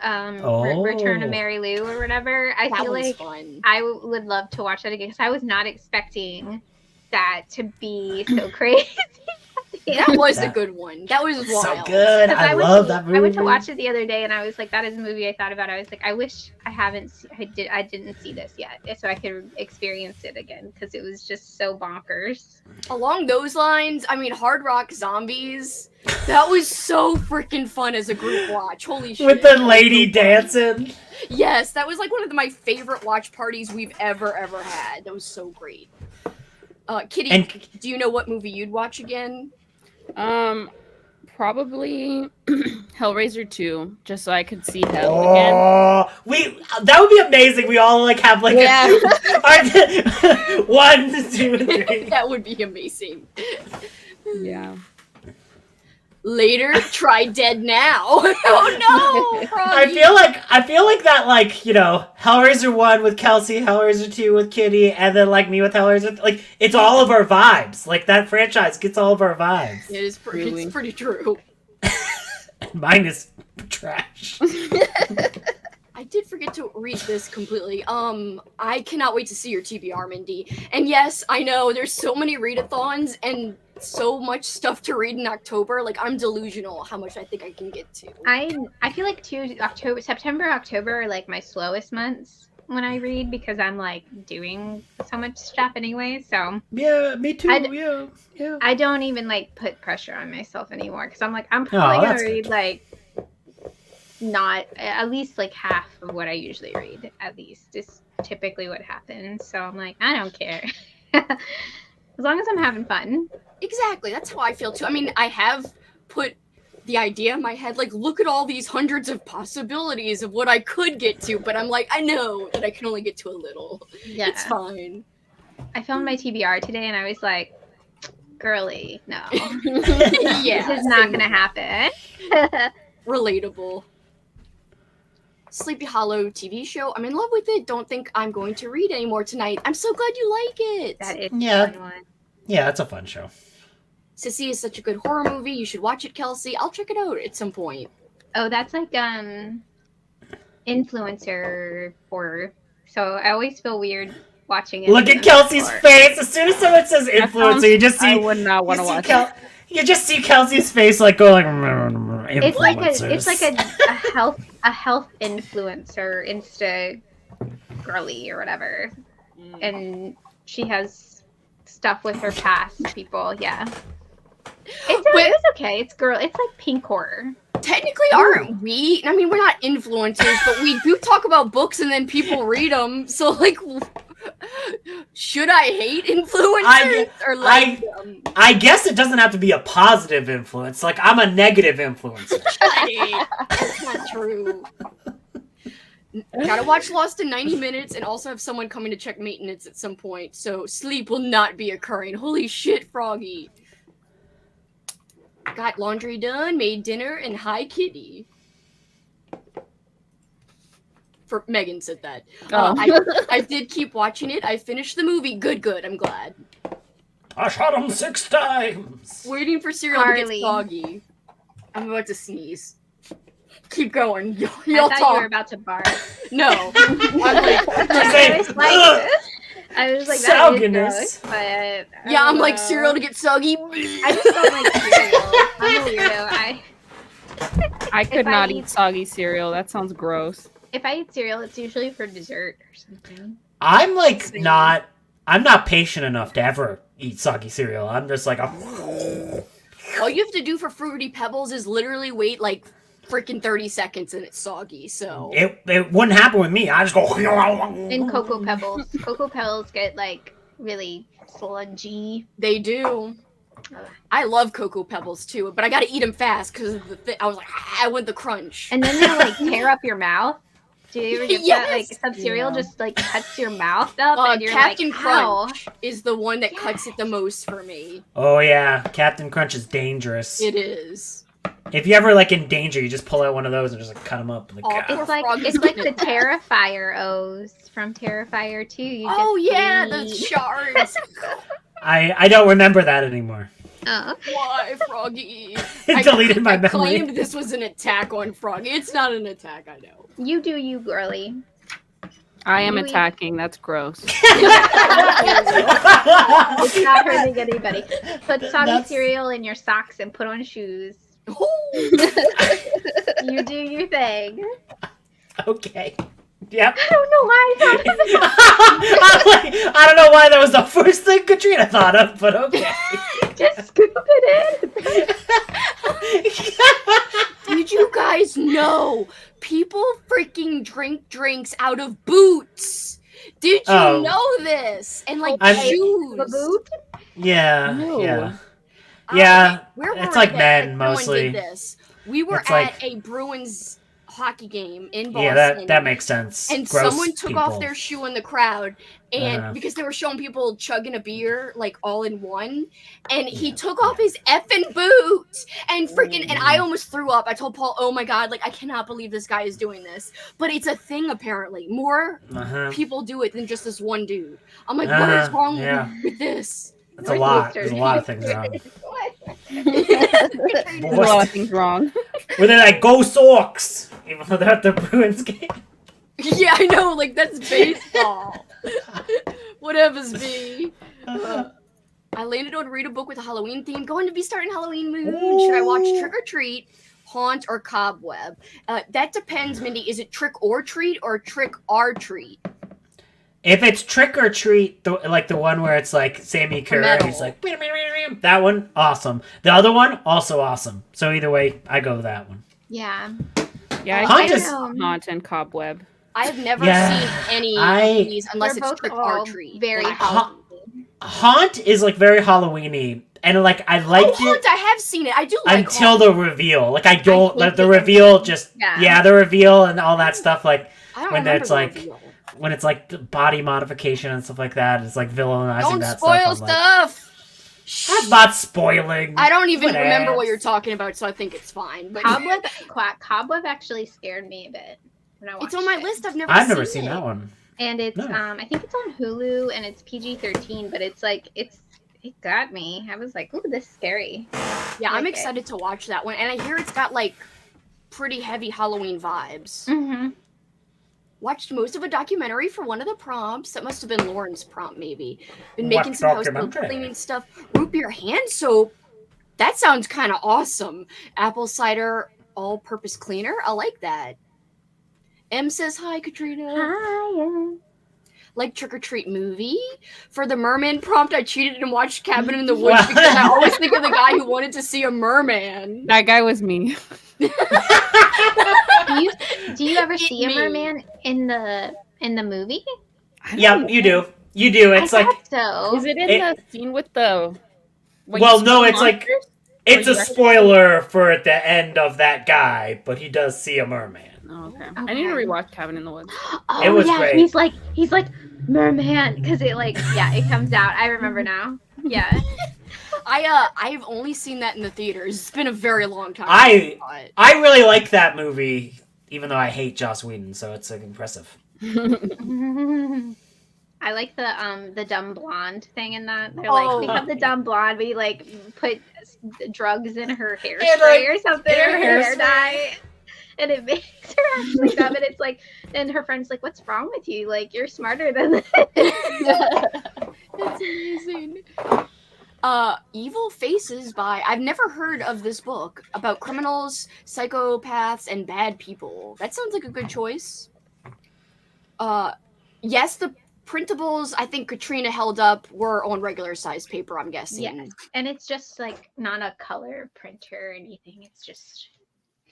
Return of Mary Lou or whatever. I That feel one's like fun. I would love to watch that again because I was not expecting that to be so crazy. That was a good one. That was wild. So good. I love that movie. I went to watch it the other day, and I was like, "That is a movie I thought about." I was like, "I wish I didn't see this yet, so I could experience it again because it was just so bonkers." Along those lines, I mean, Hard Rock Zombies. That was so freaking fun as a group watch. Holy shit! With the lady dancing. Yes, that was like one of my favorite watch parties we've ever had. That was so great. Kitty, do you know what movie you'd watch again? Probably Hellraiser 2, just so I could see hell again. Oh, that would be amazing. We all like have like Yeah. a 1, 2, 3. That would be amazing. Yeah. Later, try Dead Now. Oh no! I feel like that, like, you know, Hellraiser 1 with Kelsi, Hellraiser 2 with Kitty, and then like me with Hellraiser. Like, it's all of our vibes. Like, that franchise gets all of our vibes. It is Really? it's pretty true. Mine is trash. I did forget to read this completely. I cannot wait to see your TBR, Mindy. And yes, I know there's so many readathons and so much stuff to read in October. Like, I'm delusional how much I think I can get to. I feel like September, October are like my slowest months when I read because I'm like doing so much stuff anyway. So Yeah, me too. Yeah. I don't even like put pressure on myself anymore because I'm like I'm probably that's gonna read good. like not at least like half of what I usually read. At least is typically what happens. So I'm like I don't care as long as I'm having fun. Exactly. That's how I feel too. I mean, I have put the idea in my head, like, look at all these hundreds of possibilities of what I could get to, but I'm like, I know that I can only get to a little. Yeah, It's fine. I filmed my TBR today and I was like, girly, no, Yeah. this is not gonna happen. Relatable. Sleepy Hollow TV show. I'm in love with it. Don't think I'm going to read anymore tonight. I'm so glad you like it. That is Yeah. a fun one. Yeah, it's a fun show. Sissy is such a good horror movie. You should watch it, Kelsi. I'll check it out at some point. Oh, that's like influencer horror. So I always feel weird watching it. Look at Kelsi's face. As soon as someone says influencer, you just see. I would not want to watch it. You just see Kelsi's face like go like. It's like influencers. a health influencer, Insta girly or whatever, and she has stuff with her past people. Yeah, it's okay. It's like pink horror. Technically, aren't we? I mean, we're not influencers, but we do talk about books and then people read them. So, like, should I hate influencers or like them? I guess it doesn't have to be a positive influence. Like, I'm a negative influencer. That's not true. Gotta watch Lost in 90 minutes and also have someone coming to check maintenance at some point. So sleep will not be occurring. Holy shit, Froggy. Got laundry done, made dinner, and hi, kitty. For Megan said that. I did keep watching it. I finished the movie. Good. I'm glad. I shot him 6 times. Waiting for cereal to get soggy. I'm about to sneeze. Keep going. Y'all I thought talk. you were about to bark. No. I was like, that is gross, but yeah, I'm like cereal to get soggy. I just don't like cereal. I'm a weirdo. I could not eat soggy cereal. That sounds gross. If I eat cereal, it's usually for dessert or something. I'm like I'm not patient enough to ever eat soggy cereal. I'm just like all you have to do for Fruity Pebbles is literally wait like freaking 30 seconds and it's soggy, so it wouldn't happen with me. I just go And Cocoa Pebbles. Cocoa Pebbles get like really sludgy. They do. I love Cocoa Pebbles too, but I gotta eat them fast because I was like, I want the crunch. And then they like tear up your mouth. Do you ever get that? Like some cereal just like cuts your mouth up, and you're Captain like, "Ow." Crunch is the one that cuts it the most for me. Oh yeah, Captain Crunch is dangerous. It is. If you're ever like in danger, you just pull out one of those and just like cut them up. Like, It's like the Terrifier O's from Terrifier 2. You just the shards. I don't remember that anymore. Oh. Why, Froggy? It deleted my memory. I claimed this was an attack on Froggy. It's not an attack, I know. You do you, girly. I am attacking. That's gross. It's not hurting anybody. Put soggy cereal in your socks and put on shoes. You do your thing. Okay. Yep. I don't know why I thought of it. I don't know why that was the first thing Katrina thought of, but okay. Just scoop it in. Did you guys know people freaking drink drinks out of boots? Did you know this? And like shoes. The boot? Yeah. No. Yeah. Yeah. It's like men everyone mostly. Did this. We were It's at like a Bruins hockey game in Boston. Yeah, that makes sense. And Gross someone took people. off their shoe in the crowd, and because they were showing people chugging a beer like all in one, and he took off his effing boot and freaking, and I almost threw up. I told Paul, "Oh my god, like I cannot believe this guy is doing this." But it's a thing apparently. More people do it than just this one dude. I'm like, what is wrong with this? That's a lot. There's a lot of things wrong. There's a lot of things wrong. Where they're like, go Sox! Even though they're at the Bruins game. Yeah, I know, like, that's baseball. Whatever's me. I landed on read a book with a Halloween theme. Going to be starting Halloween mood. Should I watch Trick or Treat, Haunt, or Cobweb? That depends, Mindy. Is it Trick or Treat or Trick or Treat? If it's Trick or Treat, like the one where it's like Sammy Kerr, he's like, that one, awesome. The other one, also awesome. So either way, I go with that one. Yeah. Yeah, Haunt I is Haunt and Cobweb. I have never seen any of these unless They're it's Trick both or Treat. very Halloween. Haunt is like very Halloween-y. And like I liked Haunt, it. I have seen it. I do like until Haunt. the reveal. Like I don't the reveal just the reveal and all that stuff. Like when it's like reveal. When it's like the body modification and stuff like that. It's like villainizing Don't that spoil stuff. I'm stuff. like, I'm not spoiling. I don't even Whatever. remember what you're talking about, so I think it's fine. But Cobweb actually scared me a bit when I watched it's on my it. list. I've never seen that one. And it's No. I think it's on Hulu and it's PG-13, but it's like it got me. I was like, ooh, this is scary. Yeah, I'm Okay. excited to watch that one, and I hear it's got like pretty heavy Halloween vibes. Mm-hmm. Watched most of a documentary for one of the prompts. That must have been Lauren's prompt, maybe. Been making some household cleaning stuff. Root beer hand soap. That sounds kind of awesome. Apple cider all-purpose cleaner. I like that. M says hi, Katrina. Hi. Like Trick or Treat movie. For the merman prompt, I cheated and watched Cabin in the Woods because I always think of the guy who wanted to see a merman. That guy was me. Do you ever see a merman in the movie? Yep, you do. You do. It's I like thought so. Is it in the scene with the? when Well, you no, see it's like- monsters? it's Or a you actually- spoiler for the end of that guy, but he does see a merman. Oh, okay. I need to Okay. rewatch Cabin in the Woods. Oh It was yeah, great. he's like merman because it it comes out. I remember now. Yeah. I've only seen that in the theaters. It's been a very long time. I But really like that movie, even though I hate Joss Whedon, so it's impressive. I like the dumb blonde thing in that. They're like, we have the dumb blonde. We like put drugs in her hairspray or something, or her hair dye, and it makes her actually dumb. And it's like, and her friend's like, "What's wrong with you? Like, you're smarter than this." That's amazing. Evil Faces by I've never heard of this book about criminals, psychopaths, and bad people. That sounds like a good choice. Yes, the printables I think Katrina held up were on regular size paper, I'm guessing. Yes, and it's just like not a color printer or anything. It's just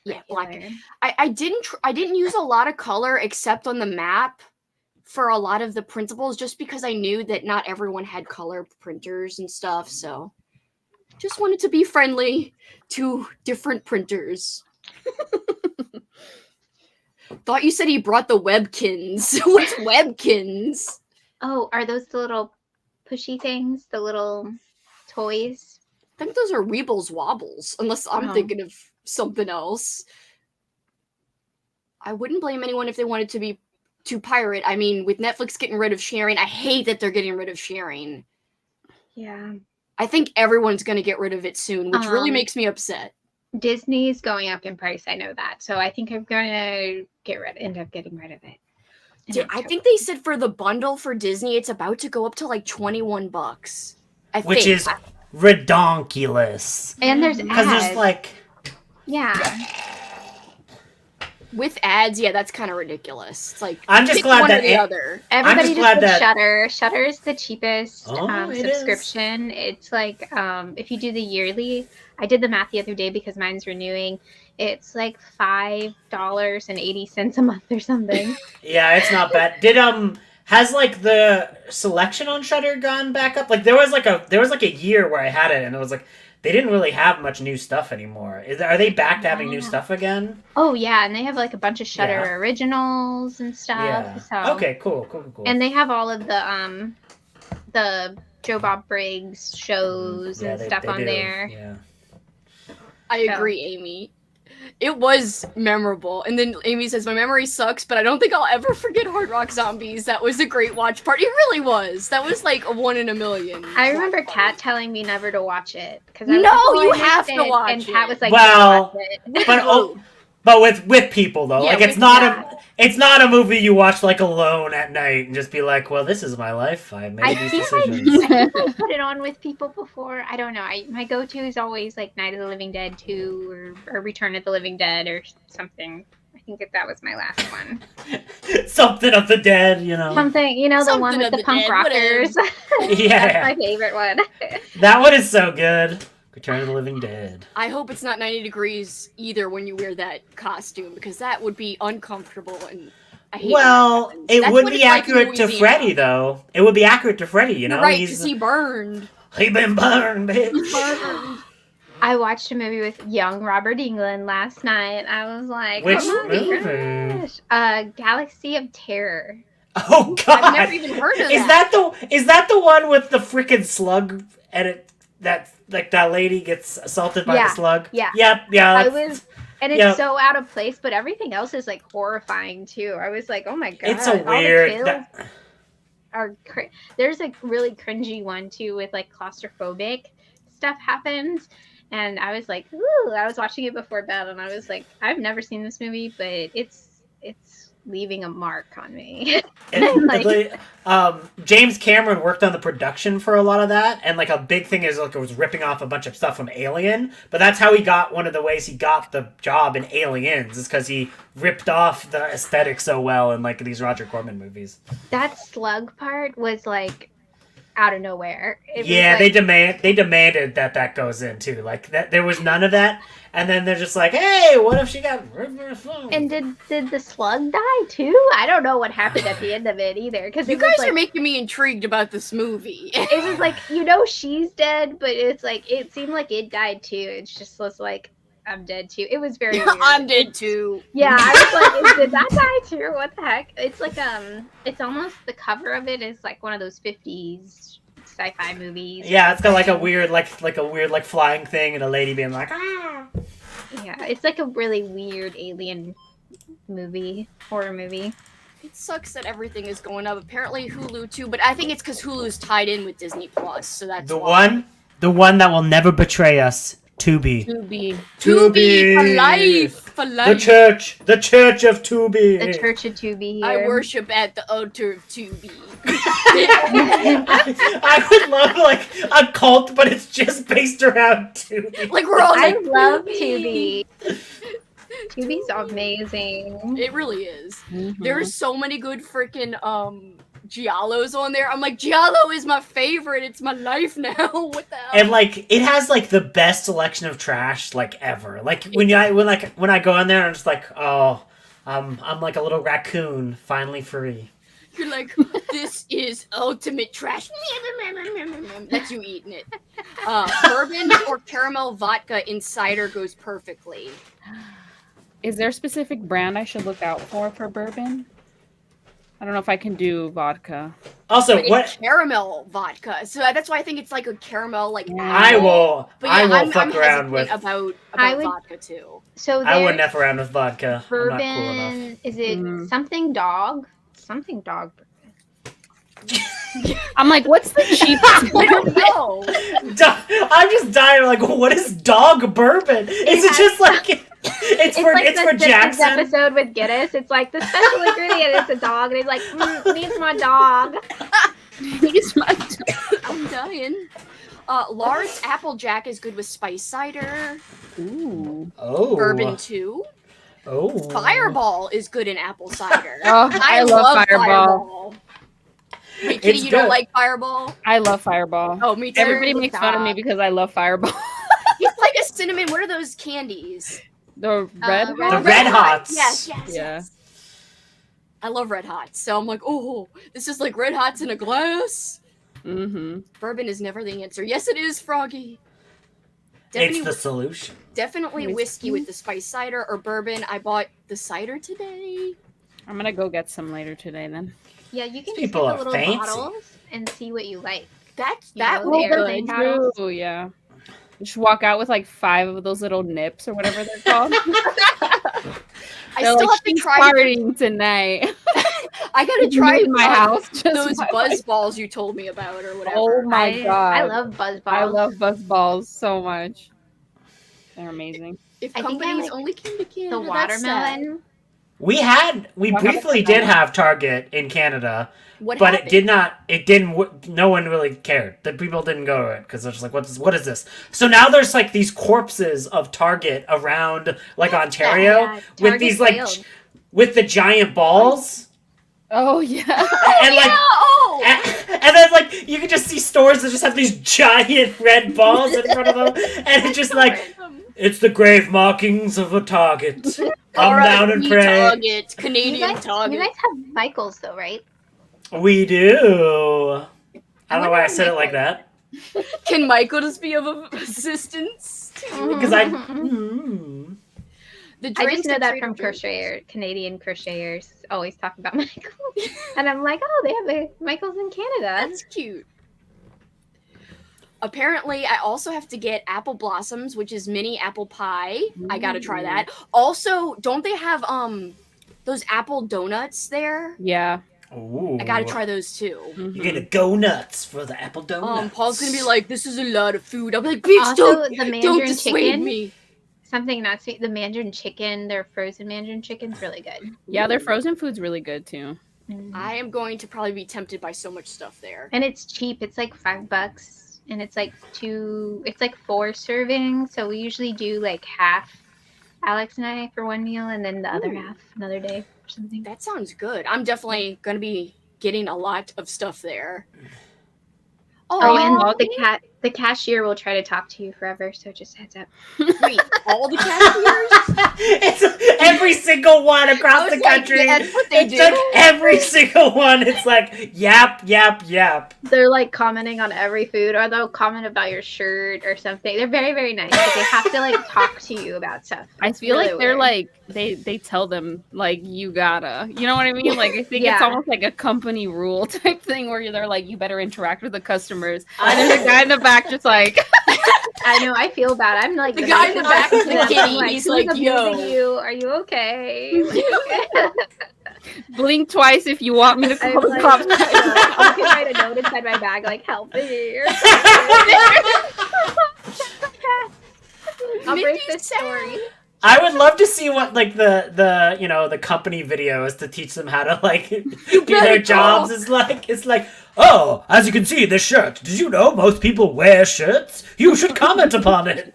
Black. regular. I didn't use a lot of color except on the map for a lot of the printables, just because I knew that not everyone had color printers and stuff, so just wanted to be friendly to different printers. Thought you said he brought the Webkins. What's Webkins? Oh, are those the little pushy things? The little toys? I think those are Weebles Wobbles, unless I'm Oh. thinking of something else. I wouldn't blame anyone if they wanted to pirate. I mean, with Netflix getting rid of sharing, I hate that they're getting rid of sharing. Yeah. I think everyone's going to get rid of it soon, which really Um, makes me upset. Disney's going up in price. I know that. So I think I'm going to end up getting rid of it. in Dude, I October. think they said for the bundle for Disney, it's about to go up to like $21. Which is redonkulous. And there's Because ads. there's like, Yeah. with ads. Yeah, that's kind of ridiculous. It's like I'm just pick glad one that or the it- other. Everybody just just glad did that- Shudder. Shutter is the cheapest Oh, it is. subscription. It's like if you do the yearly, I did the math the other day because mine's renewing. It's like $5.80 a month or something. yeah, it's not bad. Has like the selection on Shudder gone back up? Like there was like a year where I had it and it was like they didn't really have much new stuff anymore. Are they back to having new Yeah. stuff again? Oh yeah, and they have like a bunch of Shudder Yeah. originals and stuff. Yeah. So Okay, cool. and they have all of the Joe Bob Briggs shows Yeah, and they stuff on do. there. Yeah. I So- agree, Amy. It was memorable. And then Amy says, my memory sucks, but I don't think I'll ever forget Hard Rock Zombies. That was a great watch party. It really was. That was like a 1 in a million. I watch remember party. Kat telling me never to watch it because No, you have to watch and Kat it. was like, Well, "Don't watch it." But with people though, Yeah, like it's with- not it's not a movie you watch like alone at night and just be like, well, this is my life. I made I these think decisions. I put it on with people before. I don't know. My go-to is always like Night of the Living Dead 2 or Return of the Living Dead or something. I think that was my last one. Something of the dead, you know. Something, the one Something with of the the punk Dead, rockers. Yeah. That's my favorite one. That one is so good. Return of the Living Dead. I hope it's not 90 degrees either when you wear that costume, because that would be uncomfortable and I hate when that Well, happens. it That's would what be it's like in accurate to Louisiana. Freddy though. It would be accurate to Freddy, you know. You're right, because he burned. he been burned, bitch. Burned. I watched a movie with young Robert Englund last night. I was like, Which oh my movie? gosh. Galaxy of Terror. Oh god. I've never even heard of Is that. that the one with the freaking slug and that lady gets assaulted by Yeah, the slug? yeah. Yep, yeah. I that's- was, and it's yeah. so out of place, but everything else is like horrifying too. I was like, oh my god, It's a all the weird. kills are there's a really cringy one too with like claustrophobic stuff happens, and I was like, ooh, I was watching it before bed, and I was like, I've never seen this movie, but it's leaving a mark on me. And, Like- James Cameron worked on the production for a lot of that, and like a big thing is like it was ripping off a bunch of stuff from Alien. But that's how he got one of the ways he got the job in Aliens is because he ripped off the aesthetic so well in like these Roger Corman movies. That slug part was like out of nowhere. It Yeah, was, they like, demanded that goes in too. Like that, there was none of that, and then they're just like, "Hey, what if she got?" And did the slug die too? I don't know what happened at the end of it either. Because You guys are making me intrigued about this movie. It was like she's dead, but it's like it seemed like it died too. It just was like I'm dead too. It was very weird. I'm dead too. Yeah, I was like, did that die too? What the heck? It's like it's almost the cover of it is like one of those 50s sci-fi movies. Yeah, it's got like a weird like flying thing and a lady being like, "Ah." Yeah, it's like a really weird alien horror movie. It sucks that everything is going up. Apparently Hulu too, but I think it's because Hulu's tied in with Disney Plus, so that's The why. one that will never betray us. Tubi. Tubi for life, for life. The church of Tubi. The Church of Tubi here. I worship at the altar of Tubi. I would love like a cult, but it's just based around Tubi. Like we're all I like, love Tubi. Tubi's amazing. it really is. Mhm. There's so many good freaking Giallos on there. I'm like, Giallo is my favorite. It's my life now. What the hell? And like it has like the best selection of trash like ever. Like when I go in there, I'm just like, oh, I'm like a little raccoon finally free. You're like, this is ultimate trash. That's you eating it. Bourbon or caramel vodka in cider goes perfectly. Is there a specific brand I should look out for bourbon? I don't know if I can do vodka. Also, But what it's caramel vodka, so that's why I think it's like a caramel like. I will But I yeah, will I'm fuck around with. about I would- vodka too. So I wouldn't there's F around with vodka. I'm not cool enough. bourbon. Is it Mhm. something dog? Something dog. I'm like, what's the cheapest? I don't know. I'm just dying. Like, what is dog bourbon? Is it has- just like it's for like it's the for Simpsons Jackson? episode with Guinness. It's like the special ingredient is a dog, and he's like, needs my dog. He's my I'm dying. Lawrence Applejack is good with spice cider. Ooh. Oh, Bourbon too. Oh, Fireball is good in apple cider. Oh, I love Fireball. Wait, Kitty, It's you don't good. like Fireball? I love Fireball. Oh, me too. Everybody makes fun of me because I love Fireball. It's like a cinnamon. What are those candies? The red The one? Red Hots. Yes. Yeah. Yes. I love Red Hots, so I'm like, oh, this is like Red Hots in a glass. Mm-hmm. Bourbon is never the answer. Yes, it is, Froggy. it's the solution. Definitely Whiskey. whiskey with the spice cider or bourbon. I bought the cider today. I'm gonna go get some later today then. Yeah, you can just People get are the little fancy. bottles and see what you like. That know, would be they're good. like- bottles. Oh yeah. Just walk out with like 5 of those little nips or whatever they're called. I They're still like, have to "She's try. partying tonight. I gotta try in my house. Just those my buzz life. balls you told me about or whatever. Oh my god. I love buzz balls. I love buzz balls so much. They're amazing. If I think I companies like only came to Canada, the that's sad. watermelon. We briefly did have Target in Canada, What but happened? it didn't. No one really cared. The people didn't go to it because they're just like, what is this? So now there's like these corpses of Target around like Ontario Yeah, with Target these like failed. with the giant balls. Oh yeah. And like, and then like you can just see stores that just have these giant red balls in front of them, and it's just like it's the grave markings of a target. Come down and pray. Target, You Canadian guys, Target. you guys have Michaels though, right? We do. I don't know why I said it like that. Can Michael just be of assistance? Because I. Mm. The I drinks just know at that Trader from Joe's. Canadian crocheters always talk about Michaels. And I'm like, oh, they have a Michaels in Canada. That's cute. Apparently, I also have to get apple blossoms, which is mini apple pie. I gotta try that. Also, don't they have those apple donuts there? Yeah. Ooh. I gotta try those too. Mhm. You're gonna go nuts for the apple donuts. Paul's gonna be like, "This is a lot of food." I'm like, "Bitch, Also, don't the don't Mandarin dissuade chicken me." something not sweet. The Mandarin chicken, their frozen Mandarin chicken's really good. Yeah, their frozen food's really good too. I am going to probably be tempted by so much stuff there. And it's cheap. It's like $5, and it's like 4 servings. So we usually do like half, Alex and I, for one meal, and then the other half another day or something. That sounds good. I'm definitely going to be getting a lot of stuff there. Oh, and the cashier will try to talk to you forever, so just heads up. Wait, all the cashiers? It's every single one across the country. Yeah, that's what they It's do. like every single one. It's like yap, yap, yap. They're like commenting on every food, or they'll comment about your shirt or something. They're very, very nice, but they have to like talk to you about stuff. I It's feel really like they're weird. like they tell them like you gotta, you know what I mean? Like I think it's Yeah. almost like a company rule type thing where they're like you better interact with the customers. And there's a guy in the back just like I know, I feel bad. I'm like The guy in the back with with the kitty, he's like, yo. you? Are you okay? blink twice if you want me to I'm call the like, cops. I can write a note inside my bag like, help me. I'll break this story. I would love to see what like the you know the company videos to teach them how to like do their jobs is like. It's like, oh, as you can see, this shirt. Did you know most people wear shirts? You should comment upon it.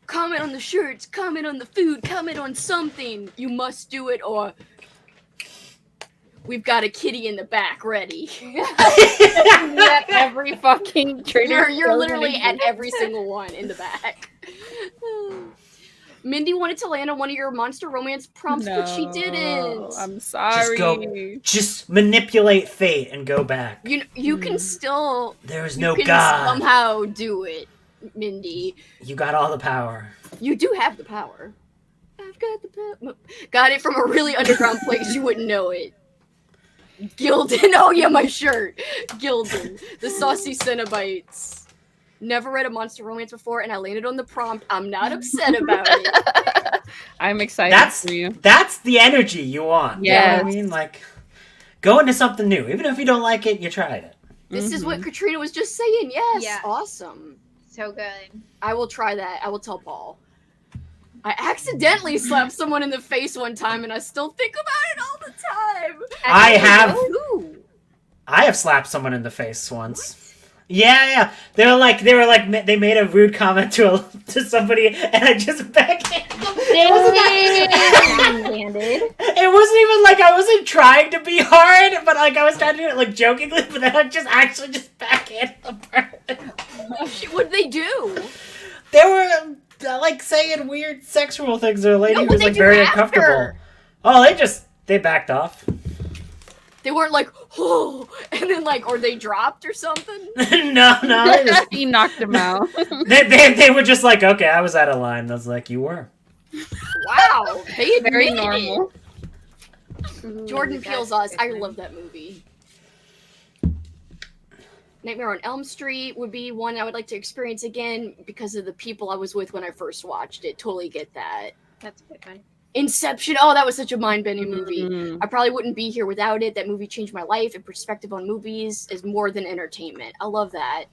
Comment on the shirts, comment on the food, comment on something. You must do it, or we've got a kitty in the back ready. At every fucking trader. You're literally at every single one in the back. Mindy wanted to land on one of your monster romance prompts, but she didn't. I'm sorry. Just manipulate fate and go back. You can still. There is You no can God. somehow do it, Mindy. You got all the power. You do have the power. I've got the power. Got it from a really underground place. You wouldn't know it. Gildan. Oh yeah, my shirt. Gildan. The saucy Cenobites. Never read a monster romance before, and I landed on the prompt. I'm not upset about it. I'm excited for you. That's the energy you want. Yeah. You know what I mean? Like, go into something new. Even if you don't like it, you tried it. This is what Katrina was just saying. Yes. Yeah. Awesome. So good. I will try that. I will tell Paul. I accidentally slapped someone in the face one time, and I still think about it all the time. I have Ooh. slapped someone in the face once. Yeah. They made a rude comment to somebody, and I just backhanded them. It wasn't even like I wasn't trying to be hard, but like I was trying to do it like jokingly, but then I just actually just backhanded them. What'd they do? They were like saying weird sexual things. Or a lady No, who what'd was they like do very after? uncomfortable. Oh, they backed off. They weren't like, oh, and then like, or they dropped or something. no, they just He knocked him out. they were just like, okay, I was out of line. I was like, you were. Wow, they Very admitted normal. it. Jordan Peele's Us. I love that movie. Nightmare on Elm Street would be one I would like to experience again because of the people I was with when I first watched it. Totally get that. That's a good one. Inception. Oh, that was such a mind-bending movie. Mhm. I probably wouldn't be here without it. That movie changed my life, and perspective on movies is more than entertainment. I love that.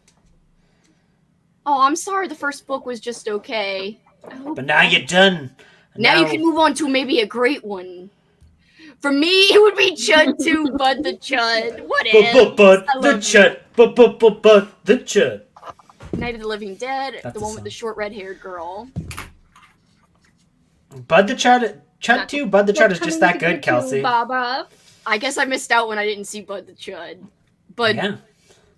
Oh, I'm sorry. The first book was just okay. But now you're done. Now you can move on to maybe a great one. For me, it would be Chud 2, Bud the Chud. What if? Bud I the love Chud. Bud the Chud. Night of the Living Dead, That's the a one with song. the short red-haired girl. Bud the Chud. Chud 2, Bud the Chud is just that good, Kelsi. Baba. I guess I missed out when I didn't see Bud the Chud. But Yeah.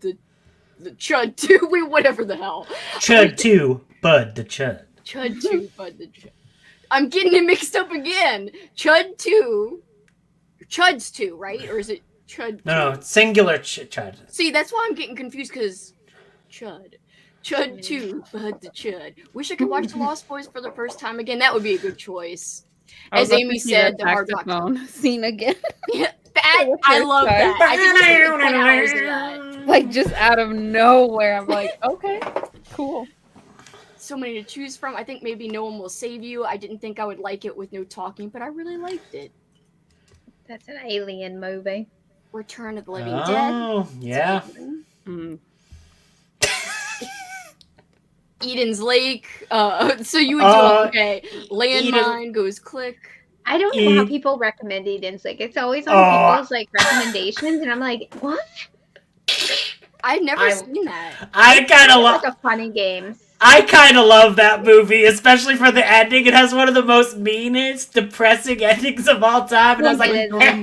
the Chud 2, whatever the hell. Chud 2, Bud the Chud. Chud 2, Bud the Chud. I'm getting it mixed up again. Chud 2. Chud's 2, right? Or is it Chud 2? No, singular Chud. See, that's why I'm getting confused, because Chud. Chud 2, Bud the Chud. Wish I could watch The Lost Boys for the first time again. That would be a good choice. I As would love Amy to see said, that the Hard Rock. saxophone scene again. Yeah, I love that. I think we should play hours of that. Like just out of nowhere. I'm like, okay, cool. So many to choose from. I think maybe No One Will Save You. I didn't think I would like it with no talking, but I really liked it. That's an alien movie. Return of the Living Dead. Oh, yeah. Mm. Eden's Lake. So you would do okay. Landmine goes click. I don't know how people recommend Eden's Lake. It's always on people's like recommendations, and I'm like, what? I've never seen that. I kind of love like a funny game. I kind of love that movie, especially for the ending. It has one of the most meanest, depressing endings of all time, and I was like, I do like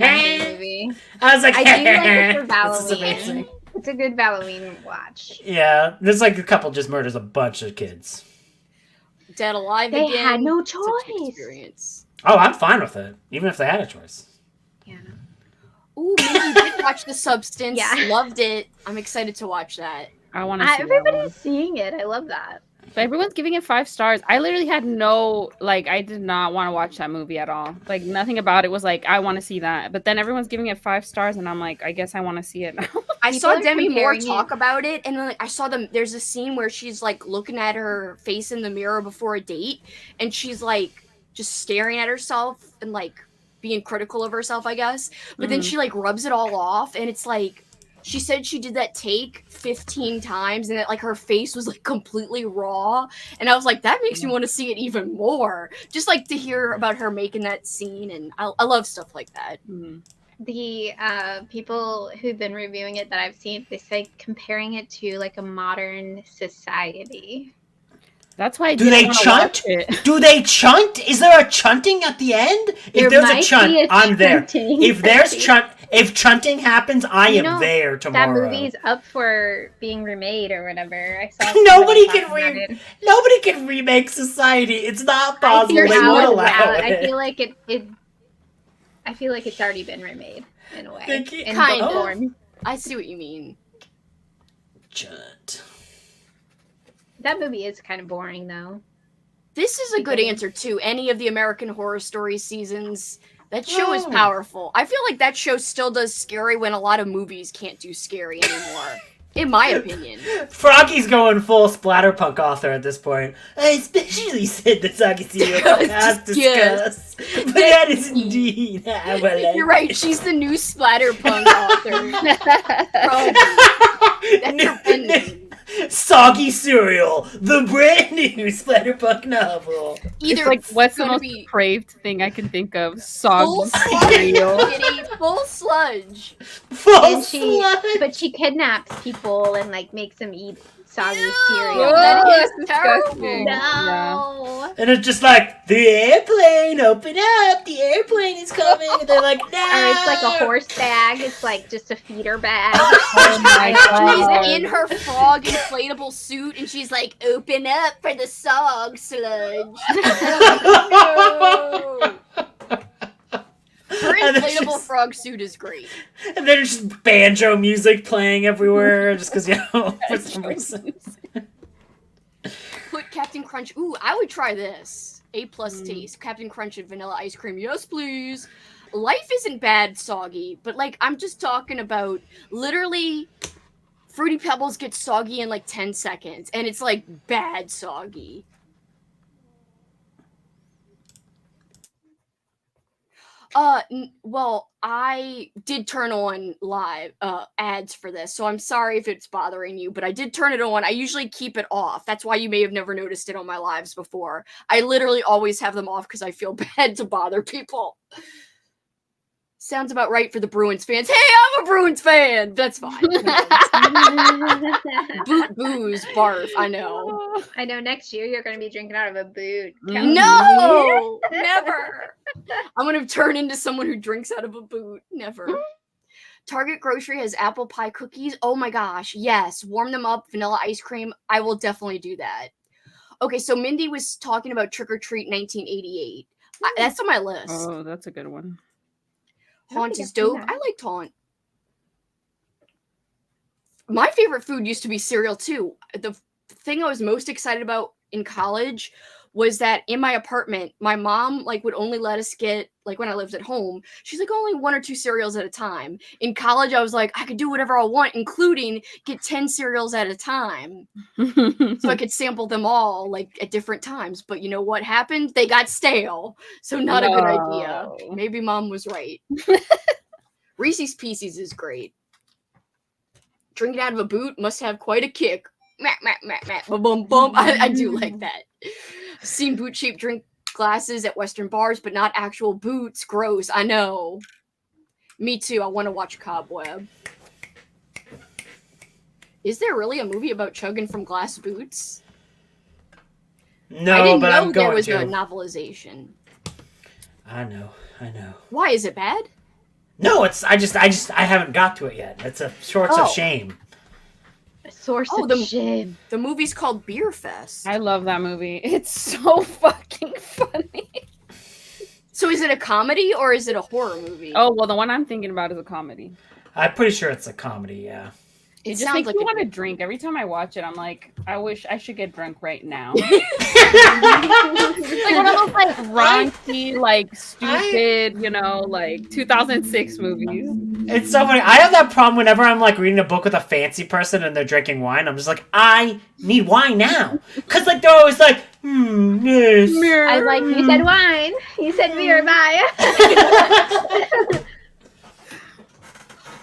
it for Halloween. It's a good Halloween watch. Yeah, there's like a couple just murders a bunch of kids. Dead Alive they again. They had no Such an choice. Experience. Oh, I'm fine with it, even if they had a choice. Yeah. Ooh, maybe did watch The Substance. Yeah. Loved it. I'm excited to watch that. I want to see everybody's seeing it. I love that. But everyone's giving it 5 stars. I literally had no, like, I did not want to watch that movie at all. Like, nothing about it was like, I want to see that. But then everyone's giving it 5 stars, and I'm like, I guess I want to see it now. I saw Demi Moore talk about it, and then like, I saw them. There's a scene where she's like looking at her face in the mirror before a date, and she's like just staring at herself and like being critical of herself, I guess. But then she like rubs it all off, and it's like, she said she did that take 15 times and that like her face was like completely raw. And I was like, that makes me want to see it even more. Just like to hear about her making that scene. And I love stuff like that. The people who've been reviewing it that I've seen, they say comparing it to like a modern society. That's why I do they chunt? Do they chunt? Is there a chunting at the end? If there's a chunt, I'm there. If there's if chunting happens, I am there tomorrow. That movie's up for being remade or whatever. I saw nobody can remake Society. It's not possible. They won't allow it. I feel like I feel like it's already been remade in a way. Kind of. Form. I see what you mean. Chunt. That movie is kind of boring, though. This is a good answer, too. Any of the American Horror Story seasons. That show is powerful. I feel like that show still does scary when a lot of movies can't do scary anymore. In my opinion. Froggy's going full splatterpunk author at this point. I especially said that Soggy Cereal has discuss. But that is indeed how I like. You're right, she's the new splatterpunk author. That's her pen name. Soggy Cereal, the brand new splatterpunk novel. It's like, what's the most depraved thing I can think of? Soggy Cereal. Full sludge. Full sludge. But she kidnaps people and like makes them eat soggy cereal. Oh, that is terrible. No. Yeah. And it's just like, the airplane, open up, the airplane is coming. And they're like, no. Or it's like a horse bag. It's like just a feeder bag. Oh my God. She's in her frog inflatable suit and she's like, open up for the sog sludge. No. Her inflatable frog suit is great. And there's just banjo music playing everywhere, just because, for some reason. Put Captain Crunch. Ooh, I would try this. A+ taste. Captain Crunch and vanilla ice cream. Yes, please. Life isn't bad soggy, but like I'm just talking about literally Fruity Pebbles get soggy in like 10 seconds, and it's like bad soggy. Well, I did turn on live ads for this, so I'm sorry if it's bothering you, but I did turn it on. I usually keep it off. That's why you may have never noticed it on my lives before. I literally always have them off because I feel bad to bother people. Sounds about right for the Bruins fans. Hey, I'm a Bruins fan! That's fine. Boot, booze, barf, I know. I know next year you're going to be drinking out of a boot. No! Never! I'm going to turn into someone who drinks out of a boot. Never. Target Grocery has apple pie cookies. Oh my gosh, yes. Warm them up, vanilla ice cream. I will definitely do that. Okay, so Mindy was talking about Trick or Treat 1988. That's on my list. Oh, that's a good one. Haunt is dope. I liked Haunt. My favorite food used to be cereal too. The thing I was most excited about in college was that in my apartment, my mom like would only let us get, like when I lived at home, she's like only 1 or 2 cereals at a time. In college, I was like, I could do whatever I want, including get 10 cereals at a time. So I could sample them all like at different times. But you know what happened? They got stale. So not a good idea. Maybe mom was right. Reese's Pieces is great. Drinking out of a boot must have quite a kick. Boom, boom. I do like that. Seen boot-shaped drink glasses at Western bars, but not actual boots. Gross. I know. Me too. I want to watch Cobweb. Is there really a movie about chugging from glass boots? No, I didn't but know I'm there going was to. a novelization. I know. Why is it bad? No, it's I haven't got to it yet. It's a source of shame. A source Oh, of shame. The movie's called Beer Fest. I love that movie. It's so fucking funny. So is it a comedy or is it a horror movie? Oh, well, the one I'm thinking about is a comedy. I'm pretty sure it's a comedy, yeah. It just sounds makes like me a want to good drink. Every time I watch it, I'm like, I wish I should get drunk right now. movie. Like one of those like raunchy, like stupid, like 2006 movies. It's so funny. I have that problem whenever I'm like reading a book with a fancy person and they're drinking wine. I'm just like, I need wine now. Because like they're always like, yes. I like, you said wine. You said beer, bye.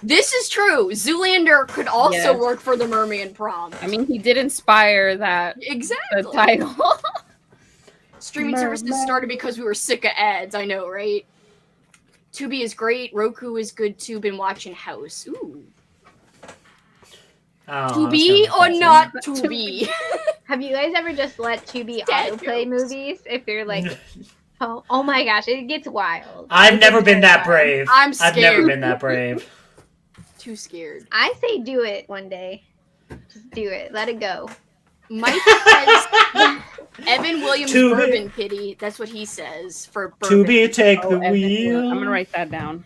This is true. Zoolander could also Yes. work for the Merman prom. I mean, he did inspire that Exactly. the title. Streaming services started because we were sick of ads. I know, right? Tubi is great. Roku is good too. Been watching House. Ooh. Oh, To be or not to be? Have you guys ever just let Tubi Dad autoplay jokes. movies? If you're like, oh my gosh, it gets wild. I've It never gets been very that wild. brave. I'm I've never scared. been that brave. Too scared. I say do it one day. Just do it. Let it go. Mike says Evan Williams Tubi. bourbon pity. That's what he says for To bourbon. be take the Evan, wheel. I'm gonna write that down.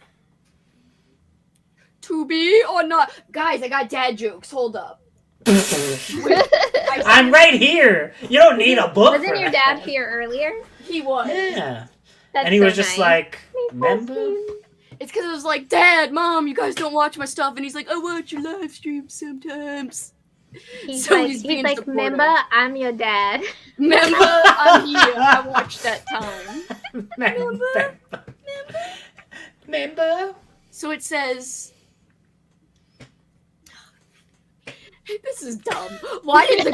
To be or not? Guys, I got dad jokes. Hold up. I'm right here. You don't need a book. Wasn't for your that. dad here earlier? He was. Yeah. That's And he so was just nice. like, remember? It's because it was like, Dad, Mom, you guys don't watch my stuff. And he's like, I watch your live streams sometimes. He's So like, he's he's being like, supportive. remember, I'm your dad. Remember, I'm here. I watched that time. Remember? So it says, this is dumb. Why did the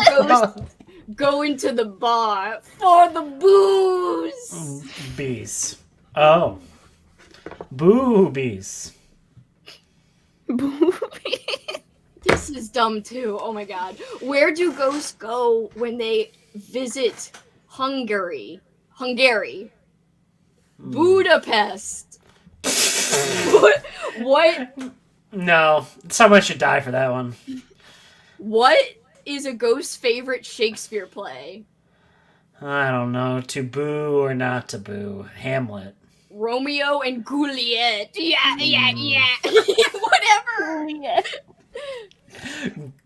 ghost go into the bar? For the booze. Bees. Oh. Boobies. This is dumb too. Oh my god. Where do ghosts go when they visit Hungary? Budapest. What? No. Someone should die for that one. What is a ghost's favorite Shakespeare play? I don't know. To boo or not to boo. Hamlet. Romeo and Juliet. Yeah. Whatever.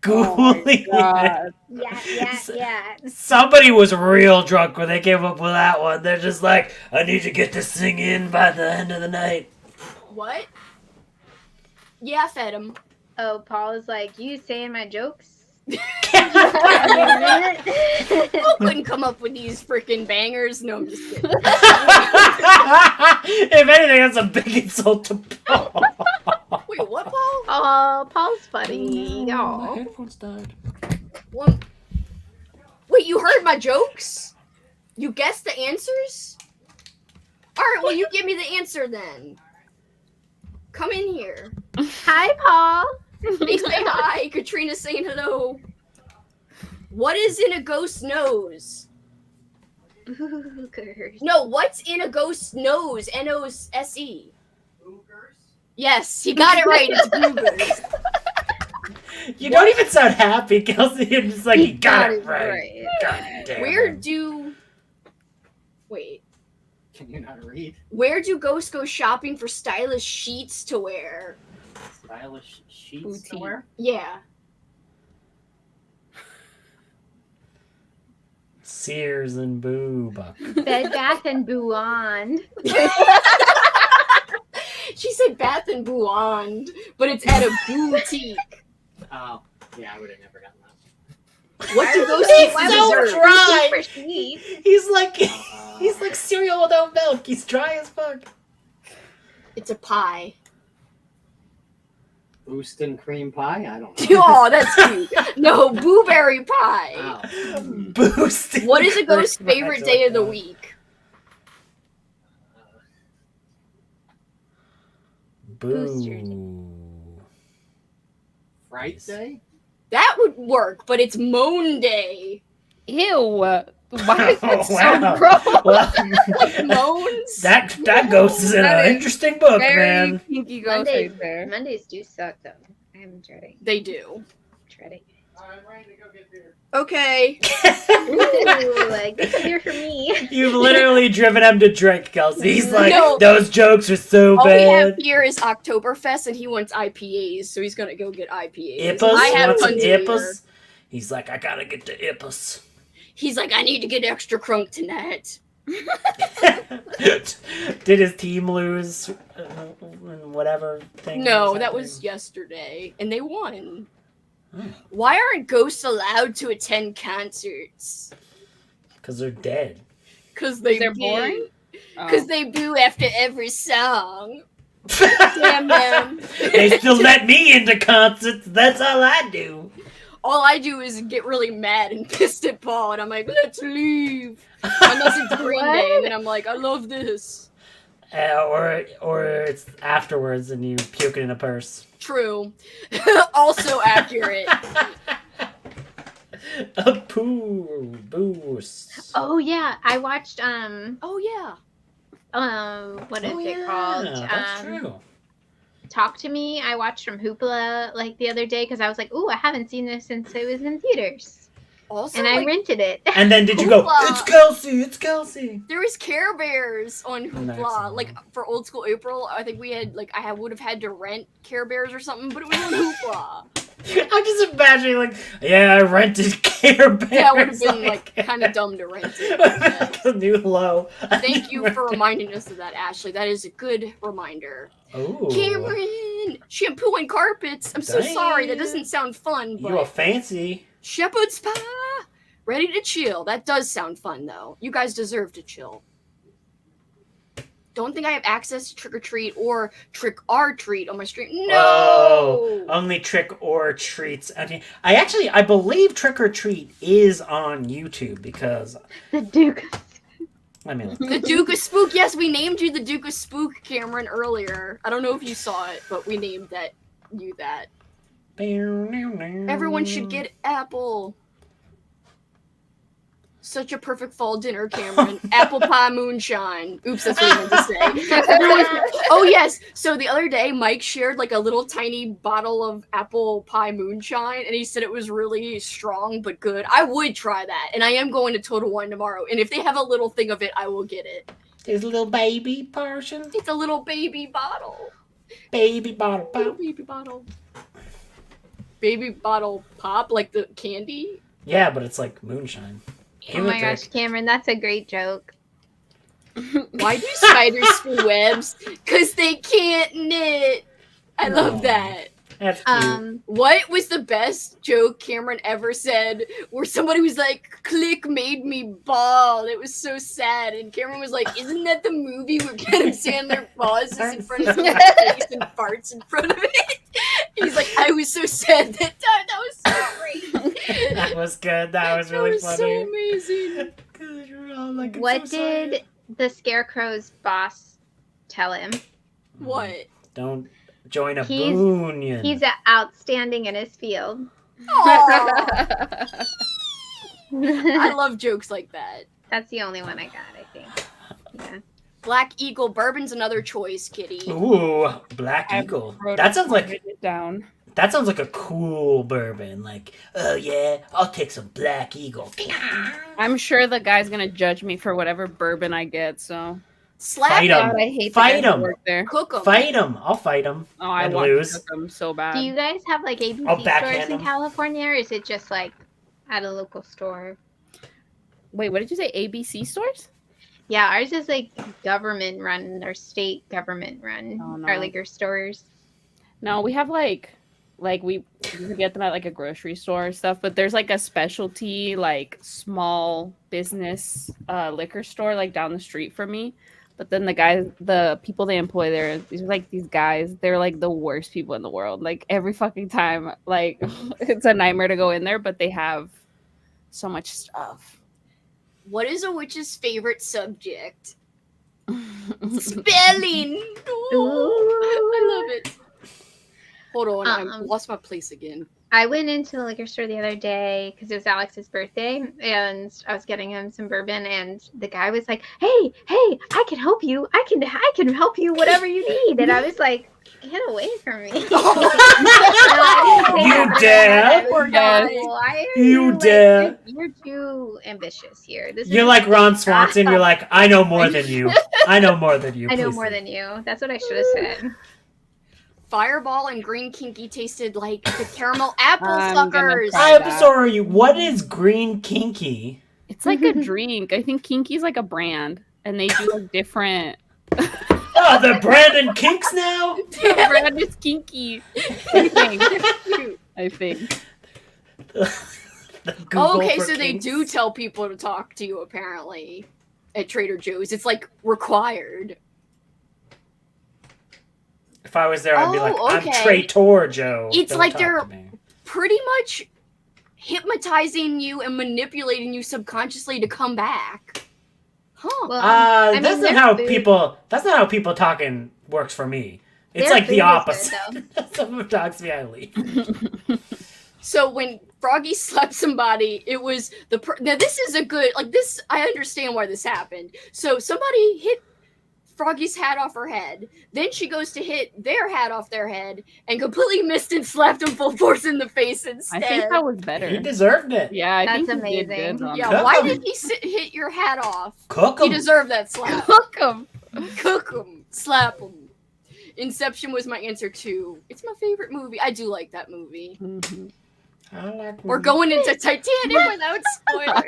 Ghoulie. God. Yeah. Somebody was real drunk when they came up with that one. They're just like, I need to get this thing in by the end of the night. What? Yeah, I fed him. Oh, Paul is like, you saying my jokes? I couldn't come up with these freaking bangers. No, I'm just kidding. If anything, that's a big insult to Paul. Wait, what, Paul? Oh, Paul's funny. My Oh. headphones died. What? Wait, you heard my jokes? You guessed the answers? Alright, well, you give me the answer then. Come in here. Hi, Paul. They say hi. Katrina's saying hello. What is in a ghost's nose? Boogers. No, what's in a ghost's nose? N-O-S-E. Yes, he got it right. It's boogers. You don't even sound happy, Kelsi. You're just like, you got it right. right. God damn Where it. do... Wait. Can you not read? Where do ghosts go shopping for stylish sheets to wear? Stylish sheets Boutique. somewhere? Yeah. Sears and Boob. Bed Bath and Beyond. She said Bath and Beyond, but it's at a boutique. Oh, yeah, I would have never gotten that. What do ghosts He's eat for so dessert? dry. For sheets. He's like cereal without milk. He's dry as fuck. It's a pie. Boost and cream pie? I don't know. Oh, that's cute. No, blueberry pie. Wow. Boosting. What is a ghost's Christmas. favorite day of the week? Boo. Fright Day? That would work, but it's Moan Day. Ew. Why is it so Wow. gross? Well, Like moans? that ghost is in That an is interesting book, Very man. kinky ghost Mondays, right there. Mondays do suck though. I'm dreading. They do. Dreading. I'm ready to go get beer. Okay. Ooh, get some beer for me. You've literally driven him to drink, Kelsey. He's like, No. those jokes are so All we have bad. here is Oktoberfest, and he wants IPAs, so he's gonna go get IPAs. Ippus? I have Want some tons of beer. Ippus? He's like, I gotta get the Ippus. He's like, I need to get extra crunk tonight. Did his team lose in whatever thing? No, that was yesterday, and they won. Oh. Why aren't ghosts allowed to attend concerts? Because they're dead. Because they're boring? Because they boo after every song. Damn them. They still let me into concerts. That's all I do. All I do is get really mad and pissed at Paul, and I'm like, let's leave. Unless it's Green Day, and then I'm like, I love this. Or it's afterwards and you puke it in a purse. True. Also accurate. A poo boost. Oh yeah, I watched Oh yeah. what is it called? That's true. Talk to Me. I watched from Hoopla like the other day because I was like, ooh, I haven't seen this since it was in theaters, Also, and I like, rented it. And then did you go, Hoopla. it's Kelsi, it's Kelsi. there was Care Bears on Hoopla. Excellent. Like for Old School April, I think we had like I would have had to rent Care Bears or something, but it was on Hoopla. I'm just imagining like, yeah, I rented Care Bears. That would have been like kind of dumb to rent it. like a new low. Thank you for reminding us of that, Ashley. That is a good reminder. Ooh. Cameron, shampoo and carpets. I'm so sorry. That doesn't sound fun, You are but fancy. shepherd's pie. Ready to chill. That does sound fun, though. You guys deserve to chill. Don't think I have access to Trick or Treat or Trick or Treat on my stream. No. Oh, only Trick or Treats. Okay. I believe Trick or Treat is on YouTube because The Duke. I mean, The Duke of Spook. Yes, we named you the Duke of Spook, Cameron, earlier. I don't know if you saw it, but we named you that. Everyone should get apple. Such a perfect fall dinner, Cameron. Apple pie moonshine. Oops, that's what I meant to say. Oh, yes. So the other day, Mike shared like a little tiny bottle of apple pie moonshine, and he said it was really strong but good. I would try that, and I am going to Total Wine tomorrow. And if they have a little thing of it, I will get it. There's a little baby portion. It's a little baby bottle. Baby bottle pop. Baby bottle. Baby bottle pop, like the candy. Yeah, but it's like moonshine. Oh my gosh, Cameron, that's a great joke. Why do spiders spin webs? Because they can't knit. I love Aw. that. That's cute. What was the best joke Cameron ever said where somebody was like, click made me bald? It was so sad. And Cameron was like, isn't that the movie where Adam Sandler pauses in front of his face and farts in front of it? He's like, I was so sad that time. That was so great. That was good. That was That really was funny. so amazing. Good, you're all like, I'm What so did sorry. the Scarecrow's boss tell him? What? Don't join a He's- boonion. He's outstanding in his field. Aw. I love jokes like that. That's the only one I got, I think. Yeah. Black Eagle Bourbon's another choice, Kitty. Ooh, Black I Eagle. wrote That sounds like it down. that sounds like a cool bourbon. Like, oh yeah, I'll take some Black Eagle. I'm sure the guy's gonna judge me for whatever bourbon I get. So Slap Fight 'em. him. God, I hate Fight the guys that 'em. work there. Cook him. Fight him. I'll fight him. Oh, I And want lose. to cook them so bad. Do you guys have like ABC I'll backhand stores in him. California, or is it just like at a local store? Wait, what did you say? ABC stores? Yeah, ours is like government run or state government run. Oh, no. Our liquor stores. No, we have like we can get them at like a grocery store or stuff, but there's like a specialty like small business liquor store like down the street from me. But then the people they employ there, these are like these guys. They're like the worst people in the world. Like every fucking time, like it's a nightmare to go in there. But they have so much stuff. What is a witch's favorite subject? Spelling. Ooh, I love it. Hold on, I lost my place again. I went into the liquor store the other day because it was Alex's birthday, and I was getting him some bourbon, and the guy was like, "Hey, I can help you. I can help you, whatever you need." And I was like, "Get away from me!" You dare? You dare? You're too ambitious here. You're like Ron Swanson. You're like, I know more than you. I know more than you. I know more than you. That's what I should have said. Fireball and green kinky tasted like the caramel apple suckers. I'm sorry. What is green kinky? It's like a drink. I think Kinky's like a brand, and they do like different. Oh, they're branding kinks now. The brand is Kinky. I think. Okay, so they do tell people to talk to you apparently at Trader Joe's. It's like required. If I was there, I'd be like, okay. I'm Trader Joe. It's Don't like talk they're to me. pretty much hypnotizing you and manipulating you subconsciously to come back. Huh. Well, that's not how people talking works for me. It's Their like the food is opposite. Someone talks to me, I leave. So when Froggy slapped somebody, it was now this is a good, like this, I understand why this happened. So somebody hit Froggy's hat off her head. Then she goes to hit their hat off their head and completely missed and slapped him full force in the face instead. I think that was better. He deserved it. Yeah, I That's think he did amazing. good on Yeah, that. why did he hit your hat off? Cook He 'em. deserved that slap. Cook 'em. Cook him. Slap him. Inception was my answer too. It's my favorite movie. I do like that movie. Mm-hmm. I like We're going into Titanic without spoilers.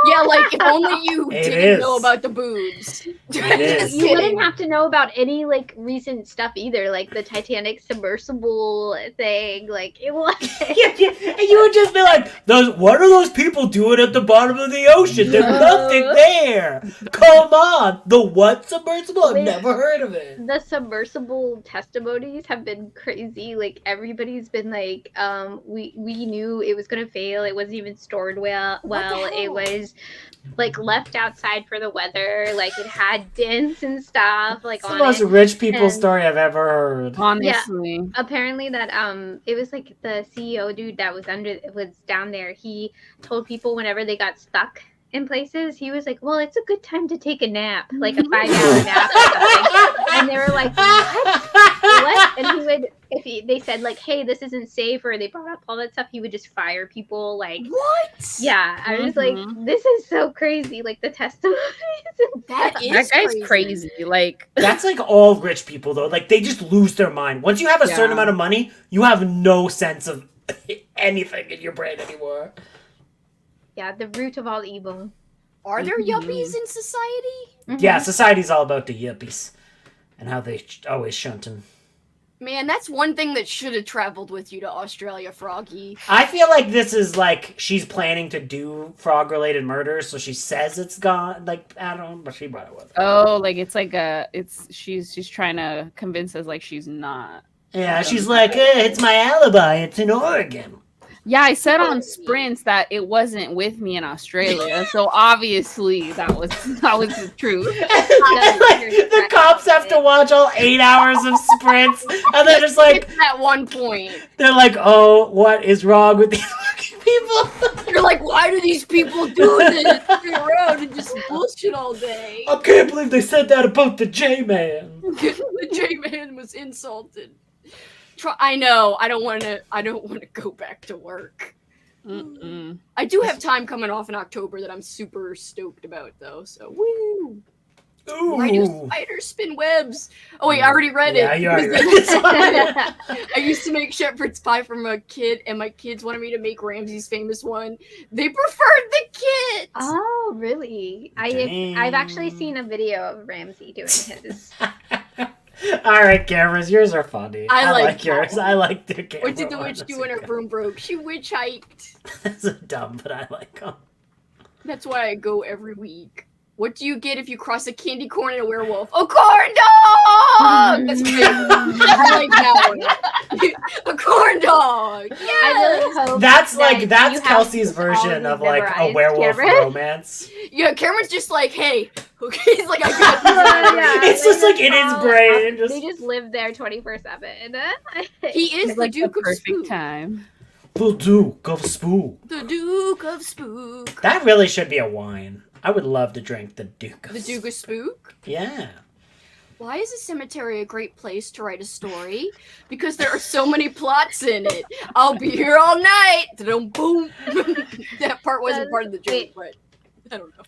Yeah, like if only you It didn't is. know about the boobs. It is. You wouldn't have to know about any like recent stuff either, like the Titanic submersible thing. Like it was. And you would just be like, what are those people doing at the bottom of the ocean? There's nothing there. Come on. The what submersible? I've never heard of it. The submersible testimonies have been crazy. Like everybody's been like, we knew it was gonna fail. It wasn't even stored well. It was like left outside for the weather. Like it had dents and stuff. Like It's the on most it. rich people And- story I've ever heard. Honestly. Apparently that it was like the CEO dude that was down there. He told people whenever they got stuck in places, he was like, well, it's a good time to take a nap, like a 5-hour nap or something. And they were like, what? And he would, they said like, hey, this isn't safe, or they brought up all that stuff, he would just fire people. Like, What? yeah, I was like, this is so crazy. Like the testimonies. That is That guy's crazy. Like, That's like all rich people though. Like they just lose their mind. Once you have a certain amount of money, you have no sense of anything in your brain anymore. Yeah, the root of all evil. Are there yuppies in society? Yeah, society's all about the yippies and how they always shunting. Man, that's one thing that should have traveled with you to Australia, Froggy. I feel like this is like she's planning to do frog-related murders, so she says it's gone. Like I don't know, but she brought it with her. oh, like it's like she's trying to convince us like she's not. Yeah, she's like, it's my alibi. It's in Oregon. Yeah, I said on Sprints that it wasn't with me in Australia, so obviously that was the truth. Like, the cops have to watch all 8 hours of Sprints, and they're just like, At one point, they're like, oh, what is wrong with these fucking people? you're like, why do these people do this? Sit around and just bullshit all day. I can't believe they said that about the J-Man. The J-Man was insulted. I know. I don't want to go back to work. Mm-mm. I do have time coming off in October that I'm super stoked about, though. So woo! Why do Ooh. spiders spin webs? Oh wait, I already read it. Yeah, you already read this one. I used to make shepherd's pie from a kid, and my kids wanted me to make Ramsey's famous one. They preferred the kit. Oh, really? I've actually seen a video of Ramsey doing his. All right, cameras. Yours are funny. I like like yours. I like the camera. What did the witch do when her broom broke? She witch hiked. That's dumb, but I like them. That's why I go every week. What do you get if you cross a candy corn and a werewolf? A corn dog! That's great. I like that one. A corn dog! Yes! I really hope That's that that's you have Kelsey's all version these of like a memorized, werewolf Cameron. romance. Yeah, Cameron's just like, hey. He's like, I got this. Yeah, It's just like in his brain. They just live there 24/7. He is It's the like Duke the of perfect Spook. time. The Duke of Spook. The Duke of Spook. That really should be a wine. I would love to drink the Duke of The Duke of Spook? Yeah. Why is a cemetery a great place to write a story? Because there are so many plots in it. I'll be here all night. Boom. That part wasn't part of the joke, but I don't know.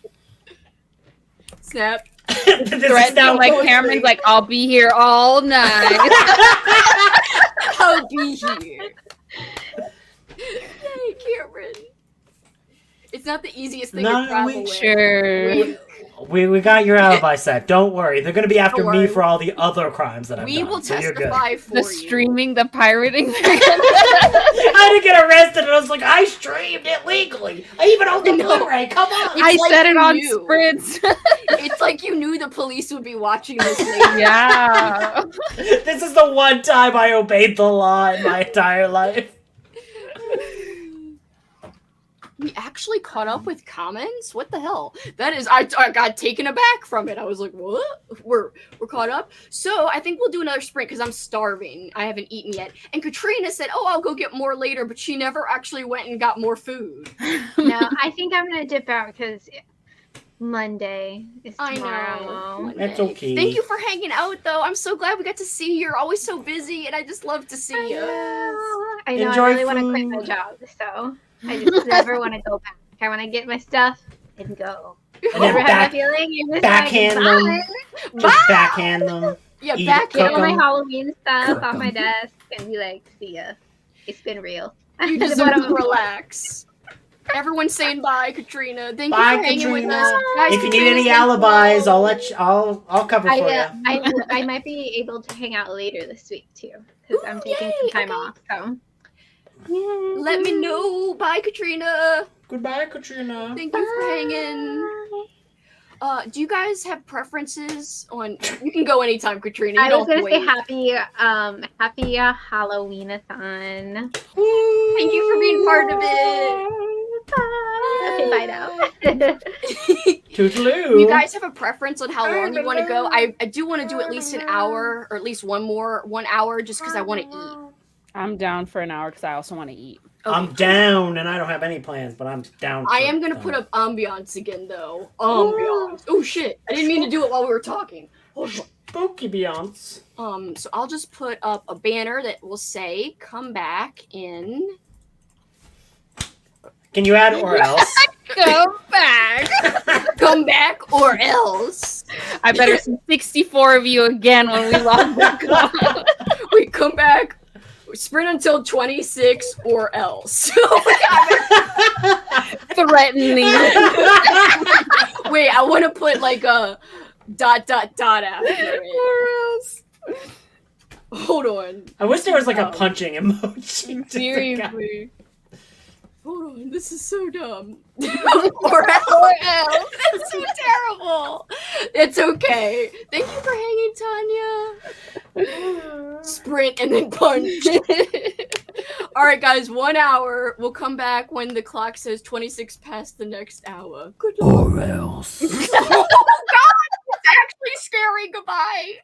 Snap. This is Threatening now like Cameron's like, I'll be here all night. I'll be here. Yay, Cameron. It's not the easiest thing to travel with. Sure. We got your alibi set. Don't worry. They're gonna be after Don't me worry. for all the other crimes that I've We done. will so you're good. testify for The you. streaming, the pirating. I didn't get arrested and I was like, I streamed it legally. I even owned the Blu-ray. Come on. I like said it you on knew. sprints. It's like you knew the police would be watching this later. Yeah. This is the one time I obeyed the law in my entire life. We actually caught up with comments? What the hell? That is, I got taken aback from it. I was like, what? We're caught up? So I think we'll do another sprint because I'm starving. I haven't eaten yet. And Katrina said, oh, I'll go get more later, but she never actually went and got more food. No, I think I'm gonna dip out because Monday is I tomorrow. know. That's okay. Thank you for hanging out, though. I'm so glad we got to see you. You're always so busy, and I just love to see you. I know. Enjoy I really want to quit my food. job, so I just never want to go back. I want to get my stuff and go. And then Never had that back, feeling. It was backhand like, them. bye. Just backhand them. Yeah, Eat back it, Get cook all my 'em. Halloween stuff Cook off my 'em. desk and be like, see ya. It's been real. You That's deserve what to I'm- relax. Everyone's saying bye, Katrina. Thank Bye, you for hanging with Katrina. us. Guys, If you need Katrina, any thank you. alibis, I'll cover for you. I might be able to hang out later this week too because I'm taking yay, some time okay. off. So Let me know. Bye, Katrina. Goodbye, Katrina. Thank you for hanging. Do you guys have preferences on? You can go anytime, Katrina. You I don't was gonna say wait. happy Halloween-a-thon. Thank you for being part of it. Okay, bye now. Toodaloo. You guys have a preference on how long you want to go? I do want to do at least an hour, or at least 1 hour, just because I want to eat. I'm down for an hour because I also want to eat. I'm down, and I don't have any plans, but I'm down. I am gonna put up ambiance again, though. Ambiance. Oh shit! I didn't mean to do it while we were talking. Hold on. spooky Beyonce. So I'll just put up a banner that will say "Come back in." Can you add or else? Go back. Come back or else. I better see 64 of you again when we log back on. We come back. Sprint until 26 or else. Threatening. Wait, I want to put like a ... after it. Hold on. I wish there was like a punching emoji. just to go. Seriously. Hold on, this is so dumb. or else. That's so terrible. It's okay. Thank you for hanging, Tanya. Sprint and then punch. Alright, guys, 1 hour. We'll come back when the clock says 26 past the next hour. Good luck. Or else. Oh, God! It's actually scary. Goodbye.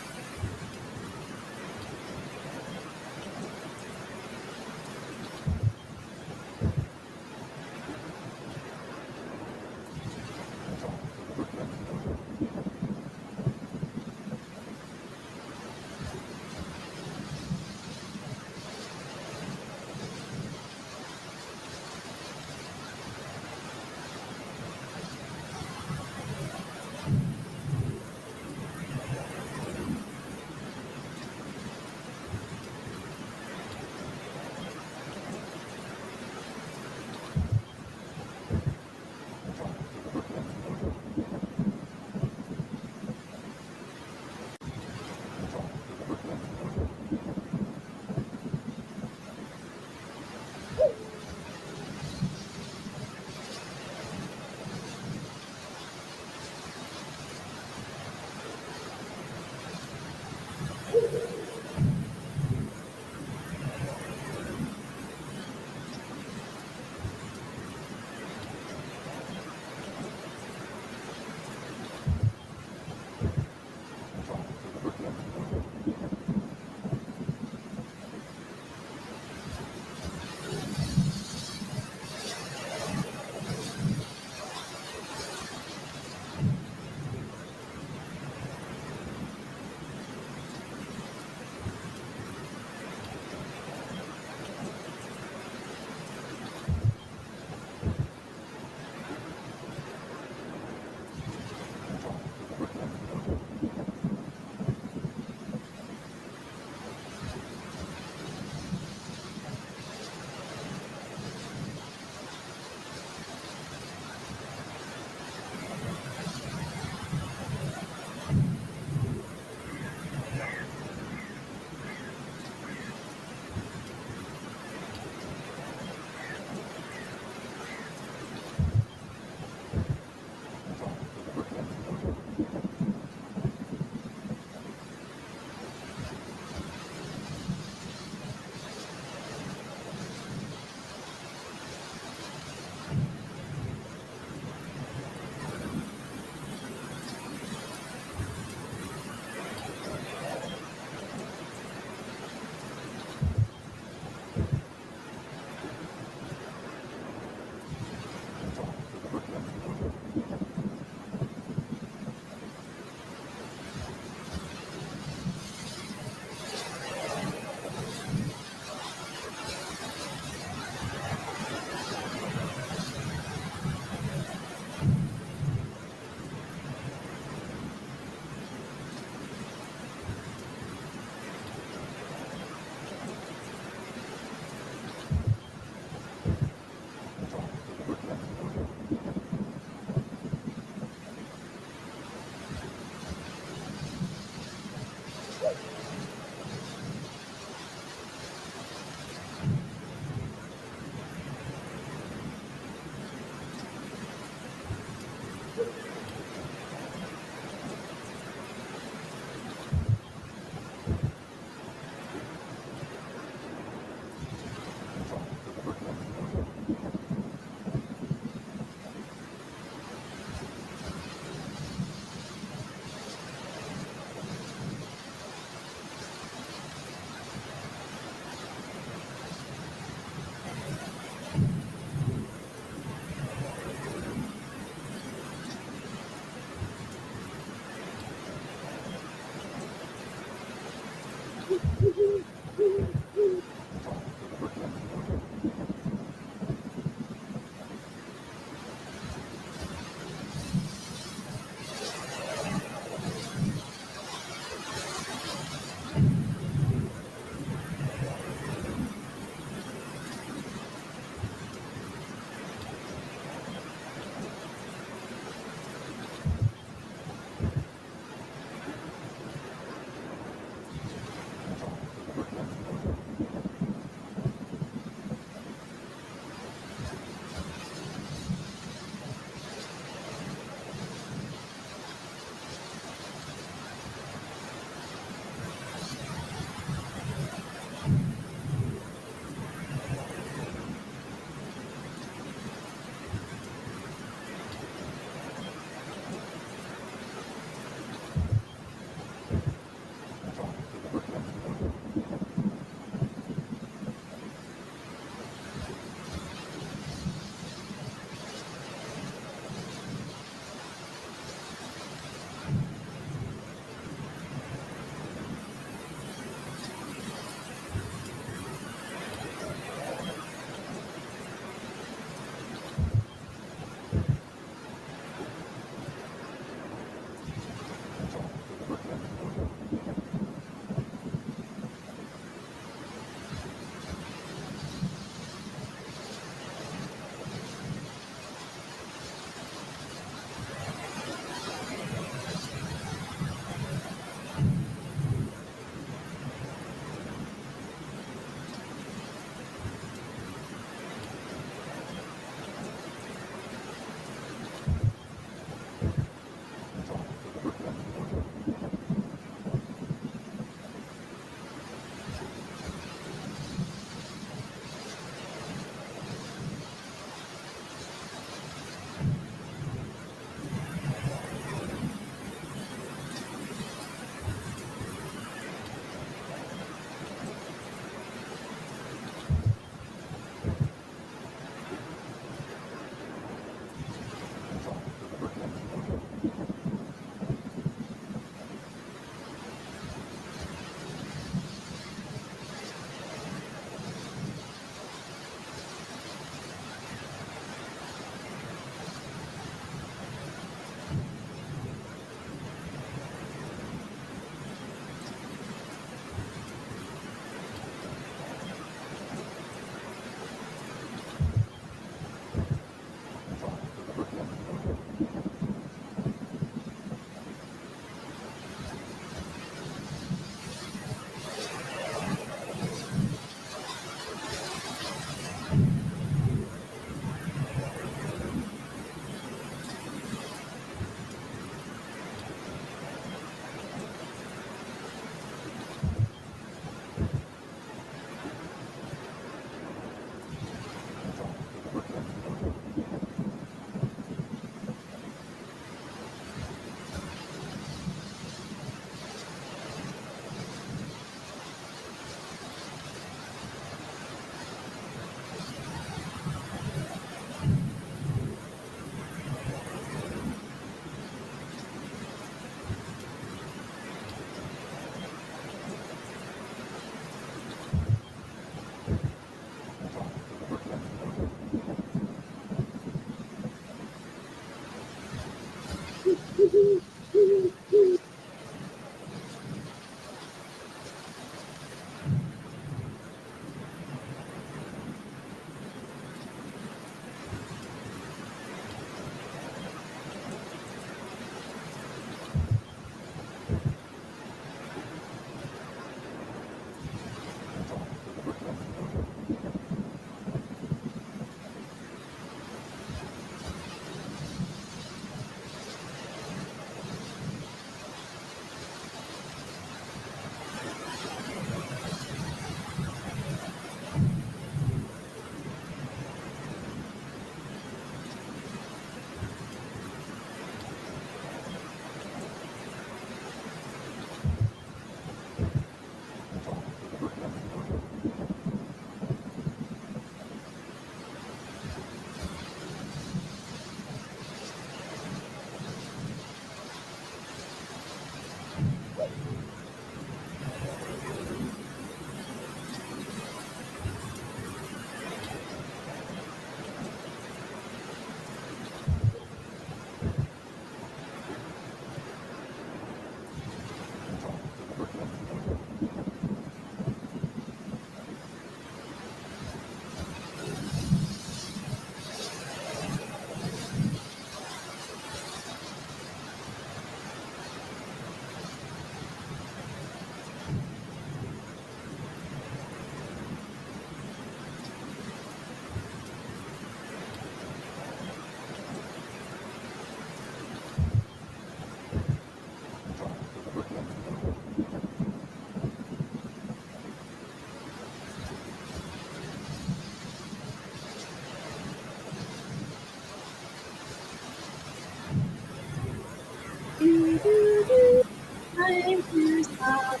Time to stop.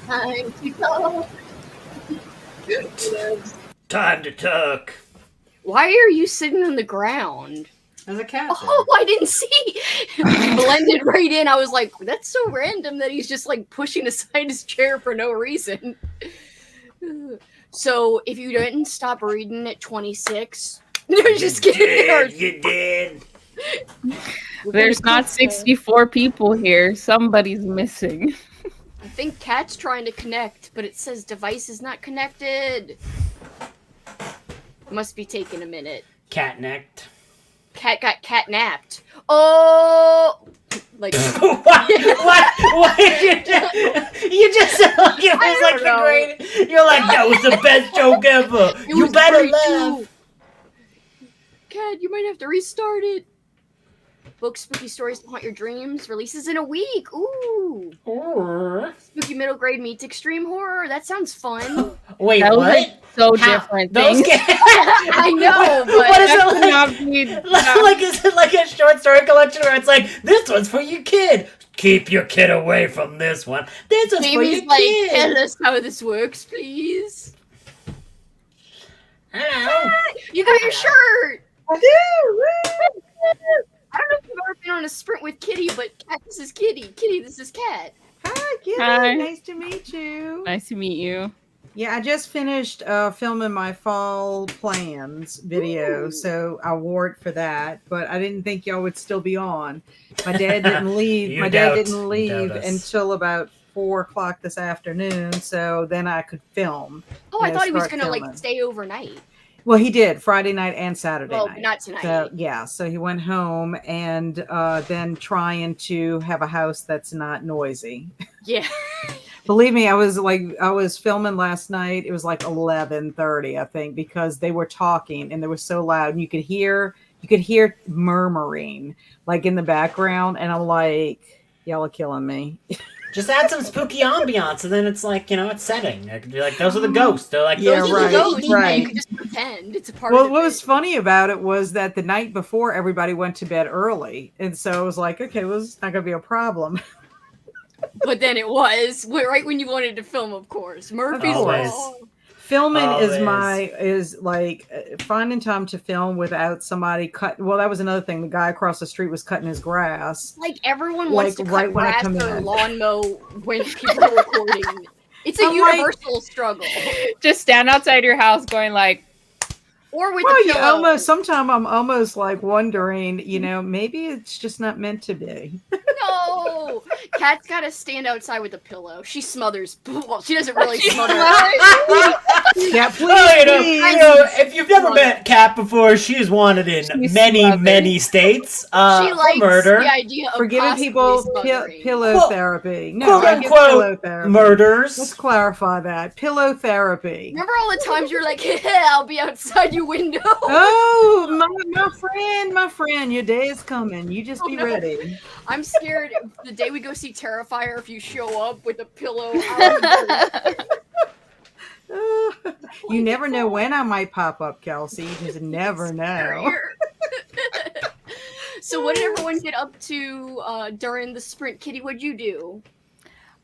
Time to go. Time to tuck. Why are you sitting on the ground? As a cat. Oh, I didn't see. Blended right in. I was like, that's so random that he's just like pushing aside his chair for no reason. So if you didn't stop reading at 26, you're just kidding. You did. There's not 64 people here. Somebody's missing. I think Cat's trying to connect, but it says device is not connected. Must be taking a minute. Cat necked. Cat got catnapped. Oh, like What did you do? You just said like it was like the great. You're like, that was the best joke ever. It You was better great, laugh. too. Cat, you might have to restart it. Book Spooky Stories to Haunt Your Dreams releases in a week. Ooh. Or... Spooky Middle Grade meets Extreme Horror. That sounds fun. Wait, That was what? like so How? different Those things. I know, but What is That it could like? not be- Like, is it like a short story collection where it's like, this one's for your kid? Keep your kid away from this one. This one's for Jamie's your like, kid. tell us how this works, please. Hello. You got your shirt. I do. I don't know if you've ever been on a sprint with Kitty, but Cat, this is Kitty. Kitty, this is Cat. Hi, Kitty. Hi. Nice to meet you. Nice to meet you. Yeah, I just finished filming my fall plans video, Ooh. so I wore it for that. But I didn't think y'all would still be on. My dad didn't leave. You My dad doubt- didn't doubt leave us. until about 4 o'clock this afternoon. So then I could film. Oh, I Yeah, thought he was start gonna filming. like stay overnight. Well, he did Friday night and Saturday Well, night. not tonight. So yeah, so he went home and then trying to have a house that's not noisy. Yeah. Believe me, I was filming last night. It was like 11:30, I think, because they were talking and they were so loud and you could hear murmuring like in the background, and I'm like, y'all are killing me. Just add some spooky ambiance, and then it's like, it's setting. It could be like, those are the ghosts. They're like, Yeah, Those are right, the ghosts. right. You can just pretend it's a part Well, of what it. was funny about it was that the night before everybody went to bed early, and so I was like, okay, well, it's not gonna be a problem. But then it was right when you wanted to film, of course. Murphy's Always. Law. Filming Always. is like finding time to film without somebody cut. Well, that was another thing. The guy across the street was cutting his grass. Like everyone Like, wants to right cut when I grass come or in. lawn mow when people are recording. It's a I'm like- universal struggle. Just stand outside your house going like, Or with Well, the you pillow. sometimes I'm almost like wondering, maybe it's just not meant to be. No! Kat's gotta stand outside with a pillow. She smothers. Well, she doesn't really smother. Yeah, please, If you've never met Kat before, she is wanted in She's many smothered. states She for likes murder. the idea of for giving possibly people smothering. pillow Quote- therapy. No, quote I give unquote pillow therapy. murders. Let's clarify that. Pillow therapy. Remember all the times you're like, I'll be outside your window? Oh, my friend, your day is coming. You just be no. ready. I'm scared the day we go see Terrifier, if you show up with a pillow out You never know when I might pop up, Kelsi. You just never know. So what did everyone get up to during the sprint? Kitty, what'd you do?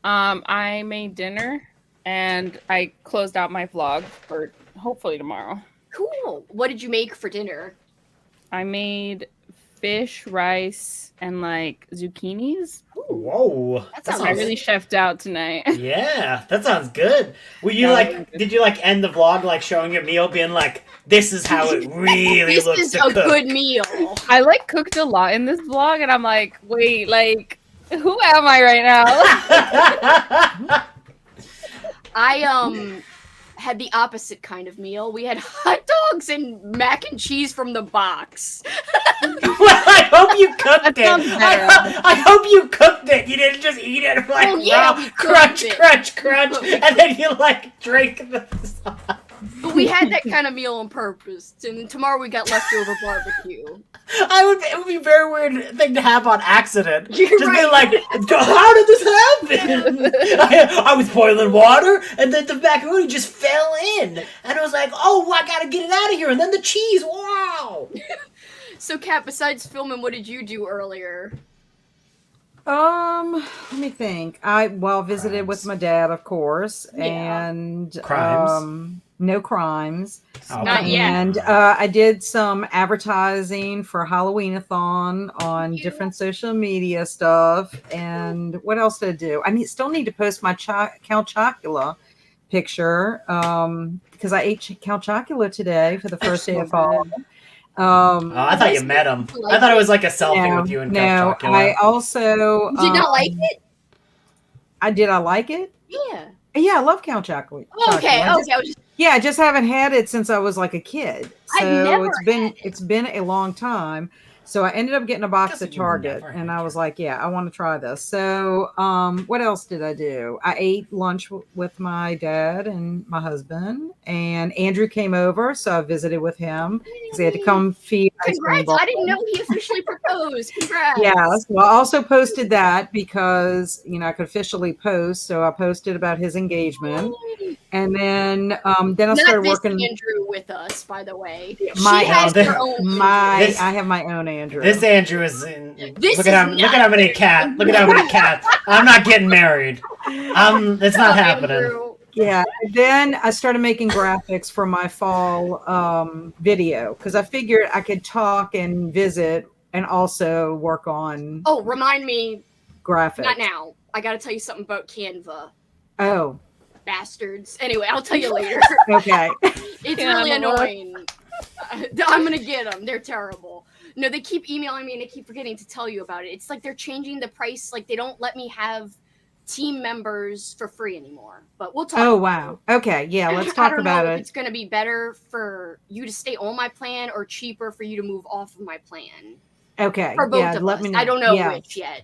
I made dinner and I closed out my vlog for hopefully tomorrow. Cool. What did you make for dinner? I made fish, rice, and like zucchinis. Whoa. That So sounds I really chefed out tonight. Yeah, that sounds good. Were you did you like end the vlog like showing your meal, being like, this is how it really This looks is to a cook? good meal. I like cooked a lot in this vlog, and I'm like, wait, like, who am I right now? I had the opposite kind of meal. We had hot dogs and mac and cheese from the box. Well, I hope you cooked That sounds it. better. I hope you cooked it. You didn't just eat it like Oh, yeah, raw, we cooked crunch, it. crunch, and then you like drink the sauce. But we had that kind of meal on purpose. And then tomorrow we got leftover barbecue. It would be a very weird thing to have on accident. You're Just right. being like, how did this happen? I was boiling water, and then the macaroni just fell in. And I was like, oh, I gotta get it out of here. And then the cheese, wow. So, Kat, besides filming, what did you do earlier? Let me think. I visited with my dad, of course, Yeah. and Crimes? no crimes. Oh, Not okay. yet. And I did some advertising for Halloween-a-thon on different social media stuff. And what else did I do? Still need to post my Count Chocula picture because I ate Count Chocula today for the first day of fall. Oh, I thought you met him. I thought it was like a selfie with you and Count Chocula. I also You did not like it? Did I like it? Yeah. Yeah, I love Count Chocula. Okay, I okay. I was just, I just haven't had it since I was like a kid. I've So never it's been a long time. So I ended up getting a box at You've Target, never and had I was like, yeah, I want to try this. So what else did I do? I ate lunch with my dad and my husband, and Andrew came over, so I visited with him because he had to come feed ice cream congrats. I balls. didn't know he officially proposed. Congrats. Yes. Well, I also posted that because, I could officially post. So I posted about his engagement. And then I Not started this working. Andrew with us, by the way. My- She has No, her own. I have my own Andrew. This Andrew is in. This Look at is how many cat. Look at how many cats. I'm not getting married. It's not happening. Andrew. Yeah. Then I started making graphics for my fall video because I figured I could talk and visit and also work on Oh, remind me. graphics. Not now. I got to tell you something about Canva. Oh, Bastards. Anyway, I'll tell you later. okay. It's Yeah, really I'm a- annoying. I'm gonna get them. They're terrible. No, they keep emailing me and I keep forgetting to tell you about it. It's like they're changing the price. Like they don't let me have team members for free anymore. But we'll talk. Oh, about wow. Okay. Yeah. Let's I talk don't about know if it. it's going to be better for you to stay on my plan or cheaper for you to move off of my plan. Okay. For both Yeah. of Let us. me know. I don't know Yeah. which yet.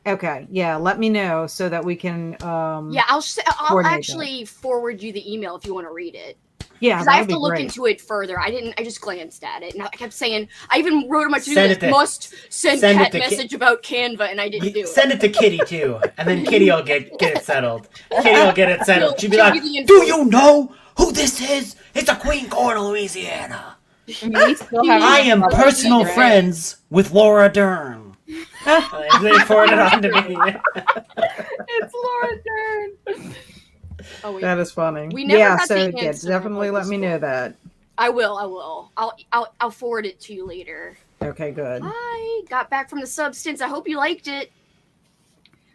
Okay. Yeah. Let me know so that we can. Yeah, I'll coordinate actually forward you the email if you want to read it. Yeah. Because That I would have be to look great. into it further. I just glanced at it and I kept saying, I even wrote on my to-do Send list, it to- must send send it Kat to message about Canva, and I didn't do it. Send it to Kitty too, and then Kitty will get it settled. Kitty will get it settled. She'll be She'll like, be the "Do you know who this is? It's a Queen Corner, Louisiana. I mean, we still have I am Right. personal friends with Laura Dern." They forwarded it on to me. It's Laura Dern. Oh, wait. That is funny. We never Yeah. got So the yeah, answer definitely about let this me know that. I will. I'll forward it to you later. Okay. Good. I got back from the substance. I hope you liked it.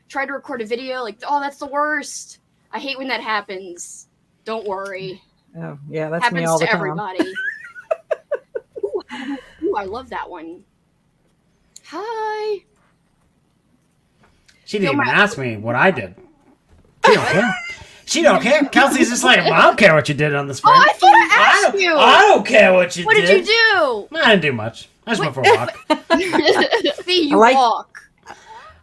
Tried to record a video, like, oh, that's the worst. I hate when that happens. Don't worry. Oh yeah, that's me Happens all the to time. everybody. Ooh, I love that one. Hi. She didn't even ask me what I did. She don't care. She don't care. Kelsey's just like, I don't care what you did on the spring. Oh, I thought I asked you. I don't care what you did. What did you do? I didn't do much. I just went for a walk. See, you walk.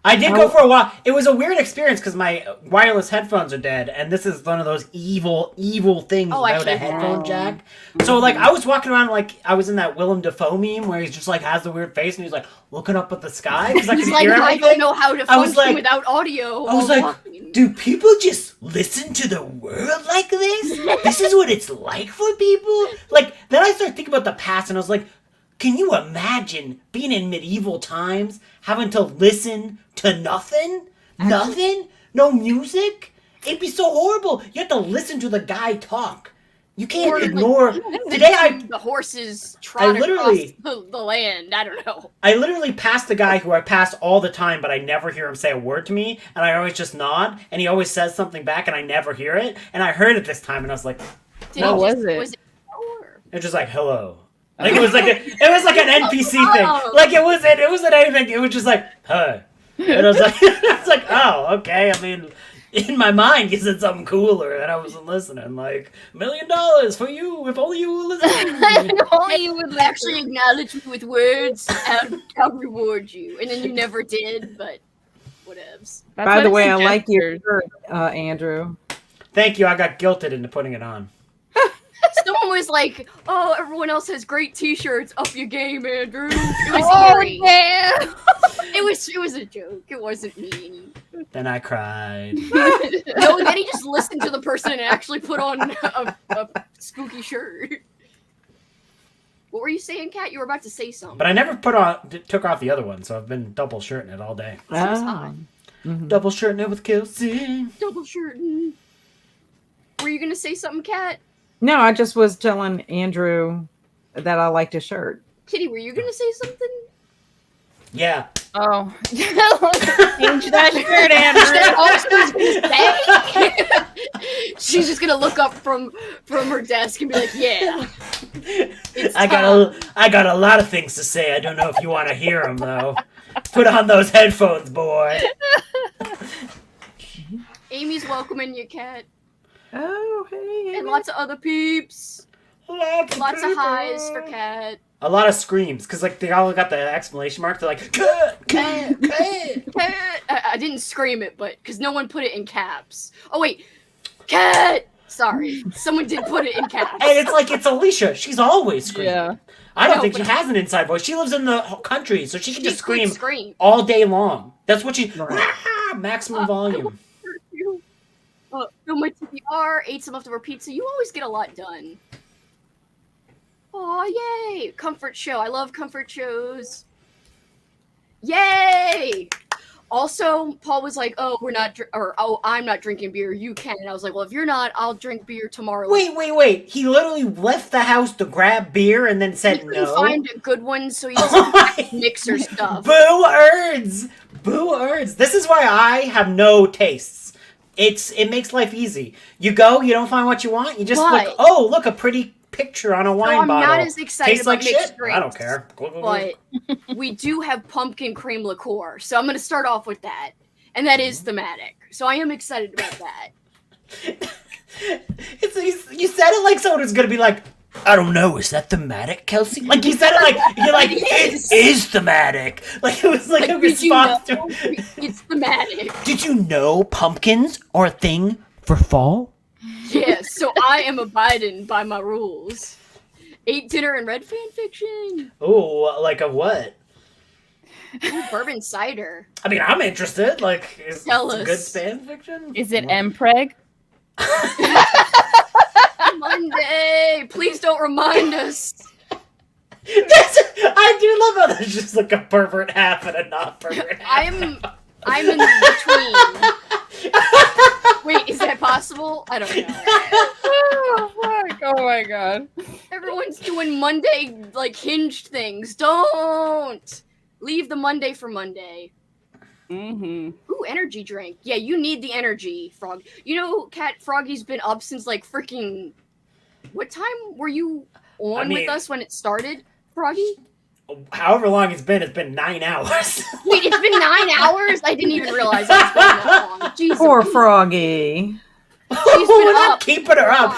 I did go for a walk. It was a weird experience because my wireless headphones are dead, and this is one of those evil things without a headphone jack. So, like, I was walking around like I was in that Willem Dafoe meme where he's just like has the weird face and he's like looking up at the sky because I could hear everything. I don't know how to function without audio. I was like, do people just listen to the world like this? This is what it's like for people? Like, then I started thinking about the past, and I was like, can you imagine being in medieval times, having to listen to nothing? Nothing? No music? It'd be so horrible. You have to listen to the guy talk. You can't ignore. Today the horses trot across the land. I don't know. I literally passed the guy who I pass all the time, but I never hear him say a word to me, and I always just nod, and he always says something back, and I never hear it, and I heard it this time, and I was like, what was it? It was just like, hello. Like it was like an NPC thing. Like it wasn't anything. It was just like, hi. And I was like, oh, okay. I mean, in my mind, you said something cooler, and I wasn't listening. Like, $1 million for you, if only you were listening. If only you would actually acknowledge me with words, I'll reward you. And then you never did, but whatevs. By the way, I like your shirt, Andrew. Thank you. I got guilted into putting it on. Someone was like, "Oh, everyone else has great T-shirts. Up your game, Andrew." It was eerie. Yeah. It was a joke. It wasn't mean. Then I cried. No, then he just listened to the person and actually put on a spooky shirt. What were you saying, Kat? You were about to say something. But I never took off the other one, so I've been double shirting it all day. Seems hot. Mm-hmm. Double shirting it with Kelsi. Double shirting. Were you gonna say something, Kat? No, I just was telling Andrew that I liked his shirt. Kitty, were you gonna say something? Yeah. Oh. Change that shirt, Andrew. She's just gonna look up from her desk and be like, "Yeah." I got a lot of things to say. I don't know if you want to hear them though. Put on those headphones, boy. Amy's welcoming you, Kat. Oh, hey. And lots of other peeps. Lots of highs for Kat. A lot of screams, because like they all got the exclamation mark. They're like, Kat, Kat, Kat. I didn't scream it, but because no one put it in caps. Oh wait, Kat. Sorry, someone did put it in caps. And it's Alicia. She's always screaming. Yeah. I don't think she has an inside voice. She lives in the country, so she can just scream all day long. That's what she maximum volume. Filmed my TBR, ate some leftover pizza. You always get a lot done. Oh yay! Comfort show. I love comfort shows. Yay! Also, Paul was like, "Oh, I'm not drinking beer. You can." And I was like, "Well, if you're not, I'll drink beer tomorrow." Wait! He literally left the house to grab beer and then said he no. couldn't find a good one, so he just mixer stuff. Boo erds! Boo erds! This is why I have no tastes. It makes life easy. You go, you don't find what you want, you just look, a pretty picture on a wine bottle. I'm not as excited Tastes about like mixed shit? drinks. I don't care. But we do have pumpkin cream liqueur, so I'm going to start off with that. And that is thematic. So I am excited about that. You said it like someone was going to be like, I don't know, is that thematic, Kelsi? Like you said it like, you're like, it is thematic. Like it was like a response to it's thematic. Did you know pumpkins are a thing for fall? Yes, so I am abiding by my rules. Ate dinner and read fan fiction. Oh, like a what? Ooh, bourbon cider. I mean, I'm interested. Like, is Tell it us. good fan fiction? Is it Mpreg? Monday! Please don't remind us. I do love how there's just like a pervert half and a not pervert half. I'm in between. Wait, is that possible? I don't know. Oh, fuck. Oh my god. Everyone's doing Monday, like, hinged things. Don't! Leave the Monday for Monday. Mm-hmm. Ooh, energy drink. Yeah, you need the energy, Frog. You know, Cat Froggy's been up since, like, freaking... What time were you on with us when it started, Froggy? however long it's been 9 hours. Wait, it's been 9 hours? I didn't even realize it was been that long. Jesus. Poor Froggy. She's been We're not up. keeping her up.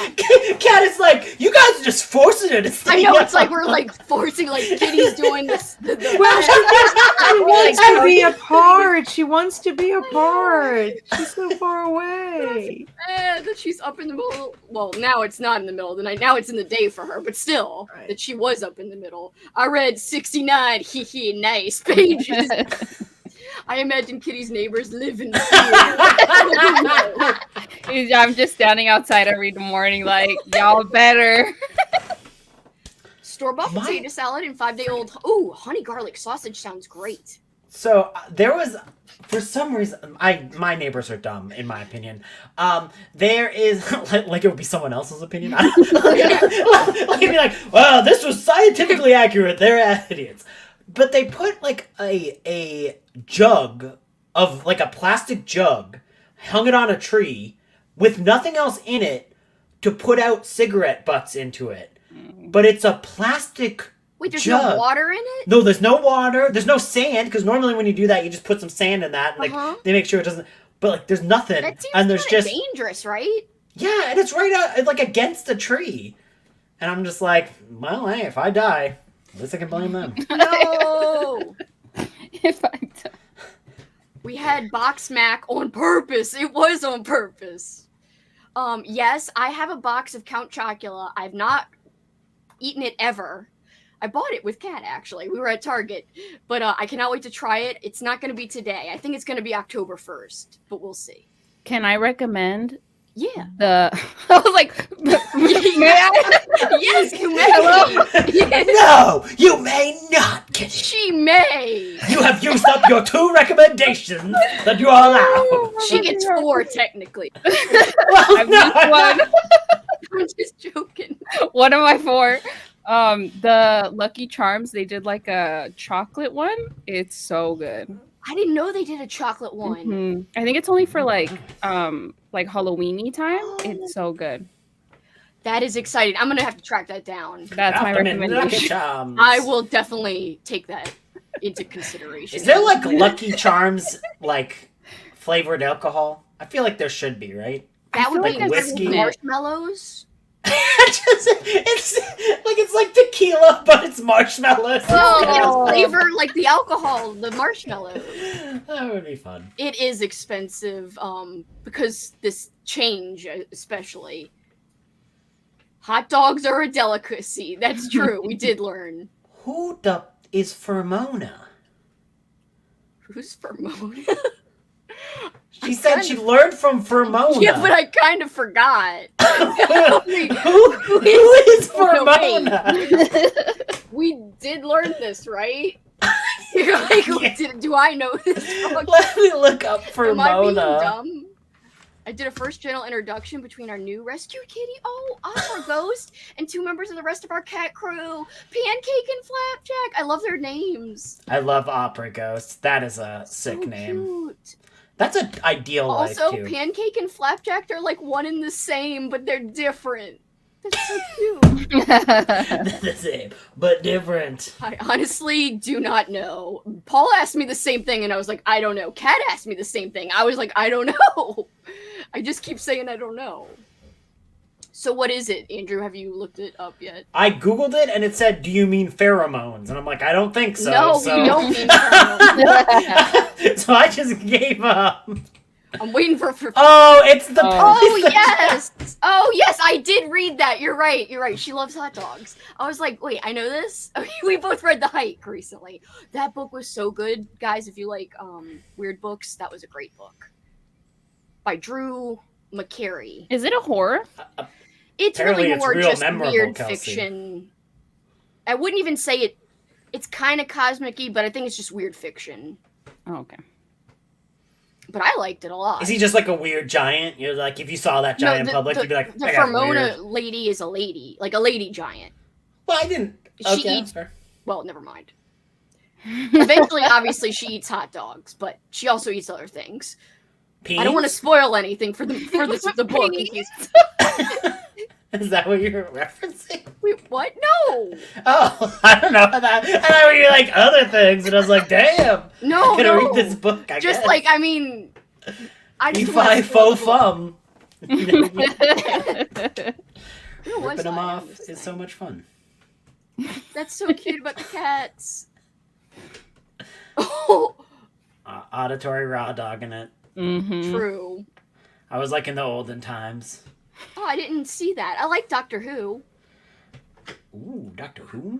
Cat is like, you guys are just forcing her to stay I know, up. it's like we're like forcing, like Kitty's doing this. Well, she wants to be apart. She wants to be apart. She's so far away. That she's up in the middle. Well, now it's not in the middle of the night. Now it's in the day for her, but still, Right. that she was up in the middle. I read 69 nice pages. I imagine Kitty's neighbors live in I'm just standing outside every morning like, y'all better. Store-bought potato salad and 5-day-old. Ooh, honey garlic sausage sounds great. So there was, for some reason, my neighbors are dumb in my opinion. There is like it would be someone else's opinion. Like it'd be like, well, this was scientifically accurate. They're idiots. But they put like a jug of like a plastic jug, hung it on a tree with nothing else in it to put out cigarette butts into it. But it's a plastic Wait, there's jug. no water in it? No, there's no water. There's no sand, because normally when you do that, you just put some sand in that, and like they make sure it doesn't. But like, there's nothing, That seems and there's just dangerous, right? yeah, and it's right out like against the tree, and I'm just like, well, hey, if I die, at least I can blame them. No. If I die. We had box mac on purpose. It was on purpose. Yes, I have a box of Count Chocula. I've not eaten it ever. I bought it with Kat, actually. We were at Target. But I cannot wait to try it. It's not going to be today. I think it's going to be October 1st. But we'll see. Can I recommend Yeah. I was like, may I? Yes, you may. Hello? Yes, No, you may not, Kitty. she may. You have used up your 2 recommendations that you are allowed. She gets 4, technically. Well, I've no, used one. I'm just joking. One of my 4. The Lucky Charms, they did like a chocolate one. It's so good. I didn't know they did a chocolate one. Mhm. I think it's only for like Halloween-y time. It's so good. That is exciting. I'm going to have to track that down. That's my Optimum Lucky recommendation. Charms. I will definitely take that into consideration. Is there like Lucky Charms like flavored alcohol? I feel like there should be, right? that would like be whiskey. marshmallows? It's like tequila, but it's marshmallows. Oh, flavor like the alcohol, the marshmallows. That would be fun. It is expensive, because this change, especially. Hot dogs are a delicacy. That's true. We did learn. Who the is Fermona? Who's Fermona? She said she learned from Fermona. Yeah, but I kind of forgot. who is Fermona? We did learn this, right? You're like, Yeah. do I know this? Let me look up Am I being Fermona. dumb? I did a first channel introduction between our new rescue kitty, Opera Ghost, and 2 members of the rest of our cat crew, Pancake and Flapjack. I love their names. I love Opera Ghost. That is a sick So name. cute. That's an ideal Also, life too. Pancake and Flapjack, they're like one and the same, but they're different. That's so cute. The same, but different. I honestly do not know. Paul asked me the same thing, and I was like, I don't know. Kat asked me the same thing. I was like, I don't know. I just keep saying I don't know. So what is it, Andrew? Have you looked it up yet? I googled it and it said, "Do you mean pheromones?" And I'm like, I don't think so. No, so. we don't mean pheromones. So I just gave up. I'm waiting for Oh, it's the. Oh, yes! Oh, yes, I did read that. You're right. You're right. She loves hot dogs. I was like, wait, I know this? We both read The Hike recently. That book was so good. Guys, if you like weird books, that was a great book. By Drew McCary. Is it a horror? It's Apparently really it's more real just memorable, weird Kelsi. fiction. I wouldn't even say it. It's kind of cosmic-y, but I think it's just weird fiction. Oh, okay. But I liked it a lot. Is he just like a weird giant? You're like, if you saw that giant in public, you'd be like, the "That guy's Fermona weird." lady is a lady, like a lady giant. Well, I didn't. She Okay, eats. that's fair. Well, never mind. Eventually, obviously, she eats hot dogs, but she also eats other things. I don't want to spoil anything for the book. In case... Is that what you're referencing? Wait, what? No! Oh, I don't know. I thought you were like other things, and I was like, damn. No, I'm gonna no. read this book, I Just guess. like, I mean... I just Fi faux fum. You know, Ripping what's them that? off is so much fun. That's so cute about the cats. Oh, Auditory raw dogging it. Mm-hmm. true. I was like in the olden times. Oh, I didn't see that. I like Doctor Who. Ooh, Doctor Who?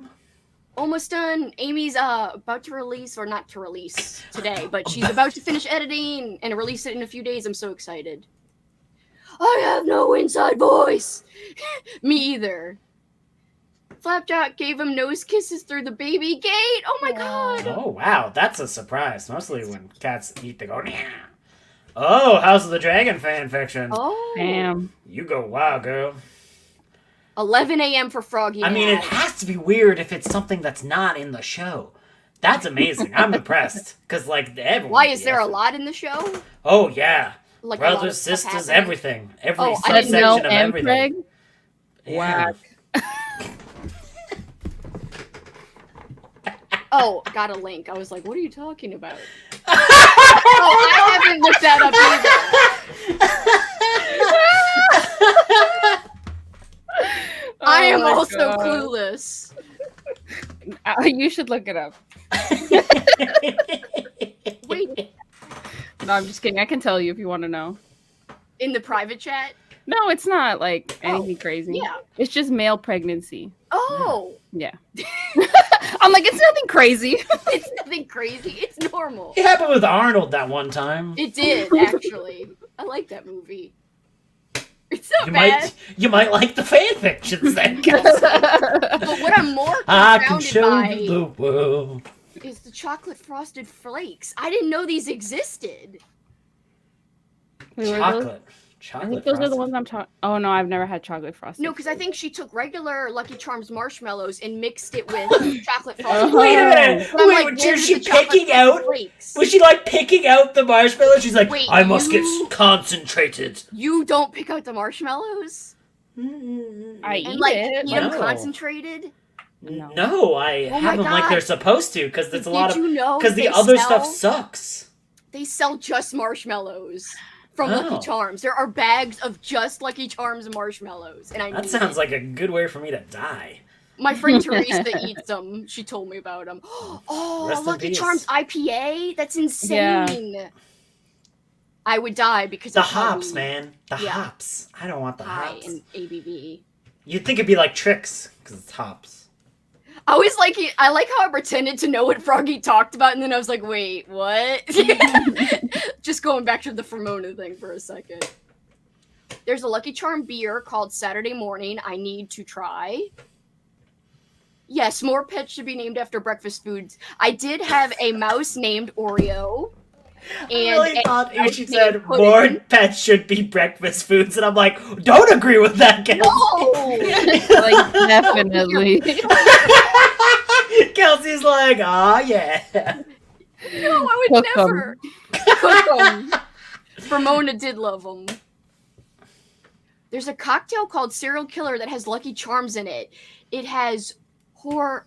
Almost done. Amy's about to release, or not to release today, but she's about to finish editing and release it in a few days. I'm so excited. I have no inside voice. Me either. Flapjack gave him nose kisses through the baby gate. Oh my god. Oh, wow. That's a surprise. Mostly when cats eat, they go, nah. Oh, House of the Dragon fan fiction. Oh. Damn. You go wild, girl. 11 a.m. for Froggy. I mean, it Mad. has to be weird if it's something that's not in the show. That's amazing. I'm impressed. Because, like, everyone. Why is there a lot in the show? Oh, yeah. Like a lot of Brothers, stuff sisters, happening? everything. Every Oh, I didn't subsection know of everything. Mpreg? Yeah. Oh, got a link. I was like, what are you talking about? Oh, I haven't looked that up either. I am Oh my also God. clueless. You should look it up. Wait, No, I'm just kidding. I can tell you if you want to know. in the private chat? No, it's not like anything crazy. Yeah. It's just male pregnancy. Oh, Yeah. I'm like, it's nothing crazy. it's nothing crazy. It's normal. It happened with Arnold that one time. It did, actually. I like that movie. It's not You bad. might like the fan fictions then. But what I'm more I can confounded show by you the world. is the chocolate frosted flakes. I didn't know these existed. Wait, were those- Chocolate. I Chocolate. think those are the frosting. ones I'm talking. Oh no, I've never had chocolate frosted. No, because I think she took regular Lucky Charms marshmallows and mixed it with chocolate Uh-huh. frosted Wait a flakes. minute. But I'm Wait, like, was where's she the chocolate picking frosted out? flakes? Was she like picking out the marshmallows? She's like, Wait, I must you- get concentrated. You don't pick out the marshmallows I and eat like it. eat them No. concentrated. No, I Oh my have them like God. they're supposed to because there's a lot Did of you know because the they other sell- stuff sucks. They sell just marshmallows from Oh. Lucky Charms. There are bags of just Lucky Charms marshmallows, and I That need sounds it. like a good way for me to die. My friend Teresa eats them. She told me about them. Oh, Rest in Lucky peace. Charms IPA? That's insane. I would die because The of how hops, we man. The Yeah. hops. I don't want the high hops. in ABV. You'd think it'd be like tricks because it's hops. I always like it. I like how I pretended to know what Froggy talked about, and then I was like, "Wait, what?" Just going back to the Fremona thing for a second. There's a Lucky Charm beer called Saturday Morning. I need to try. Yes, more pets should be named after breakfast foods. I did have a mouse named Oreo. I really a thought mouse she named said Pudding. more pets should be breakfast foods, and I'm like, don't agree with that, Kelsi. No! Like definitely. Kelsey's like, ah, yeah. No, I would Cook 'em. never. Cook 'em. Fremona did love them. There's a cocktail called Serial Killer that has Lucky Charms in it. It has horchata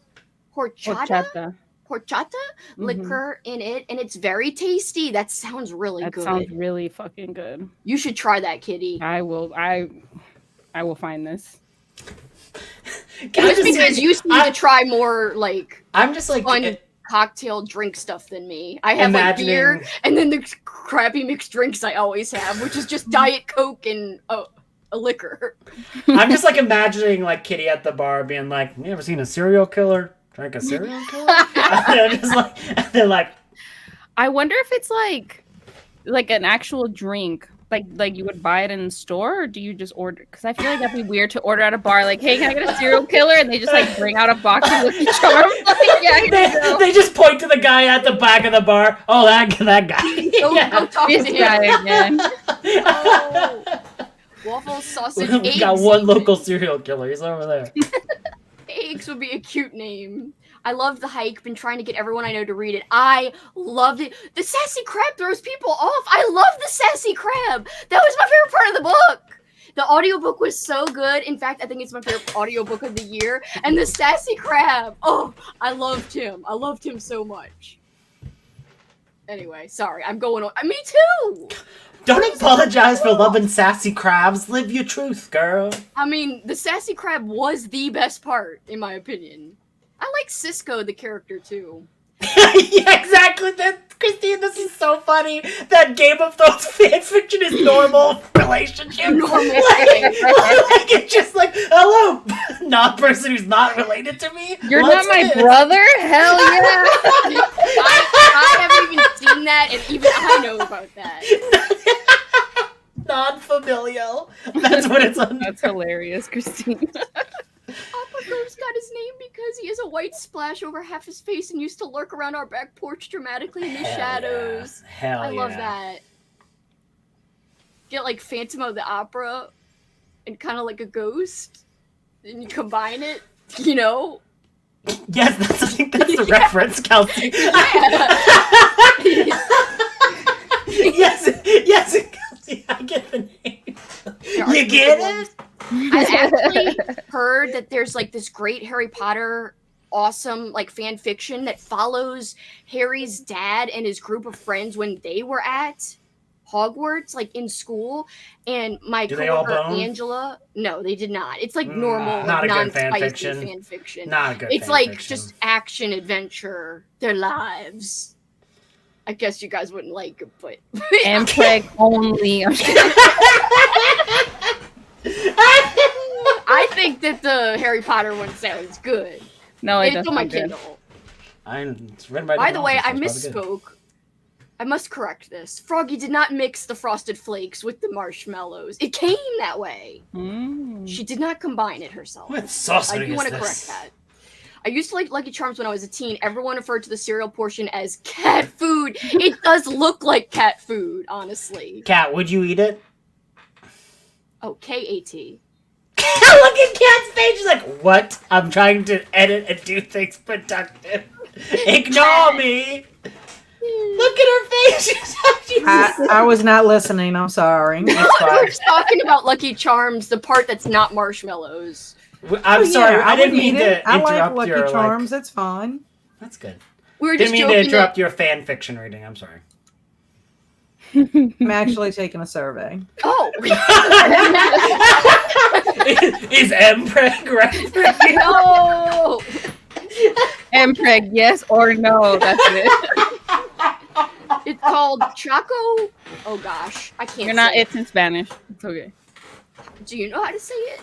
Horchata. Mhm. liquor in it, and it's very tasty. That sounds really That good. sounds really fucking good. You should try that, Kitty. I will. I will find this. Just because you seem to try more like I'm just like fun cocktail drink stuff than me. I have like beer imagining- and then the crappy mixed drinks I always have, which is just Diet Coke and a liquor. I'm just like imagining like Kitty at the bar being like, "You ever seen a serial killer drink a serial killer?" And just like they're like, I wonder if it's like an actual drink. Like you would buy it in the store, or do you just order? Because I feel like that'd be weird to order at a bar. Like, hey, can I get a serial killer? And they just like bring out a box of Lucky Charms. Like, yeah, here you go. they just point to the guy at the back of the bar. Oh, that guy. Go talk This to guy him. again. Oh. Waffle sausage We eggs. got one local serial killer. He's over there. Eggs would be a cute name. I love the hike. Been trying to get everyone I know to read it. I loved it. The sassy crab throws people off. I love the sassy crab. That was my favorite part of the book. The audiobook was so good. In fact, I think it's my favorite audiobook of the year. And the Sassy Crab. Oh, I loved him. I loved him so much. Anyway, sorry. I'm going on. Me too. Don't apologize for loving sassy crabs. Live your truth, girl. I mean, the Sassy Crab was the best part, in my opinion. I like Cisco, the character, too. Yeah, exactly. Christine, this is so funny. That Game of Thrones fanfiction is normal relationship. Normal. Like, it's just like, hello, not person who's not related to me. You're What's not my this? brother? Hell yeah! I haven't even seen that, and even I know about that. Non-familial. That's what it's on. That's hilarious, Christine. Apocalypse got his name because he has a white splash over half his face and used to lurk around our back porch dramatically in the shadows. Yeah. Hell I yeah. love that. Get like Phantom of the Opera and kind of like a ghost, and you combine it, you know? Yes, I think that's the reference, Kelsi. yes, Kelsi, I get the name. You get it? I've actually heard that there's like this great Harry Potter awesome like fan fiction that follows Harry's dad and his group of friends when they were at Hogwarts, like in school. And my Do they all coworker bone? Angela, no, they did not. It's like normal, Not a good non-spicy fan fan fiction. Not a good It's fan like fiction. just action adventure, their lives. I guess you guys wouldn't like it, but And preg only. I think that the Harry Potter one sounds good. No, it It's doesn't. on my sound good. Kindle. It's written by By the way, I It's probably good. misspoke. I must correct this. Froggy did not mix the Frosted Flakes with the marshmallows. It came that way. Mm. She did not combine it herself. What I sorcery do is want to this? correct that. I used to like Lucky Charms when I was a teen. Everyone referred to the cereal portion as cat food. It does look like cat food, honestly. Cat, would you eat it? Oh, K-A-T. Look at Cat's face. She's like, what? I'm trying to edit and do things productive. Ignore me. Look at her face. I was not listening. I'm sorry. It's We're fine. just talking about Lucky Charms, the part that's not marshmallows. I'm sorry. Yeah, I didn't would mean eat to it. I like interrupt Lucky your Charms. Like... It's fine. That's good. We were Didn't just mean to joking interrupt that... your fan fiction reading. I'm sorry. I'm actually taking a survey. Oh! Is Mpreg right for you? No! And preg, yes or no. That's it. It's called Choco. Oh gosh, I can't. You're not. say It's in Spanish. It's okay. it. Do you know how to say it?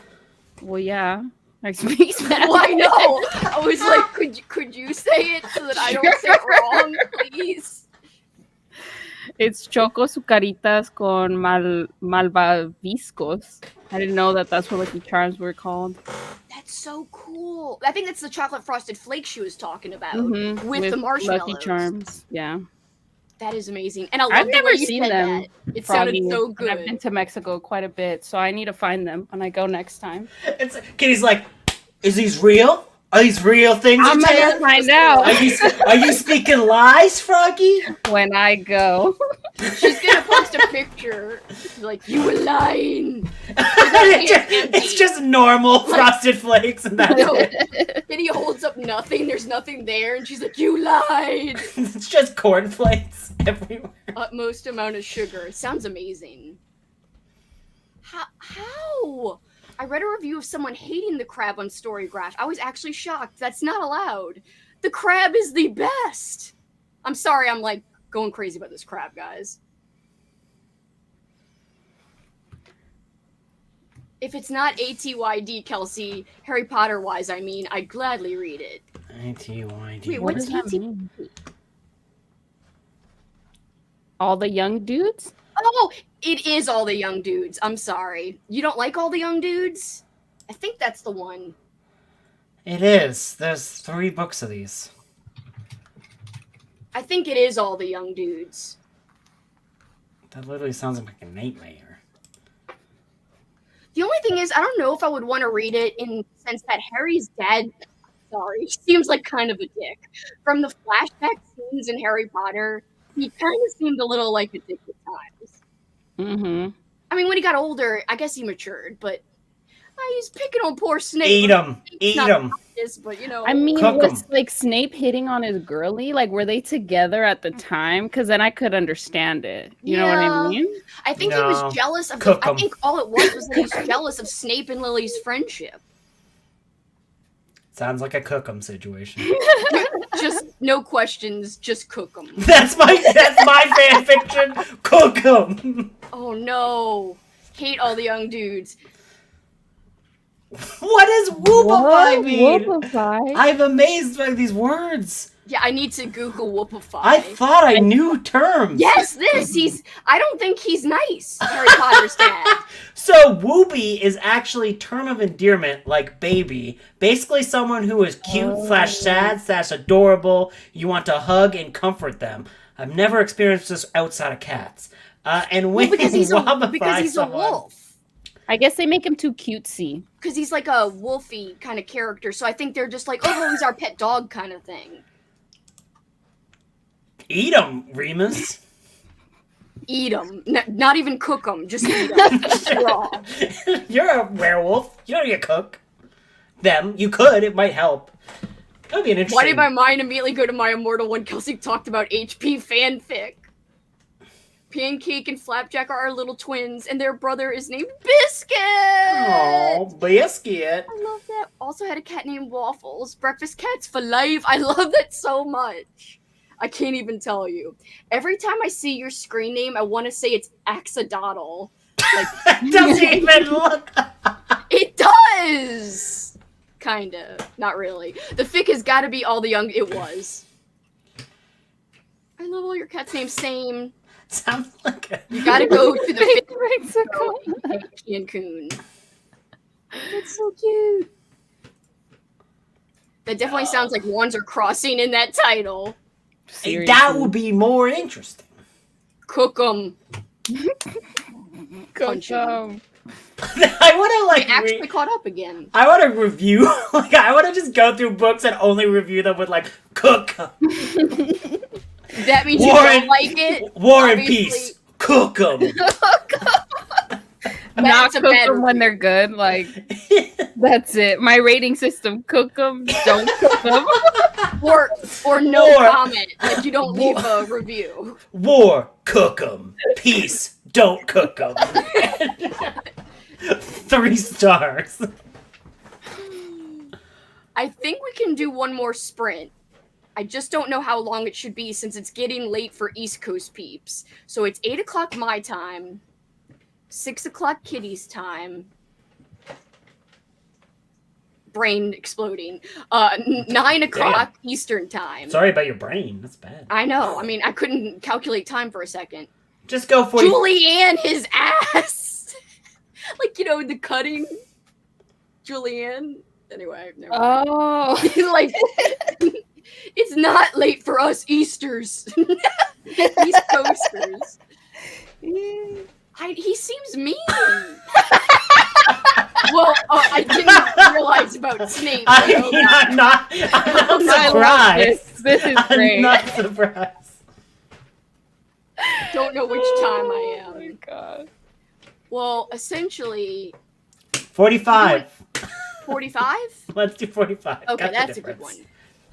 Well, yeah. I speak Spanish. Well, I know. I was like, could you say it so that I don't say it wrong, please? It's Choco Sucaritas con Malvaviscos. I didn't know that that's what Lucky Charms were called. That's so cool. I think that's the chocolate frosted flakes she was talking about Mhm, with the marshmallows. Lucky Charms. Yeah. That is amazing, and I love I've the never way you seen said them, that. It sounded Froggy, so and good. I've been to Mexico quite a bit, so I need to find them when I go next time. Kitty's like, is these real? Are these real things? I'm you're gonna telling? find out Are you speaking lies, Froggy? when I go. She's gonna post a picture. She's like, you were lying. It's just normal Frosted Flakes, and that's No. it. Kitty holds up nothing. There's nothing there, and she's like, you lied. It's just cornflakes everywhere. Utmost amount of sugar. Sounds amazing. How? I read a review of someone hating the crab on Storygraph. I was actually shocked. That's not allowed. The crab is the best. I'm sorry, I'm like going crazy about this crab, guys. If it's not ATYD, Kelsi, Harry Potter wise, I mean, I'd gladly read it. ATYD. Wait, What what's does that AT? mean? All the young dudes? Oh, it is All the Young Dudes. I'm sorry. You don't like All the Young Dudes? I think that's the one. It is. There's 3 books of these. I think it is All the Young Dudes. That literally sounds like a nightmare. The only thing is, I don't know if I would want to read it in the sense that Harry's dad, sorry, seems like kind of a dick. From the flashback scenes in Harry Potter, he kind of seemed a little like a dick at times. Mm-hmm. I I mean, when he got older, I guess he matured, but he's picking on poor Snape. Eat him. Eat not him. this, but you know. I mean, Cook was 'em. like Snape hitting on his girly? Like, were they together at the time? Because then I could understand it. You know what I Yeah. mean? I think he No. was jealous of. Cook I 'em. think all it was that he was jealous of Snape and Lily's friendship. Sounds like a cook 'em situation. Just no questions, just cook them. That's my fan fiction. Cook 'em. Oh no, hate all the young dudes. What does whoopify mean? Whoopify? I'm amazed by these words. Yeah, I need to Google whoopify. I thought I knew terms. Yes, I don't think he's nice, Harry Potter's dad. So whoopee is actually term of endearment, like baby. Basically someone who is cute / sad / adorable. You want to hug and comfort them. I've never experienced this outside of cats. And when Because he's a someone, wolf. I guess they make him too cutesy. Because he's like a wolfy kind of character, so I think they're just like, oh, he's our pet dog kind of thing. Eat them, Remus. Eat them. Not even cook them, just eat them. Raw. You're a werewolf. You don't need to cook them. You could. It might help. That would be an interesting... Why did my mind immediately go to my immortal when Kelsi talked about HP fanfic? Pancake and Flapjack are our little twins, and their brother is named Biscuit! Oh, Biscuit. I love that. Also had a cat named Waffles. Breakfast cats for life. I love that so much. I can't even tell you. Every time I see your screen name, I want to say it's Axolotl. Like, It doesn't even look... it does! Kinda. Not really. The fic has got to be all the young... It was. I love all your cats' names. Same. Sounds like a... You gotta go to the Mexico. Cancun. That's so cute. That definitely sounds like wands are crossing in that title. Seriously. That would be more interesting. Cook 'em. Punch 'em. I want to I like... actually caught up again. I want to review... Like, I want to just go through books and only review them with, like, cook 'em. That means War you and- don't like it? War and Obviously. Peace. Cook 'em. Not That's a cook better them when they're good. Like, that's it. My rating system: cook them, don't cook them. Or no War. comment. Like you don't leave a review. War. Cook 'em. Peace. Don't cook 'em. 3 stars. I think we can do one more sprint. I just don't know how long it should be since it's getting late for East Coast peeps. So it's 8 o'clock my time, 6 o'clock Kitty's time. Brain exploding. 9 o'clock Eastern time. Sorry about your brain. That's bad. I know. I mean, I couldn't calculate time for a second. Just go for Julianne, his ass. Like, you know, the cutting. Julianne. Anyway, never mind. Oh, Like, it's not late for us Easters. East Coasters. He seems mean. Well, I didn't realize about Snape. I'm not I love surprised. this. This is great. I'm not surprised. Don't know which time I Oh my am. god. Well, essentially, 45. 45? Let's do 45. Okay, Got the that's a good difference. one.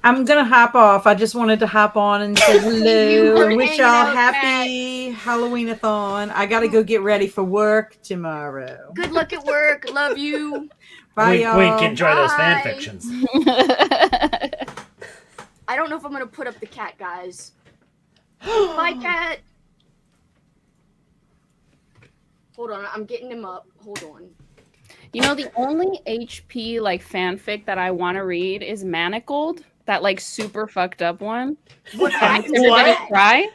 I'm gonna hop off. I just wanted to hop on and say You hello were and wish hanging y'all out, happy Halloween-a-thon. I gotta go get ready for work tomorrow. Good luck at work. Love you. Bye, Wink, y'all. wink, enjoy those fan Bye. fictions. I don't know if I'm going to put up the cat, guys. Bye, cat. Hold on. I'm getting him up. Hold on. You know, the only HP like fanfic that I want to read is Manacled, that like super fucked up one. Have you What? ever try?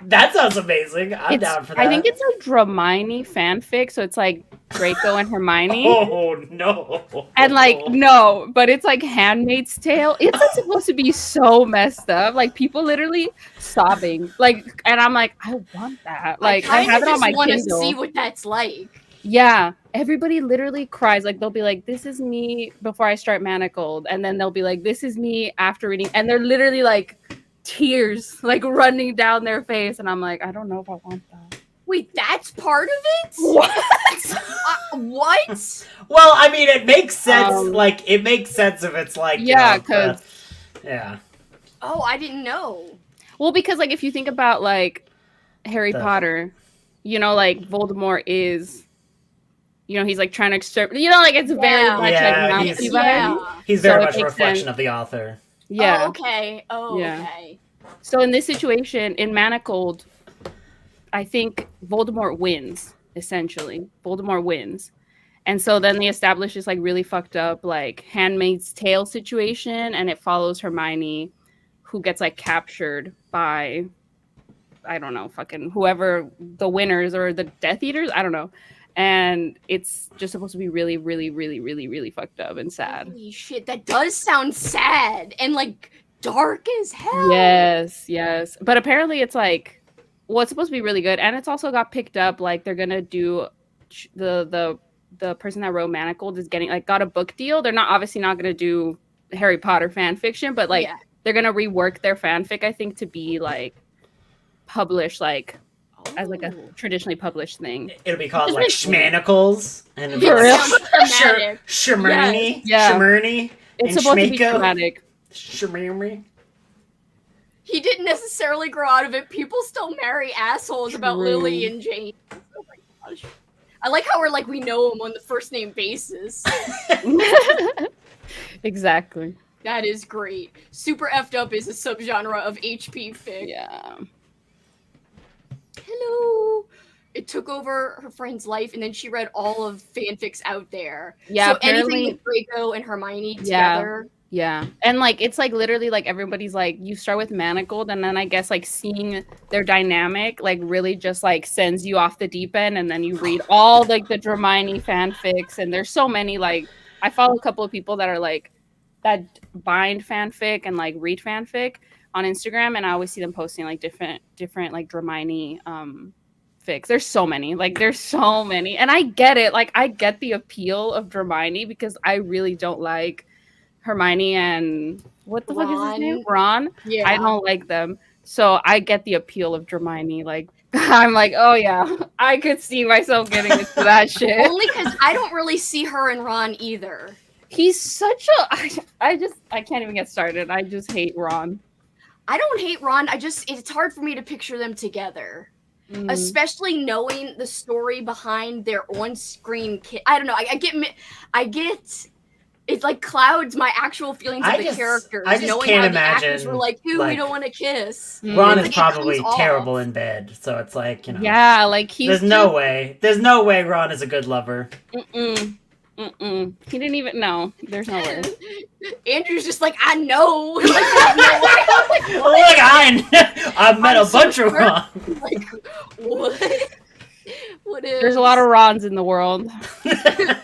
That sounds amazing. I'm down for that. I think it's a Hermione fanfic, so it's like Draco and Hermione. Oh, no. And like no, but it's like Handmaid's Tale. It's like, supposed to be so messed up. Like people literally sobbing. Like, and I'm like, I want that. Like I have it on my want to Kindle. see what that's like. Yeah, everybody literally cries. Like they'll be like, "This is me before I start Manacled," and then they'll be like, "This is me after reading," and they're literally like tears like running down their face, and I'm like, I don't know if I want that. Wait, that's part of it? What? Well, I mean, it makes sense. Like, it makes sense if it's like, Yeah, you know, 'cause- yeah. Oh, I didn't know. Well, because like if you think about like Harry Potter, you know, like Voldemort is, you know, he's like trying to exterminate. You know, like it's very much like nasty vibe. He's very So it much a makes reflection sense. of the author. Yeah. Oh, okay. Oh, Yeah. okay. So in this situation, in Manacled, I think Voldemort wins, essentially. Voldemort wins. And so then they establish this like really fucked up like Handmaid's Tale situation, and it follows Hermione, who gets like captured by, I don't know, fucking whoever the winners or the Death Eaters, I don't know. And it's just supposed to be really, really, really, really, really fucked up and sad. Holy shit, that does sound sad and like dark as hell. Yes, yes. But apparently it's like, well, it's supposed to be really good, and it's also got picked up. Like they're gonna do the person that wrote Manacled is getting like got a book deal. They're obviously not gonna do Harry Potter fan fiction, but like they're gonna rework their fanfic, I think, to be like published like as like a traditionally published thing. It'll be called like Schmanacles and For real? Shmerny. Yeah. Shmerny. It's and supposed to be Schmako. dramatic. Shmerny. He didn't necessarily grow out of it. People still marry assholes about True. Lily and James. Oh my gosh. I like how we're like we know them on the first name basis. Exactly. That is great. Super effed up is a subgenre of HP fic. Yeah. Hello. It took over her friend's life, and then she read all of fanfics out there. Yeah, So anything apparently- with Draco and Hermione Yeah. together. Yeah. And like it's like literally like everybody's like you start with Manacled, and then I guess like seeing their dynamic like really just like sends you off the deep end, and then you read all like the Hermione fanfics, and there's so many. Like I follow a couple of people that are like that bind fanfic and like read fanfic on Instagram, and I always see them posting like different like Hermione fics. There's so many. And I get it. Like I get the appeal of Hermione because I really don't like Hermione and what the fuck is his name? Ron. Yeah. I don't like them. So I get the appeal of Hermione. Like I'm like, oh yeah, I could see myself getting into that shit. Only because I don't really see her and Ron either. He's such a I can't even get started. I just hate Ron. I don't hate Ron. It's hard for me to picture them together. Especially knowing the story behind their on-screen I don't know. I get it like clouds my actual feelings of the characters. I just knowing can't how imagine, the actors were like, "Ooh, we don't want to kiss." Ron is It probably comes off. terrible in bed, so it's like, you know. Yeah, like There's no way Ron is a good lover. He didn't even know. There's no way. Andrew's just like, I know. Like, Look, I've met a bunch of Ron. Like, what? What is? There's a lot of Rons in the world.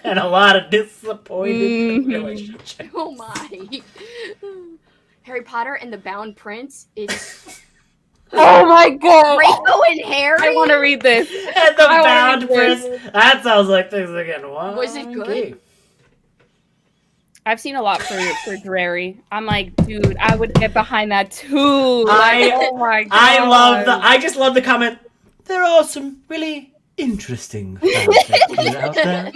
And a lot of disappointed relationships. Oh my. Harry Potter and the Bound Prince is Oh my god! Draco and Harry. I want to read this. And the Bound Prince. That sounds like things are getting wild. Was it good? I've seen a lot for Drarry. I'm like, dude, I would get behind that too. Like, oh my god! I just love the comment. There are some really interesting fanfics out there.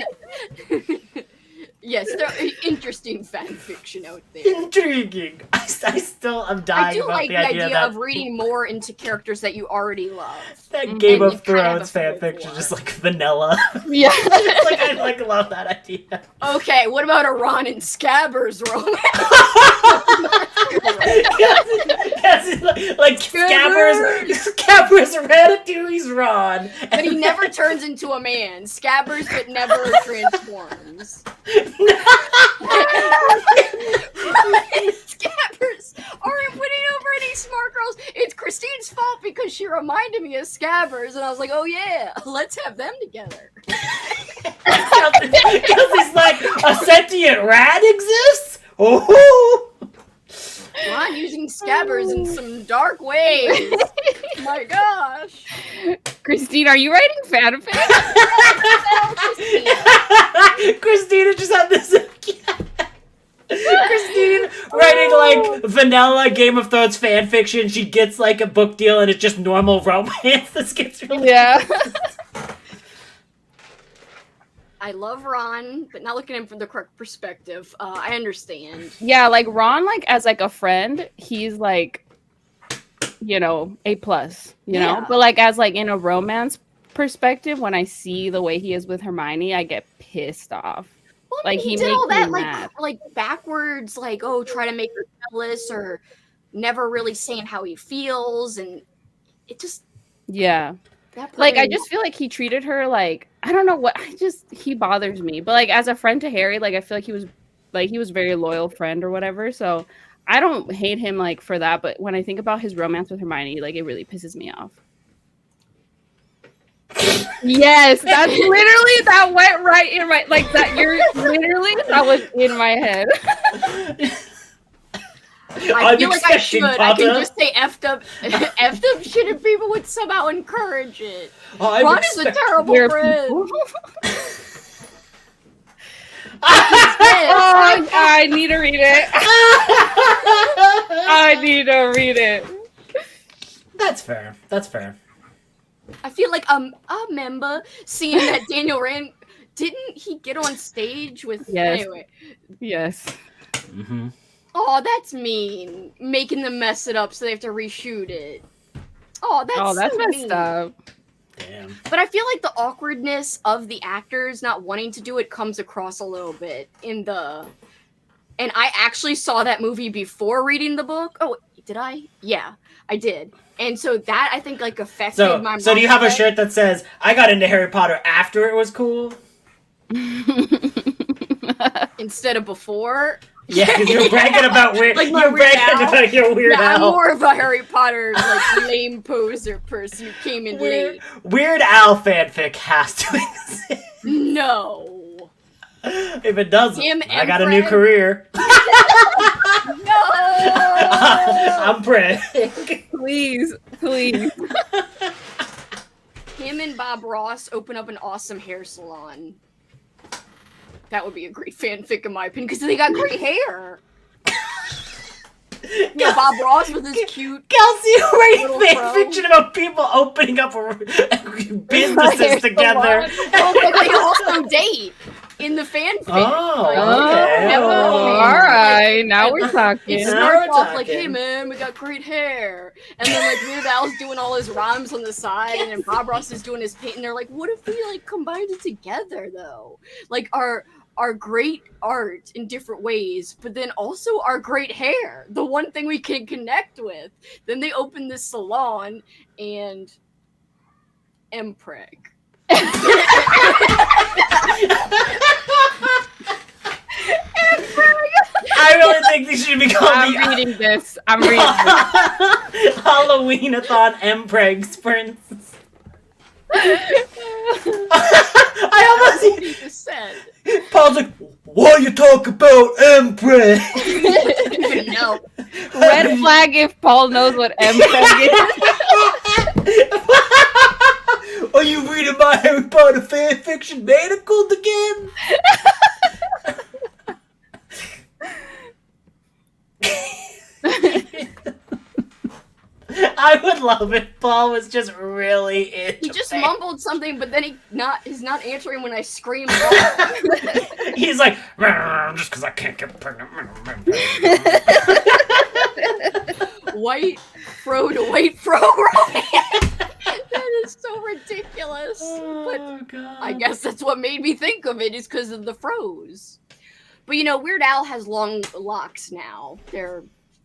Yes, there are interesting fan fiction out there. Intriguing. I still am dying I do about like the the idea idea that of reading more into characters that you already love. that Game And of you kind of Thrones have a feel fanfiction for. just like vanilla. Yeah. I love that idea. Okay, what about a Ron and Scabbers romance? Yes, like Scabbers Ratatouille's Ron. But he never turns into a man. Scabbers but never transforms. Scabbers aren't putting over any smart girls. It's Christine's fault because she reminded me of Scabbers, and I was like, oh yeah, let's have them together. Because he's like, a sentient rat exists? Oh! Ron using Scabbers in some dark ways. My gosh. Christine, are you writing fanfic? Christina just had this. Christine writing like vanilla Game of Thrones fan fiction. She gets like a book deal and it's just normal romance. This gets really Yeah. I love Ron, but not looking at him from the correct perspective. I understand. Yeah, like Ron, like as like a friend, he's like, you know, A+, you know? But like as like in a romance perspective, when I see the way he is with Hermione, I get pissed off. Well, Like, he he did all makes me that mad. like backwards, like try to make her jealous or never really saying how he feels, and it just Yeah. that part Like, made I me just feel like he treated her like, I don't know what, he bothers me. But like as a friend to Harry, like I feel like he was a very loyal friend or whatever. So I don't hate him like for that. But when I think about his romance with Hermione, like it really pisses me off. Yes, that's literally, that went right in my, like that, that was in my head. I feel like I should. I Potter. can just say effed up shit, and people would somehow encourage it. I'm Ron is a terrible Weird friend. people. Yes. Oh, I need to read it. I need to read it. That's fair. That's fair. I feel like I remember seeing that Daniel Rand. Didn't he get on stage with? Yes. Anyway. Yes. Mm-hmm. Oh, that's mean. Making them mess it up so they have to reshoot it. Oh, that's Oh, that's so messed mean. up. Damn. But I feel like the awkwardness of the actors not wanting to do it comes across a little bit in the. And I actually saw that movie before reading the book. Oh, did I? Yeah, I did. And so that I think like affected my. So do you have a mindset. shirt that says "I got into Harry Potter after it was cool"? Instead of before? Yeah, because you're bragging about weird. Like my you're Weird bragging Al? about your Weird Yeah, I'm Al. more of a Harry Potter like lame poser person who came in late. Weird Al fanfic has to exist. No. If it doesn't, Him I and got a new Fred? career. No. I'm Fred. Please. Him and Bob Ross open up an awesome hair salon. That would be a great fanfic in my opinion because they got great hair. Yeah, Bob Ross with his cute. Kelsey writing Little fan bro. fiction about people opening up businesses Hair together. salon. Oh, but they also date in the fanfic. Oh, Like, okay. never Oh. mind. All right, now we're talking. It Now starts we're off like, talking. hey man, we got great hair. And then like Weird Al's doing all his rhymes on the side, and then Bob Ross is doing his paint, and they're like, what if we like combined it together though? Like our great art in different ways, but then also our great hair, the one thing we can connect with. Then they open this salon and Mpreg. I really think these should be called I'm the reading this. I'm reading this. Halloween-a-thon Mpreg sprints. I almost. He just said. Paul's like, why you talk about Mpreg? No. Red flag if Paul knows what MPEG is. Are you reading my Harry Potter fanfiction manacled again? I would love if Paul was just really into He just fan- mumbled something, but then he's not answering when I scream. He's like, just because I can't get pregnant. White fro to white fro romance. That is so ridiculous. Oh, But I guess that's what made me think of it is because of the froze. But you know, Weird Al has long locks now.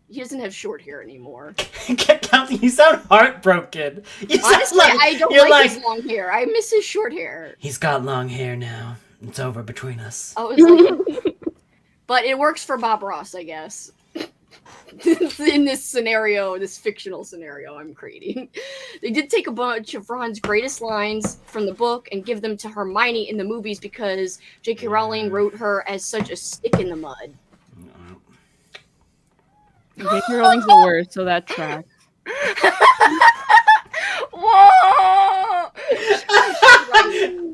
He doesn't have short hair anymore. You sound heartbroken. You sound Honestly, like, I don't you're like his long hair. I miss his short hair. He's got long hair now. It's over between us. I was like, but it works for Bob Ross, I guess. In this scenario, this fictional scenario I'm creating. They did take a bunch of Ron's greatest lines from the book and give them to Hermione in the movies because J.K. Rowling wrote her as such a stick in the mud. J.K. Rowling's the worst, so that tracks. Whoa!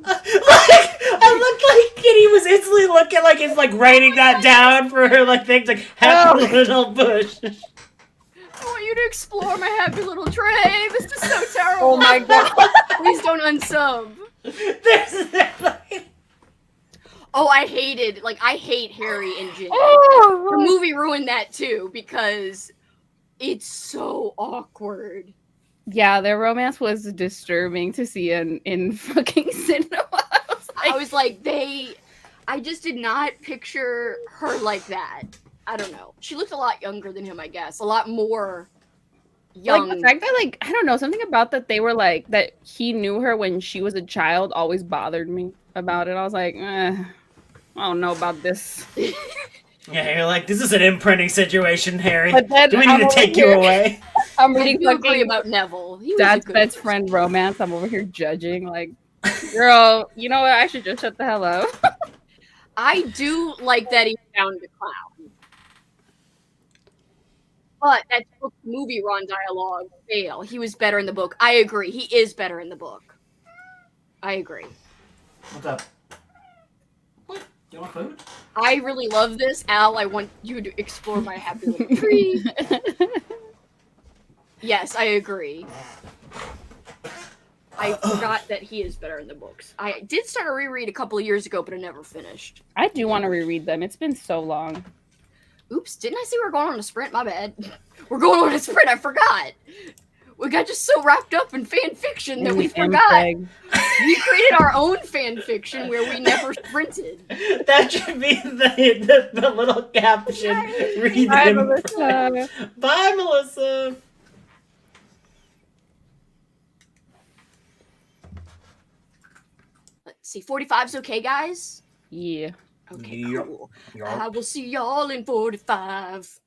Like, I looked like Kitty was instantly looking like his like writing that down for her like things like happy little bush. I want you to explore my happy little tray. This is so terrible. Oh my god. Please don't unsub. Oh, I hate Harry and Ginny. The movie ruined that too because it's so awkward. Yeah, their romance was disturbing to see in fucking cinema. I was like, I just did not picture her like that. I don't know. She looked a lot younger than him, I guess. A lot more young. Like the fact that like I don't know, something about that they were like that he knew her when she was a child always bothered me about it. I was like, I don't know about this. Yeah, you're like, this is an imprinting situation, Harry. But then Do we need to take you away? I'm I reading do agree fucking about Neville. He was a Dad's good best person. friend romance. I'm over here judging. Like, girl, you know what? I should just shut the hell up. I do like that he found the clown. But that book movie Ron dialogue fail. He was better in the book. I agree. He is better in the book. I agree. What's up? What? You want food? I really love this. Al, I want you to explore my happy little tree. Yes, I agree. I forgot that he is better in the books. I did start a reread a couple of years ago, but I never finished. I do want to reread them. It's been so long. Oops, didn't I say we were going on a sprint? My bad. We're going on a sprint, I forgot. We got just so wrapped up in fan fiction that we forgot. We created our own fan fiction where we never sprinted. That should be the little caption. Read Bye, them. Melissa. Bye, Melissa. Let's see, 45's okay, guys? Yeah. Okay, Yep. cool. Yup. I will see y'all in 45.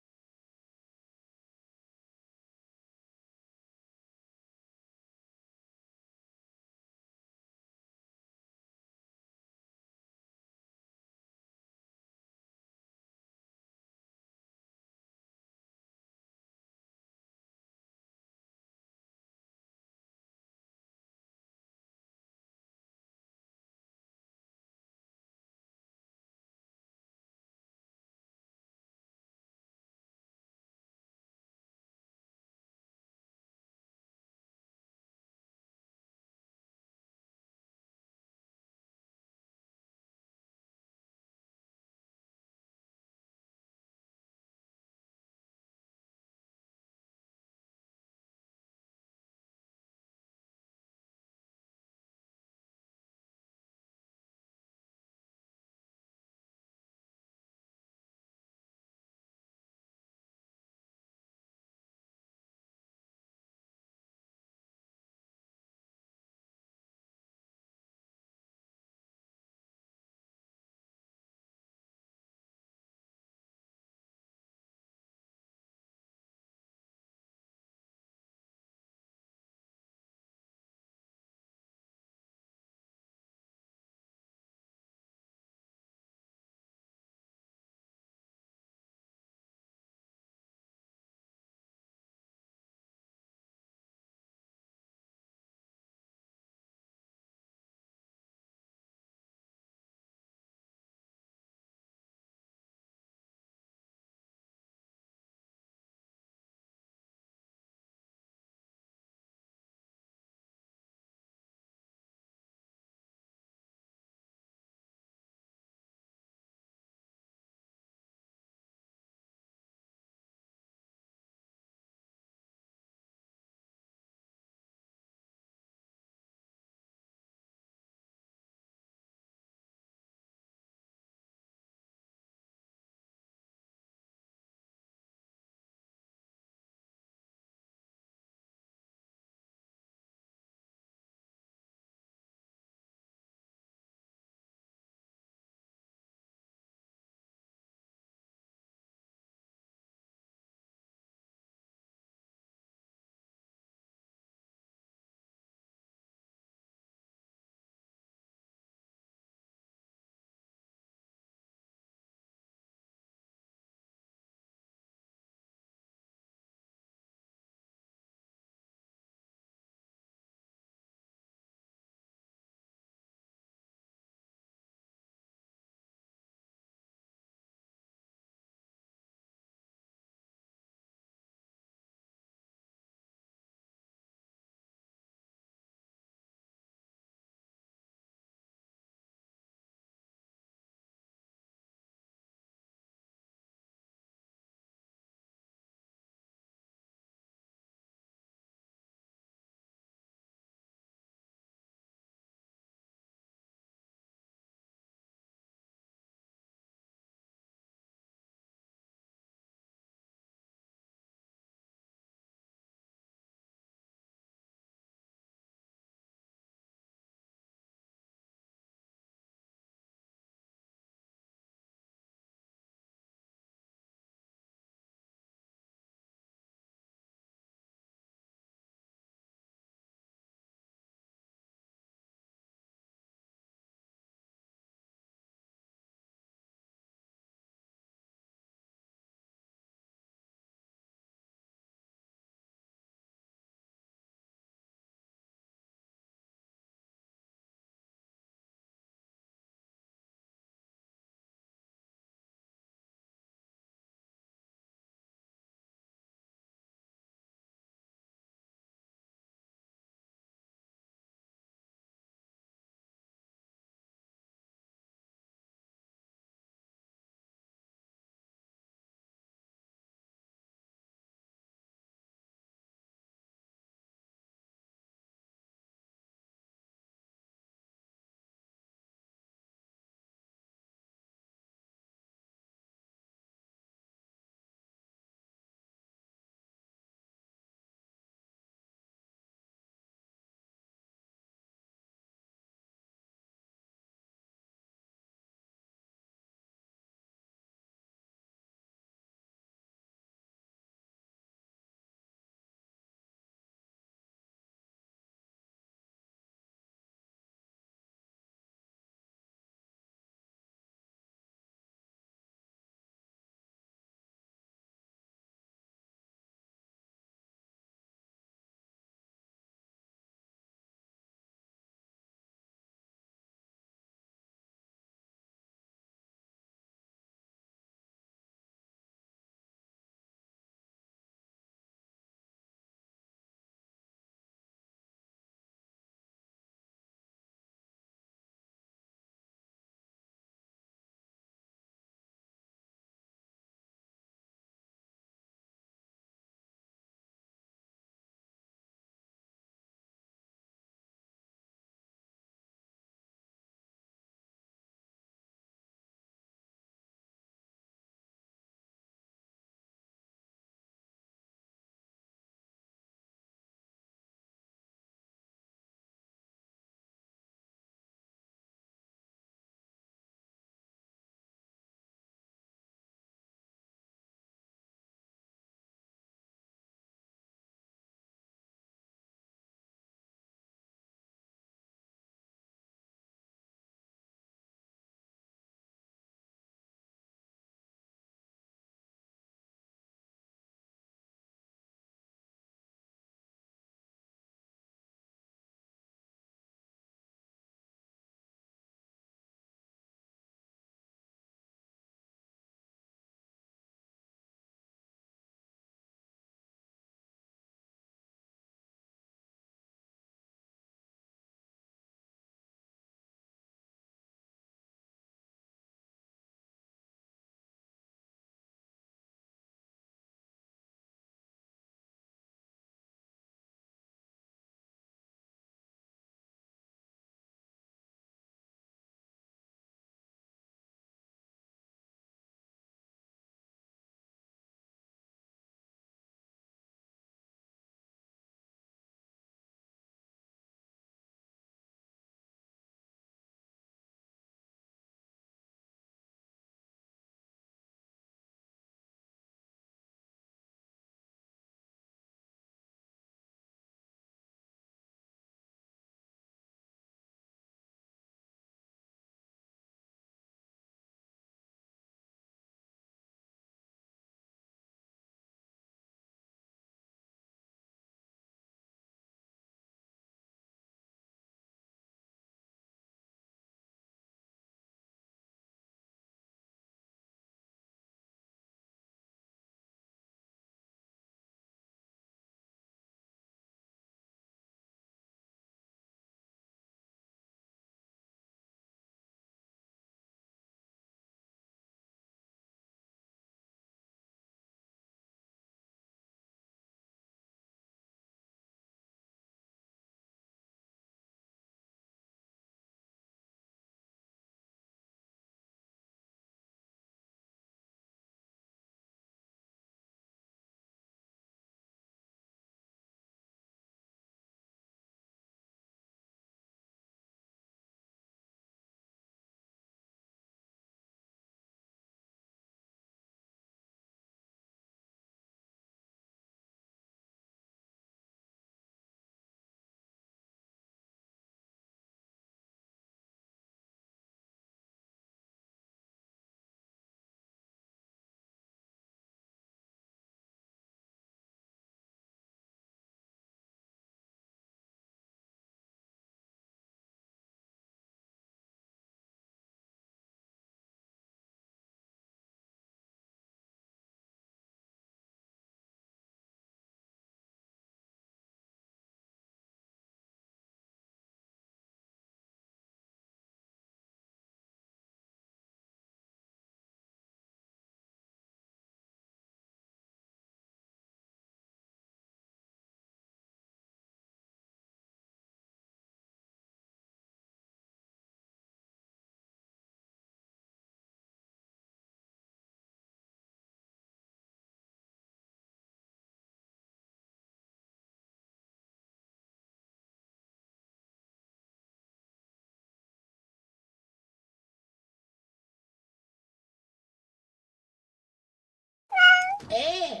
Eh.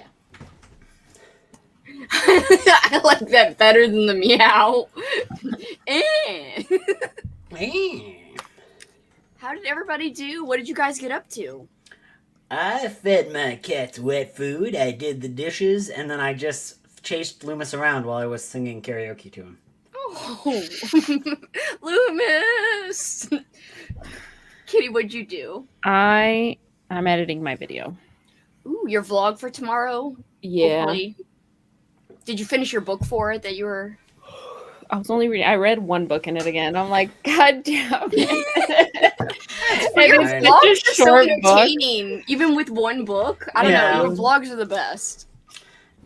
I like that better than the meow. Eh. How did everybody do? What did you guys get up to? I fed my cats wet food, I did the dishes, and then I just chased Loomis around while I was singing karaoke to him. Oh, Loomis! Kitty, what'd you do? I'm editing my video. Ooh, your vlog for tomorrow? Yeah. Hopefully. Did you finish your book for it that you were... I was only reading. I read one book in it again. I'm like, God damn it! But your It's vlogs such a are so short book. entertaining, even with one book. I don't Yeah. know. Your vlogs are the best.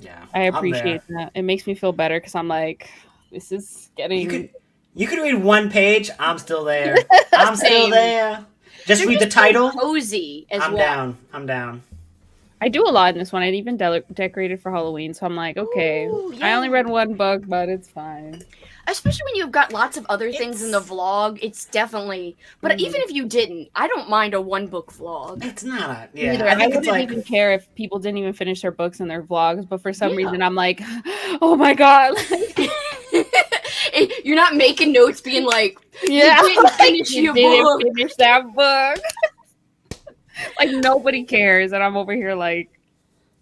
Yeah, I I'm appreciate that. It makes me feel better because I'm like, this is getting. You could read one page. I'm still there. I'm still Same. there. Just They're read the so title. cozy as I'm well. down. I'm down. I do a lot in this one. I even decorated for Halloween, so I'm like, okay. Ooh, I only yeah. read one book, but it's fine. Especially when you've got lots of other things in the vlog, it's definitely. But even if you didn't, I don't mind a one book vlog. It's not a. Yeah, Either. I I think wouldn't it's like. even care if people didn't even finish their books and their vlogs, but for some Yeah. reason I'm like, oh my god. You're not making notes being like, Yeah, you didn't finish you your didn't book. finish that book. Like nobody cares, and I'm over here like,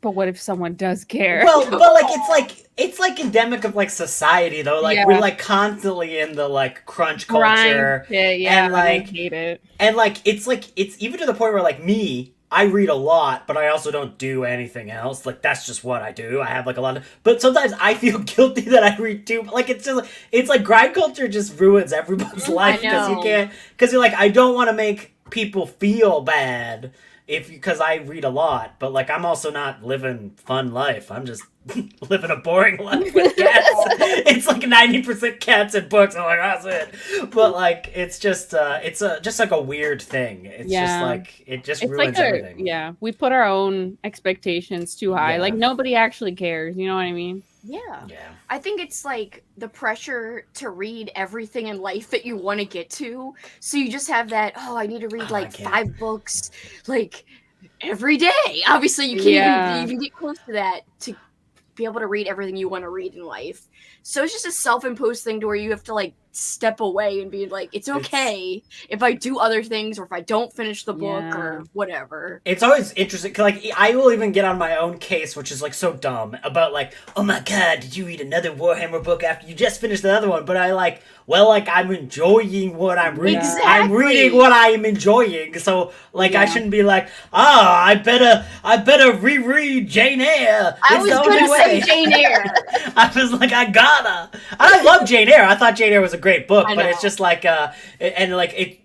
but what if someone does care? Well, but like it's like endemic of like society though. Like Yeah. we're like constantly in the like crunch culture, Grind shit, yeah, and I like hate it. and like it's even to the point where like me, I read a lot, but I also don't do anything else. Like that's just what I do. I have like a lot of, but sometimes I feel guilty that I read too. Like it's like grind culture just ruins everyone's life because you know. can't because you're like I don't want to make people feel bad because I read a lot, but like I'm also not living fun life. I'm just living a boring life with cats. It's like 90% cats and books. I'm like that's it. But like it's just just like a weird thing. It's just Yeah. like it just It's ruins like everything. yeah, we put our own expectations too high. Yeah. Like nobody actually cares. You know what I mean? Yeah. Yeah. I think it's like the pressure to read everything in life that you want to get to. So you just have that, oh, I need to read Oh, I like can't. 5 books like every day. Obviously, you can't Yeah. even get close to that to be able to read everything you want to read in life. So it's just a self-imposed thing to where you have to like step away and be like, it's okay if I do other things or if I don't finish the book Yeah. or whatever. It's always interesting, 'cause, like, I will even get on my own case, which is, like, so dumb, about, like, oh my god, did you read another Warhammer book after you just finished another one? But I, like, well, like, I'm enjoying what I'm reading. Exactly. I'm reading what I am enjoying, so, like, I Yeah. shouldn't be like, I better reread Jane Eyre. I It's was the going to only say way." Jane Eyre. I was like, I gotta. And I love Jane Eyre. I thought Jane Eyre was a great book, I but know. it's just like, and like it,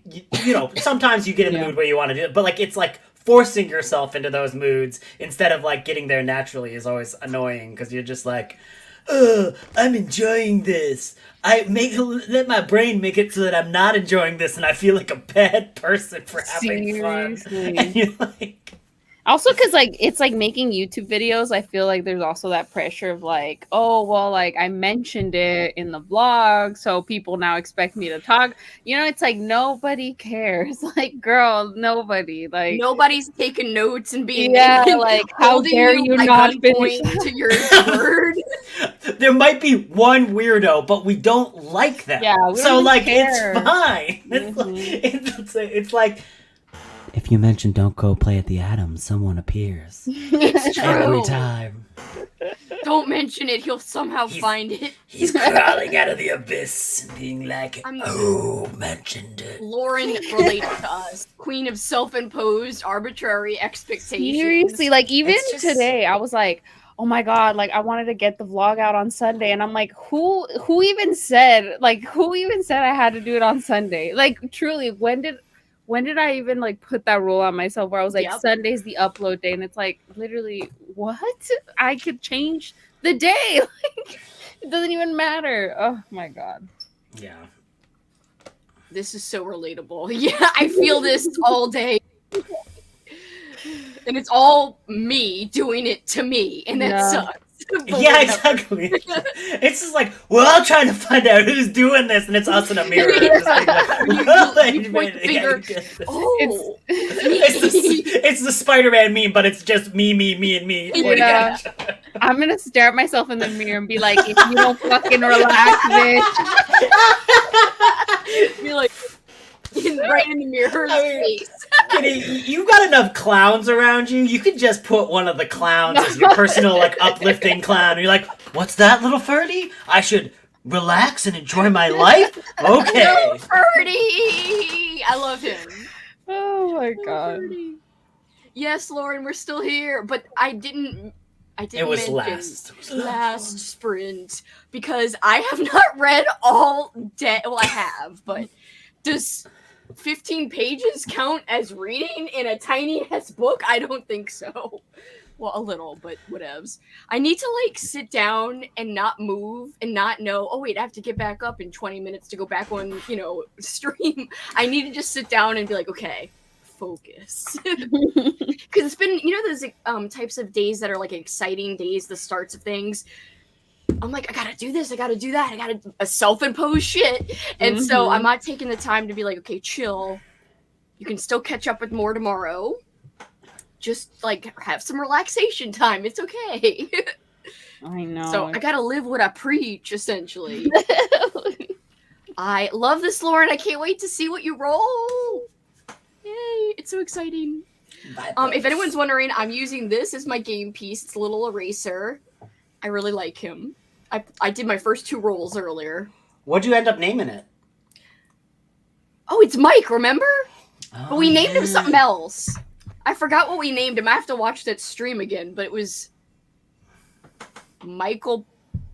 you know, sometimes you get in the Yeah. mood where you want to do it, but like it's like forcing yourself into those moods instead of like getting there naturally is always annoying because you're just like, I'm enjoying this. Let my brain make it so that I'm not enjoying this, and I feel like a bad person for having fun. Seriously. And you're like. Also, because like it's like making YouTube videos, I feel like there's also that pressure of like, oh well, like I mentioned it in the vlog, so people now expect me to talk. You know, it's like nobody cares. Like, girl, nobody. Like, Nobody's taking notes and being yeah, like how holding dare you at not finish? gunpoint to your word. There might be one weirdo, but we don't like them. Yeah, we so don't like care. it's fine. It's like if you mention don't go play at the Atom, someone appears It's every true. time. Don't mention it. He'll somehow find it. He's crawling out of the abyss, being like, I'm- "Oh, mentioned it." Lauren related to us. Queen of self-imposed arbitrary expectations. Seriously, like even It's just- today, I was like, oh my god, like I wanted to get the vlog out on Sunday, and I'm like, who even said I had to do it on Sunday? Like truly, when did I even like put that rule on myself where I was like, Yep. Sunday's the upload day, and it's like literally what? I could change the day. Like it doesn't even matter. Oh my god. Yeah. This is so relatable. Yeah, I feel this all day. And it's all me doing it to me, and that Yeah. sucks. But Yeah, whatever. exactly. It's just like, we're all trying to find out who's doing this, and it's us in a mirror. Just being like, well, You point the finger. Oh, it's the Spider-Man meme, but it's just me, and me. Yeah. I'm gonna stare at myself in the mirror and be like, if you don't fucking relax, bitch. You're like right in the mirror's face. Kitty, you've got enough clowns around you. You could just put one of the clowns as your personal, like, uplifting clown. And you're like, what's that, little Ferdy? I should relax and enjoy my life? Okay. No, Ferdy! I love him. Oh my god. Ferdy. Yes, Lauren, we're still here, but I didn't It was mention last. last sprint because I have not read all day. Well, I have, but does 15 pages count as reading in a tiny ass book? I don't think so. Well, a little, but whatevs. I need to like sit down and not move and not know, oh wait, I have to get back up in 20 minutes to go back on, stream. I need to just sit down and be like, okay, focus. Because it's been, those types of days that are like exciting days, the starts of things. I'm like, I gotta do this, I gotta do that, I gotta a self-imposed shit. And so I'm not taking the time to be like, okay, chill. You can still catch up with more tomorrow. Just like have some relaxation time. It's okay. I know. So I gotta live what I preach, essentially. I love this, Lauren. I can't wait to see what you roll. Yay, it's so exciting. If anyone's wondering, I'm using this as my game piece. It's a little eraser. I really like him. I did my first 2 rolls earlier. What'd you end up naming it? Oh, it's Mike, remember? Oh, But we named him something else. I forgot what we named him. I have to watch that stream again, but it was Michael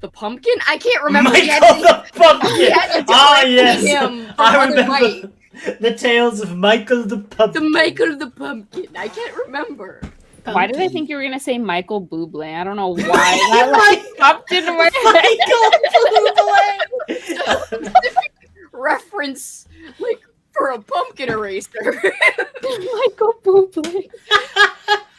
the Pumpkin? I can't remember. Michael the Pumpkin! Oh, yes! Him I from Other Mike. remember the tales of Michael the Pumpkin. The Michael the Pumpkin. I can't remember. Why did I think you were gonna say Michael Bublé? I don't know why that like popped into my Michael Bublé. Reference, like, for a pumpkin eraser. Michael Bublé.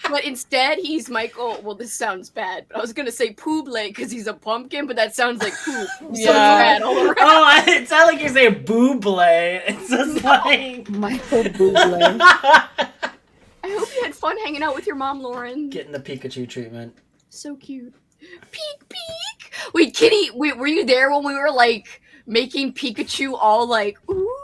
But instead, he's Michael. Well, this sounds bad, but I was gonna say Bublé because he's a pumpkin, but that sounds like poop. So it's bad all around. Oh, it sounds like you're saying Bublé. It's just like Michael Bublé. I hope you had fun hanging out with your mom, Lauren. Getting the Pikachu treatment. So cute. Peek, peek. Wait, Kitty, were you there when we were like making Pikachu all like, ooh?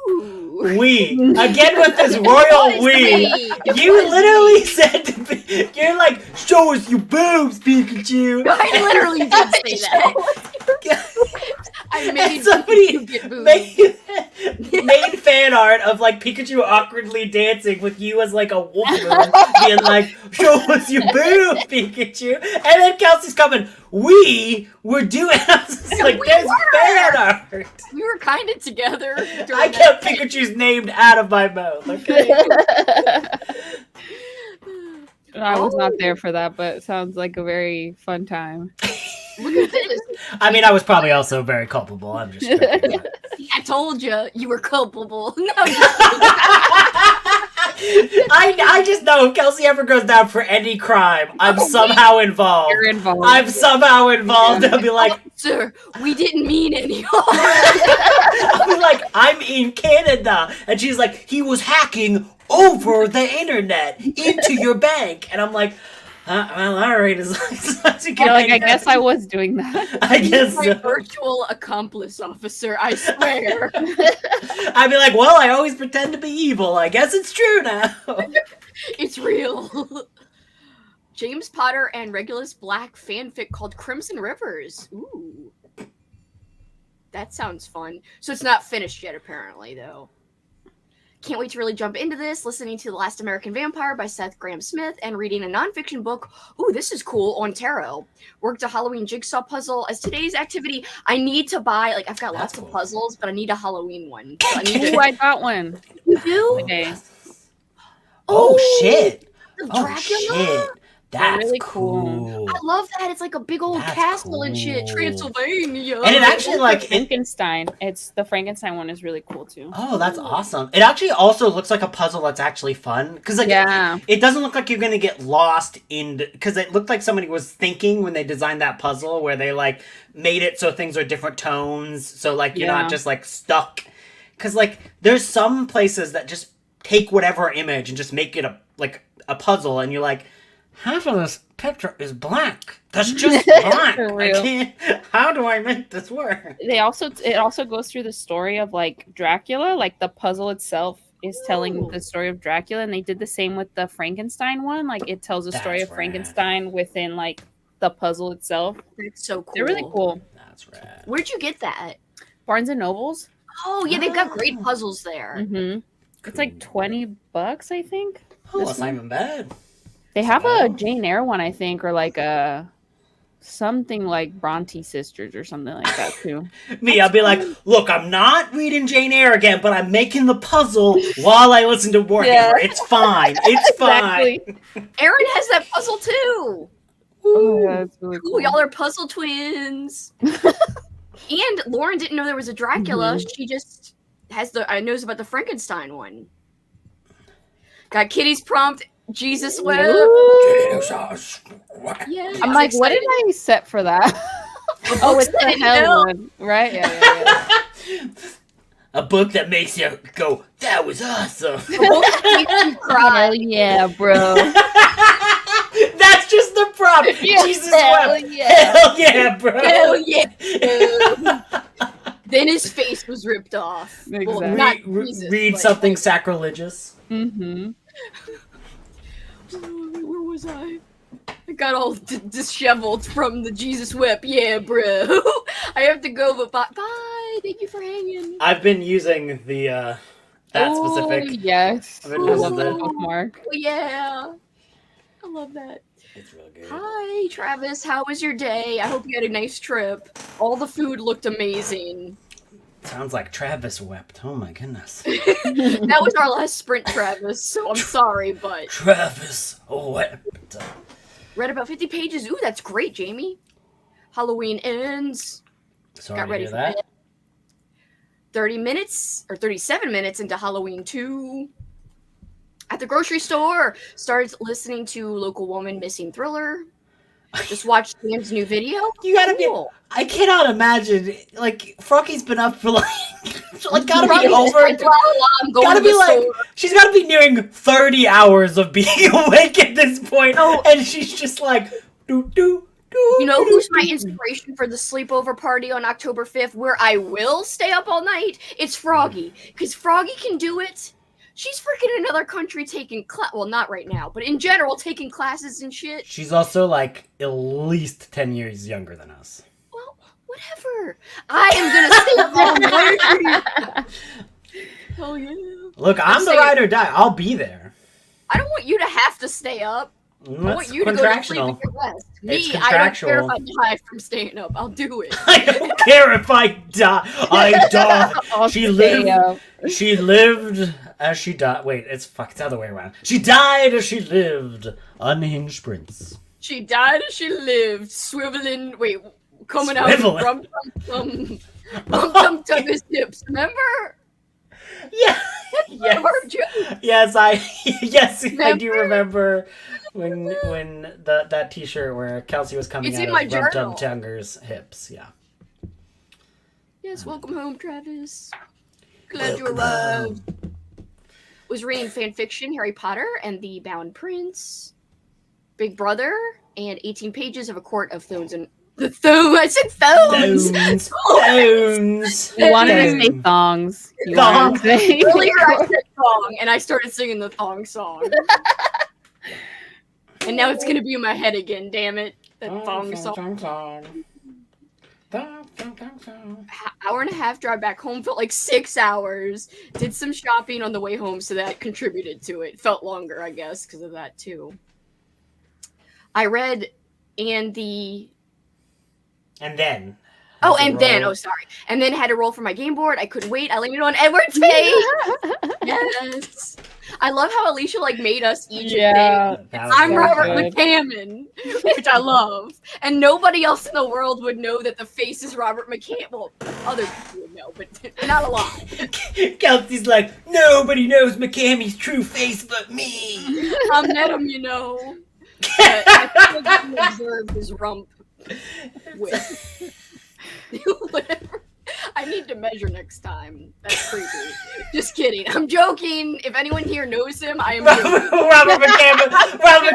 We again with this royal we. You literally said to me, you're like, show us your boobs, Pikachu. I literally did say that. I made somebody Pikachu get boobs. made fan art of like Pikachu awkwardly dancing with you as like a woman being like, show us your boob, Pikachu. And then Kelsi's coming, we were doing I was just like, there's fan art. We were kind of together. I kept Pikachu's name out of my mouth, okay? I was not there for that, but it sounds like a very fun time. Look at this. I mean, I was probably also very culpable. I'm just joking. I told you were culpable. No, I just know if Kelsi ever goes down for any crime, I'm somehow involved. You're involved. I'm somehow involved. I'll be like, sir, we didn't mean any harm. I'll be like, I'm in Canada, and she's like, he was hacking over the internet into your bank, and I'm like, well, all right, as long as you You're like, I guess I was doing that. I guess My so. virtual accomplice officer, I swear. I'd be like, well, I always pretend to be evil. I guess it's true now. It's real. James Potter and Regulus Black fanfic called Crimson Rivers. Ooh. That sounds fun. So it's not finished yet, apparently, though. Can't wait to really jump into this, listening to The Last American Vampire by Seth Grahame-Smith and reading a nonfiction book. Ooh, this is cool, on tarot. Worked a Halloween jigsaw puzzle as today's activity. I need to buy, like, I've got lots of puzzles, but I need a Halloween one. So I need Ooh, I got one. You do? Okay. Oh, shit. The Oh, Dracula? shit. That's really cool. I love that. It's like a big old That's castle and shit. cool. Transylvania. And it actually like Frankenstein. It's the Frankenstein one is really cool too. Oh, that's awesome. It actually also looks like a puzzle that's actually fun. Because like it doesn't look like you're going to get lost in... Because it looked like somebody was thinking when they designed that puzzle where they like made it so things are different tones. So like you're not just like stuck. Because like there's some places that just take whatever image and just make it a puzzle. And you're like, half of this picture is black. That's just black. I can't... How do I make this work? It also goes through the story of like Dracula. Like the puzzle itself is telling the story of Dracula, and they did the same with the Frankenstein one. Like it tells the story of Frankenstein within like the puzzle itself. It's so cool. They're really cool. That's rad. Where'd you get that? Barnes and Nobles. Oh yeah, they've got great puzzles there. Mm-hmm. It's like $20, I think. Oh, that's not even bad. They have a Jane Eyre one, I think, or like a something like Bronte Sisters or something like that too. Me, I'll be like, look, I'm not reading Jane Eyre again, but I'm making the puzzle while I listen to Warhammer. Yeah. It's fine. It's fine. Aaron has that puzzle too. Oh, yeah, that's really Ooh, cool. y'all are puzzle twins. And Lauren didn't know there was a Dracula. She just has knows about the Frankenstein one. Got Kitty's prompt. Jesus wept. Yeah, I'm like, what did I set for that? Oh, it's the hell one, right? Yeah. A book that makes you go, that was awesome. Hell yeah, bro. That's just the prompt. Jesus wept. Hell yeah, bro. Hell yeah. Then his face was ripped off. Exactly. Well, not Jesus, Read but, something sacrilegious. Mm-hmm. Where was I? I got all disheveled from the Jesus whip. Yeah, bro. I have to go, but bye. Thank you for hanging. I've been using the that specific. Yes. I've been I using love the that bookmark. Oh, yeah. I love that. It's real good. Hi, Travis. How was your day? I hope you had a nice trip. All the food looked amazing. Sounds like Travis wept. Oh my goodness. That was our last sprint, Travis, so I'm sorry, but... Travis wept. Read about 50 pages. Ooh, that's great, Jamie. Halloween ends. Sorry Got to ready hear for that. bed. 30 minutes, or 37 minutes into Halloween 2. At the grocery store. Started listening to Local Woman Missing Thriller. Just watched Sam's new video. You gotta Cool. be... I cannot imagine, like, Froggy's been up for, like gotta Froggy's be over... been I'm going Gotta to be the like... store. She's gotta be nearing 30 hours of being awake at this point, and she's just like... You know who's my inspiration for the sleepover party on October 5th, where I will stay up all night? It's Froggy. Because Froggy can do it. She's freaking in another country taking well, not right now, but in general, taking classes and shit. She's also, like, at least 10 years younger than us. Well, whatever. I am gonna stay up all night. Hell yeah. Look, I'm the ride or die. I'll be there. I don't want you to have to stay up. I want That's you to go to sleep and contractual. get rest. It's Me, I don't care if contractual. I die from staying up. I'll do it. I don't care if I die. I die. I'll She stay lived. up. She lived as she died. Wait, it's the other way around. She died as she lived. Unhinged prince. She died as she lived, swiveling. Wait, coming Swiveling? out from his hips. Remember? Yeah. Yes. Yes, I do remember when that T-shirt where Kelsi was coming It's out in my of Rum journal. Tum Tunger's hips. Yeah. Yes, welcome home, Travis. Glad you arrived. Was reading fan fiction, Harry Potter and the Bound Prince, Big Brother, and 18 pages of A Court of Thorns and I said thongs. Thongs. You wanted to say thongs. You Thongs. wanted to say- Earlier I said thong, and I started singing the thong song. And now it's gonna be in my head again. Damn it, that thong song. Hour and a half drive back home felt like 6 hours. Did some shopping on the way home, so that contributed to it. Felt longer, I guess, because of that too. I read and then. Oh, sorry. And then had to roll for my game board. I couldn't wait. I landed on Edward's face. Yes. I love how Alicia like made us each a Yeah. thing. That was I'm very Robert funny. McCammon, which I love, and nobody else in the world would know that the face is Robert McCammon. Well, other people would know, but not a lot. Kelsi's like, nobody knows McCammy's true face but me. I met him, you know. But I think I observed his rump with whatever. I need to measure next time. That's creepy. Just kidding. I'm joking. If anyone here knows him, I am joking. Robert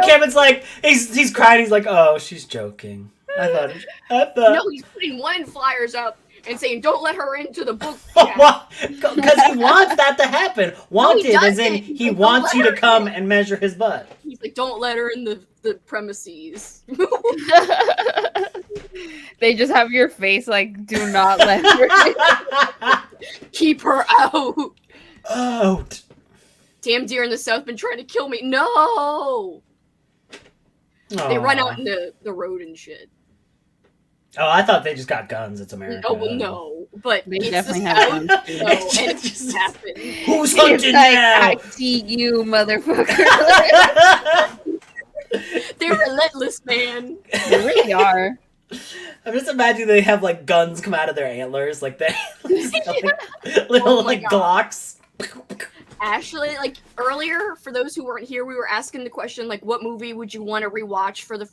McCammon's like, he's crying. He's like, oh, she's joking. I thought. No, he's putting one flyers up and saying, "Don't let her into the book." Because he wants that to happen. Wanted, as in doesn't. he Like, wants don't you let to her come in. and measure his butt. He's like, "Don't let her in the premises." They just have your face like, do not let her. Keep her out. Out. Damn deer in the south been trying to kill me. No. They run out in the road and shit. Oh, I thought they just got guns. It's America. Oh well, no, but They it's definitely the have south, guns, too. so, and it just happened. Who's It's hunting like, now? I see you, motherfucker. They're relentless, man. They really are. I'm just imagining they have like guns come out of their antlers, like they little Oh my like God. Glocks. Actually, like earlier, for those who weren't here, we were asking the question, like, what movie would you want to rewatch for the,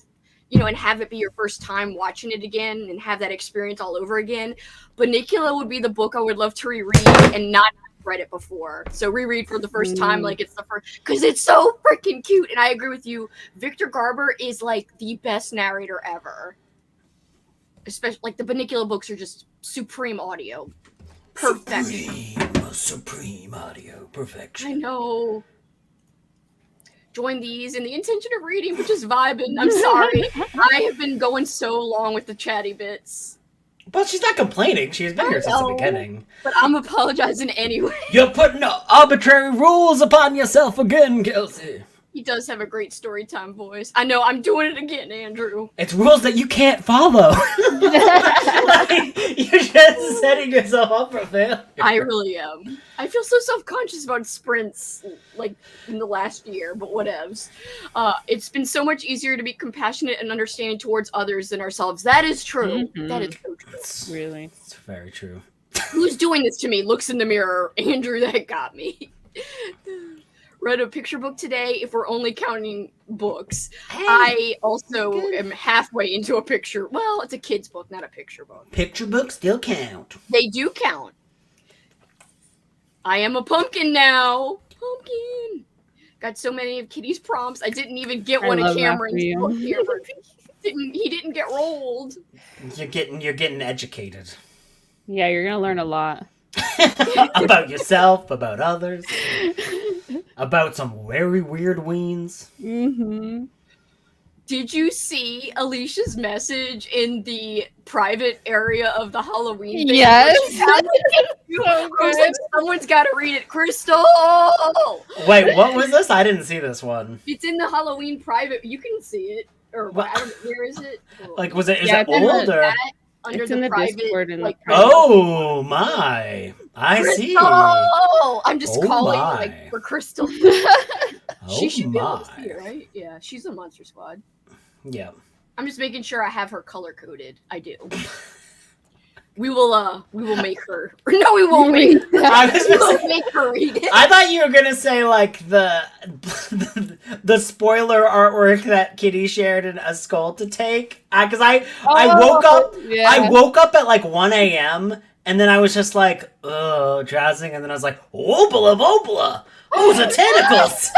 and have it be your first time watching it again and have that experience all over again. Bunnicula would be the book I would love to reread and not have read it before. So reread for the first time, like it's the first, because it's so freaking cute. And I agree with you. Victor Garber is like the best narrator ever. Especially like the Bunnicula books are just supreme audio. Perfection. Supreme audio perfection. I know. Join these in the intention of reading, but just vibing. I'm sorry. I have been going so long with the chatty bits. But she's not complaining. She's been here since the know. beginning. But I'm apologizing anyway. You're putting arbitrary rules upon yourself again, Kelsi. He does have a great storytime voice. I know, I'm doing it again, Andrew. It's rules that you can't follow. You're just setting yourself up for failure. I really am. I feel so self-conscious about sprints, like, in the last year, but whatevs. It's been so much easier to be compassionate and understanding towards others than ourselves. That is true. Mhm. That is so true. Really. It's very true. Who's doing this to me? Looks in the mirror. Andrew, that got me. Read a picture book today, if we're only counting books. I also am halfway into a picture. Well, it's a kid's book, not a picture book. Picture books still count. They do count. I am a pumpkin now. Pumpkin. Got so many of Kitty's prompts. I didn't even get I one of love that Cameron's for you. book here. He didn't get rolled. You're getting educated. Yeah, you're gonna learn a lot. About yourself, about others, about some very weird weens. Mm-hmm. Did you see Alicia's message in the private area of the Halloween thing? Yes. I was like, someone's got to read it. Crystal! Wait, what was this? I didn't see this one. It's in the Halloween private. You can see it. Or What? I don't know, where is it? Like, was it? Is Yeah, it it's in the- old or? Under It's the in the private, Discord and the like, private. Oh my! I see. Crystal! I'm just Oh calling my. like for Crystal. Oh She should be able to my! see it, right? Yeah, she's a Monster Squad. Yeah. I'm just making sure I have her color coded. I do. We will make her. No, we won't make her. I was We gonna will say- make her read it. I thought you were gonna say like the spoiler artwork that Kitty shared in A Skull to Take, because I woke up Yeah. I woke up at like 1 a.m. and then I was just like drowsing, and then I was like wobla wobla, oh the tentacles,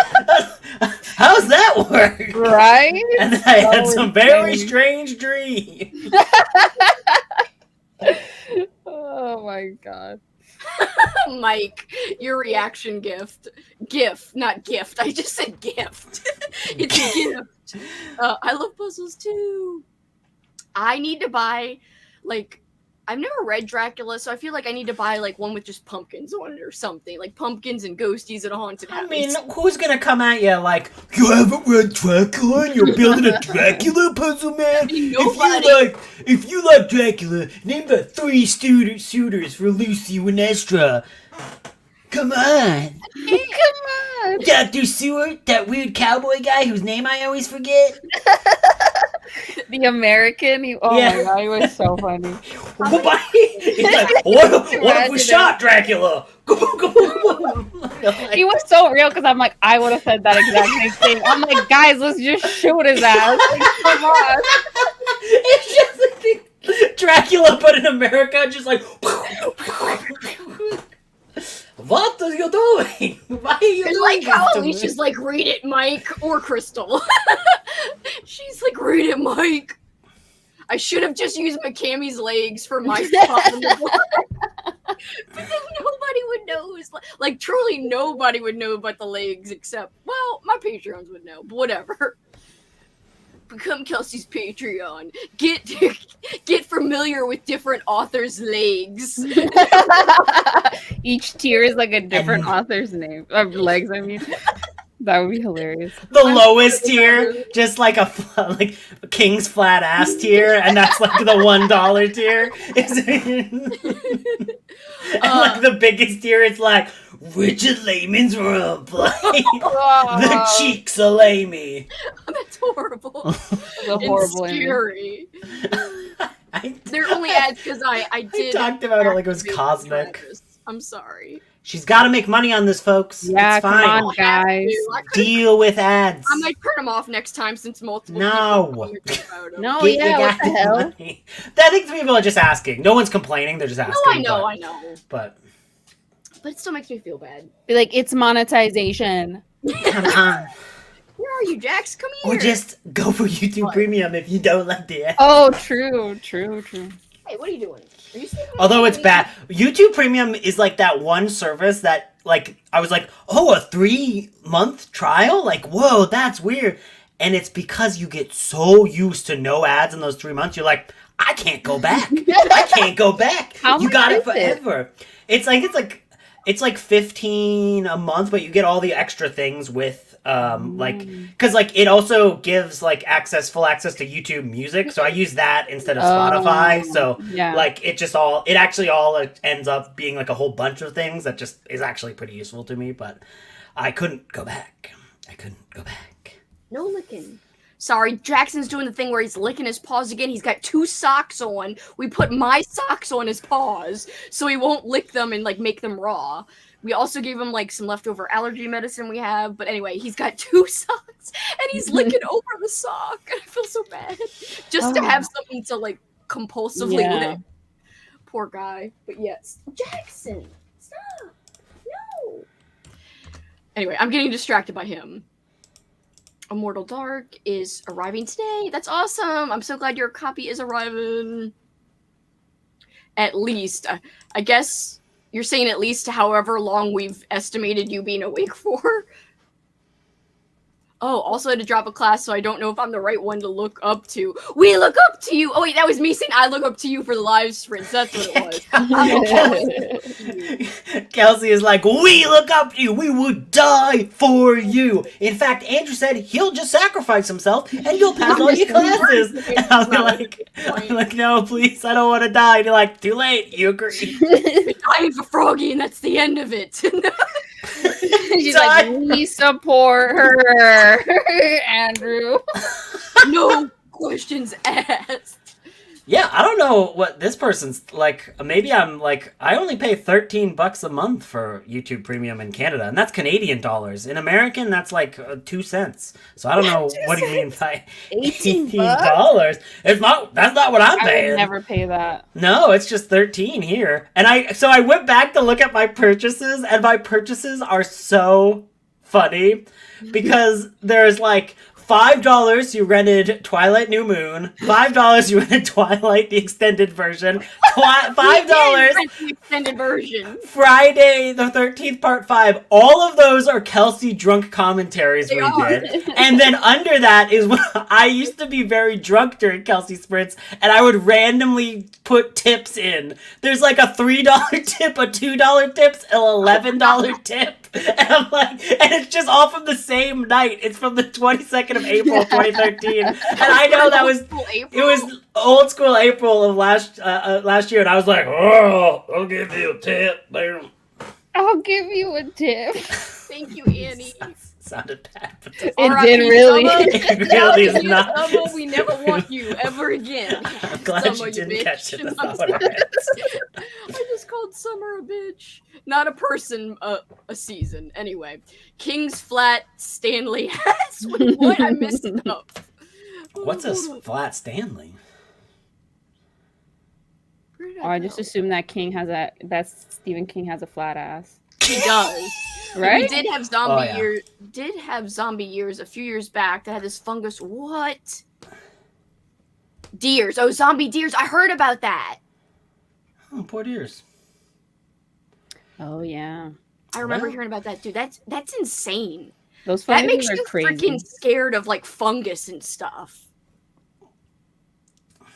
how's that work? Right? And then I had So some very insane. strange dreams. Oh my god. Mike, your reaction gift. GIF, not gift. I just said gift. It's a gift. I love puzzles too. I need to buy, like, I've never read Dracula, so I feel like I need to buy, like, one with just pumpkins on it or something. Like, pumpkins and ghosties at a haunted house. I mean, who's gonna come at you like, you haven't read Dracula and you're building a Dracula puzzle, man? Nobody. If you like Dracula, name the 3 suitors for Lucy Winestra. Come on. Come on. Dr. Seward, that weird cowboy guy whose name I always forget. The American. Yeah. My god, he was so funny. It's like, what if we shot Dracula? He was so real because I'm like, I would have said that exact same thing. I'm like, guys, let's just shoot his ass. Like, come on. It's just like Dracula, but in America, just like. What are you doing? Why are you doing like this how to me? Alicia's like, read it, Mike, or Crystal. She's like, read it, Mike. I should have just used McCammy's legs for my spot in the blood. But then nobody would know who's like truly nobody would know about the legs except, well, my Patreons would know, but whatever. Become Kelsi's Patreon. Get familiar with different authors' legs. Each tier is like a different author's name. Legs, I mean. That would be hilarious. The lowest tier, just like a King's flat ass tier, and that's like the $1 tier. And like the biggest tier, it's like Richard Lehman's rump, like the cheeks of Lamy. That's horrible. That's a horrible and scary. They're only ads because I did. I talked about it like it was cosmic. Travis. I'm sorry. She's got to make money on this, folks. Yeah, it's fine. come on, guys. Deal with ads. I might turn them off next time since multiple No. people No, Get yeah, your what the goddamn hell? money. I think people are just asking. No one's complaining. They're just asking. No, I know. But it still makes me feel bad. Be like, it's monetization. come on. Where are you, Jax? Come here. Or just go for YouTube Premium if you don't like the ads. Oh, true. Hey, what are you doing? Are you sleeping? Although it's bad. YouTube Premium is like that one service that, like, I was like, oh, a 3-month trial? Like, whoa, that's weird. And it's because you get so used to no ads in those 3 months, you're like, I can't go back. I can't go back. How You much got is it forever. It's like $15 a month, but you get all the extra things with because like it also gives like full access to YouTube Music, so I use that instead of Spotify. So yeah. like it actually all ends up being like a whole bunch of things that just is actually pretty useful to me. But I couldn't go back. No licking. Sorry, Jackson's doing the thing where he's licking his paws again. He's got 2 socks on. We put my socks on his paws so he won't lick them and like make them raw. We also gave him like some leftover allergy medicine we have. But anyway, he's got 2 socks and he's licking over the sock. And I feel so bad. Just to have something to like compulsively lick. Poor guy. But yes. Jackson, stop. No. Anyway, I'm getting distracted by him. Immortal Dark is arriving today. That's awesome. I'm so glad your copy is arriving. At least. I guess you're saying at least however long we've estimated you being awake for. Oh, also had to drop a class, so I don't know if I'm the right one to look up to. We look up to you! Oh wait, that was me saying I look up to you for the live sprints. That's what it was. Kelsi is like, we look up to you. We would die for you. In fact, Andrew said he'll just sacrifice himself and you'll pass all your classes. And I'm like, no, please, I don't want to die. And you're like, too late. You agree. I'm for Froggy, and that's the end of it. She's like, we support her, Andrew. No questions asked. Yeah, I don't know what this person's like. Maybe I'm like, I only pay $13 a month for YouTube Premium in Canada, and that's Canadian dollars. In American, that's like 2 cents. So I don't know what do you mean by $18. It's not. That's not what I'm paying. I would never pay that. No, it's just 13 here. And I went back to look at my purchases, and my purchases are so funny because there's like $5 you rented Twilight New Moon. $5 you rented Twilight the extended version. $5 the extended version. Friday the 13th part 5. All of those are Kelsi drunk commentaries we did. And then under that is when I used to be very drunk during Kelsi sprints, and I would randomly put tips in. There's like a $3 tip, a $2 tips, an $11 tip. And I'm like, and it's just all from the same night. It's from the 22nd of April 2013. And I know that was it was old school April of last year, and I was like, oh, I'll give you a tip. Boom. I'll give you a tip. Thank you, Annie. Sounded bad, but It R.I.P. did really. Summer. It really is Summer, not. Summer, we never want you ever again. I'm glad Summer, you didn't bitch. catch it. That's I'm not what I meant. I just called Summer a bitch. Not a person, a season. Anyway, King's Flat Stanley has. Wait, what? I messed up. What's a flat Stanley? Where did Oh, I go? just assumed that Stephen King has a flat ass. He does. Right? We did have zombie Oh, yeah. year. Did have zombie years a few years back that had this fungus. What? Deers. Oh, zombie deers. I heard about that. Oh, poor deers. Oh yeah. I remember Well. hearing about that, dude. That's insane. Those That fungus makes are you crazy. freaking scared of like fungus and stuff.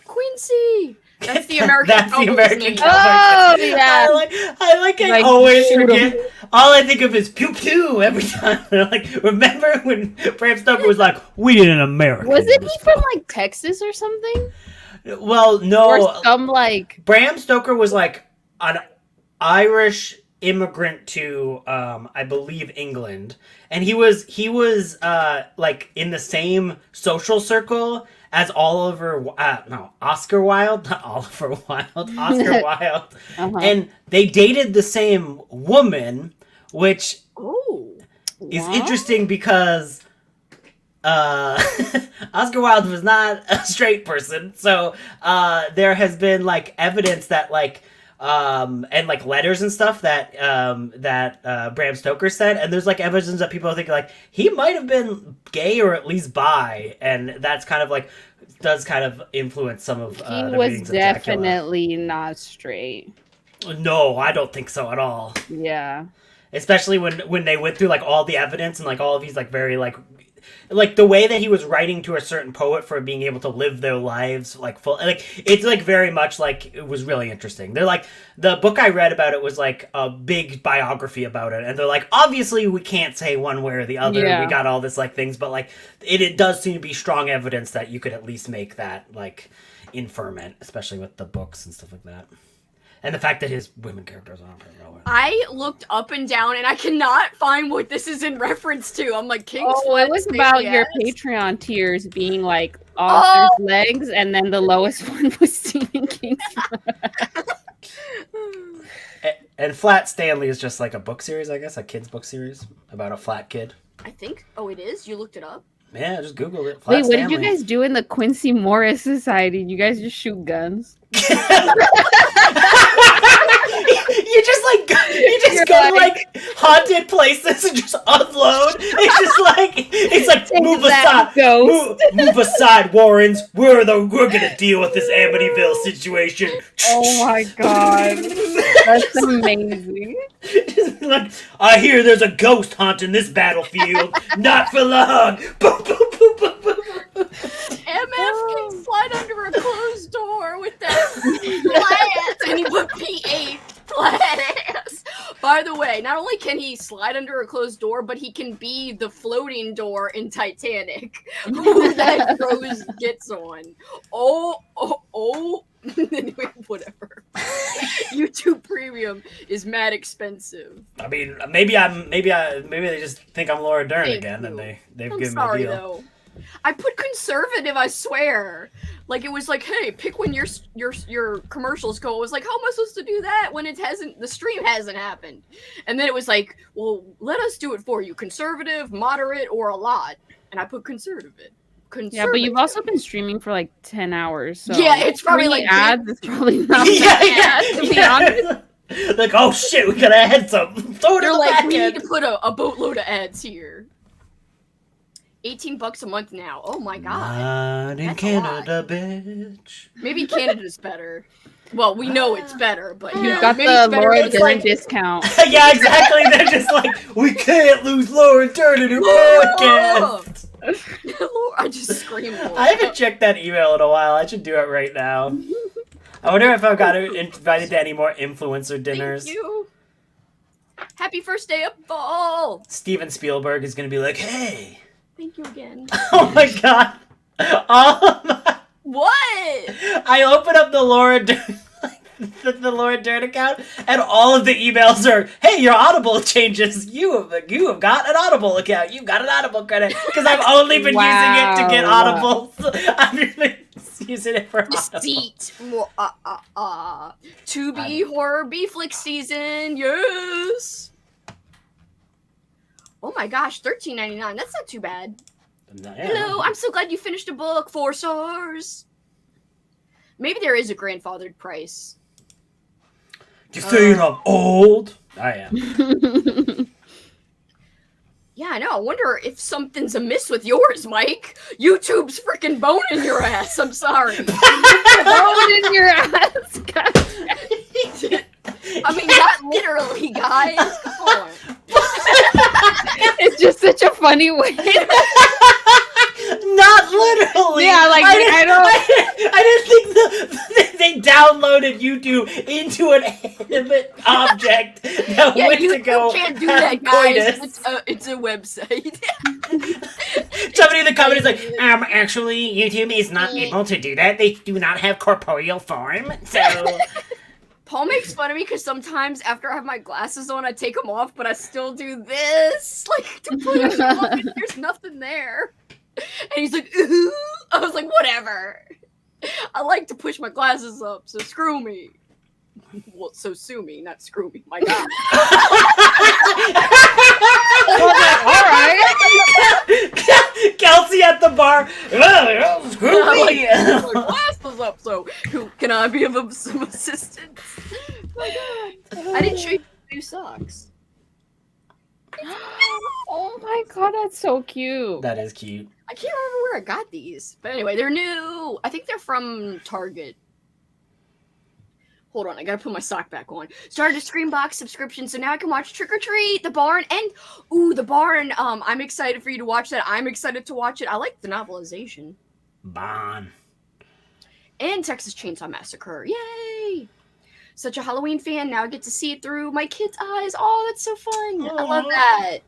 Quincy. That's the American. That's the Cowboy's American name. Cowboy. Oh yeah. I like it. Like, Always shoot 'em. forget. All I think of is pew pew every time. Like, remember when Bram Stoker was like, "We did an American." Wasn't he from like Texas or something? Well, no. Or some like Bram Stoker was like an Irish immigrant to, I believe, England, and he was like in the same social circle as Oscar Wilde, not Oliver Wilde, Oscar Wilde, uh-huh. and they dated the same woman, which Oh. is What? interesting because Oscar Wilde was not a straight person, so there has been like evidence that like and like letters and stuff that Bram Stoker said, and there's like evidence that people think like he might have been gay or at least bi, and that's kind of like does kind of influence some of he the was readings of Dracula. definitely not straight. No, I don't think so at all. Yeah. Especially when they went through like all the evidence and like all of these like very like the way that he was writing to a certain poet for being able to live their lives like full, like it's like very much like it was really interesting. They're like the book I read about it was like a big biography about it, and they're like obviously we can't say one way or the other. Yeah. We got all this like things, but like it does seem to be strong evidence that you could at least make that like inferment, especially with the books and stuff like that. And the fact that his women characters aren't relevant. I looked up and down and I cannot find what this is in reference to. I'm like, King's Oh, Flat it was Stanley about your has- Patreon tiers being like author's legs, and then the lowest one was Stephen King. And Flat Stanley is just like a book series, I guess, a kid's book series about a flat kid. I think. Oh, it is. You looked it up. Yeah, just Google it. Flat Wait, what did you Stanley. guys do in the Quincy Morris Society? You guys just shoot guns? You just go to like haunted places and just unload. It's like Take move that, aside, ghost. move aside, Warrens. We're gonna deal with this Amityville situation. Oh my god, that's amazing. Just like, I hear there's a ghost haunting this battlefield. Not for long. Boom, boom, boom, boom, boom, boom. MF can slide under a closed door with that flat ass, and he put P8 flat ass. By the way, not only can he slide under a closed door, but he can be the floating door in Titanic that Rose gets on. Oh. Anyway, whatever. YouTube Premium is mad expensive. I mean, maybe they just think I'm Laura Dern Thank again, and you. they've I'm given sorry me a deal. though. I put conservative, I swear. Like it was like, hey, pick when your commercials go. It was like, how am I supposed to do that when the stream hasn't happened? And then it was like, well, let us do it for you. Conservative, moderate, or a lot. And I put conservative. Yeah, but you've also been streaming for like 10 hours. So Yeah, it's probably 3 like ads. It's probably not Yeah, bad, to be honest. Like, oh shit, we gotta add something. Throw it in They're the like, back we end. need to put a boatload of ads here. $18 a month now. Oh my god. Not in That's a lot. Canada, bitch. Maybe Canada's better. Well, we know it's better, but you You've know, got maybe the it's better. Laura It's Dern like, discount. Yeah, exactly. They're just like, we can't lose Laura Dern in her podcast. Lord, I just screamed. Lord. I haven't checked that email in a while. I should do it right now. I wonder if I've got invited to any more influencer dinners. Thank you. Happy first day of fall. Steven Spielberg is gonna be like, hey. Thank you again. Oh my god. What? I open up the Laura Dern the Laura Dern account, and all of the emails are, "Hey, your Audible changes. You have got an Audible account. You've got an Audible credit." Because I've only been using it to get Audible. So I've been using it for Audible. Deceit. To be horror B-flick season. Yes. Oh my gosh, $13.99. That's not too bad. Hello, I'm so glad you finished a book. 4 stars. Maybe there is a grandfathered price. You saying I'm old? I am. Yeah, I know. I wonder if something's amiss with yours, Mike. YouTube's freaking boning your ass. I'm sorry. Boning in your ass. I mean, not literally, guys. Come on. It's just such a funny way. Not literally. Yeah, like I didn't think they downloaded YouTube into an animate object that went to go. You can't do that, guys. It's a website. Somebody in the comments is like, actually, YouTube is not able to do that. They do not have corporeal form, so. Paul makes fun of me because sometimes after I have my glasses on, I take them off, but I still do this, like, to put them on, and there's nothing there. And he's like, ooh. I was like, whatever. I like to push my glasses up, so screw me. Well, so sue me, not screw me. My God. all right. Kelsi at the bar. Oh, screw me. My glasses up, so can I be of some assistance? My God. I didn't show you new socks. Oh my God, that's so cute. That is cute. I can't remember where I got these. But anyway, they're new. I think they're from Target. Hold on, I gotta put my sock back on. Started a Screambox subscription, so now I can watch Trick or Treat, The Barn, and The Barn. I'm excited for you to watch that. I'm excited to watch it. I like the novelization. Barn. And Texas Chainsaw Massacre. Yay! Such a Halloween fan. Now I get to see it through my kids' eyes. Oh, that's so fun. I love that.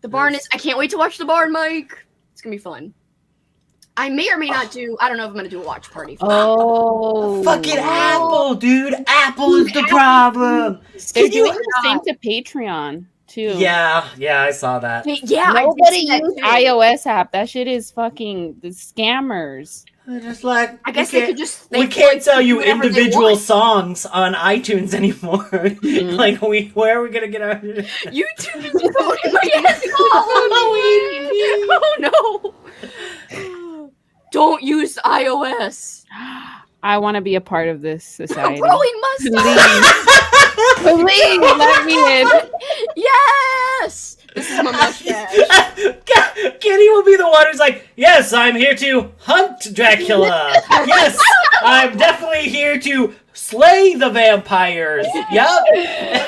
The Barn is. I can't wait to watch The Barn, Mike. It's gonna be fun. I may or may not do. I don't know if I'm gonna do a watch party. For Fucking Apple, dude. Apple is the problem. They're doing the same to Patreon too. Yeah, I saw that. Yeah, nobody uses iOS app. That shit is fucking the scammers. They're just like, I guess they could just. We can't tell you individual songs on iTunes anymore. Mm-hmm. Like, where are we gonna get our YouTube is voting my ass off. Oh no! Don't use iOS. I want to be a part of this society. Growing mustache. Please let me in. Yes. This is my mustache. Kitty will be the one who's like, yes, I'm here to hunt Dracula. Yes, I'm definitely here to slay the vampires. Yup.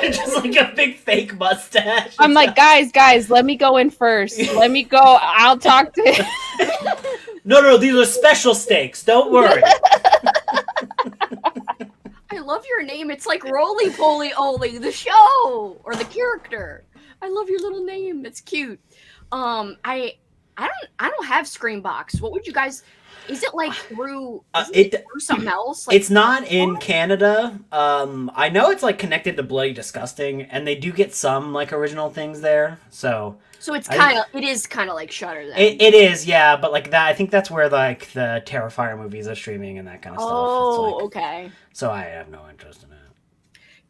Just like a big fake mustache. I'm like, guys, let me go in first. Let me go. I'll talk to him. No, these are special stakes. Don't worry. I love your name. It's like Roly Poly Oly, the show or the character. I love your little name. It's cute. I don't have Screambox. What would you guys? Is it like through? Through something else? Like, it's not in Canada. I know it's like connected to Bloody Disgusting, and they do get some like original things there. So it's kind of like Shudder then. It is, yeah, but like that, I think that's where like the Terrifier movies are streaming and that kind of stuff. Oh, like, okay. So I have no interest in it.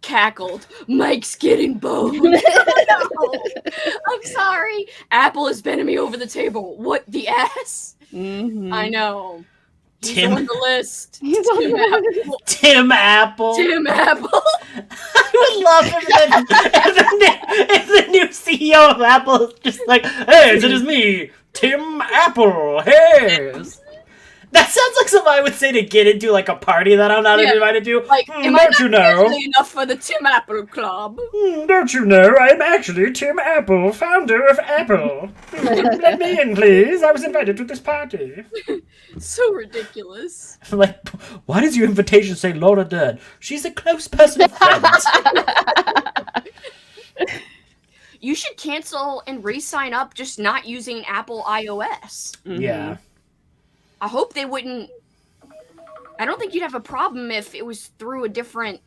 Cackled. Mike's getting boned. No. I'm sorry. Apple is bending me over the table. What the ass? Mm-hmm. I know. He's Tim on the list. He's on the Apple. Tim Apple. Tim Apple. I would love if the new CEO of Apple is just like, hey, it is me, Tim Apple. Hey. That sounds like something I would say to get into like a party that I'm not invited to. Like, am I don't you know? Enough for the Tim Apple Club? Don't you know? I'm actually Tim Apple, founder of Apple. Let me in, please. I was invited to this party. So ridiculous. Like, why does your invitation say Laura Dern? She's a close personal friend. You should cancel and re-sign up just not using Apple iOS. Mm-hmm. Yeah. I hope they wouldn't. I don't think you'd have a problem if it was through a different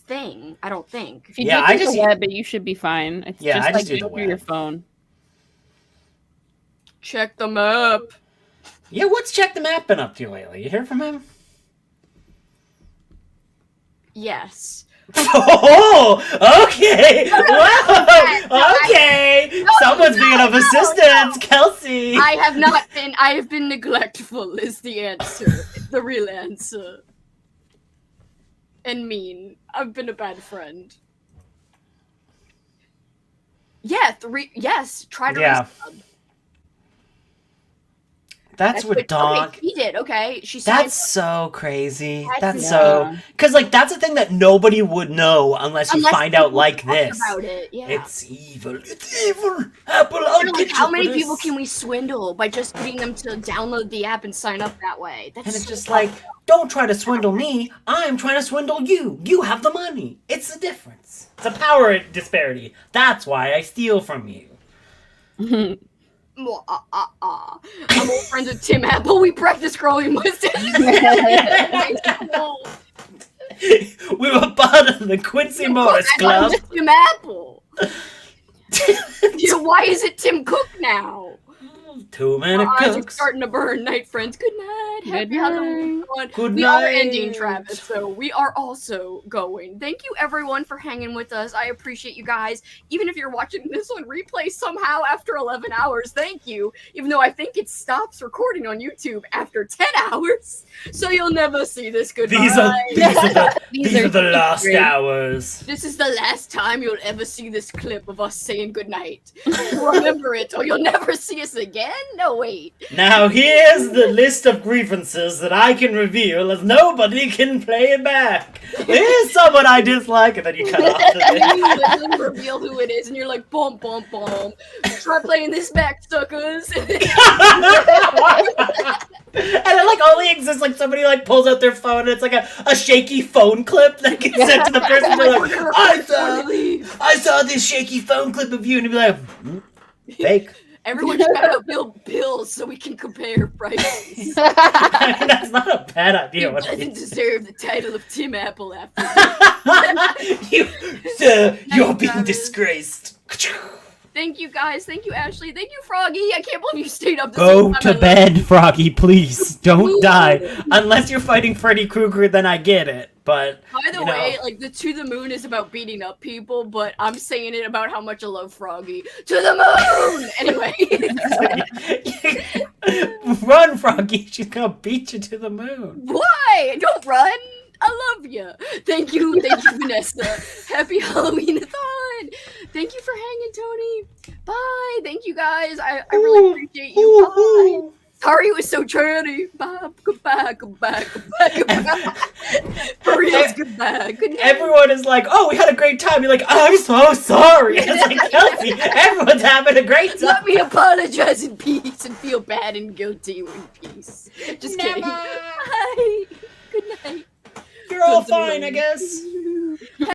thing. I don't think. If you Yeah, do I it through just- the web, you should be fine. It's Yeah, just I like just do the through your web. phone. Check the map. Yeah, what's Check the Map been up to lately? You hear from him? Yes. Oh, okay. Wow. Okay. Someone's being of assistance. Kelsi. I have not been. I have been neglectful. Is the answer. The real answer. And mean. I've been a bad friend. Yeah. Yes. Try to. Yeah. resub. That's what dog. Okay, he did. Okay. She said. That's so crazy. That's Yeah. so. Because, like, that's a thing that nobody would know unless you find out people like talk this. About it. Yeah. It's evil. It's evil. Apple, I'll Like, get you how for many this. people can we swindle by just getting them to download the app and sign up that way? That's And it's so just tough. like, don't try to swindle me. I'm trying to swindle you. You have the money. It's the difference. It's a power disparity. That's why I steal from you. I'm old friends with Tim Apple. We practice growing mustaches. We were part of the Quincy Morris Club. Tim Apple. Yeah, why is it Tim Cook now? Too many Our eyes are cooks. starting to burn. Night, friends. Good night. Happy Good Halloween. night. Fun. Good We are night. ending, Travis, so we are also going. Thank you, everyone, for hanging with us. I appreciate you guys. Even if you're watching this on replay somehow after 11 hours, thank you. Even though I think it stops recording on YouTube after 10 hours, so you'll never see this. Goodbye. These are These are the last great. hours. This is the last time you'll ever see this clip of us saying goodnight. Remember it, or you'll never see us again? No, wait. Now here's the list of grievances that I can reveal as nobody can play it back. Here's someone I dislike, and then you cut off the thing. And then reveal who it is, and you're like, boom, boom, boom. Try playing this back, suckers. And it like only exists like somebody like pulls out their phone and it's like a shaky phone clip that gets sent to the person. They're like, I saw this shaky phone clip of you, and you'd be like, fake. Everyone shout out bills so we can compare prices. I mean, that's not a bad idea. He What doesn't deserve the title of Tim Apple after that. Sir, you're Night, being Travis. disgraced. Thank you, guys. Thank you, Ashley. Thank you, Froggy. I can't believe you stayed up this Go whole time. to I love bed, Froggy, please. Don't Ooh. die. Unless you're fighting Freddy Krueger, then I get it. But By the you know. way, like the To the Moon is about beating up people, but I'm saying it about how much I love Froggy. To the moon! Anyway. Run, Froggy. She's gonna beat you to the moon. Why? Don't run! I love you. Thank you, Vanessa. Happy Halloween-a-thon! Thank you for hanging, Tony. Bye. Thank you, guys. I really appreciate you. Bye. Sorry it was so trendy. Bye. Goodbye. Goodbye. Goodbye. Goodbye. For real, goodbye. Good night. Everyone is like, oh, we had a great time. You're like, I'm so sorry. It's like, Kelsi, everyone's having a great time. Let me apologize in peace and feel bad and guilty in peace. Just kidding. Bye. Good night. You're all fine, I guess.